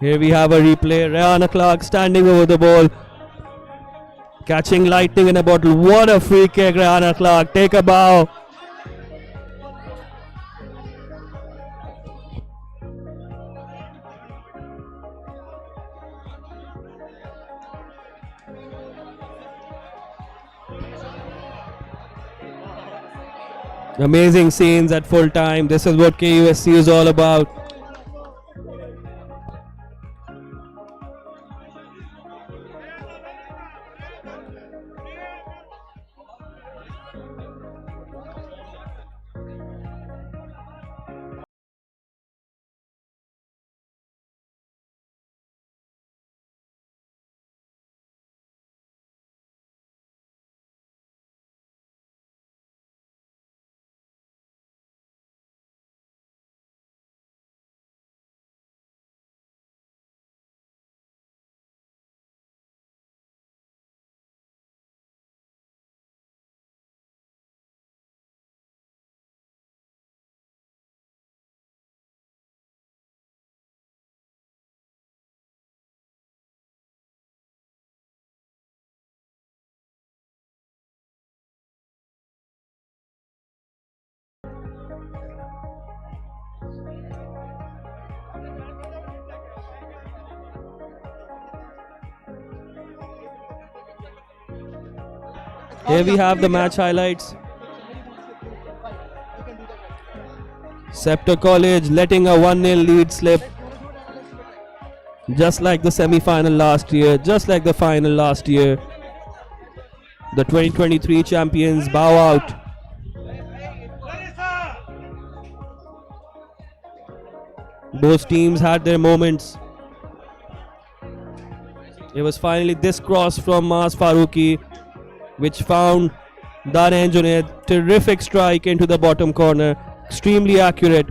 Here we have a replay. Ryan Clark standing over the ball, catching lightning in a bottle. What a free kick, Ryan Clark. Take a bow. Amazing scenes at full time. This is what KUSC is all about. Here we have the match highlights. Scepter College letting a 1-0 lead slip. Just like the semi-final last year, just like the final last year. The 2023 champions bow out. Both teams had their moments. It was finally this cross from Maas Farooqi which found Darren Junaid. Terrific strike into the bottom corner. Extremely accurate.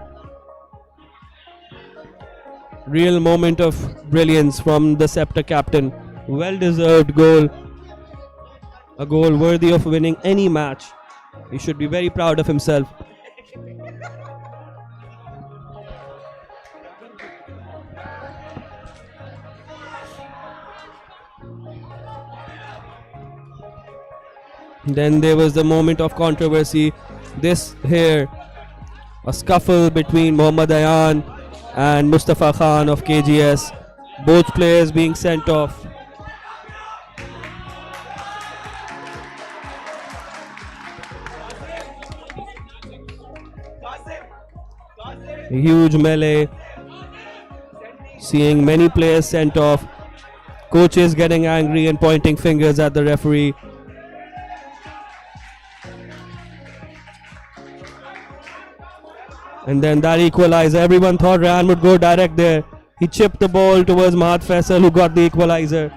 Real moment of brilliance from the Scepter captain. Well deserved goal. A goal worthy of winning any match. He should be very proud of himself. Then there was the moment of controversy. This here, a scuffle between Muhammad Ayan and Mustafa Khan of KGS. Both players being sent off. A huge melee. Seeing many players sent off. Coaches getting angry and pointing fingers at the referee. And then that equalizer. Everyone thought Ryan would go direct there. He chipped the ball towards Mahat Faisal, who got the equalizer.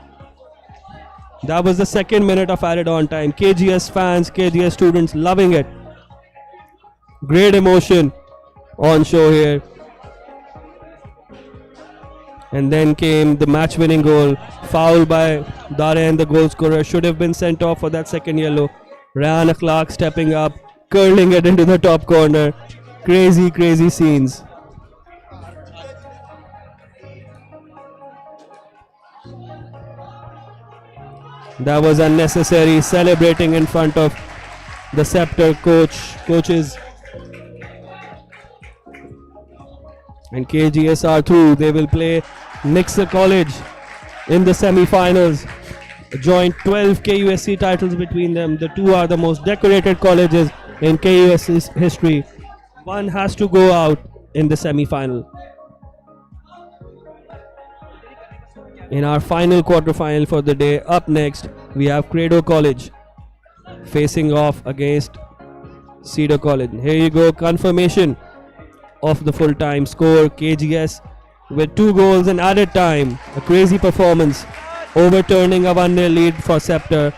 That was the second minute of added on time. KGS fans, KGS students loving it. Great emotion on show here. And then came the match winning goal. Foul by Darren, the goal scorer. Should have been sent off for that second yellow. Ryan Clark stepping up. curling it into the top corner. Crazy, crazy scenes. That was unnecessary, celebrating in front of the Scepter coaches. And KGS are through. They will play Nixa College in the semi-finals. A joint 12 KUSC titles between them. The two are the most decorated colleges in KUSC's history. One has to go out in the semi-final. In our final quarterfinal for the day, up next, we have Kredo College facing off against Cedar College. Here you go, confirmation of the full-time score. KGS with 2 goals in added time. A crazy performance, overturning a 1-0 lead for Scepter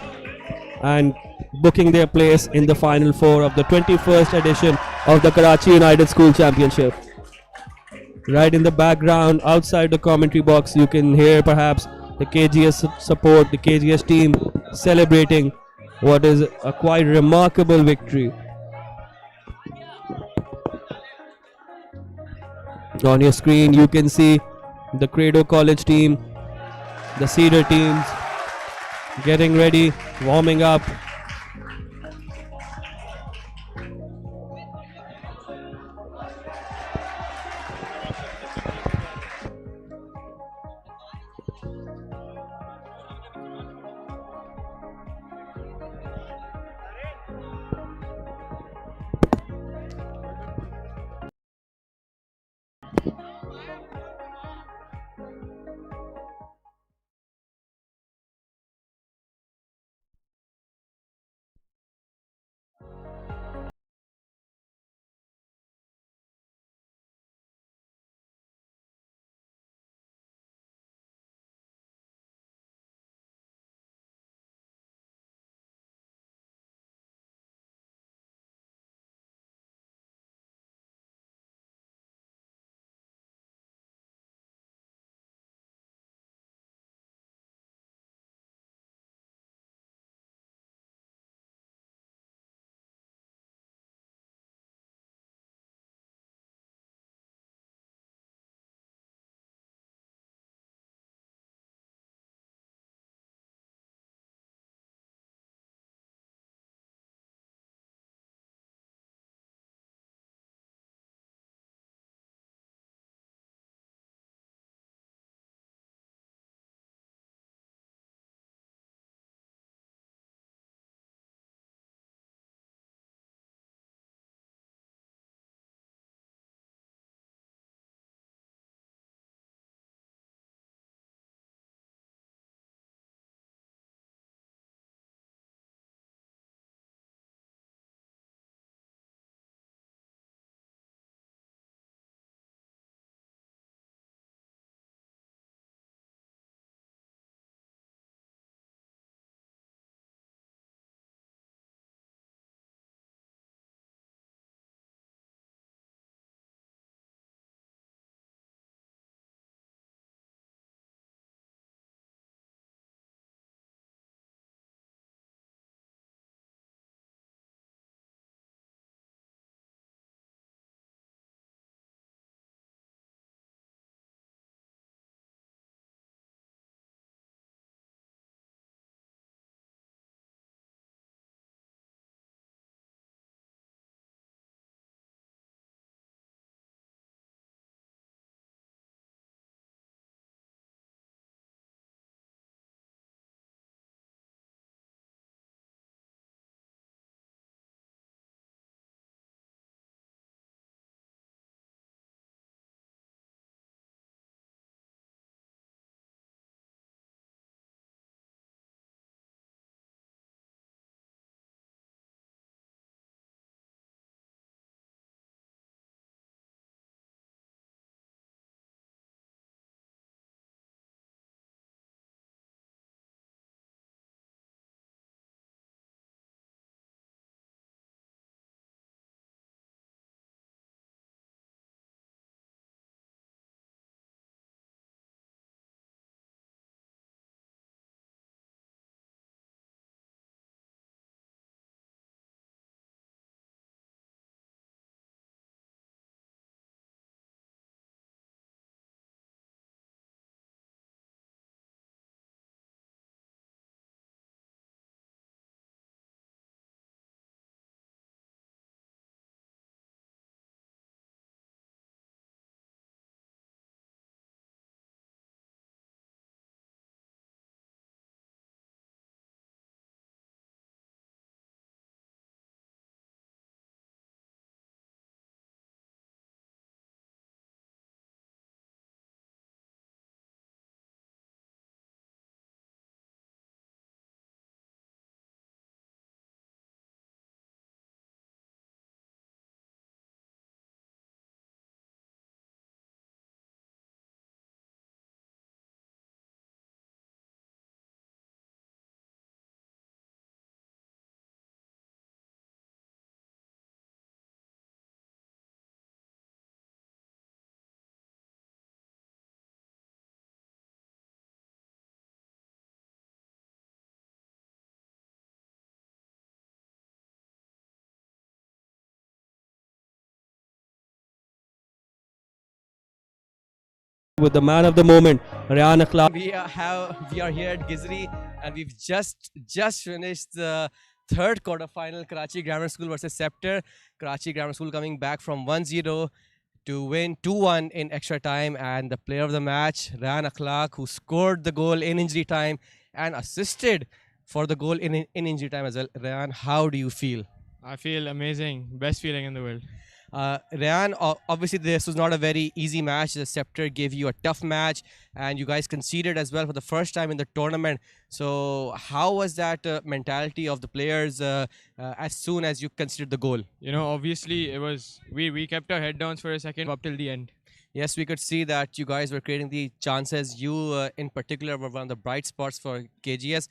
and booking their place in the final 4 of the 21st edition of the Karachi United School Championship. Right in the background, outside the commentary box, you can hear perhaps the KGS support, the KGS team celebrating what is a quite remarkable victory. On your screen, you can see the Kredo College team, the Cedar teams getting ready, warming up. with the man of the moment, Ryan Akhlaq. We are here at Gizri, and we've just finished the third quarterfinal, Karachi Grammar School versus Scepter. Karachi Grammar School coming back from 1-0 to win 2-1 in extra time, and the player of the match, Ryan Akhlaq, who scored the goal in injury time and assisted for the goal in injury time as well. Ryan, how do you feel? I feel amazing. Best feeling in the world. Ryan, obviously this was not a very easy match. The Scepter gave you a tough match, and you guys conceded as well for the first time in the tournament. So how was that mentality of the players as soon as you conceded the goal? You know, obviously it was we kept our head down for a second up till the end. Yes, we could see that you guys were creating the chances. You, in particular, were one of the bright spots for KGS.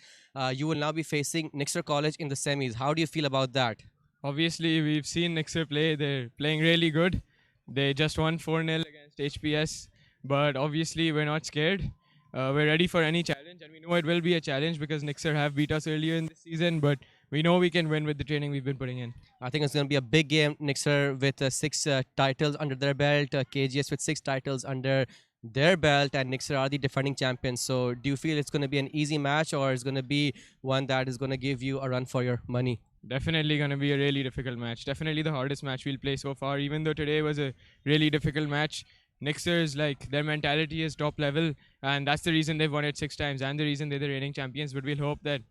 You will now be facing Nixa College in the semis. How do you feel about that? Obviously, we've seen Nixa play. They're playing really good. They just won 4-0 against HPS. But obviously, we're not scared. We're ready for any challenge, and we know it will be a challenge because Nixa have beat us earlier in the season. But we know we can win with the training we've been putting in. I think it's going to be a big game. Nixa with 6 titles under their belt, KGS with 6 titles under their belt, and Nixa are the defending champions. So do you feel it's going to be an easy match, or it's going to be one that is going to give you a run for your money? Definitely going to be a really difficult match. Definitely the hardest match we'll play so far. Even though today was a really difficult match, Nixers, like, their mentality is top level, and that's the reason they've won it 6 times and the reason they're the reigning champions. But we'll hope that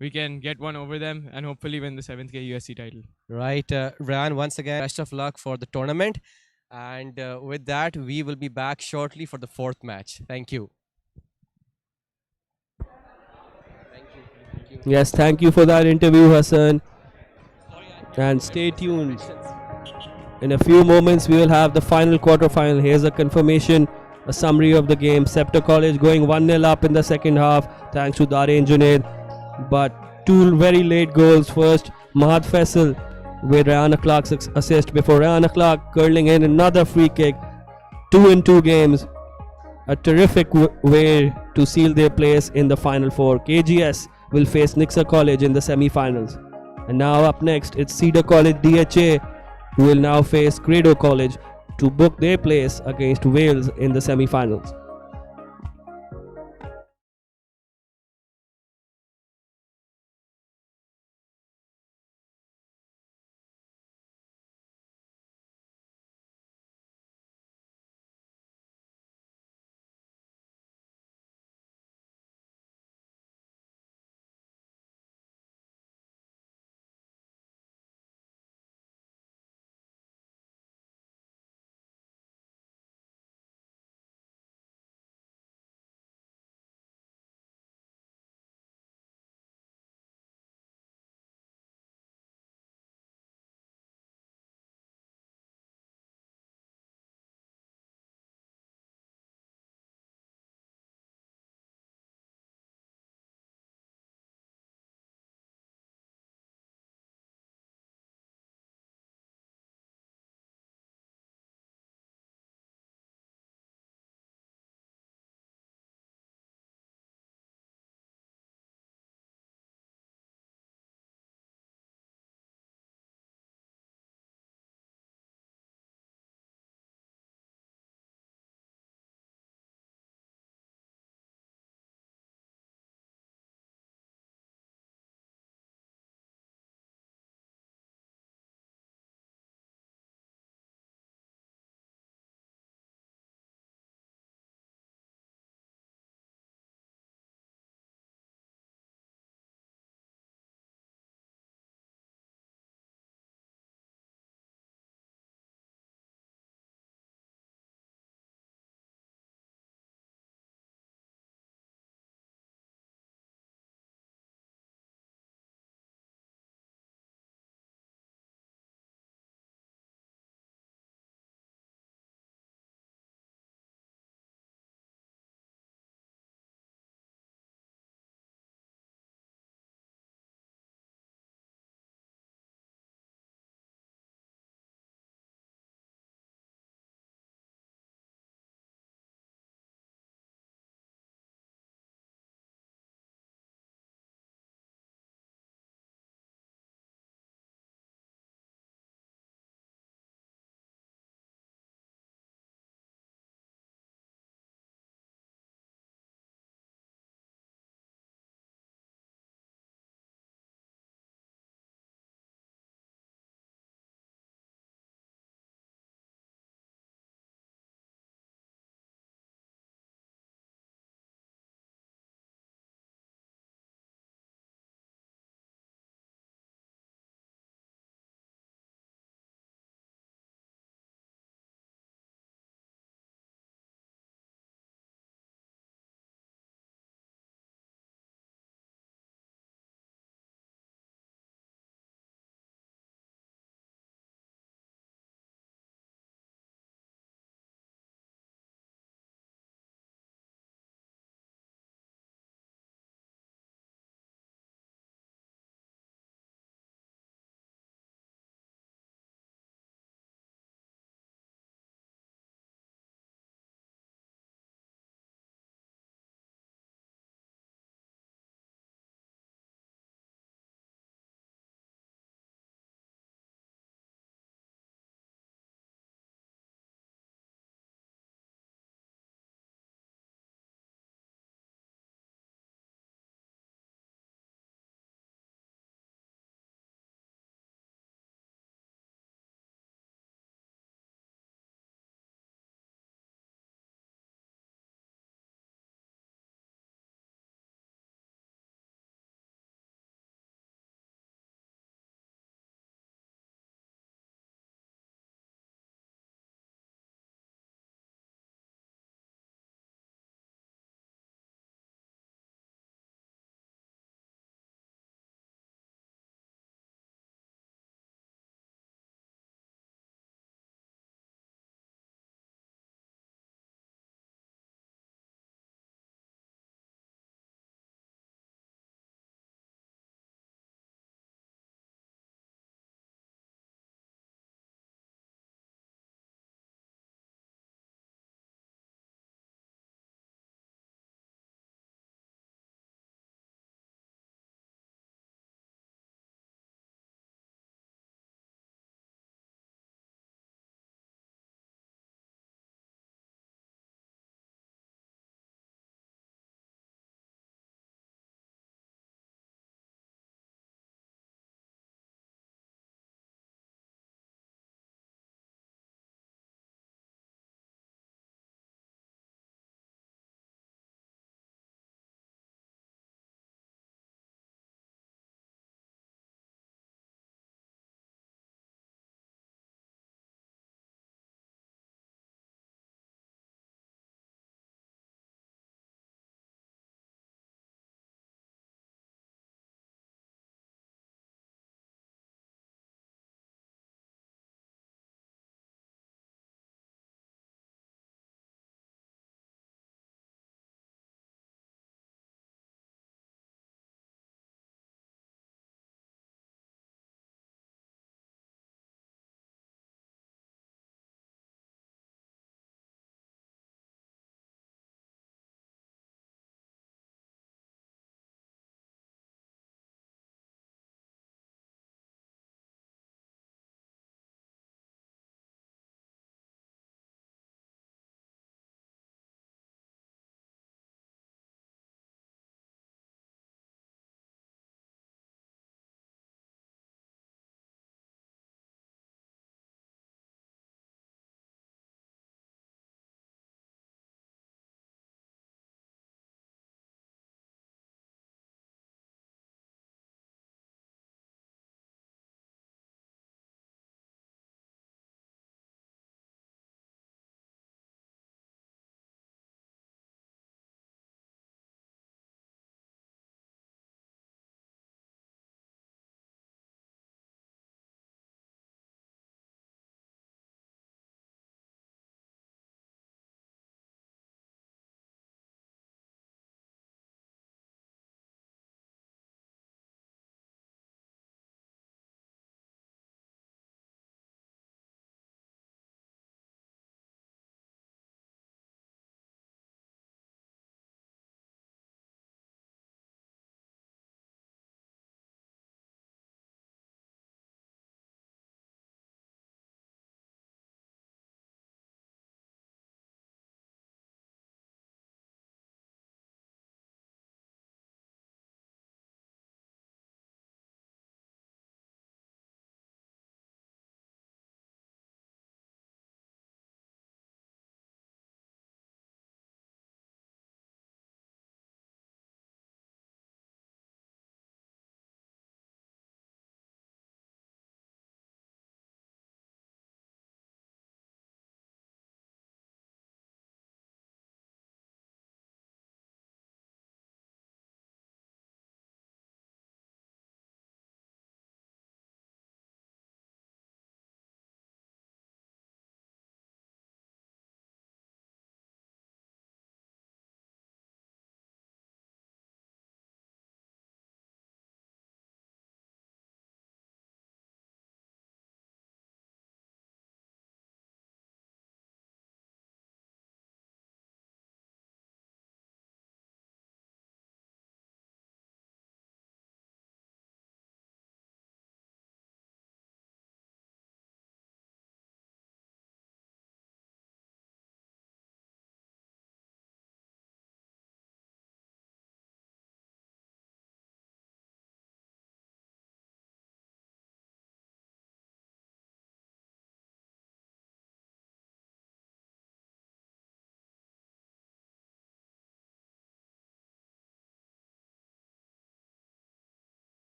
we can get one over them and hopefully win the 7th KUSC title. Right, Ryan, once again, best of luck for the tournament. And with that, we will be back shortly for the 4th match. Thank you. Yes, thank you for that interview, Hassan. And stay tuned. In a few moments, we will have the final quarterfinal. Here's a confirmation, a summary of the game. Scepter College going 1-0 up in the second half, thanks to Dare and Junaid. But 2 very late goals. First, Mahad Faisal with Ryan Akhlaq's assist before Ryan Akhlaq curling in another free kick. 2 in 2 games. A terrific way to seal their place in the Final Four. KGS will face Nixa College in the semi-finals. And now up next, it's Cedar College DHA, who will now face Kredo College to book their place against Wales in the semi-finals.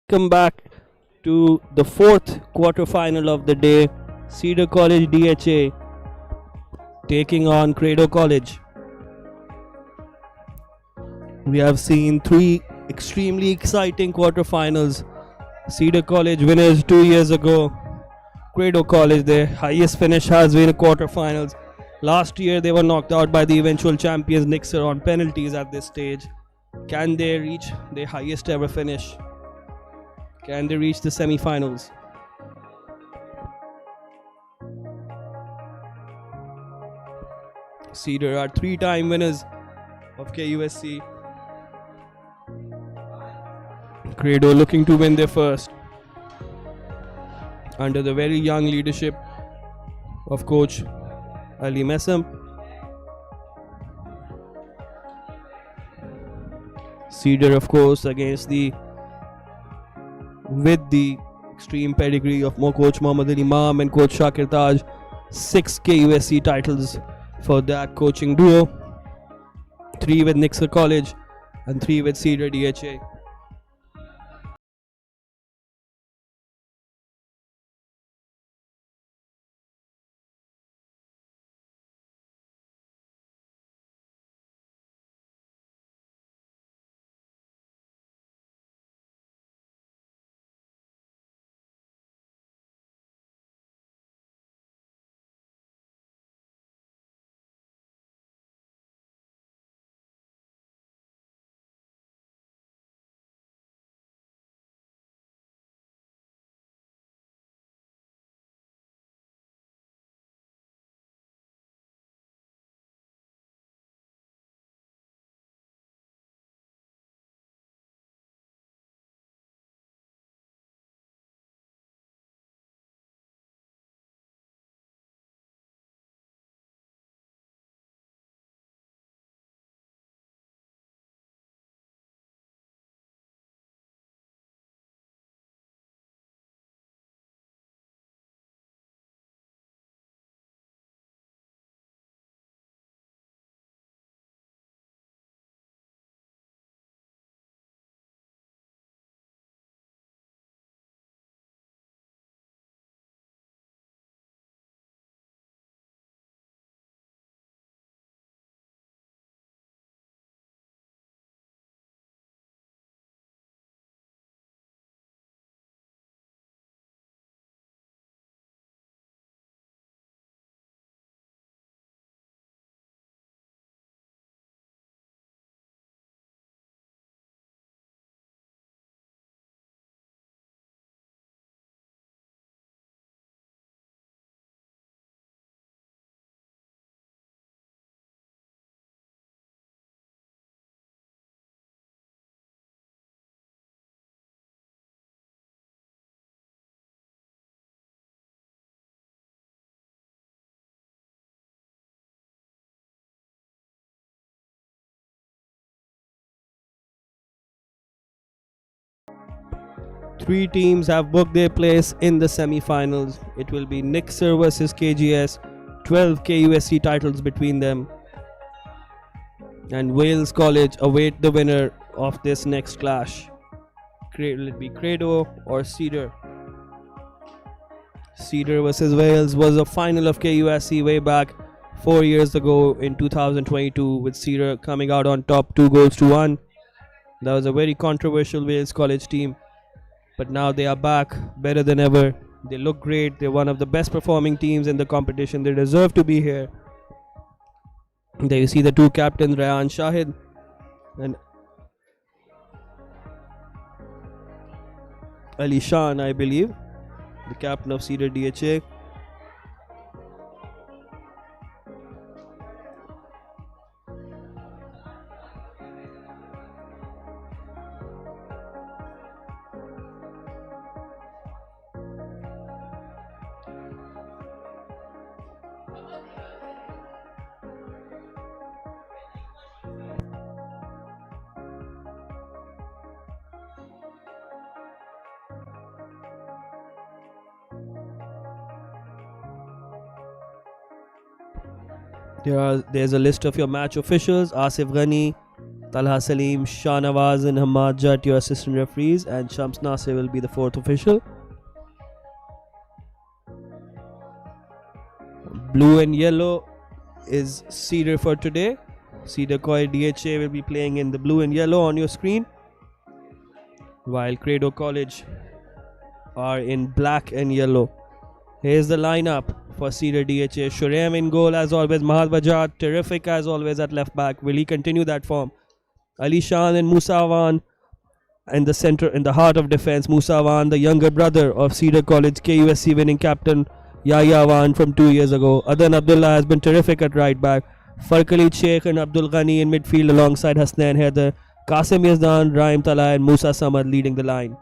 Come back to the fourth quarterfinal of the day. Cedar College DHA taking on Kredo College. We have seen three extremely exciting quarterfinals. Cedar College winners 2 years ago. Kredo College, their highest finish has been quarterfinals. Last year they were knocked out by the eventual champions Nixa on penalties at this stage. Can they reach their highest ever finish? Can they reach the semi-finals? Cedar are three-time winners of KUSC. Kredo looking to win their first under the very young leadership of coach Ali Messam. Cedar, of course, against the extreme pedigree of coach Muhammad Ali Imam and coach Shakir Taj. 6 KUSC titles for that coaching duo. 3 with Nixa College and 3 with Cedar DHA. Three teams have booked their place in the semi-finals. It will be Nixa versus KGS, 12 KUSC titles between them. And Wales College await the winner of this next clash. Will it be Kredo or Cedar? Cedar versus Wales was a final of KUSC way back 4 years ago in 2022, with Cedar coming out on top 2-1. That was a very controversial Wales College team, but now they are back better than ever. They look great. They're one of the best performing teams in the competition. They deserve to be here. There you see the two captains, Rayan Shahid and Ali Shan, I believe, the captain of Cedar DHA. There's a list of your match officials: Asif Ghani, Talha Salim, Shahnawaz and Hamad Jat, your assistant referees, and Shams Nasir will be the fourth official. Blue and yellow is Cedar for today. Cedar Koi DHA will be playing in the blue and yellow on your screen, while Kredo College are in black and yellow. Here's the lineup for Cedar DHA. Shurem in goal as always. Mahad Bajat, terrific as always at left back. Will he continue that form? Ali Shan and Musa Awan in the center, in the heart of defense. Musa Awan, the younger brother of Cedar College KUSC winning captain Yahya Awan from 2 years ago. Adan Abdullah has been terrific at right back. Farkali Sheikh and Abdul Ghani in midfield alongside Hasnan Haider. Qasim Yazdan, Raim Tala and Musa Samad leading the line.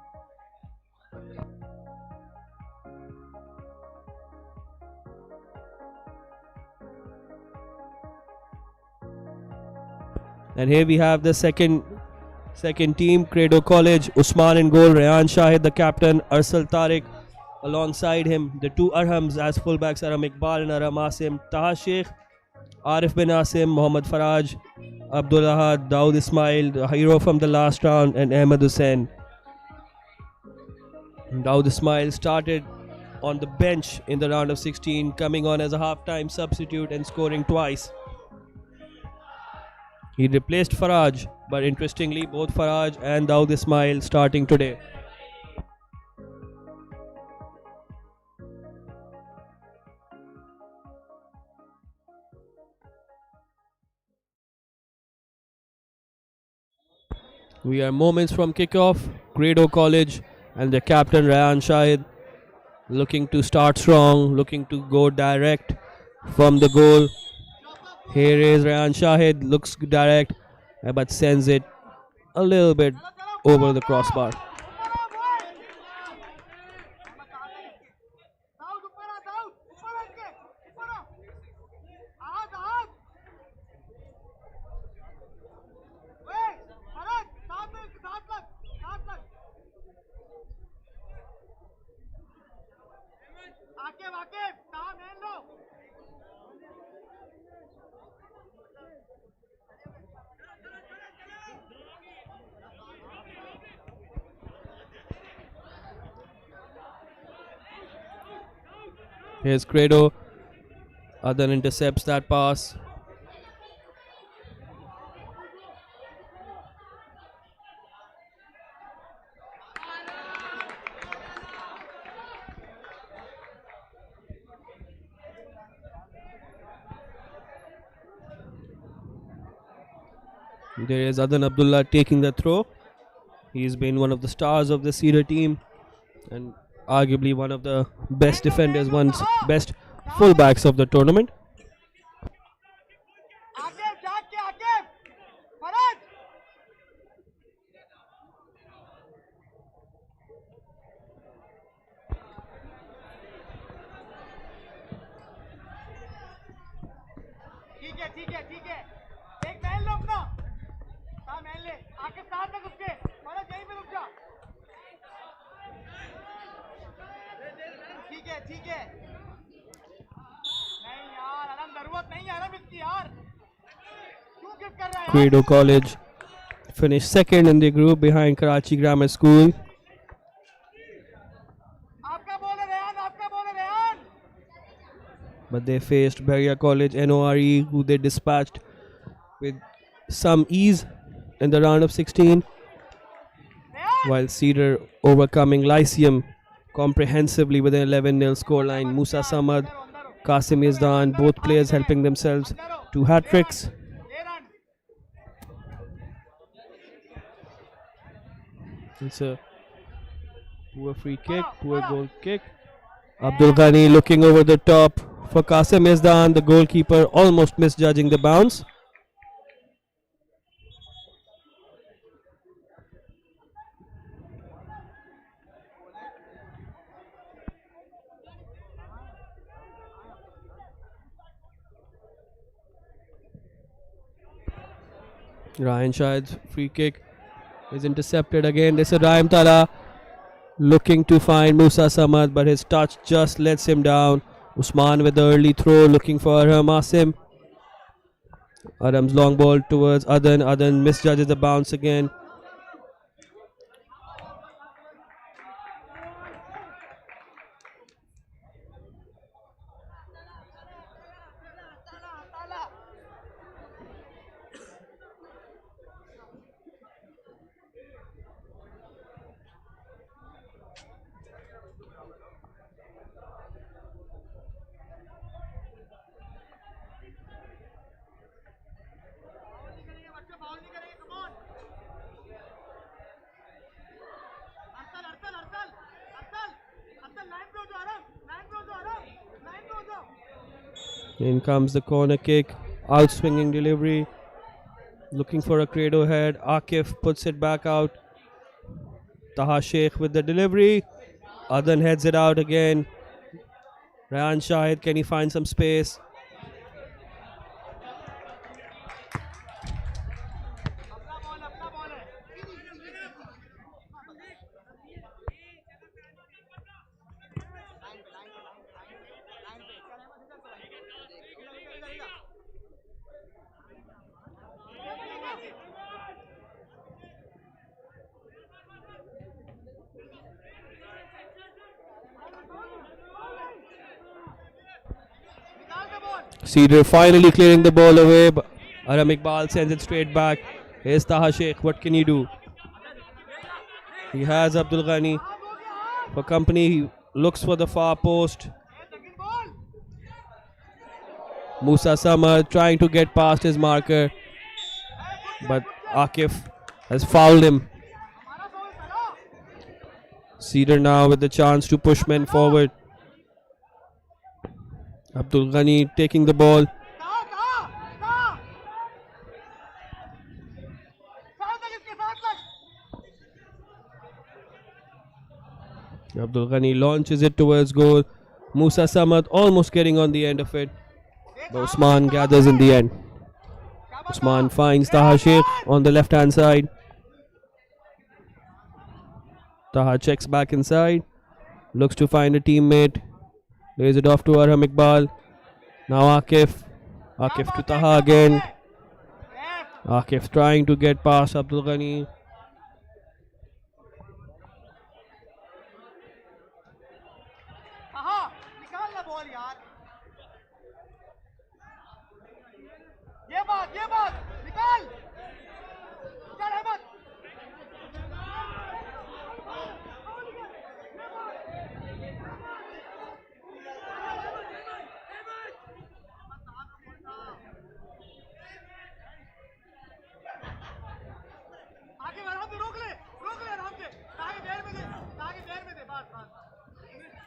And here we have the second team, Kredo College. Usman in goal, Rayan Shahid the captain, Arsal Tariq alongside him. The two Arhams as fullbacks, Aram Iqbal and Aram Asim. Taha Sheikh, Arif bin Asim, Mohammad Faraj, Abdul Ahad, Daud Ismail, the hero from the last round, and Ahmed Hussain. Daud Ismail started on the bench in the round of 16, coming on as a half-time substitute and scoring twice. He replaced Faraj, but interestingly, both Faraj and Daud Ismail starting today. We are moments from kickoff. Kredo College and their captain Rayan Shahid looking to start strong, looking to go direct from the goal. Here is Rayan Shahid, looks direct but sends it a little bit over the crossbar. Here's Kredo. Adan intercepts that pass. There is Adan Abdullah taking the throw. He's been one of the stars of the Cedar team and arguably one of the best defenders, one's best fullbacks of the tournament. Kredo College finished second in the group behind Karachi Grammar School. But they faced Bahria College NORE, who they dispatched with some ease in the round of 16, while Cedar overcoming Lyceum comprehensively with an 11-0 scoreline. Musa Samad, Qasim Yazdan, both players helping themselves to hat-tricks. It's a poor free kick, poor goal kick. Abdul Ghani looking over the top for Qasim Yazdan. The goalkeeper almost misjudging the bounce. Ryan Shahid's free kick is intercepted again. This is Raim Tala looking to find Musa Samad, but his touch just lets him down. Usman with the early throw looking for Arham Asim. Adam's long ball towards Adan. Adan misjudges the bounce again. In comes the corner kick. Outswinging delivery. Looking for a Kredo head. Akif puts it back out. Taha Sheikh with the delivery. Adan heads it out again. Rayan Shahid, can he find some space? Cedar finally clearing the ball away. But Aram Iqbal sends it straight back. Here's Taha Sheikh. What can he do? He has Abdul Ghani for company. He looks for the far post. Musa Samad trying to get past his marker, but Akif has fouled him. Cedar now with the chance to push men forward. Abdul Ghani taking the ball. Abdul Ghani launches it towards goal. Musa Samad almost getting on the end of it. But Usman gathers in the end. Usman finds Taha Sheikh on the left hand side. Taha checks back inside. Looks to find a teammate. Lays it off to Arham Iqbal. Now Akif. Akif to Taha again. Akif trying to get past Abdul Ghani.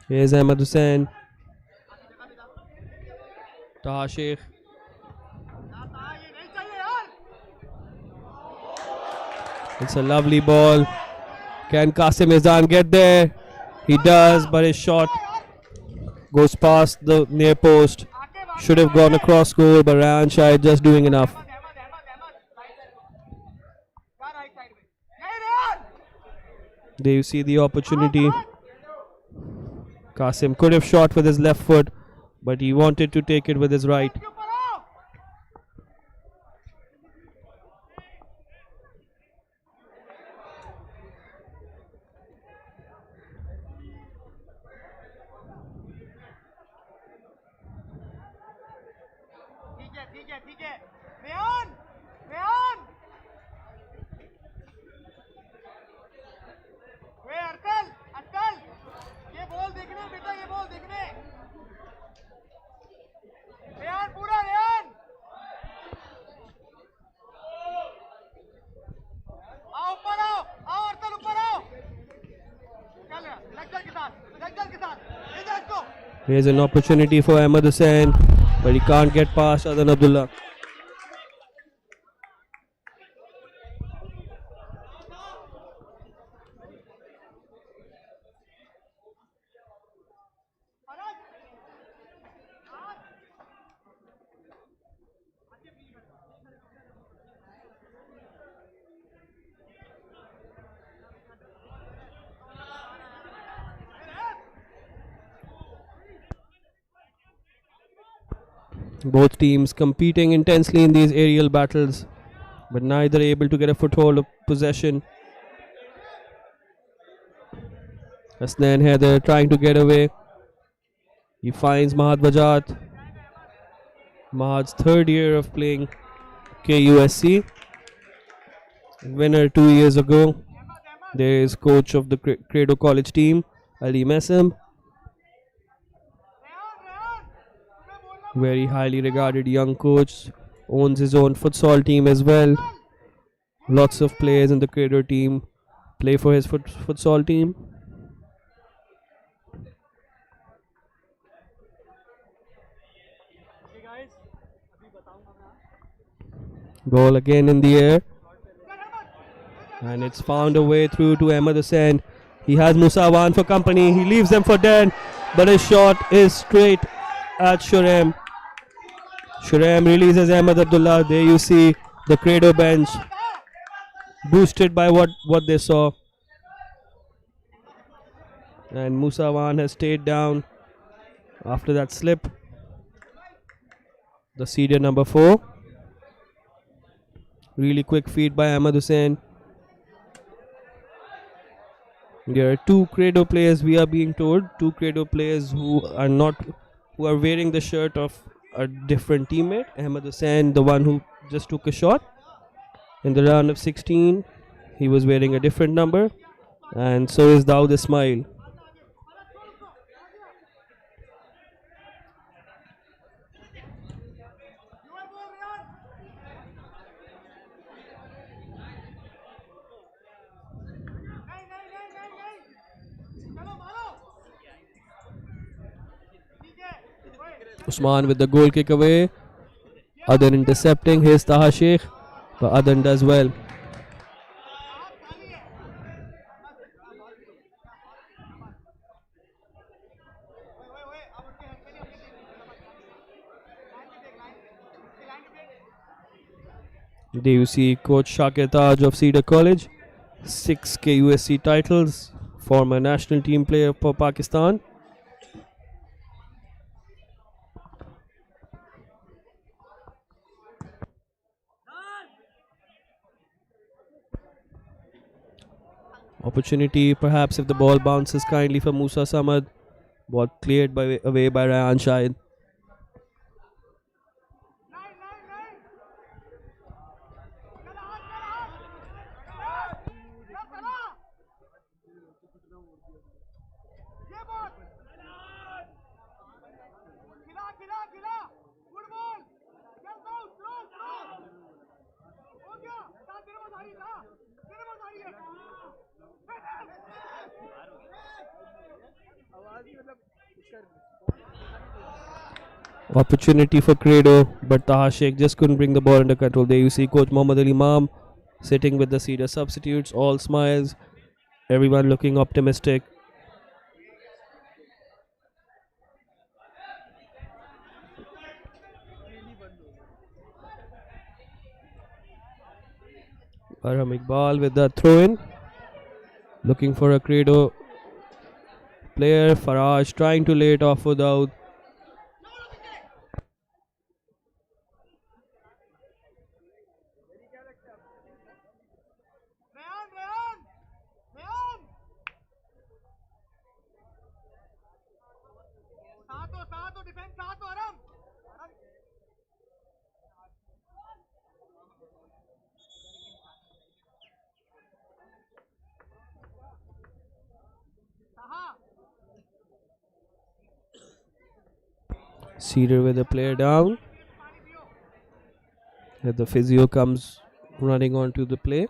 Here's Ahmed Hussain. Taha Sheikh. It's a lovely ball. Can Qasim Izan get there? He does, but his shot goes past the near post. Should have gone across goal, but Rayan Shahid just doing enough. There you see the opportunity. Qasim could have shot with his left foot, but he wanted to take it with his right. Here's an opportunity for Ahmed Hussain, but he can't get past Adan Abdullah. Both teams competing intensely in these aerial battles, but neither able to get a foothold of possession. Hasnan Haider trying to get away. He finds Mahad Bajat. Mahad's third year of playing KUSC. Winner 2 years ago. There is coach of the Kredo college team, Ali Messam. Very highly regarded young coach. Owns his own futsal team as well. Lots of players in the Kredo team play for his futsal team. Ball again in the air. And it's found a way through to Ahmed Hussain. He has Musawan for company. He leaves them for dead. But his shot is straight at Shurem. Shurem releases Ahmed Abdullah. There you see the Kredo bench boosted by what they saw. And Musawan has stayed down after that slip. The Cedar number 4. Really quick feed by Ahmed Hussain. There are 2 Kredo players, we are being told. 2 Kredo players who are wearing the shirt of a different teammate. Ahmed Hussain, the one who just took a shot in the round of 16. He was wearing a different number. And so is Dawood Ismail. Usman with the goal kick away. Adan intercepting. Here's Taha Sheikh. But Adan does well. There you see Coach Shakir Taj of Cedar College. 6 KUSC titles. Former national team player for Pakistan. Opportunity perhaps if the ball bounces kindly for Musa Samad. Ball cleared away by Ryan Shahid. Opportunity for Kredo, but Taha Sheikh just couldn't bring the ball under control. There you see Coach Muhammad Ali Imam sitting with the Cedar substitutes, all smiles, everyone looking optimistic. Arham Iqbal with the throw in, looking for a Kredo player. Faraj trying to lay it off for Dawood. Cedar with the player down. And the physio comes running onto the play.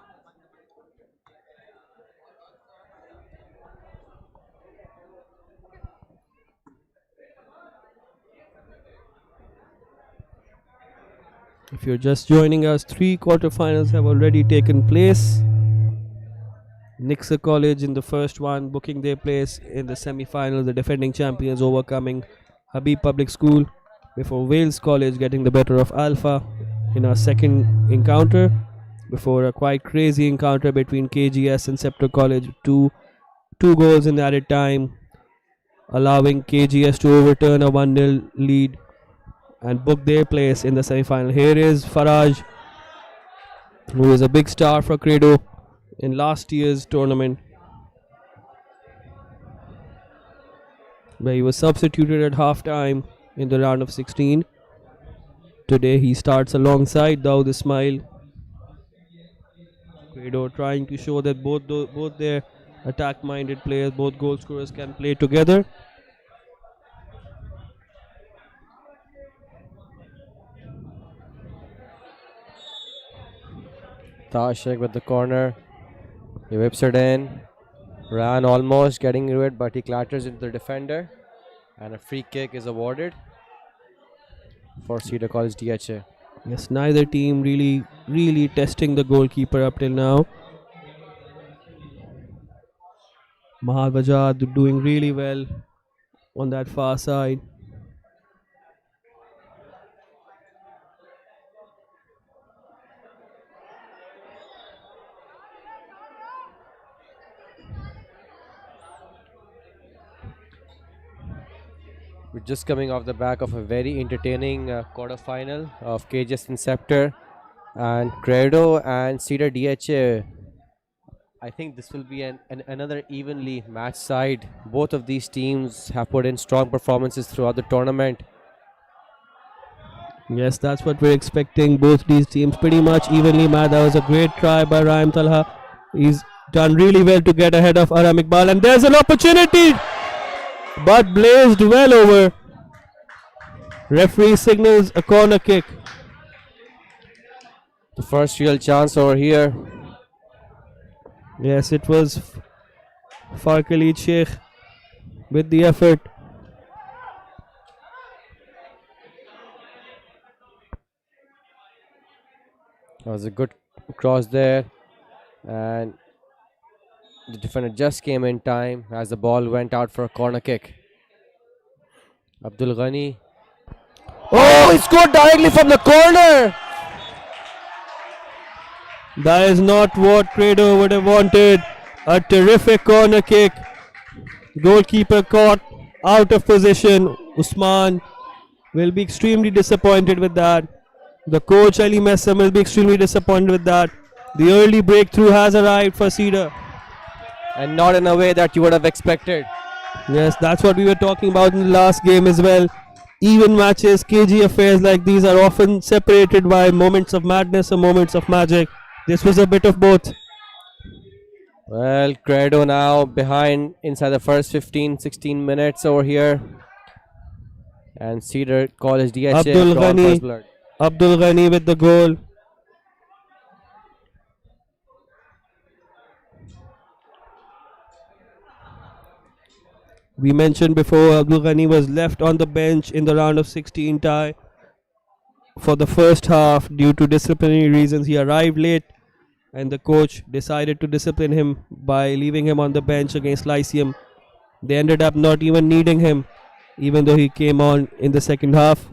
If you're just joining us, 3 quarterfinals have already taken place. Nixa College in the first one, booking their place in the semi-final. The defending champions overcoming Habib Public School, before Wales College getting the better of Alpha in our second encounter, before a quite crazy encounter between KGS and Scepter College. Two goals in added time, allowing KGS to overturn a 1-0 lead and book their place in the semi-final. Here is Faraj, who is a big star for Kredo in last year's tournament, where he was substituted at half-time in the round of 16. Today he starts alongside Dawood Ismail. Kredo trying to show that both their attack-minded players, both goal scorers, can play together. Tashik with the corner. He whips it in. Ran almost getting into it, but he clatters into the defender. And a free kick is awarded for Cedar College DHA. Yes, neither team really testing the goalkeeper up till now. Mahavajad doing really well on that far side. We're just coming off the back of a very entertaining quarterfinal of KGS and Scepter and Kredo and Cedar DHA. I think this will be another evenly matched side. Both of these teams have put in strong performances throughout the tournament. Yes, that's what we're expecting. Both these teams pretty much evenly matched. That was a great try by Raim Talha. He's done really well to get ahead of Aram Iqbal, and there's an opportunity, but blazed well over. Referee signals a corner kick. The first real chance over here. Yes, it was Farkali Sheikh with the effort. That was a good cross there, and the defender just came in time as the ball went out for a corner kick. Abdul Ghani. Oh, he scored directly from the corner. That is not what Kredo would have wanted. A terrific corner kick. Goalkeeper caught out of position. Usman will be extremely disappointed with that. The coach Ali Messam will be extremely disappointed with that. The early breakthrough has arrived for Cedar. And not in a way that you would have expected. Yes, that's what we were talking about in the last game as well. Even matches, KG affairs like these are often separated by moments of madness or moments of magic. This was a bit of both. Well, Kredo now behind inside the first 15-16 minutes over here. And Cedar College DHA Abdul drawn first Ghani, blood. Abdul Ghani with the goal. We mentioned before Abdul Ghani was left on the bench in the round of 16 tie for the first half due to disciplinary reasons. He arrived late and the coach decided to discipline him by leaving him on the bench against Lyceum. They ended up not even needing him, even though he came on in the second half.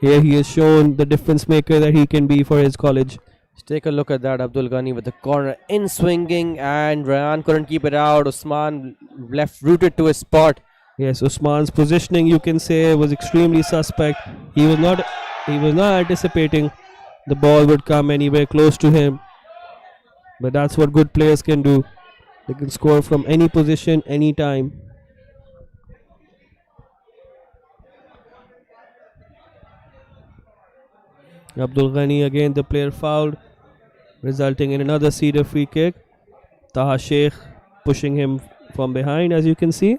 Here he has shown the difference maker that he can be for his college. Let's take a look at that. Abdul Ghani with the corner in swinging, and Rayan couldn't keep it out. Usman left rooted to his spot. Yes, Usman's positioning, you can say, was extremely suspect. He was not anticipating the ball would come anywhere close to him. But that's what good players can do. They can score from any position, anytime. Abdul Ghani again, the player fouled, resulting in another Cedar free kick. Taha Sheikh pushing him from behind, as you can see.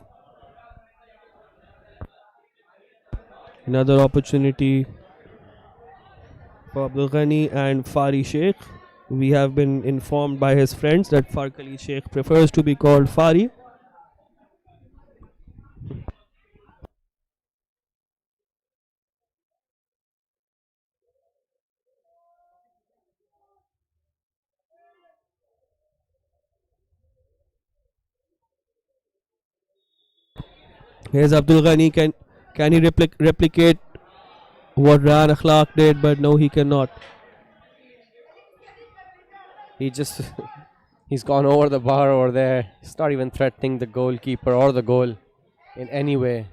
Another opportunity for Abdul Ghani and Fari Sheikh. We have been informed by his friends that Farkali Sheikh prefers to be called Fari. Here's Abdul Ghani. Can he replicate what Ran Akhlaq did? But no, he cannot. He's gone over the bar over there. He's not even threatening the goalkeeper or the goal in any way.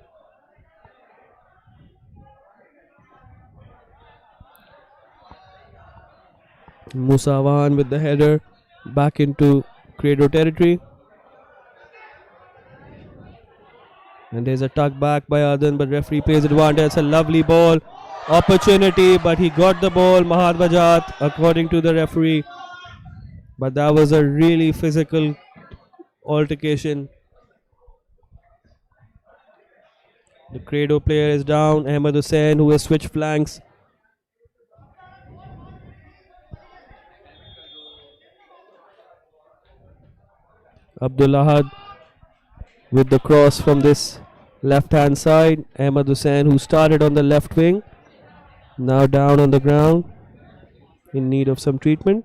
Musawan with the header back into Kredo territory. And there's a tuck back by Adan, but referee plays advantage. It's a lovely ball. Opportunity, but he got the ball, Mahad Bajat, according to the referee. But that was a really physical altercation. The Kredo player is down. Ahmed Hussain, who has switched flanks. Abdullah with the cross from this left hand side. Ahmed Hussain, who started on the left wing, now down on the ground in need of some treatment.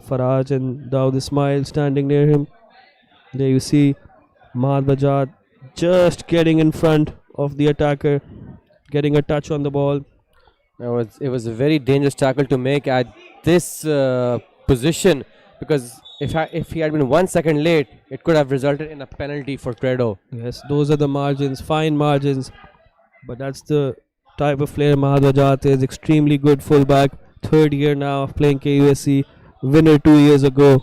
Faraj and Dawood Ismail standing near him. There you see Mahad Bajat just getting in front of the attacker, getting a touch on the ball. It was a very dangerous tackle to make at this position, because if he had been 1 second late, it could have resulted in a penalty for Kredo. Yes, those are the margins, fine margins. But that's the type of player Mahad Bajat is. Extremely good fullback. Third year now of playing KUSC. Winner 2 years ago.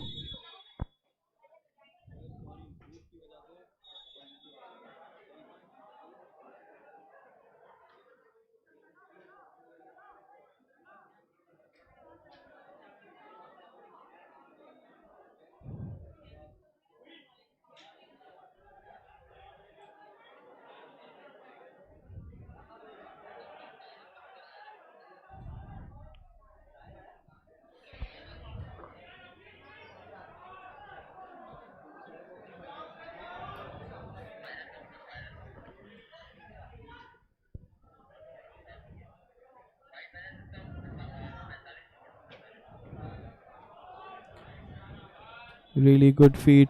Really good feed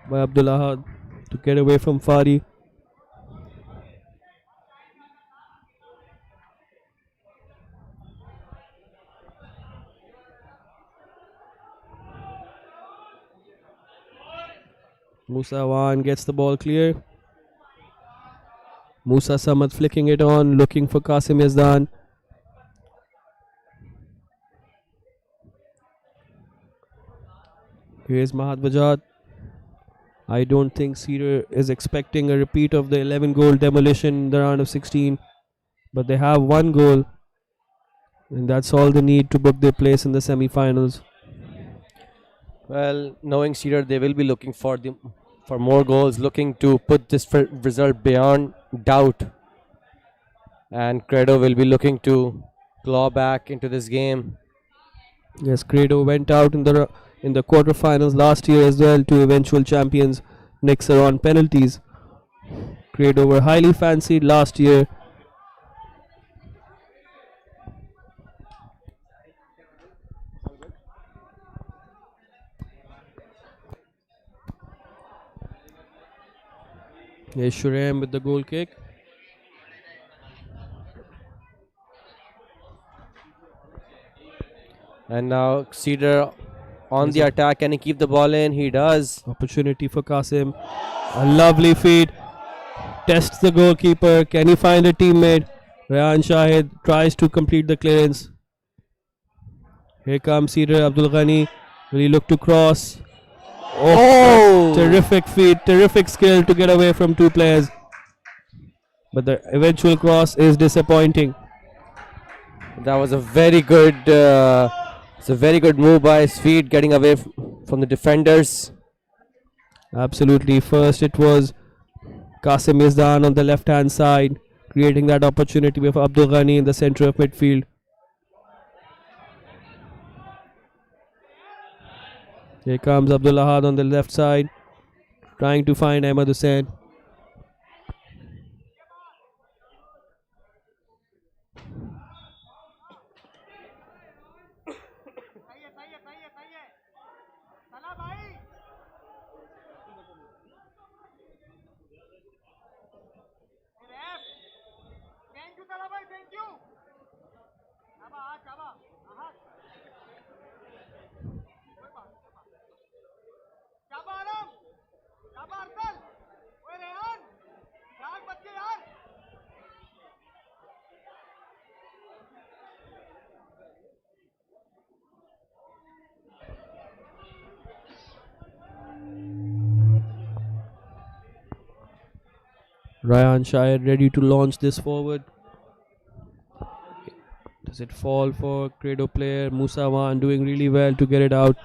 by Abdullah to get away from Fari. Musa Wan gets the ball clear. Musa Samad flicking it on, looking for Qasim Yazdan. Here's Mahad Bajat. I don't think Cedar is expecting a repeat of the 11 goal demolition in the round of 16. But they have one goal. And that's all they need to book their place in the semi-finals. Well, knowing Cedar, they will be looking for more goals, looking to put this result beyond doubt. And Kredo will be looking to claw back into this game. Yes, Kredo went out in the quarterfinals last year as well to eventual champions Nixa on penalties. Kredo were highly fancied last year. Here's Shurem with the goal kick. And now Cedar on the attack. Can he keep the ball in? He does. Opportunity for Qasim. A lovely feed. Tests the goalkeeper. Can he find a teammate? Rayan Shahid tries to complete the clearance. Here comes Cedar. Abdul Ghani. Will he look to cross? Oh! Terrific feed. Terrific skill to get away from two players. But the eventual cross is disappointing. That was a very good move by his feet, getting away from the defenders. Absolutely. First it was Qasim Yazdan on the left hand side, creating that opportunity with Abdul Ghani in the center of midfield. Here comes Abdul Ahad on the left side, trying to find Ahmed Hussain. Ryan Shahid ready to launch this forward. Does it fall for Kredo player Musawan doing really well to get it out?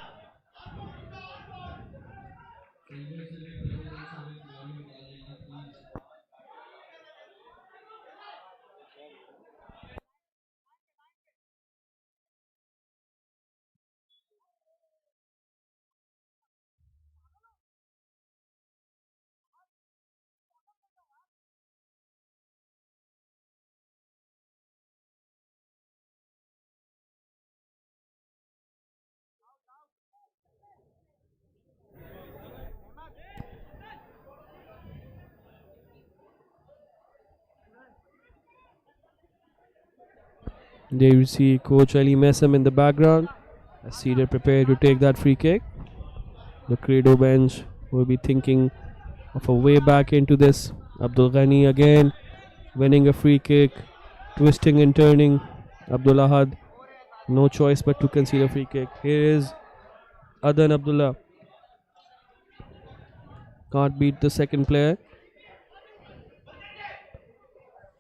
There you see Coach Ali Messam in the background as Cedar prepared to take that free kick. The Kredo bench will be thinking of a way back into this. Abdul Ghani again winning a free kick, twisting and turning. Abdul Ahad, no choice but to concede a free kick. Here is Adan Abdullah. Can't beat the second player.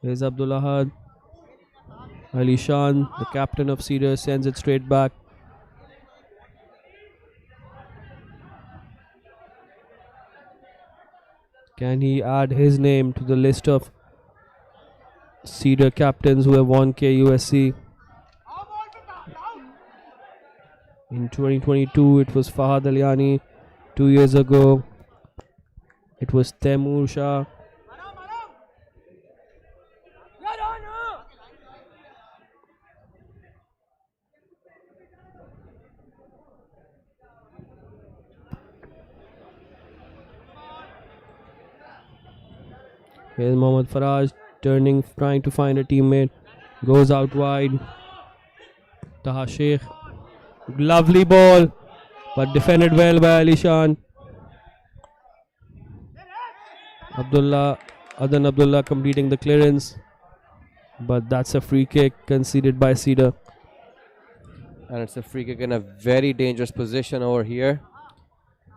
Here's Abdul Ahad. Ali Shan, the captain of Cedar, sends it straight back. Can he add his name to the list of Cedar captains who have won KUSC? In 2022, it was Fahad Aliani. 2 years ago, it was Taimur Shah. Here's Mohammad Faraj turning, trying to find a teammate. Goes out wide. Taha Sheikh. Lovely ball, but defended well by Ali Shan. Adan Abdullah completing the clearance. But that's a free kick conceded by Cedar. And it's a free kick in a very dangerous position over here,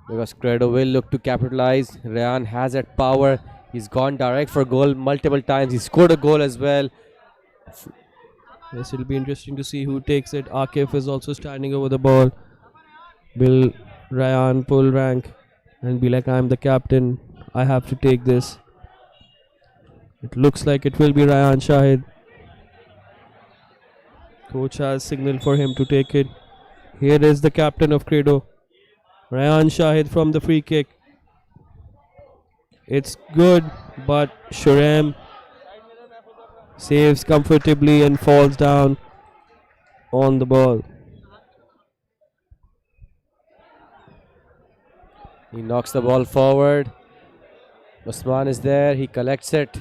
because Kredo will look to capitalize. Rayan has that power. He's gone direct for goal multiple times. He scored a goal as well. Yes, it'll be interesting to see who takes it. Akif is also standing over the ball. Will Rayan pull rank and be like, I'm the captain, I have to take this? It looks like it will be Rayan Shahid. Coach has signaled for him to take it. Here is the captain of Kredo, Rayan Shahid from the free kick. It's good, but Shurem saves comfortably and falls down on the ball. He knocks the ball forward. Usman is there. He collects it.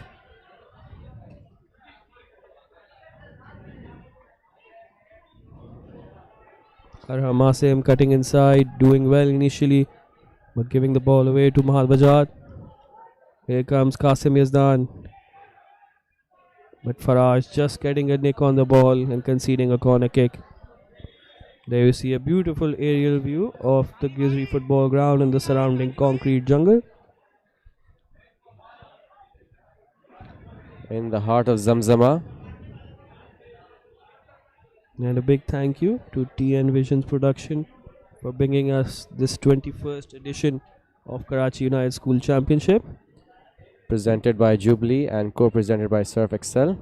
Arham Asim cutting inside, doing well initially, but giving the ball away to Mahal Bajat. Here comes Qasim Yazdan. But Faraj just getting a nick on the ball and conceding a corner kick. There you see a beautiful aerial view of the Gizri football ground and the surrounding concrete jungle. In the heart of Zamzama. And a big thank you to TN Visions Production for bringing us this 21st edition of Karachi United School Championship. Presented by Jubilee and co-presented by Surf Excel.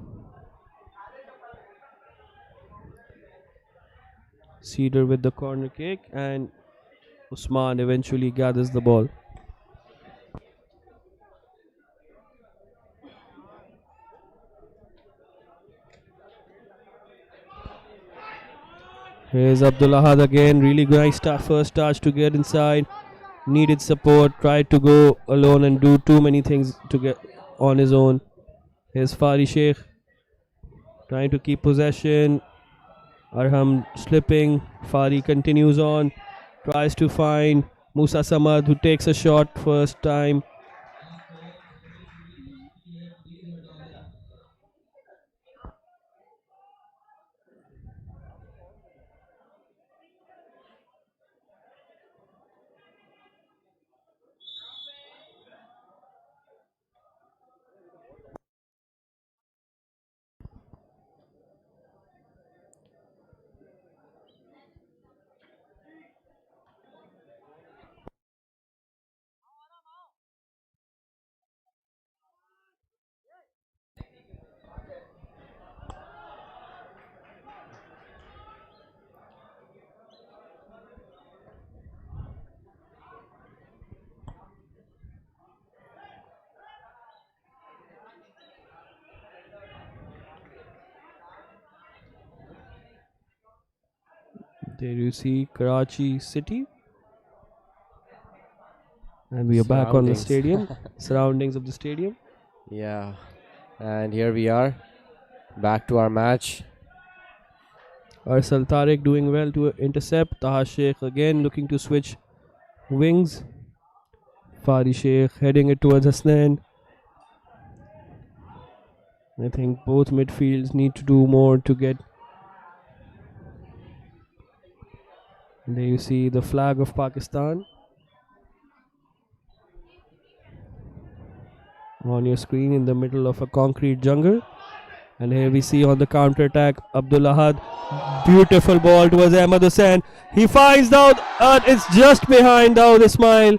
Cedar with the corner kick, and Usman eventually gathers the ball. Here's Abdullah Ahad again. Really nice first touch to get inside. Needed support. Tried to go alone and do too many things to get on his own. Here's Fari Sheikh trying to keep possession. Arham slipping. Fari continues on. Tries to find Musa Samad, who takes a shot first time. There you see Karachi City. And we are back on the stadium. Surroundings of the stadium. Yeah. And here we are. Back to our match. Arsal Tariq doing well to intercept. Taha Sheikh again looking to switch wings. Fari Sheikh heading it towards Hasnan. I think both midfields need to do more to get. There you see the flag of Pakistan on your screen in the middle of a concrete jungle. And here we see on the counter attack Abdul Ahad. Beautiful ball towards Ahmad Hussain. He finds Daud. It's just behind Daud Ismail.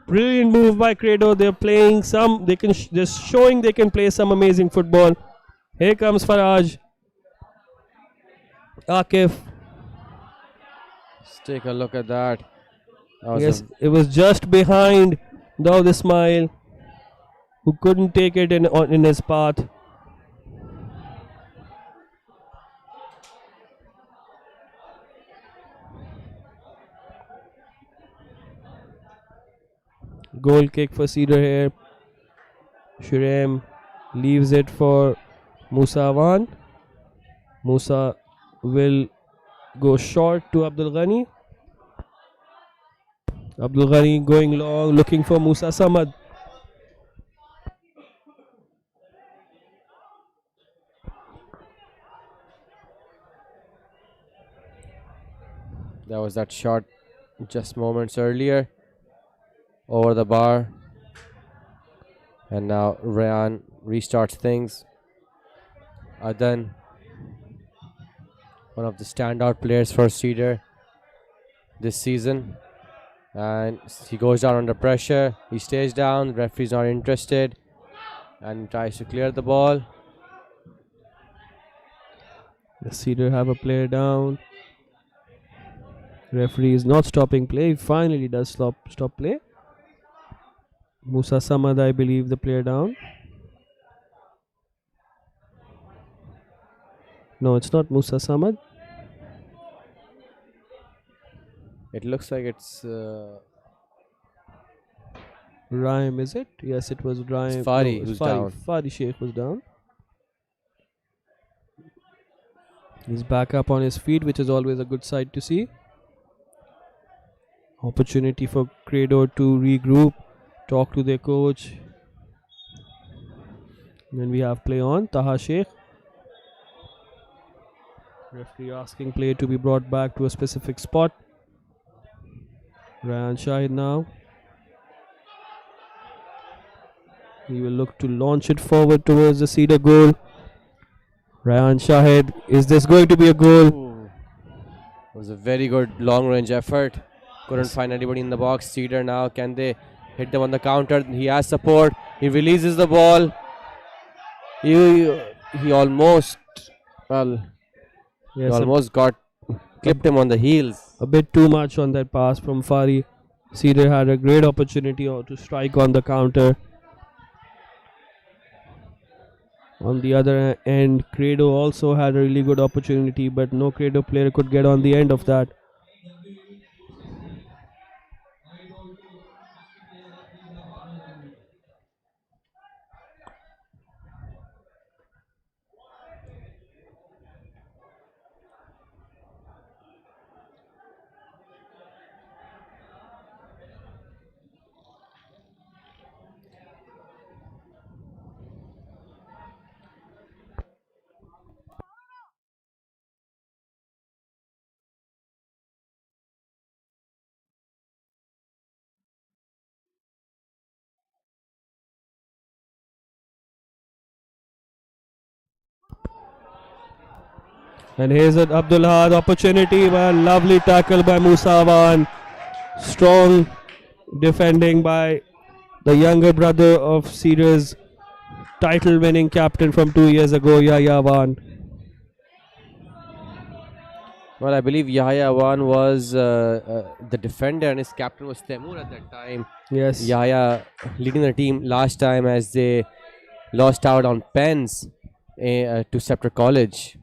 Brilliant move by Kredo. They're playing some. They can just showing they can play some amazing football. Here comes Faraj. Akif. Let's take a look at that. Yes, it was just behind Daud Ismail, who couldn't take it in his path. Goal kick for Cedar here. Shurem leaves it for Musa Awan. Musa will go short to Abdul Ghani. Abdul Ghani going long, looking for Musa Samad. That was that shot just moments earlier. Over the bar. And now Rayan restarts things. Adan, one of the standout players for Cedar this season. And he goes down under pressure. He stays down. The referee's not interested. And tries to clear the ball. The Cedar have a player down. Referee is not stopping play. He finally does stop play. Musa Samad, I believe, the player down. No, it's not Musa Samad. It looks like it's Raim, is it? Yes, it was Raim. It's Fari who's down. Fari Sheikh was down. He's back up on his feet, which is always a good sight to see. Opportunity for Kredo to regroup, talk to their coach. Then we have play on Taha Sheikh. Referee asking play to be brought back to a specific spot. Ryan Shahid now. He will look to launch it forward towards the Cedar goal. Ryan Shahid, is this going to be a goal? It was a very good long range effort. Couldn't find anybody in the box. Cedar now, can they hit them on the counter? He has support. He releases the ball. He almost, well, he almost clipped him on the heels. A bit too much on that pass from Fari. Cedar had a great opportunity to strike on the counter. On the other end, Kredo also had a really good opportunity, but no Kredo player could get on the end of that. And here's an Abdul Had opportunity. Well, lovely tackle by Musa Awan. Strong defending by the younger brother of Cedar's title winning captain from 2 years ago, Yahya Awan. Well, I believe Yahya Awan was the defender and his captain was Temur at that time. Yes. Yahya leading the team last time as they lost out on pens to Scepter College.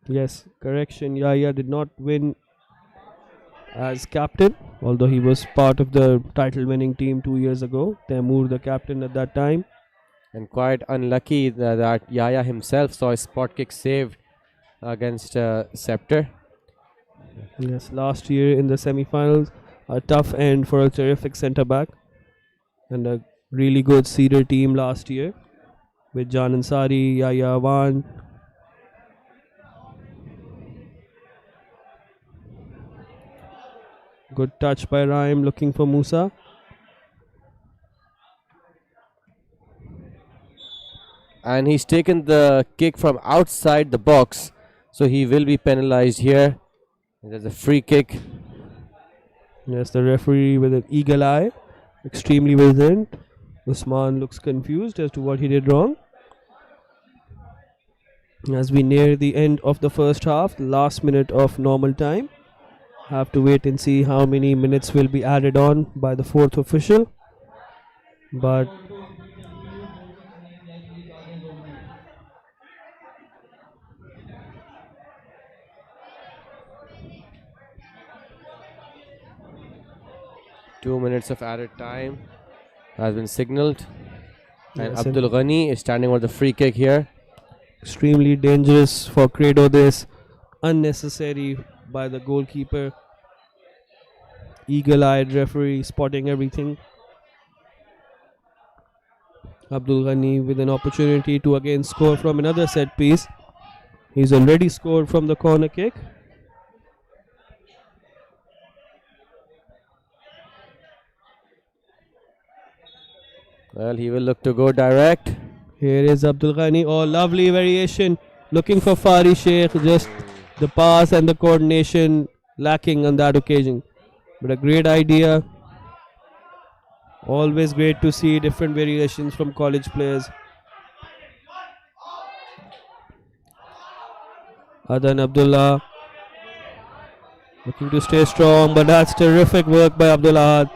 Yes, correction. Yahya did not win as captain, although he was part of the title winning team 2 years ago. Taimur, the captain at that time. And quite unlucky that Yaya himself saw a spot kick saved against Scepter. Yes, last year in the semi-finals, a tough end for a terrific centre back and a really good Cedar team last year with Jan Ansari, Yahya Awan. Good touch by Raim looking for Musa. And he's taken the kick from outside the box, so he will be penalized here. There's a free kick. Yes, the referee with an eagle eye, extremely vigilant. Usman looks confused as to what he did wrong. As we near the end of the first half, the last minute of normal time, have to wait and see how many minutes will be added on by the fourth official. But 2 minutes of added time has been signaled. And yes, Abdul Ghani is standing for the free kick here. extremely dangerous for Kredo, this unnecessary by the goalkeeper. Eagle-eyed referee spotting everything. Abdul Ghani with an opportunity to again score from another set piece. He's already scored from the corner kick. Well, he will look to go direct. Here is Abdul Ghani. Oh, lovely variation. Looking for Fari Sheikh. Just the pass and the coordination lacking on that occasion. But a great idea. Always great to see different variations from college players. Adan Abdullah looking to stay strong, but that's terrific work by Abdullah.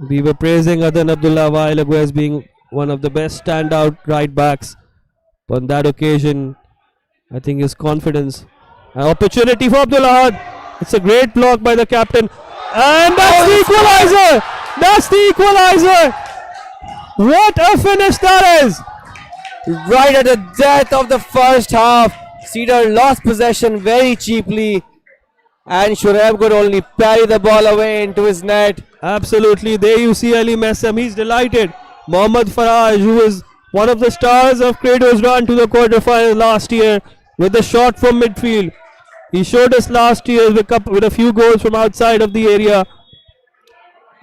We were praising Adan Abdullah a while ago as being one of the best standout right backs. But on that occasion, I think his confidence. An opportunity for Abdullah. It's a great block by the captain. And that's the equalizer! That's the equalizer! What a finish that is! Right at the death of the first half, Cedar lost possession very cheaply, and Shureb could only parry the ball away into his net. Absolutely. There you see Ali Messam. He's delighted. Mohammad Faraj, who is one of the stars of Kredo's run to the quarterfinals last year with a shot from midfield. He showed us last year with a few goals from outside of the area,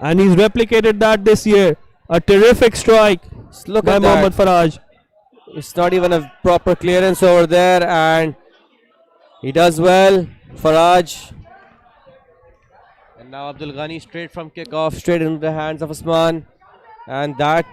and he's replicated that this year. A terrific strike Look by at Mohammad that. Faraj. It's not even a proper clearance over there, and he does well. Faraj. And now Abdul Ghani straight from kickoff, straight into the hands of Usman. And that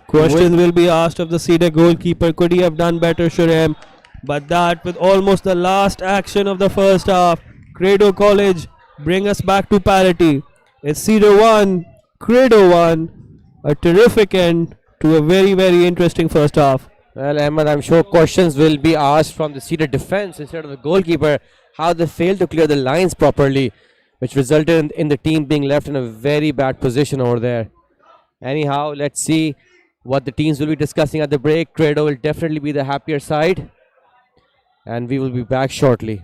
Questions will be asked of the Cedar goalkeeper. Could he have done better, Shurem? But that, with almost the last action of the first half, Kredo College bring us back to parity. It's Cedar 1, Kredo 1. A terrific end to a very, very interesting first half. Well, Ahmed, I'm sure questions will be asked from the Cedar defense instead of the goalkeeper, how they failed to clear the lines properly, which resulted in the team being left in a very bad position over there. Anyhow, let's see what the teams will be discussing at the break. Kredo will definitely be the happier side, and we will be back shortly.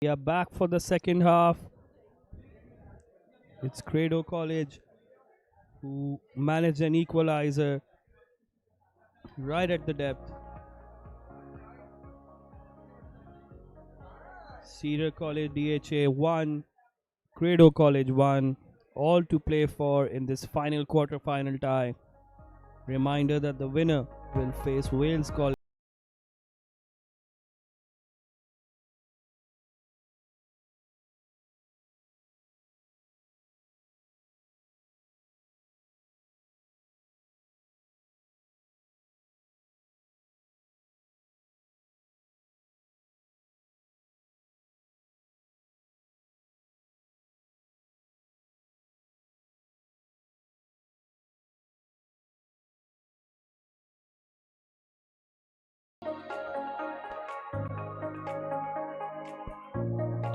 We are back for the second half. It's Kredo College who managed an equalizer right at the depth. Cedar College DHA 1, Kredo College 1, all to play for in this final quarter-final tie. Reminder that the winner will face Wales College.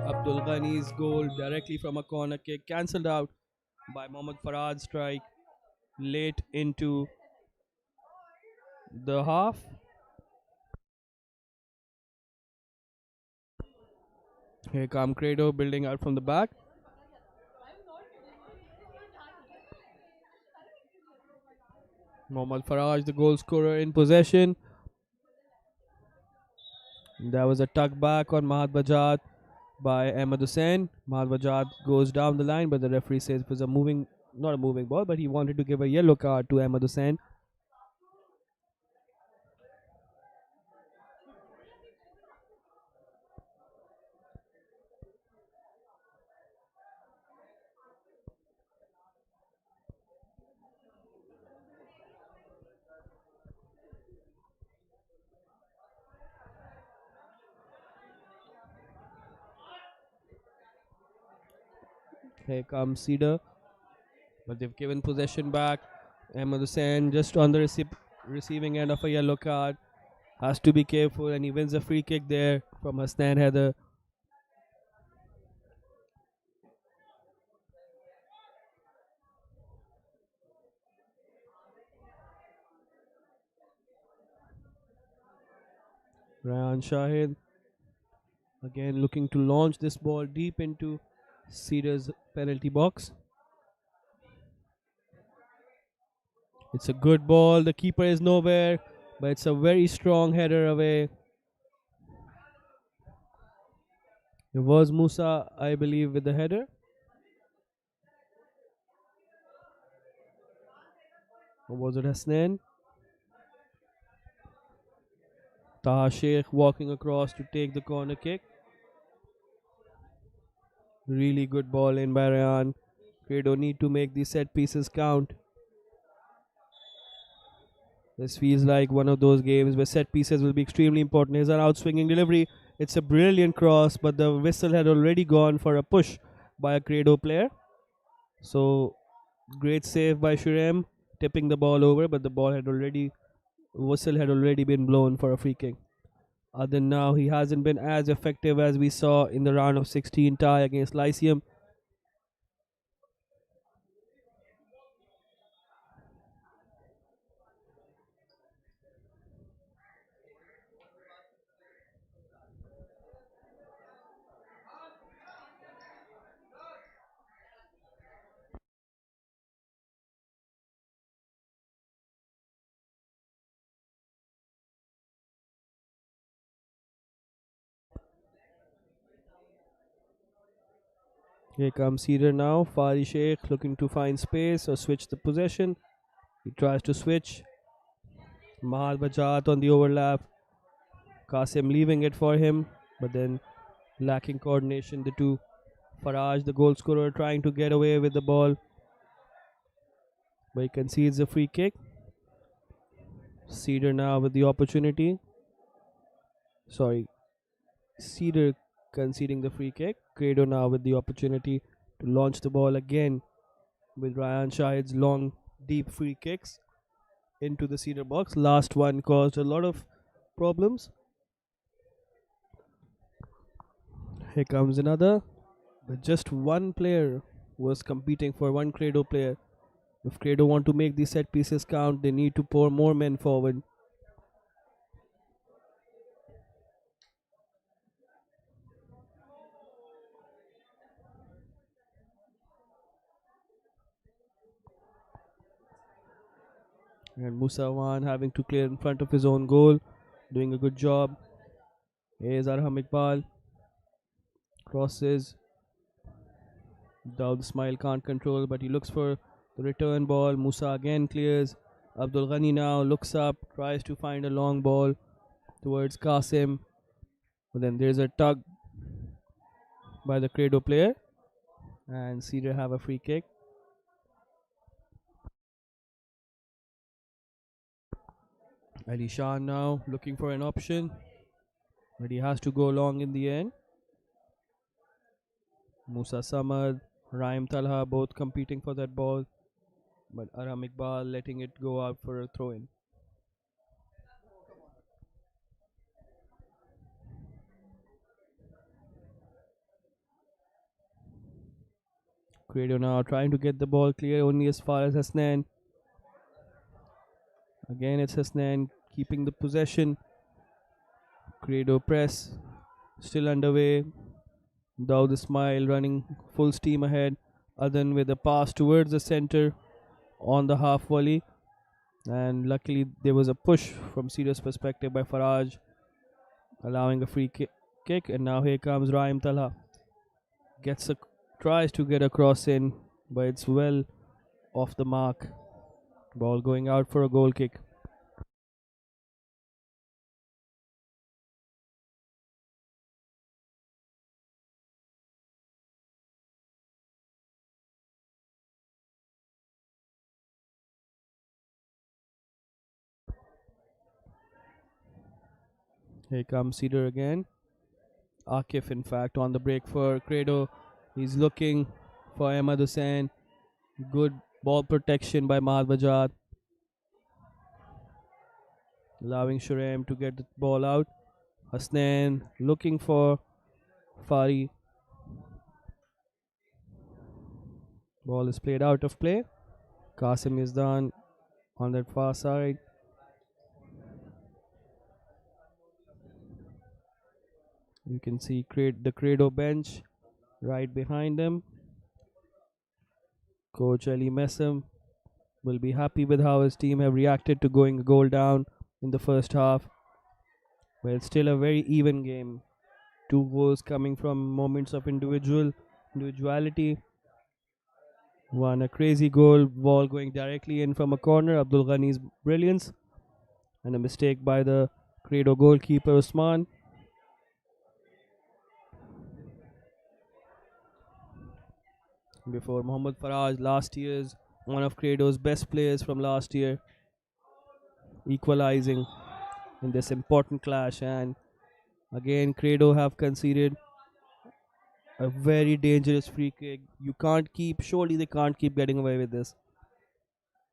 Abdul Ghani's goal directly from a corner kick cancelled out by Mohammad Farad's strike late into the half. Here come Kredo building out from the back. Mohammad Faraj, the goal scorer, in possession. There was a tuck back on Mahad Bajat by Ahmed Hussain. Mahad Bajat goes down the line, but the referee says it was not a moving ball, but he wanted to give a yellow card to Ahmed Hussain. Here comes Cedar, but they've given possession back. Ahmed Hussain just on the receiving end of a yellow card. Has to be careful, and he wins a free kick there from Hasnan Heather. Ryan Shahid again looking to launch this ball deep into Cedar's penalty box. It's a good ball. The keeper is nowhere, but it's a very strong header away. It was Musa, I believe, with the header. Or was it Hasnan? Taha Sheikh walking across to take the corner kick. Really good ball in by Ryan. Kredo need to make these set pieces count. This feels like one of those games where set pieces will be extremely important. Here's an outswinging delivery. It's a brilliant cross, but the whistle had already gone for a push by a Kredo player. So, great save by Shurem, tipping the ball over, but the whistle had already been blown for a free kick. Other than now, he hasn't been as effective as we saw in the round of 16 tie against Lyceum. Here comes Cedar now. Fari Sheikh looking to find space or switch the possession. He tries to switch. Mahal Bajat on the overlap. Qasim leaving it for him, but then lacking coordination. The two. Faraj, the goal scorer, trying to get away with the ball, but he concedes a free kick. Cedar now with the opportunity. Cedar conceding the free kick. Kredo now with the opportunity to launch the ball again with Ryan Shahid's long, deep free kicks into the Cedar box. Last one caused a lot of problems. Here comes another, but just one player was competing for one Kredo player. If Kredo want to make these set pieces count, they need to pour more men forward. And Musawan having to clear in front of his own goal, doing a good job. Here's Arham Iqbal. Crosses. Daud Ismail can't control, but he looks for the return ball. Musa again clears. Abdul Ghani now looks up, tries to find a long ball towards Qasim. But then there's a tug by the Kredo player. And Cedar have a free kick. Ali Shan now looking for an option, but he has to go long in the end. Musa Samad, Raim Talha both competing for that ball, but Arham Iqbal letting it go out for a throw in. Kredo now trying to get the ball clear only as far as Hasnan. Again, it's Hasnan keeping the possession. Kredo press still underway. Daud Ismail running full steam ahead. Adan with a pass towards the center on the half volley. And luckily there was a push from Cedar's perspective by Faraj, allowing a free kick. And now here comes Raim Talha. Tries to get a cross in, but it's well off the mark. Ball going out for a goal kick. Here comes Cedar again. Akif, in fact, on the break for Kredo. He's looking for Ahmad Hussain. Good ball protection by Mahad Bajad, allowing Shurem to get the ball out. Hasnan looking for Fari. Ball is played out of play. Qasim is done on that far side. You can see the Kredo bench right behind him. Coach Ali Messam will be happy with how his team have reacted to going a goal down in the first half. But it's still a very even game. 2 goals coming from moments of individuality. One a crazy goal, ball going directly in from a corner, Abdul Ghani's brilliance, and a mistake by the Kredo goalkeeper Usman. Before Mohammad Faraj, last year's one of Kredo's best players from last year, equalizing in this important clash. And again Kredo have conceded a very dangerous free kick. Surely they can't keep getting away with this.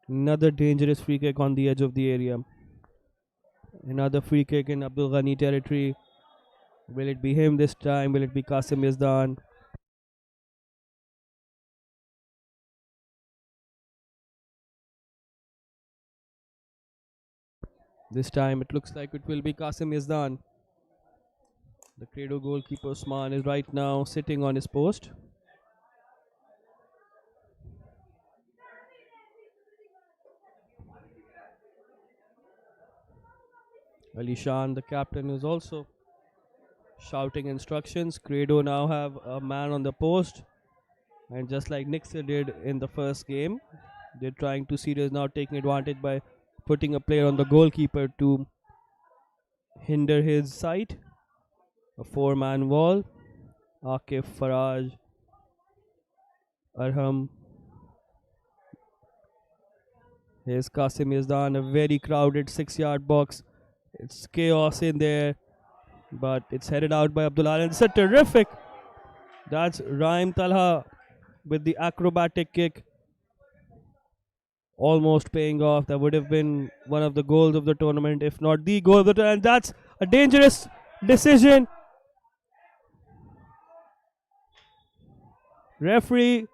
Another dangerous free kick on the edge of the area. Another free kick in Abdul Ghani territory. Will it be him this time? Will it be Qasim Yazdan? This time it looks like it will be Qasim Yazdan. The Kredo goalkeeper Usman is right now sitting on his post. Ali Shan, the captain, is also shouting instructions. Kredo now have a man on the post, and just like Nixa did in the first game, they're trying to see is now taking advantage by putting a player on the goalkeeper to hinder his sight. A 4-man wall. Akif, Faraj, Arham. Here's Qasim Yazdan, a very crowded 6-yard box. It's chaos in there, but it's headed out by Abdul Alan. It's a terrific. That's Raim Talha with the acrobatic kick. Almost paying off. That would have been one of the goals of the tournament, if not the goal of the tournament. That's a dangerous decision. Referee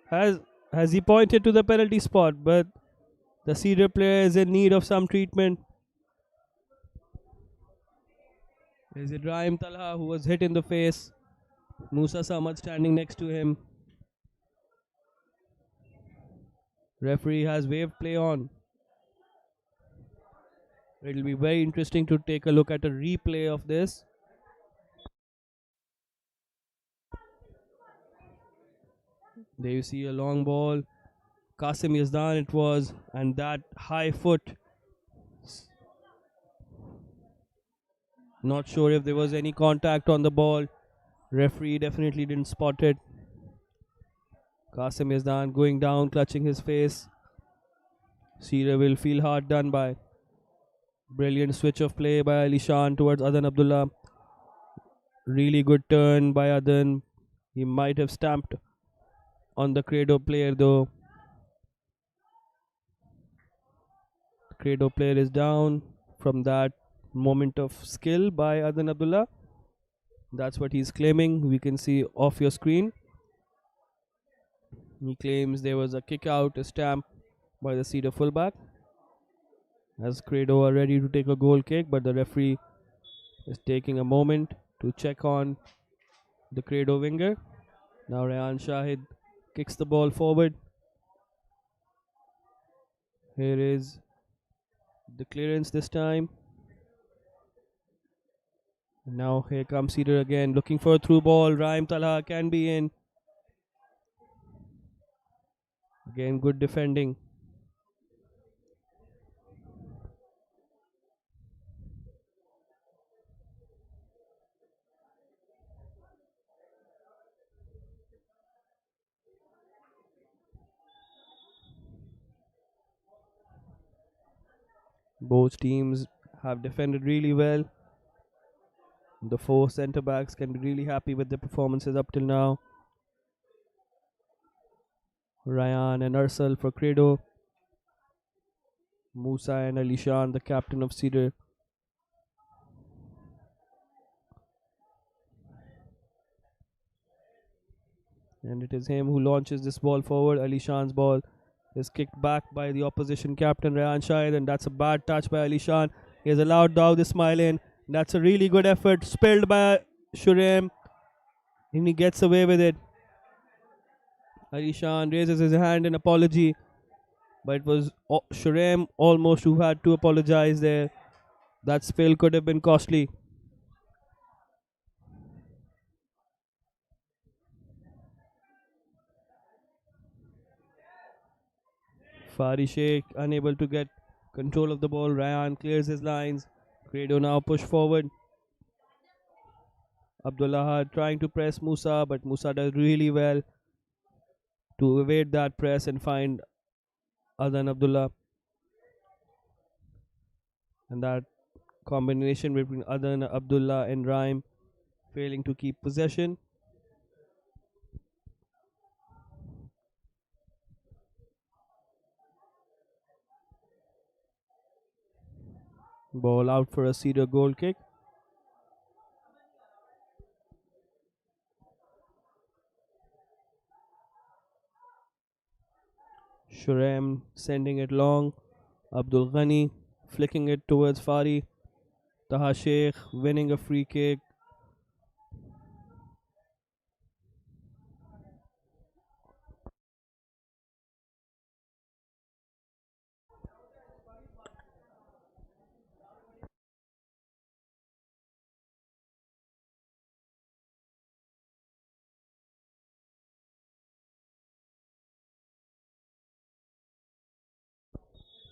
has he pointed to the penalty spot, but the Cedar player is in need of some treatment. Is it Raim Talha who was hit in the face? Musa Samad standing next to him. Referee has waved play on. It'll be very interesting to take a look at a replay of this. There you see a long ball. Qasim Yazdan it was, and that high foot. Not sure if there was any contact on the ball. Referee definitely didn't spot it. Qasim Yazdan going down, clutching his face. Cedar will feel hard done by. Brilliant switch of play by Ali Shan towards Adan Abdullah. Really good turn by Adan. He might have stamped on the Kredo player though. Kredo player is down from that moment of skill by Adan Abdullah. That's what he's claiming. We can see off your screen. He claims there was a kick out, a stamp by the Cedar fullback. As Kredo are ready to take a goal kick, but the referee is taking a moment to check on the Kredo winger. Now Rayan Shahid kicks the ball forward. Here is the clearance this time. Now here comes Cedar again, looking for a through ball. Raim Talha can be in. Again, good defending. Both teams have defended really well. The four centre backs can be really happy with their performances up till now. Ryan and Ursal for Kredo. Musa and Alishan, the captain of Cedar. And it is him who launches this ball forward. Alishan's ball is kicked back by the opposition captain Rayan Shahid, and that's a bad touch by Alishan. He has allowed Dawood Ismail in. That's a really good effort, spilled by Shurem, and he gets away with it. Alishan raises his hand in apology, but it was Shurem almost who had to apologize there. That spill could have been costly. Fari Sheikh unable to get control of the ball. Ryan clears his lines. Kredo now push forward. Abdullah trying to press Musa, but Musa does really well to evade that press and find Adan Abdullah. And that combination between Adan, Abdullah and Raim failing to keep possession. Ball out for a Cedar goal kick. Shurem sending it long. Abdul Ghani flicking it towards Fari. Taha Sheikh winning a free kick.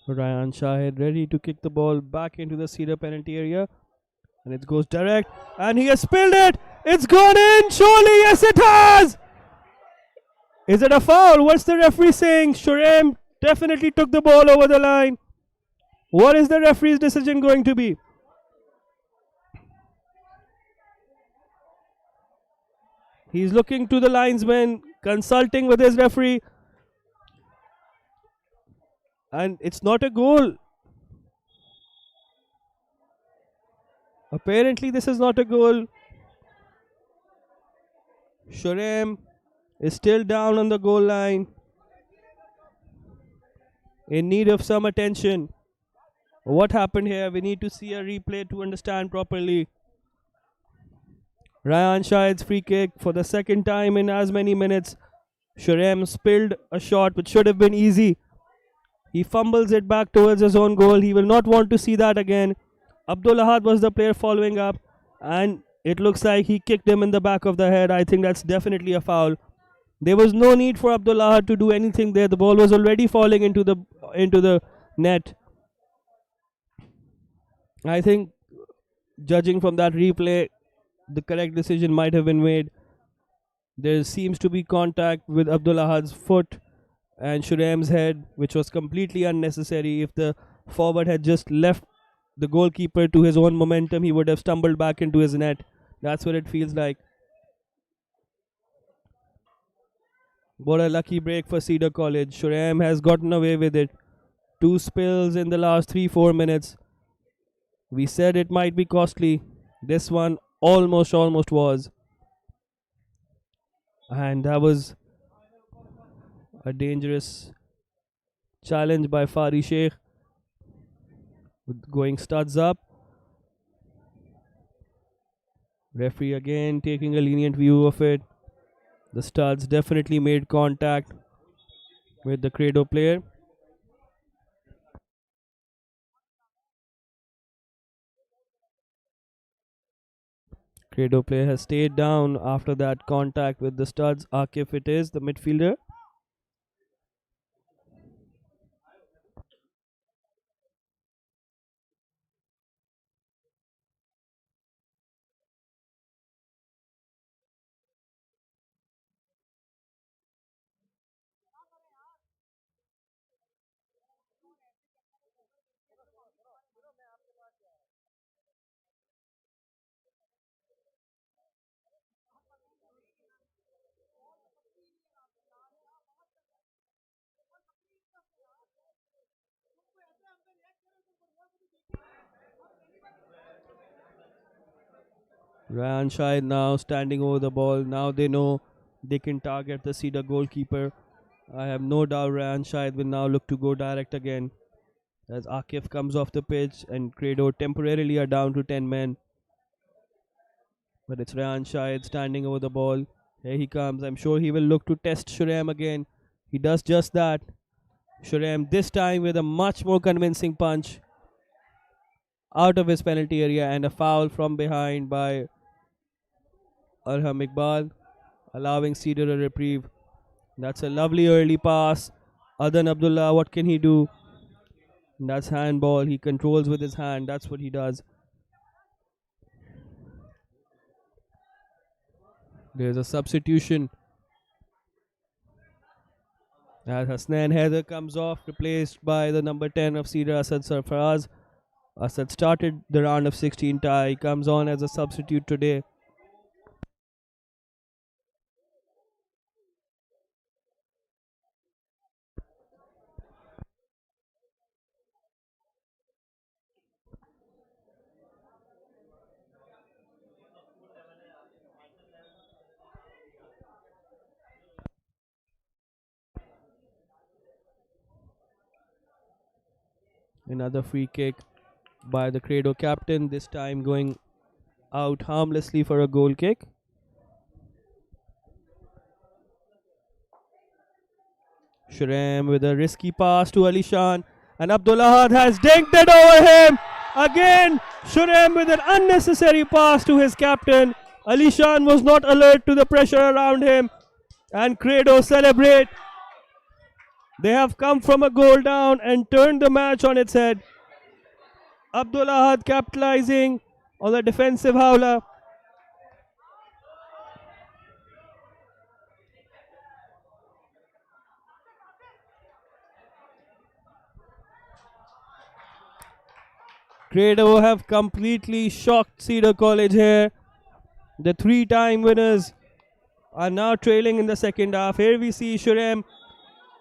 Ryan Shahid ready to kick the ball back into the Cedar penalty area. And it goes direct. And he has spilled it. It's gone in. Surely, yes it has. Is it a foul? What's the referee saying? Shurem definitely took the ball over the line. What is the referee's decision going to be? He's looking to the linesman, consulting with his referee. And it's not a goal. Apparently this is not a goal. Shurem is still down on the goal line, in need of some attention. What happened here? We need to see a replay to understand properly. Ryan Shahid's free kick for the second time in as many minutes. Shurem spilled a shot which should have been easy. He fumbles it back towards his own goal. He will not want to see that again. Abdul Ahad was the player following up, and it looks like he kicked him in the back of the head. I think that's definitely a foul. There was no need for Abdul Ahad to do anything there. The ball was already falling into the net. I think, judging from that replay, the correct decision might have been made. There seems to be contact with Abdul Ahad's foot and Shurem's head, which was completely unnecessary. If the forward had just left the goalkeeper to his own momentum, he would have stumbled back into his net. That's what it feels like. What a lucky break for Cedar College. Shurem has gotten away with it. 2 spills in the last 3-4 minutes. We said it might be costly. This one almost was. And that was a dangerous challenge by Fari Sheikh, with going studs up. Referee again taking a lenient view of it. The studs definitely made contact with the Kredo player. Kredo player has stayed down after that contact with the studs. Akif it is, the midfielder. Ryan Shahid now standing over the ball. Now they know they can target the Cedar goalkeeper. I have no doubt Ryan Shahid will now look to go direct again, as Akif comes off the pitch and Kredo temporarily are down to 10 men. But it's Ryan Shahid standing over the ball. Here he comes. I'm sure he will look to test Shurem again. He does just that. Shurem this time with a much more convincing punch out of his penalty area, and a foul from behind by Arham Iqbal, allowing Cedar a reprieve. That's a lovely early pass. Adan Abdullah, what can he do? That's handball. He controls with his hand. That's what he does. There's a substitution, as Hasnan Haider comes off, replaced by the number 10 of Cedar, Asad Sarfaraz. Asad started the round of 16 tie. He comes on as a substitute today. Another free kick by the Kredo captain, this time going out harmlessly for a goal kick. Shurem with a risky pass to Alishan, and Abdullah has dinked it over him. Again, Shurem with an unnecessary pass to his captain. Alishan was not alert to the pressure around him, and Kredo celebrate. They have come from a goal down and turned the match on its head. Abdullah capitalizing on the defensive howler. Kredo have completely shocked Cedar College here. The 3-time winners are now trailing in the second half. Here we see Shurem.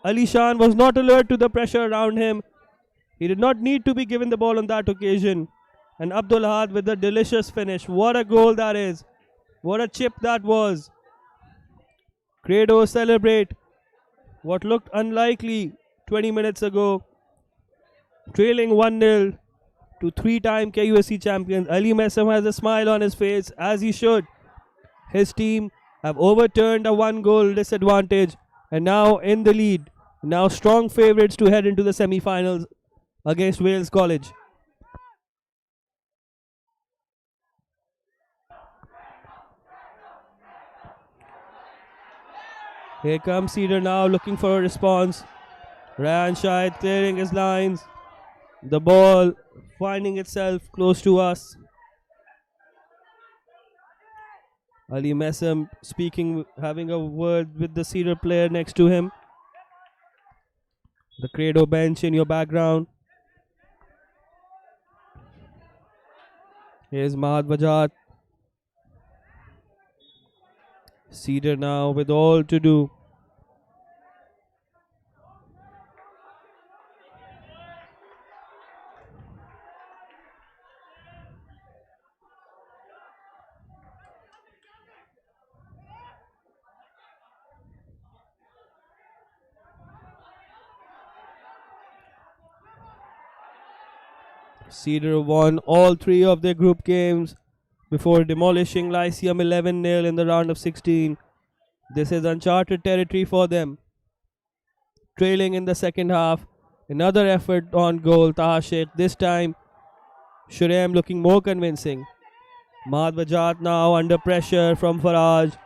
Alishan was not alert to the pressure around him. He did not need to be given the ball on that occasion. And Abdul Ahad with a delicious finish. What a goal that is. What a chip that was. Kredo celebrate what looked unlikely 20 minutes ago. Trailing 1-0 to 3-time KUSC champions. Ali Messam has a smile on his face, as he should. His team have overturned a 1-goal disadvantage and now in the lead Now strong favourites to head into the semi-finals against Wales College. Here comes Cedar now looking for a response. Ryan Shahid clearing his lines. The ball finding itself close to us. Ali Messam speaking, having a word with the Cedar player next to him. The Kredo bench in your background. Here's Mahad Vajat. Cedar now with all to do. Cedar won all three of their group games before demolishing Lyceum 11-0 in the round of 16. This is uncharted territory for them. Trailing in the second half. Another effort on goal. Taha Sheikh this time. Shurem looking more convincing. Mahad Vajat now under pressure from Faraj.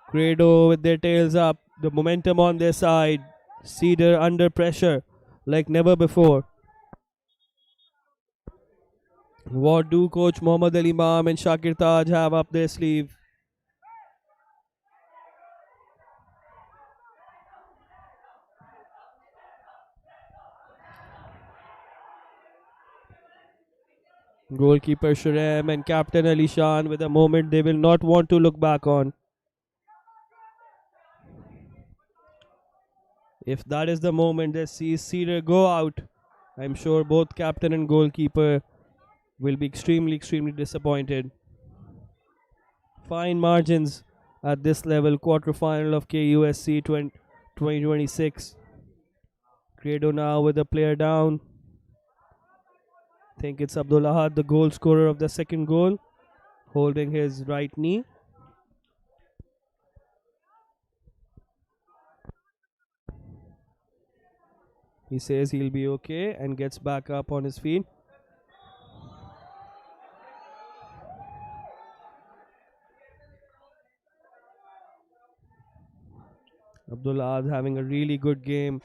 Kredo with their tails up. The momentum on their side. Cedar under pressure like never before. What do coach Mohammad Ali Imam and Shakir Taj have up their sleeve? Goalkeeper Shurem and captain Ali Shan with a moment they will not want to look back on. If that is the moment they see Cedar go out, I'm sure both captain and goalkeeper will be extremely disappointed. Fine margins at this level, quarterfinal of KUSC 2026. Kredo now with a player down. I think it's Abdul Ahad, the goal scorer of the second goal, holding his right knee. He says he'll be okay and gets back up on his feet. Abdullah having a really good game.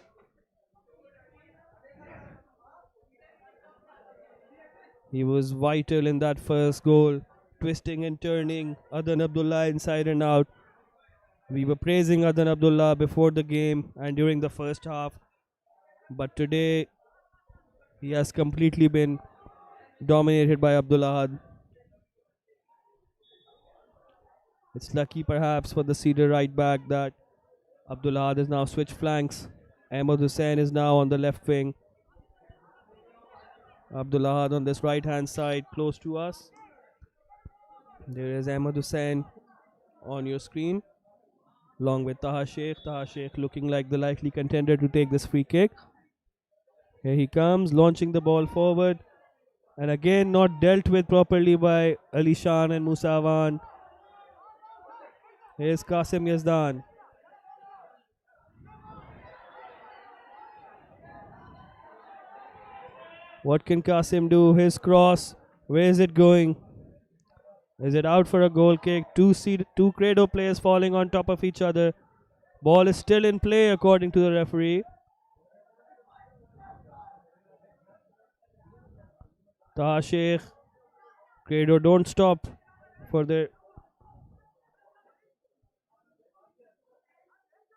He was vital in that first goal, twisting and turning Adan Abdullah inside and out. We were praising Adan Abdullah before the game and during the first half, but today he has completely been dominated by Abdullah. It's lucky perhaps for the Cedar right back that Abdullah has now switched flanks. Ahmed Hussain is now on the left wing. Abdullah on this right hand side close to us. There is Ahmed Hussain on your screen along with Taha Sheikh. Taha Sheikh looking like the likely contender to take this free kick. Here he comes, launching the ball forward, and again not dealt with properly by Ali Shan and Musawan. Here's Qasim Yazdan. What can Qasim do? His cross, where is it going? Is it out for a goal kick? Two Kredo players falling on top of each other. Ball is still in play according to the referee. Taha Sheikh, Kredo don't stop for their...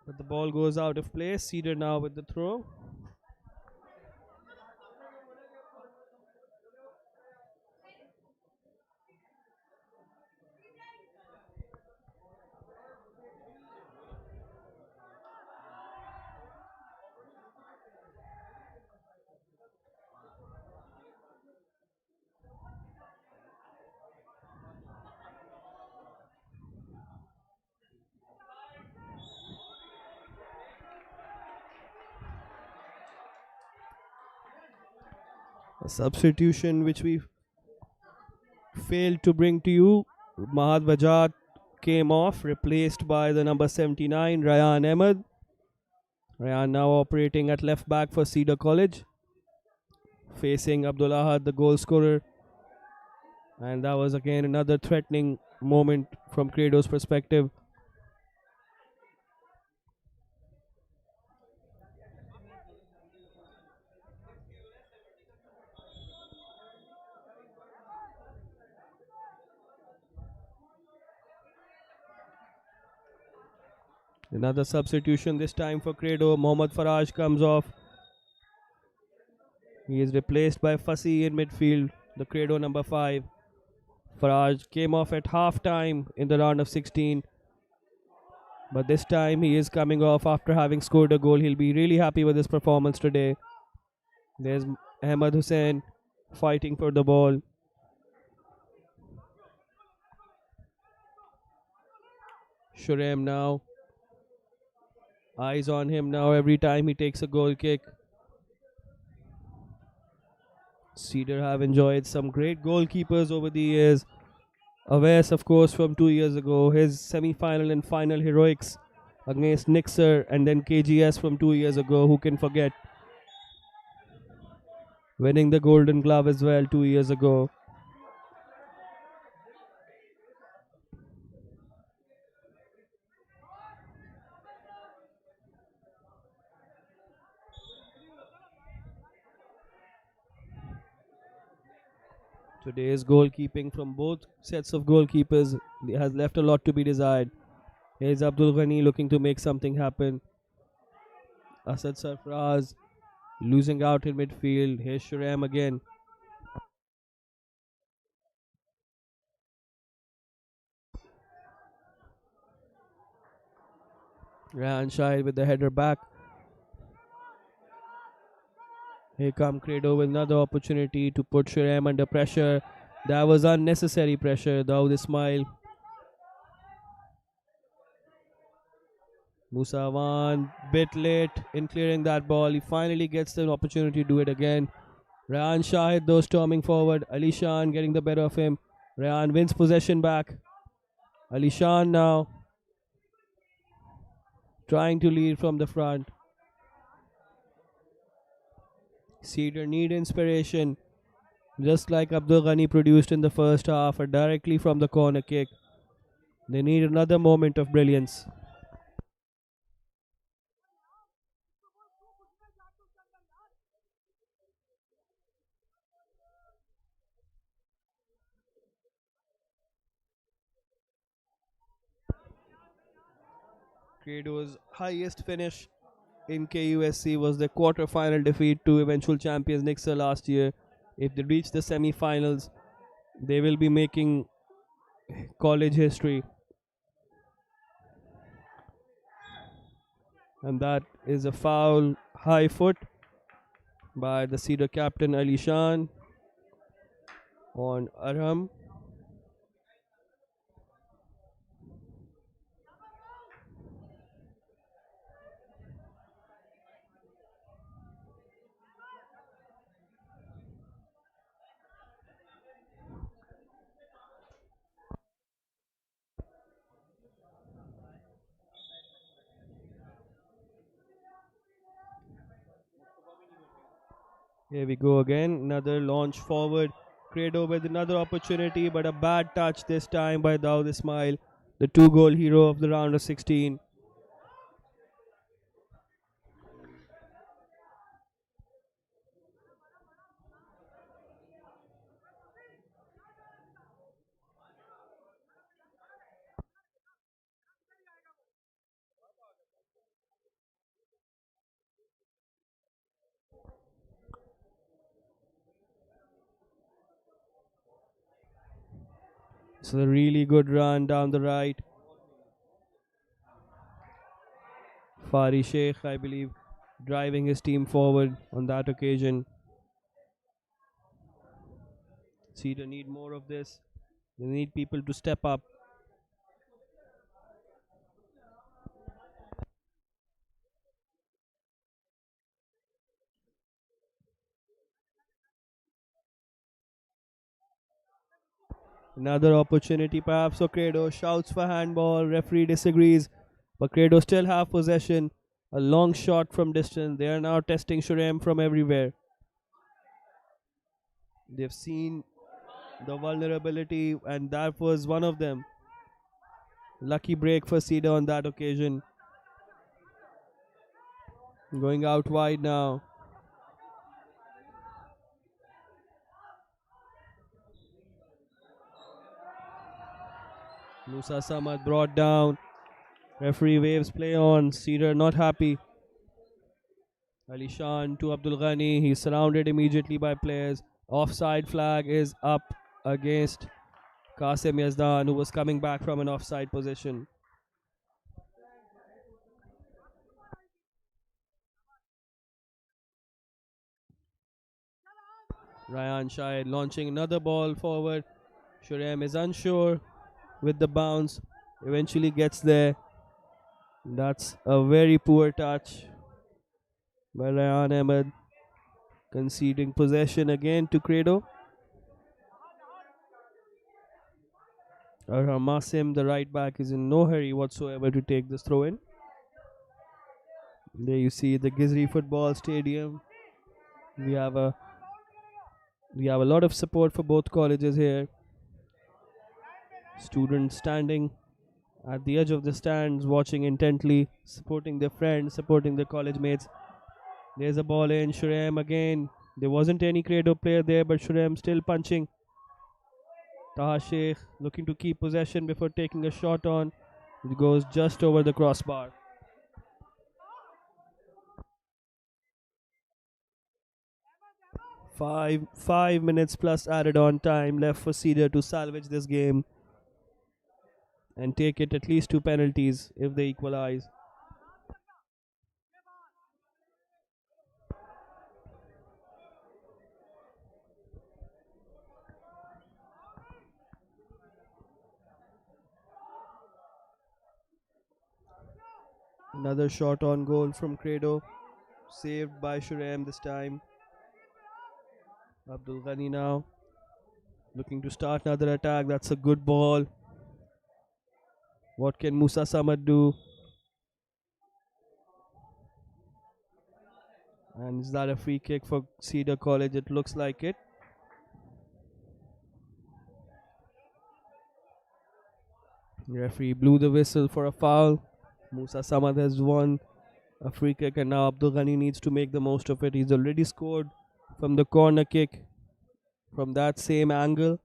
But the ball goes out of play. Cedar now with the throw. A substitution which we failed to bring to you. Mahad Vajat came off, replaced by the number 79, Ryan Ahmed. Ryan now operating at left back for Cedar College, facing Abdul Ahad, the goal scorer. And that was again another threatening moment from Kredo's perspective. Another substitution this time for Kredo. Mohammad Faraj comes off. He is replaced by Fasi in midfield, the Kredo number 5. Faraj came off at half time in the round of 16. But this time he is coming off after having scored a goal. He'll be really happy with his performance today. There's Ahmed Hussain fighting for the ball. Shurem now. Eyes on him now every time he takes a goal kick. Cedar have enjoyed some great goalkeepers over the years. Aves, of course, from 2 years ago. His semi-final and final heroics against Nixa, and then KGS from 2 years ago. Who can forget? Winning the Golden Glove as well 2 years ago. Today's goalkeeping from both sets of goalkeepers has left a lot to be desired. Here's Abdul Ghani looking to make something happen. Asad Sarfraz losing out in midfield. Here's Shurem again. Rahan Shahid with the header back. Here come Kredo with another opportunity to put Shurem under pressure. That was unnecessary pressure. Dawood Ismail. Musa Awan, bit late in clearing that ball. He finally gets the opportunity to do it again. Rayan Shahid though storming forward. Ali Shan getting the better of him. Rayan wins possession back. Ali Shan now trying to lead from the front. Cedar need inspiration. Just like Abdul Ghani produced in the first half, or directly from the corner kick. They need another moment of brilliance. Kredo's highest finish in KUSC was the quarter-final defeat to eventual champions Nixa last year. If they reach the semi-finals, they will be making college history. And that is a foul high foot by the Cedar captain Ali Shan on Arham. Here we go again. Another launch forward. Kredo with another opportunity, but a bad touch this time by Dawood Ismail, the 2-goal hero of the round of 16. It's a really good run down the right. Fari Sheikh, I believe, driving his team forward on that occasion. Cedar need more of this. They need people to step up. Another opportunity perhaps for Kredo. Shouts for handball. Referee disagrees. But Kredo still have possession. A long shot from distance. They are now testing Shurem from everywhere. They've seen the vulnerability, and that was one of them. Lucky break for Cedar on that occasion. Going out wide now. Musa Samad brought down. Referee waves play on. Cedar not happy. Ali Shan to Abdul Ghani. He's surrounded immediately by players. Offside flag is up against Qasim Yazdan, who was coming back from an offside position. Ryan Shahid launching another ball forward. Shurem is unsure with the bounce. Eventually gets there. That's a very poor touch by Ryan Ahmed. Conceding possession again to Kredo. Arham Masim, the right back, is in no hurry whatsoever to take this throw in. There you see the Gizri Football Stadium. We have a lot of support for both colleges here. Students standing at the edge of the stands, watching intently, supporting their friends, supporting their college mates. There's a ball in. Shurem again. There wasn't any Kredo player there, but Shurem still punching. Taha Sheikh looking to keep possession before taking a shot on. It goes just over the crossbar. Five minutes plus added on time left for Cedar to salvage this game and take it at least 2 penalties if they equalize. Another shot on goal from Kredo, saved by Shurem this time. Abdul Ghani now looking to start another attack. That's a good ball. What can Musa Samad do? And is that a free kick for Cedar College? It looks like it. Referee blew the whistle for a foul. Musa Samad has won a free kick, and now Abdul Ghani needs to make the most of it. He's already scored from the corner kick from that same angle.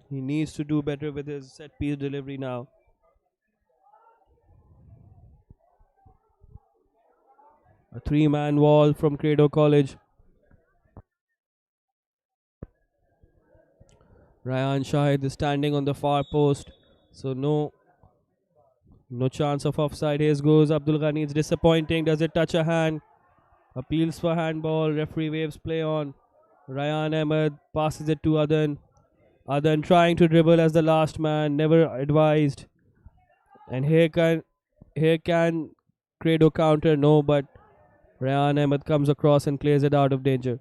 He needs to do better with his set piece delivery now. A 3-man wall from Kredo College. Ryan Shahid is standing on the far post, so no chance of offside. Here goes Abdul Ghani. It's disappointing. Does it touch a hand? Appeals for handball. Referee waves play on. Ryan Ahmed passes it to Adan. Adan trying to dribble as the last man, never advised. And here can Kredo counter? No, but Ryan Ahmed comes across and clears it out of danger.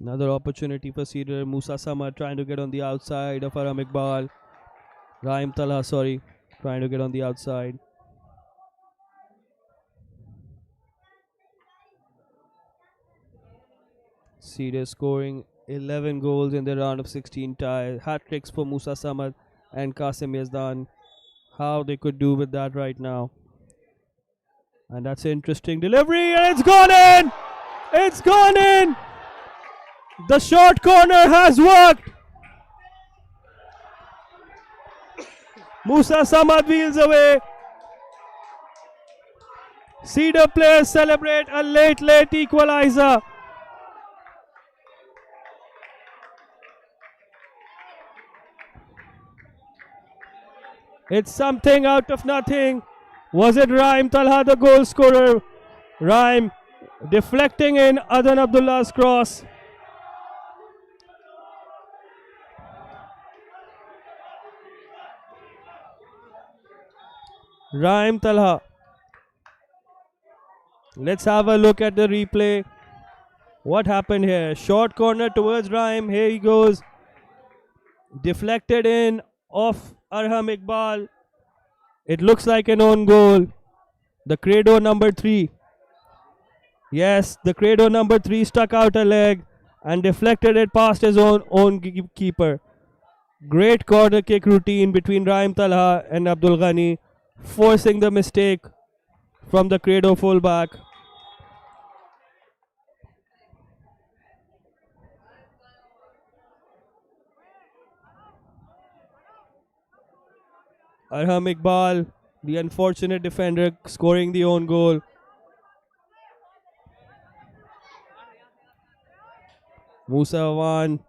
Another opportunity for Cedar. Musa Samad trying to get on the outside of Aram Iqbal. Raim Talha, trying to get on the outside. Cedar scoring 11 goals in the round of 16 tie. Hat tricks for Musa Samad and Qasim Yazdan. How they could do with that right now. And that's an interesting delivery, and it's gone in! It's gone in! The short corner has worked! Musa Samad wheels away. Cedar players celebrate a late equalizer. It's something out of nothing. Was it Raim Talha, the goal scorer? Raim deflecting in Adan Abdullah's cross. Raim Talha. Let's have a look at the replay. What happened here? Short corner towards Raim. Here he goes. Deflected in off Arham Iqbal. It looks like an own goal. The Kredo number 3. Yes, the Kredo number 3 stuck out a leg and deflected it past his own keeper. Great corner kick routine between Raim Talha and Abdul Ghani, forcing the mistake from the Kredo fullback. Arham Iqbal, the unfortunate defender, scoring the own goal. Musa Awan.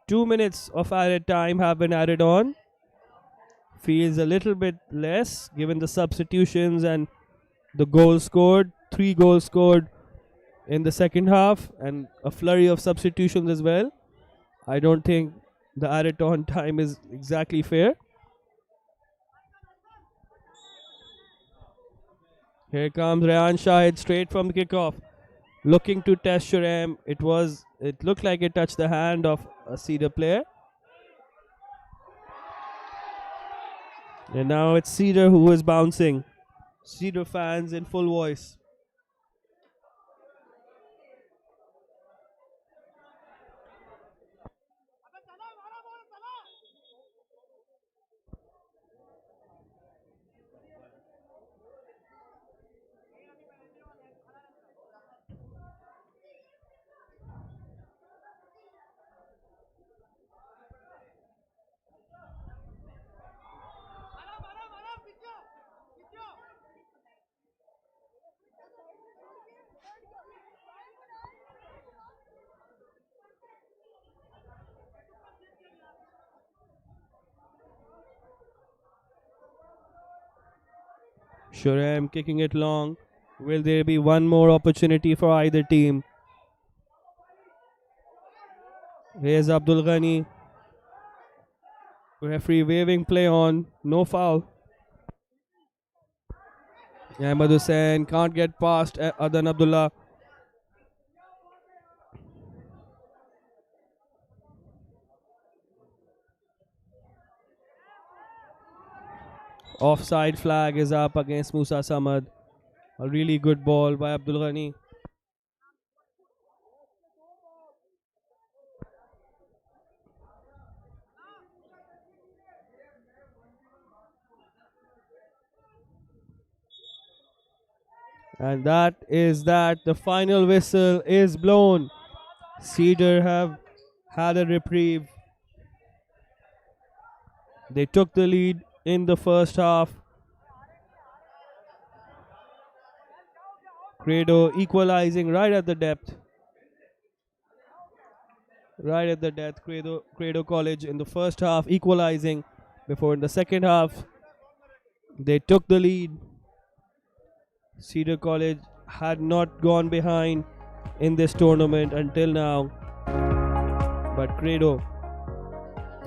2 minutes of added time have been added on. Feels a little bit less given the substitutions and the goals scored. 3 goals scored in the second half and a flurry of substitutions as well. I don't think the added on time is exactly fair. Here comes Rayan Shahid straight from the kickoff, looking to test Shurem. It looked like it touched the hand of a Cedar player. And now it's Cedar who is bouncing. Cedar fans in full voice. Shurem kicking it long. Will there be one more opportunity for either team? Here's Abdul Ghani. Referee waving play on. No foul. Ahmad Hussain can't get past Adan Abdullah. Offside flag is up against Musa Samad. A really good ball by Abdul Ghani. And that is that. The final whistle is blown. Cedar have had a reprieve. They took the lead in the first half. Kredo equalizing right at the depth. Right at the depth. Kredo College in the first half equalizing before in the second half they took the lead. Cedar College had not gone behind in this tournament until now. But Kredo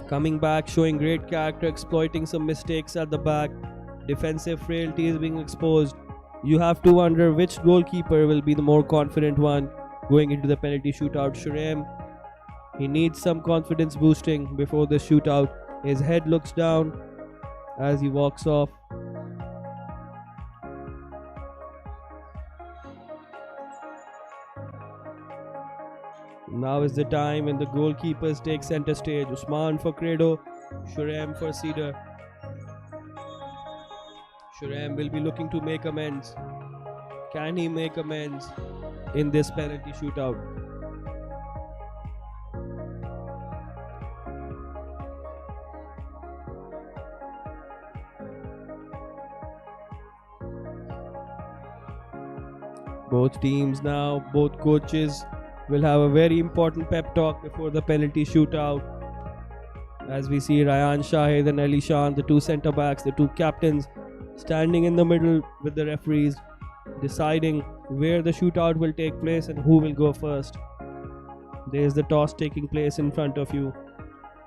coming back, showing great character, exploiting some mistakes at the back. Defensive frailty is being exposed. You have to wonder which goalkeeper will be the more confident one going into the penalty shootout. Shurem, he needs some confidence boosting before the shootout. His head looks down as he walks off. Now is the time when the goalkeepers take center stage. Usman for Kredo, Shurem for Cedar. Shurem will be looking to make amends. Can he make amends in this penalty shootout? Both teams now, both coaches will have a very important pep talk before the penalty shootout. As we see Ryan Shahid and Ali Shan, the two centre backs, the two captains, standing in the middle with the referees, deciding where the shootout will take place and who will go first. There is the toss taking place in front of you,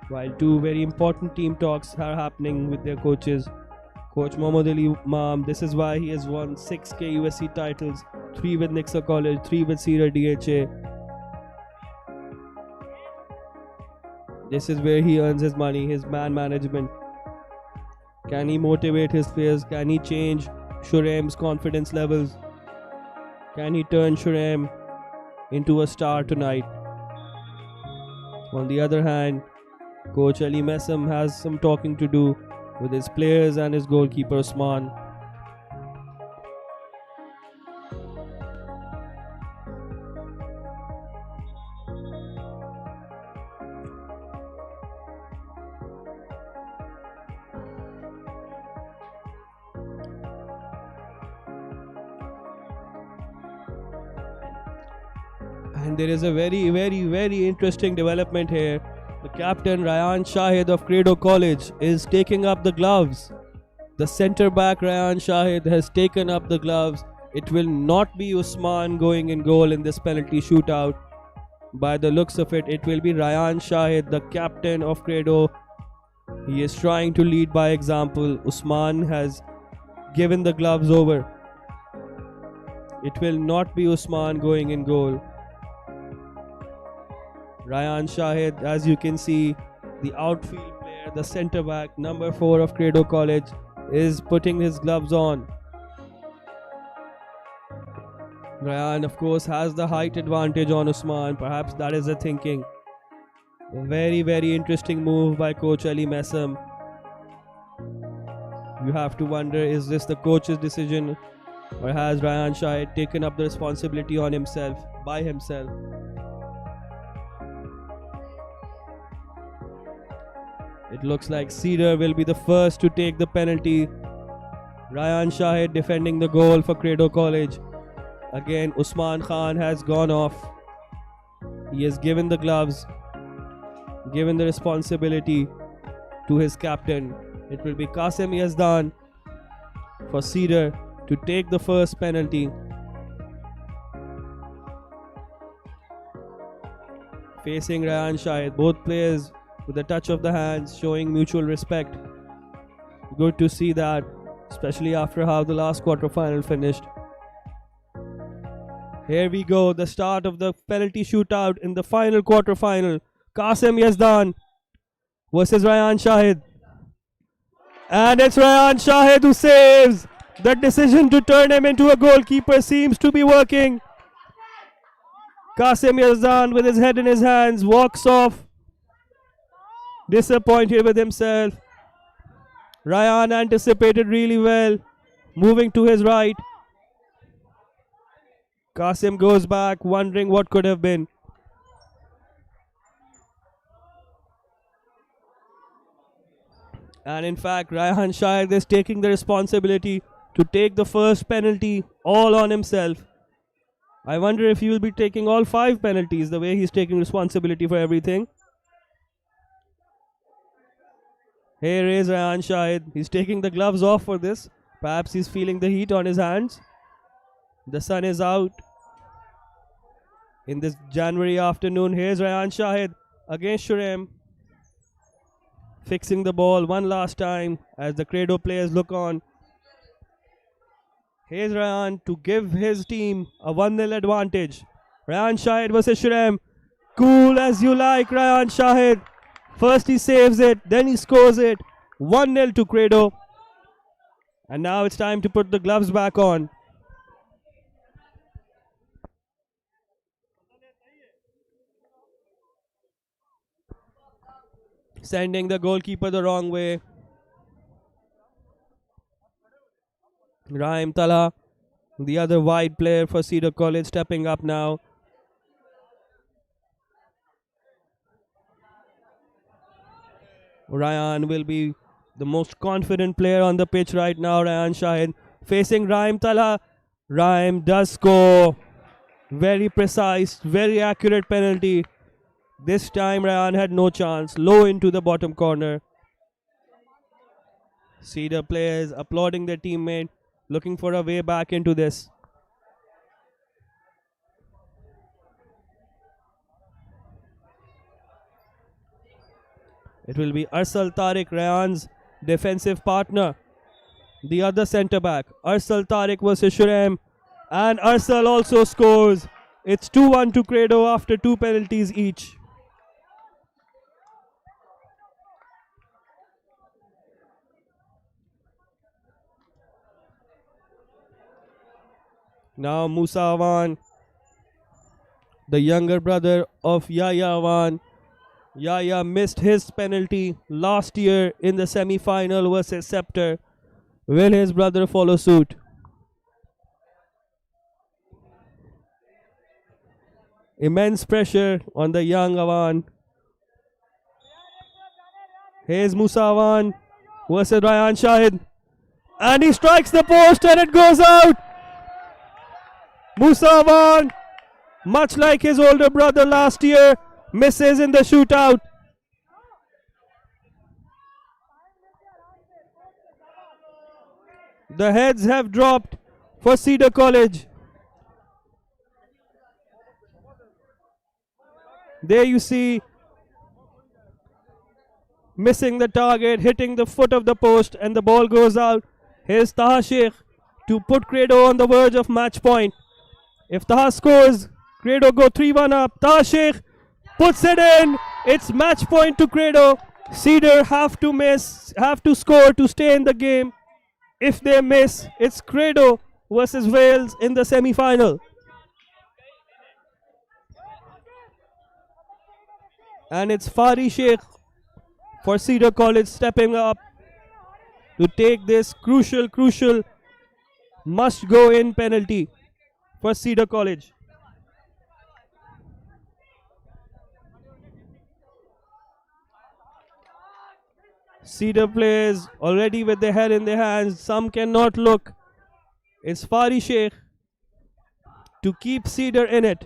while two very important team talks are happening with their coaches. Coach Mohammad Ali Imam, this is why he has won 6 KUSC titles, 3 with Nixa College, 3 with Cedar DHA. This is where he earns his money, his man management. Can he motivate his players? Can he change Shurem's confidence levels? Can he turn Shurem into a star tonight? On the other hand, Coach Ali Messam has some talking to do with his players and his goalkeeper Usman. And there is a very interesting development here. The captain Ryan Shahid of Kredo College is taking up the gloves. The centre back Ryan Shahid has taken up the gloves. It will not be Usman going in goal in this penalty shootout. By the looks of it, it will be Ryan Shahid, the captain of Kredo. He is trying to lead by example. Usman has given the gloves over. It will not be Usman going in goal. Ryan Shahid, as you can see, the outfield player, the centre back, number 4 of Kredo College, is putting his gloves on. Ryan, of course, has the height advantage on Usman. Perhaps that is the thinking. A very interesting move by Coach Ali Messam. You have to wonder, is this the coach's decision, or has Ryan Shahid taken up the responsibility on himself, by himself? It looks like Cedar will be the first to take the penalty. Ryan Shahid defending the goal for Kredo College. Again, Usman Khan has gone off. He has given the gloves, given the responsibility to his captain. It will be Qasim Yazdan for Cedar to take the first penalty. Facing Ryan Shahid, both players with a touch of the hands, showing mutual respect. Good to see that, especially after how the last quarterfinal finished. Here we go, the start of the penalty shootout in the final quarterfinal. Qasim Yazdan versus Ryan Shahid. And it's Ryan Shahid who saves. The decision to turn him into a goalkeeper seems to be working. Qasim Yazdan, with his head in his hands, walks off, disappointed with himself. Ryan anticipated really well, moving to his right. Qasim goes back, wondering what could have been. And in fact, Ryan Shahid is taking the responsibility to take the first penalty all on himself. I wonder if he will be taking all 5 penalties, the way he's taking responsibility for everything. Here is Ryan Shahid. He's taking the gloves off for this. Perhaps he's feeling the heat on his hands. The sun is out in this January afternoon. Here's Ryan Shahid against Shurem, fixing the ball one last time as the Kredo players look on. Here's Ryan to give his team a 1-0 advantage. Ryan Shahid versus Shurem. Cool as you like, Ryan Shahid. First he saves it, then he scores it. 1-0 to Kredo. And now it's time to put the gloves back on. Sending the goalkeeper the wrong way. Raim Tala, the other wide player for Cedar College, stepping up now. Ryan will be the most confident player on the pitch right now. Ryan Shahid facing Raim Tala. Raim does score. Very precise, very accurate penalty. This time Ryan had no chance. Low into the bottom corner. Cedar players applauding their teammate, looking for a way back into this. It will be Arsal Tariq, Ryan's defensive partner. The other centre back. Arsal Tariq versus Shurem. And Arsal also scores. It's 2-1 to Kredo after 2 penalties each. Now Musa Awan, the younger brother of Yahya Awan. Yahya missed his penalty last year in the semi-final versus Scepter. Will his brother follow suit? Immense pressure on the young Awan. Here's Musa Awan versus Ryan Shahid. And he strikes the post and it goes out. Musa Awan, much like his older brother last year, misses in the shootout. The heads have dropped for Cedar College. There you see, missing the target, hitting the foot of the post, and the ball goes out. Here's Taha Sheikh to put Kredo on the verge of match point. If Taha scores, Kredo go 3-1 up. Taha Sheikh puts it in. It's match point to Kredo. Cedar have to score to stay in the game. If they miss, it's Kredo versus Wales in the semi-final. And it's Fari Sheikh for Cedar College stepping up to take this crucial must-go-in penalty for Cedar College. Cedar players already with their head in their hands. Some cannot look. It's Fari Sheikh to keep Cedar in it.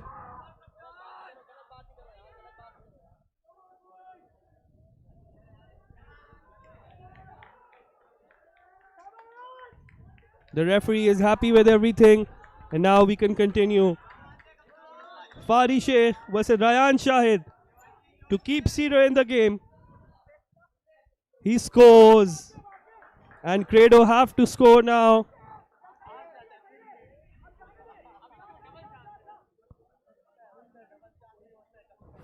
The referee is happy with everything, and now we can continue. Fari Sheikh versus Ryan Shahid to keep Cedar in the game. He scores, and Kredo have to score now.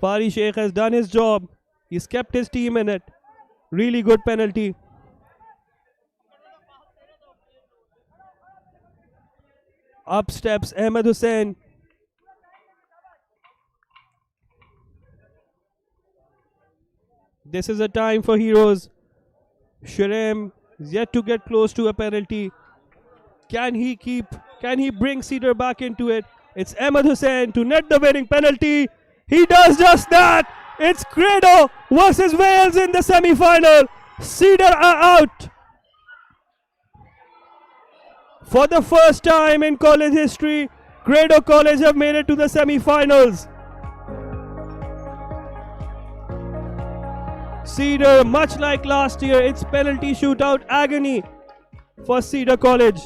Fari Sheikh has done his job. He's kept his team in it. Really good penalty. Up steps Ahmed Hussain. This is a time for heroes. Shurem is yet to get close to a penalty. Can he bring Cedar back into it? It's Ahmed Hussain to net the winning penalty. He does just that. It's Kredo versus Wales in the semi-final. Cedar are out. For the first time in college history, Kredo College have made it to the semi-finals. Cedar, much like last year, it's penalty shootout agony for Cedar College.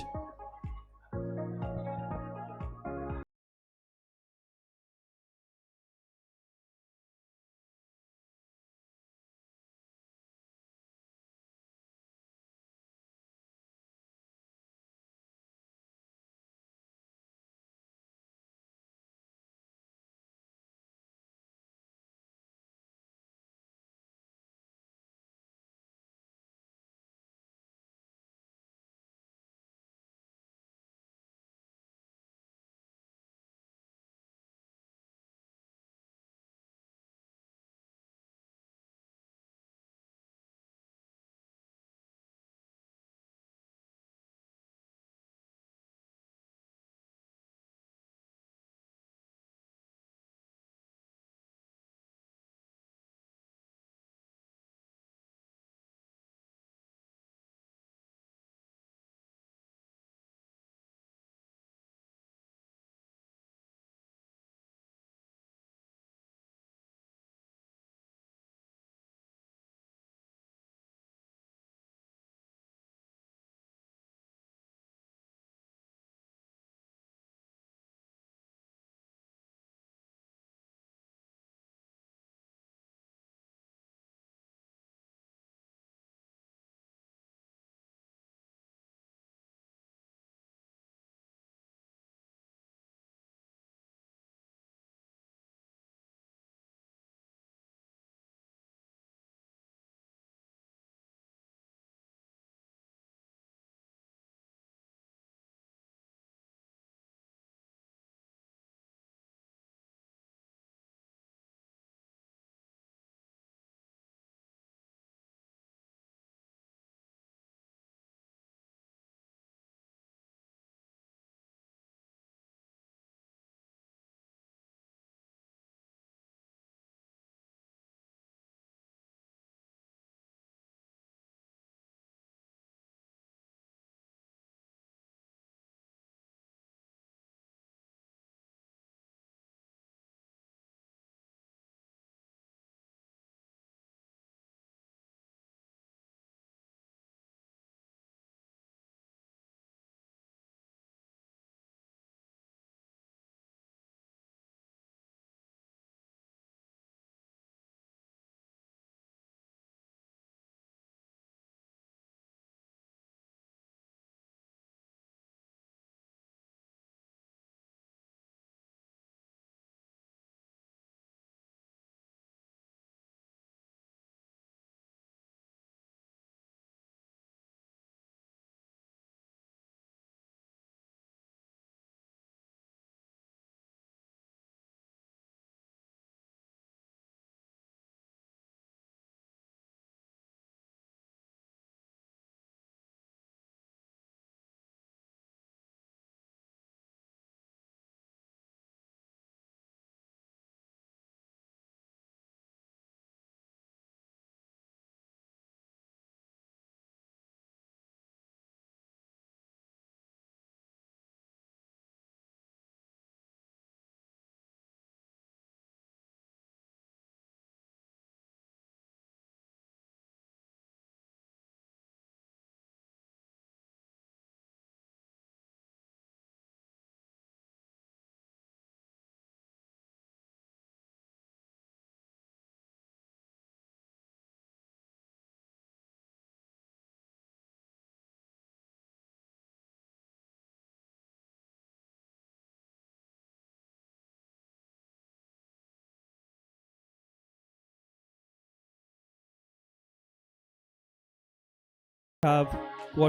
have we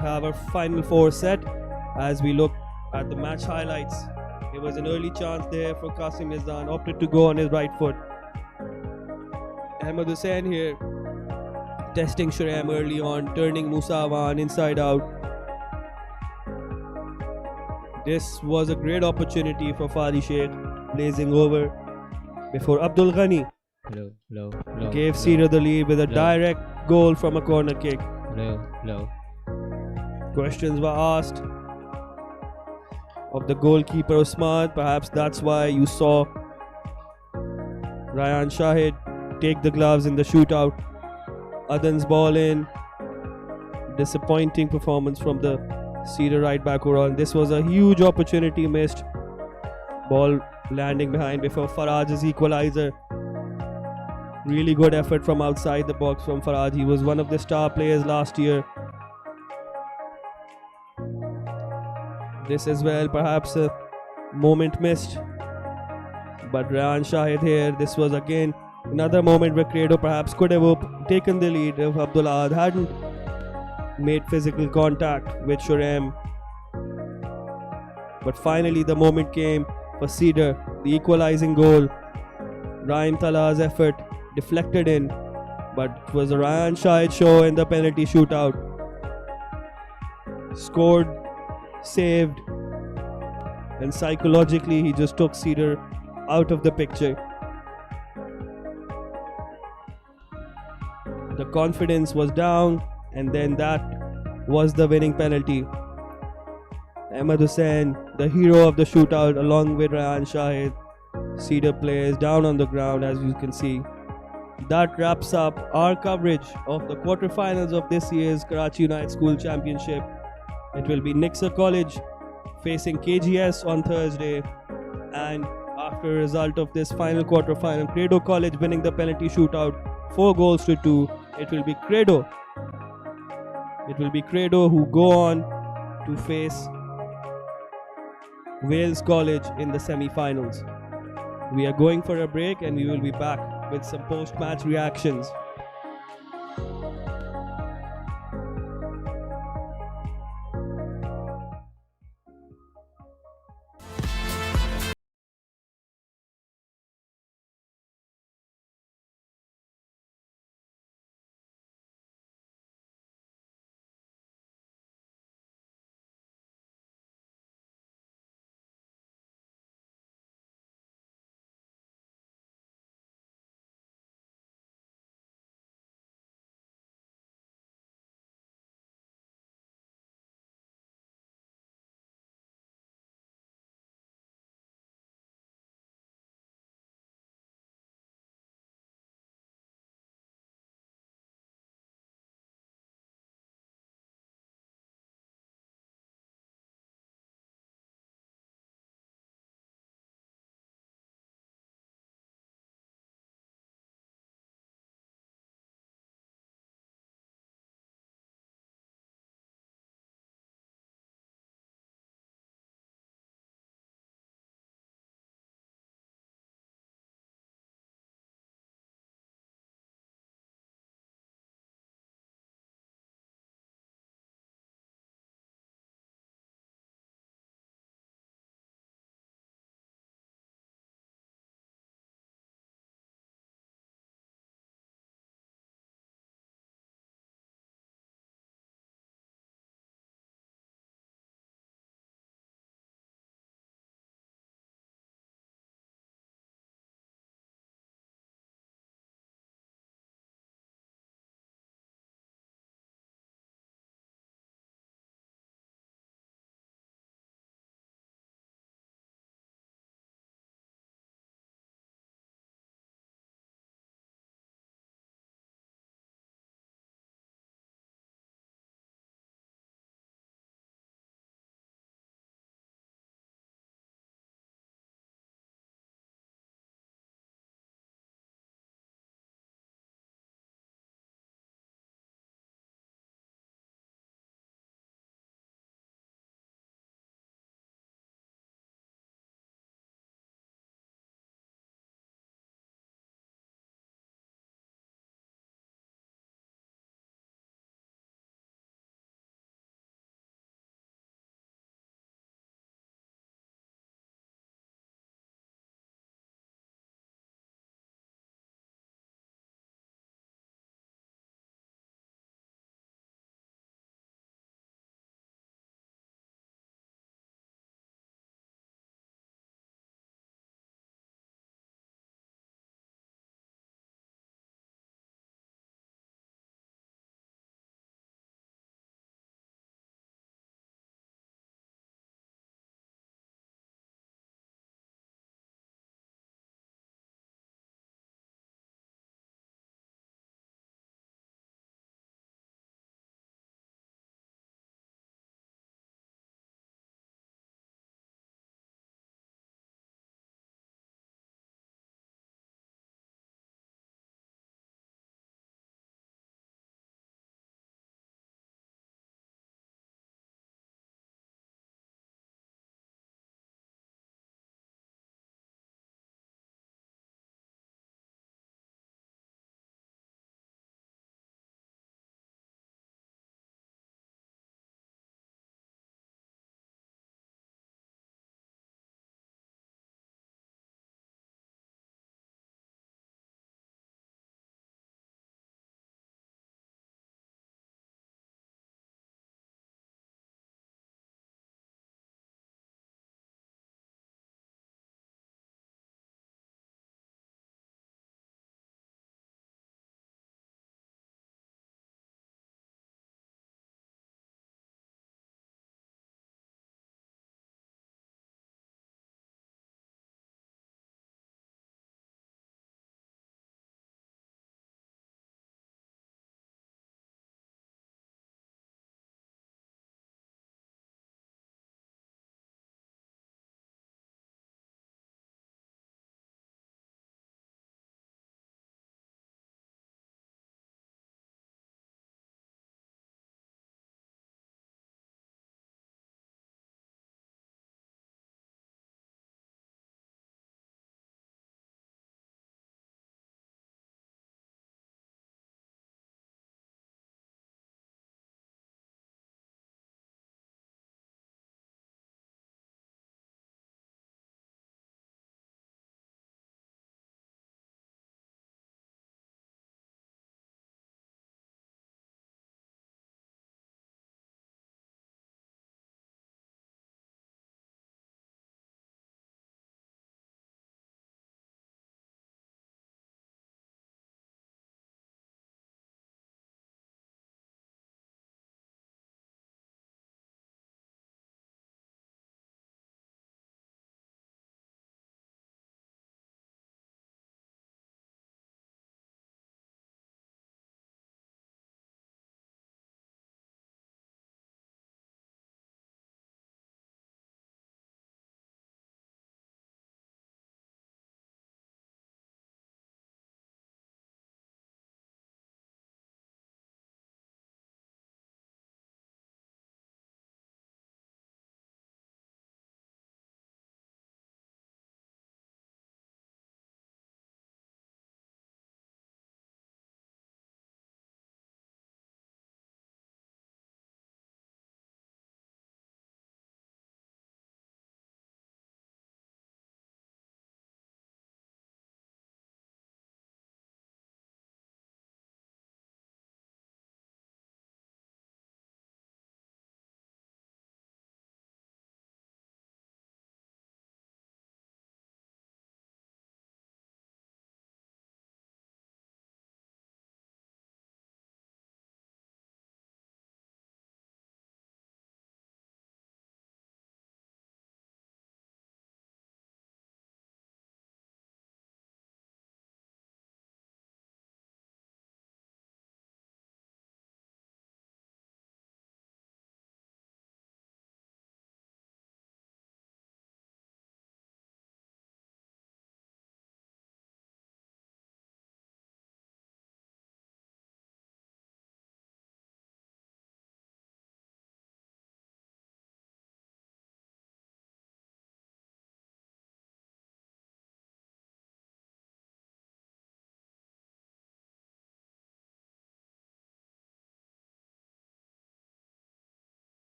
have our final four set. As we look at the match highlights, it was an early chance there for Qasim Mizan, opted to go on his right foot. Ahmed Hussain here testing Shurem early on, turning Musa Awan inside out. This was a great opportunity for Fadi Sheikh, blazing over before Abdul Ghani gave Cedar the lead with a direct goal from a corner kick. Questions were asked of the goalkeeper Usman. Perhaps that's why you saw Ryan Shahid take the gloves in the shootout. Adan's ball in. Disappointing performance from the Cedar right back overall. This was a huge opportunity missed. Ball landing behind before Faraj's equalizer. Really good effort from outside the box from Faraj. He was one of the star players last year. This as well, perhaps a moment missed. But Ryan Shahid here, this was again another moment where Kredo perhaps could have taken the lead if Abdullah hadn't made physical contact with Shurem. But finally the moment came for Cedar, the equalizing goal. Rahim Talah's effort deflected in, but it was a Ryan Shahid show in the penalty shootout. Scored, saved, and psychologically he just took Cedar out of the picture. The confidence was down, and then that was the winning penalty. Ahmed Hussain, the hero of the shootout, along with Ryan Shahid. Cedar players down on the ground, as you can see. That wraps up our coverage of the quarterfinals of this year's Karachi United School Championship. It will be Nixa College facing KGS on Thursday, and after a result of this final quarterfinal, Kredo College winning the penalty shootout 4-2. It will be Kredo. It will be Kredo who go on to face Wales College in the semi-finals. We are going for a break and we will be back with some post-match reactions.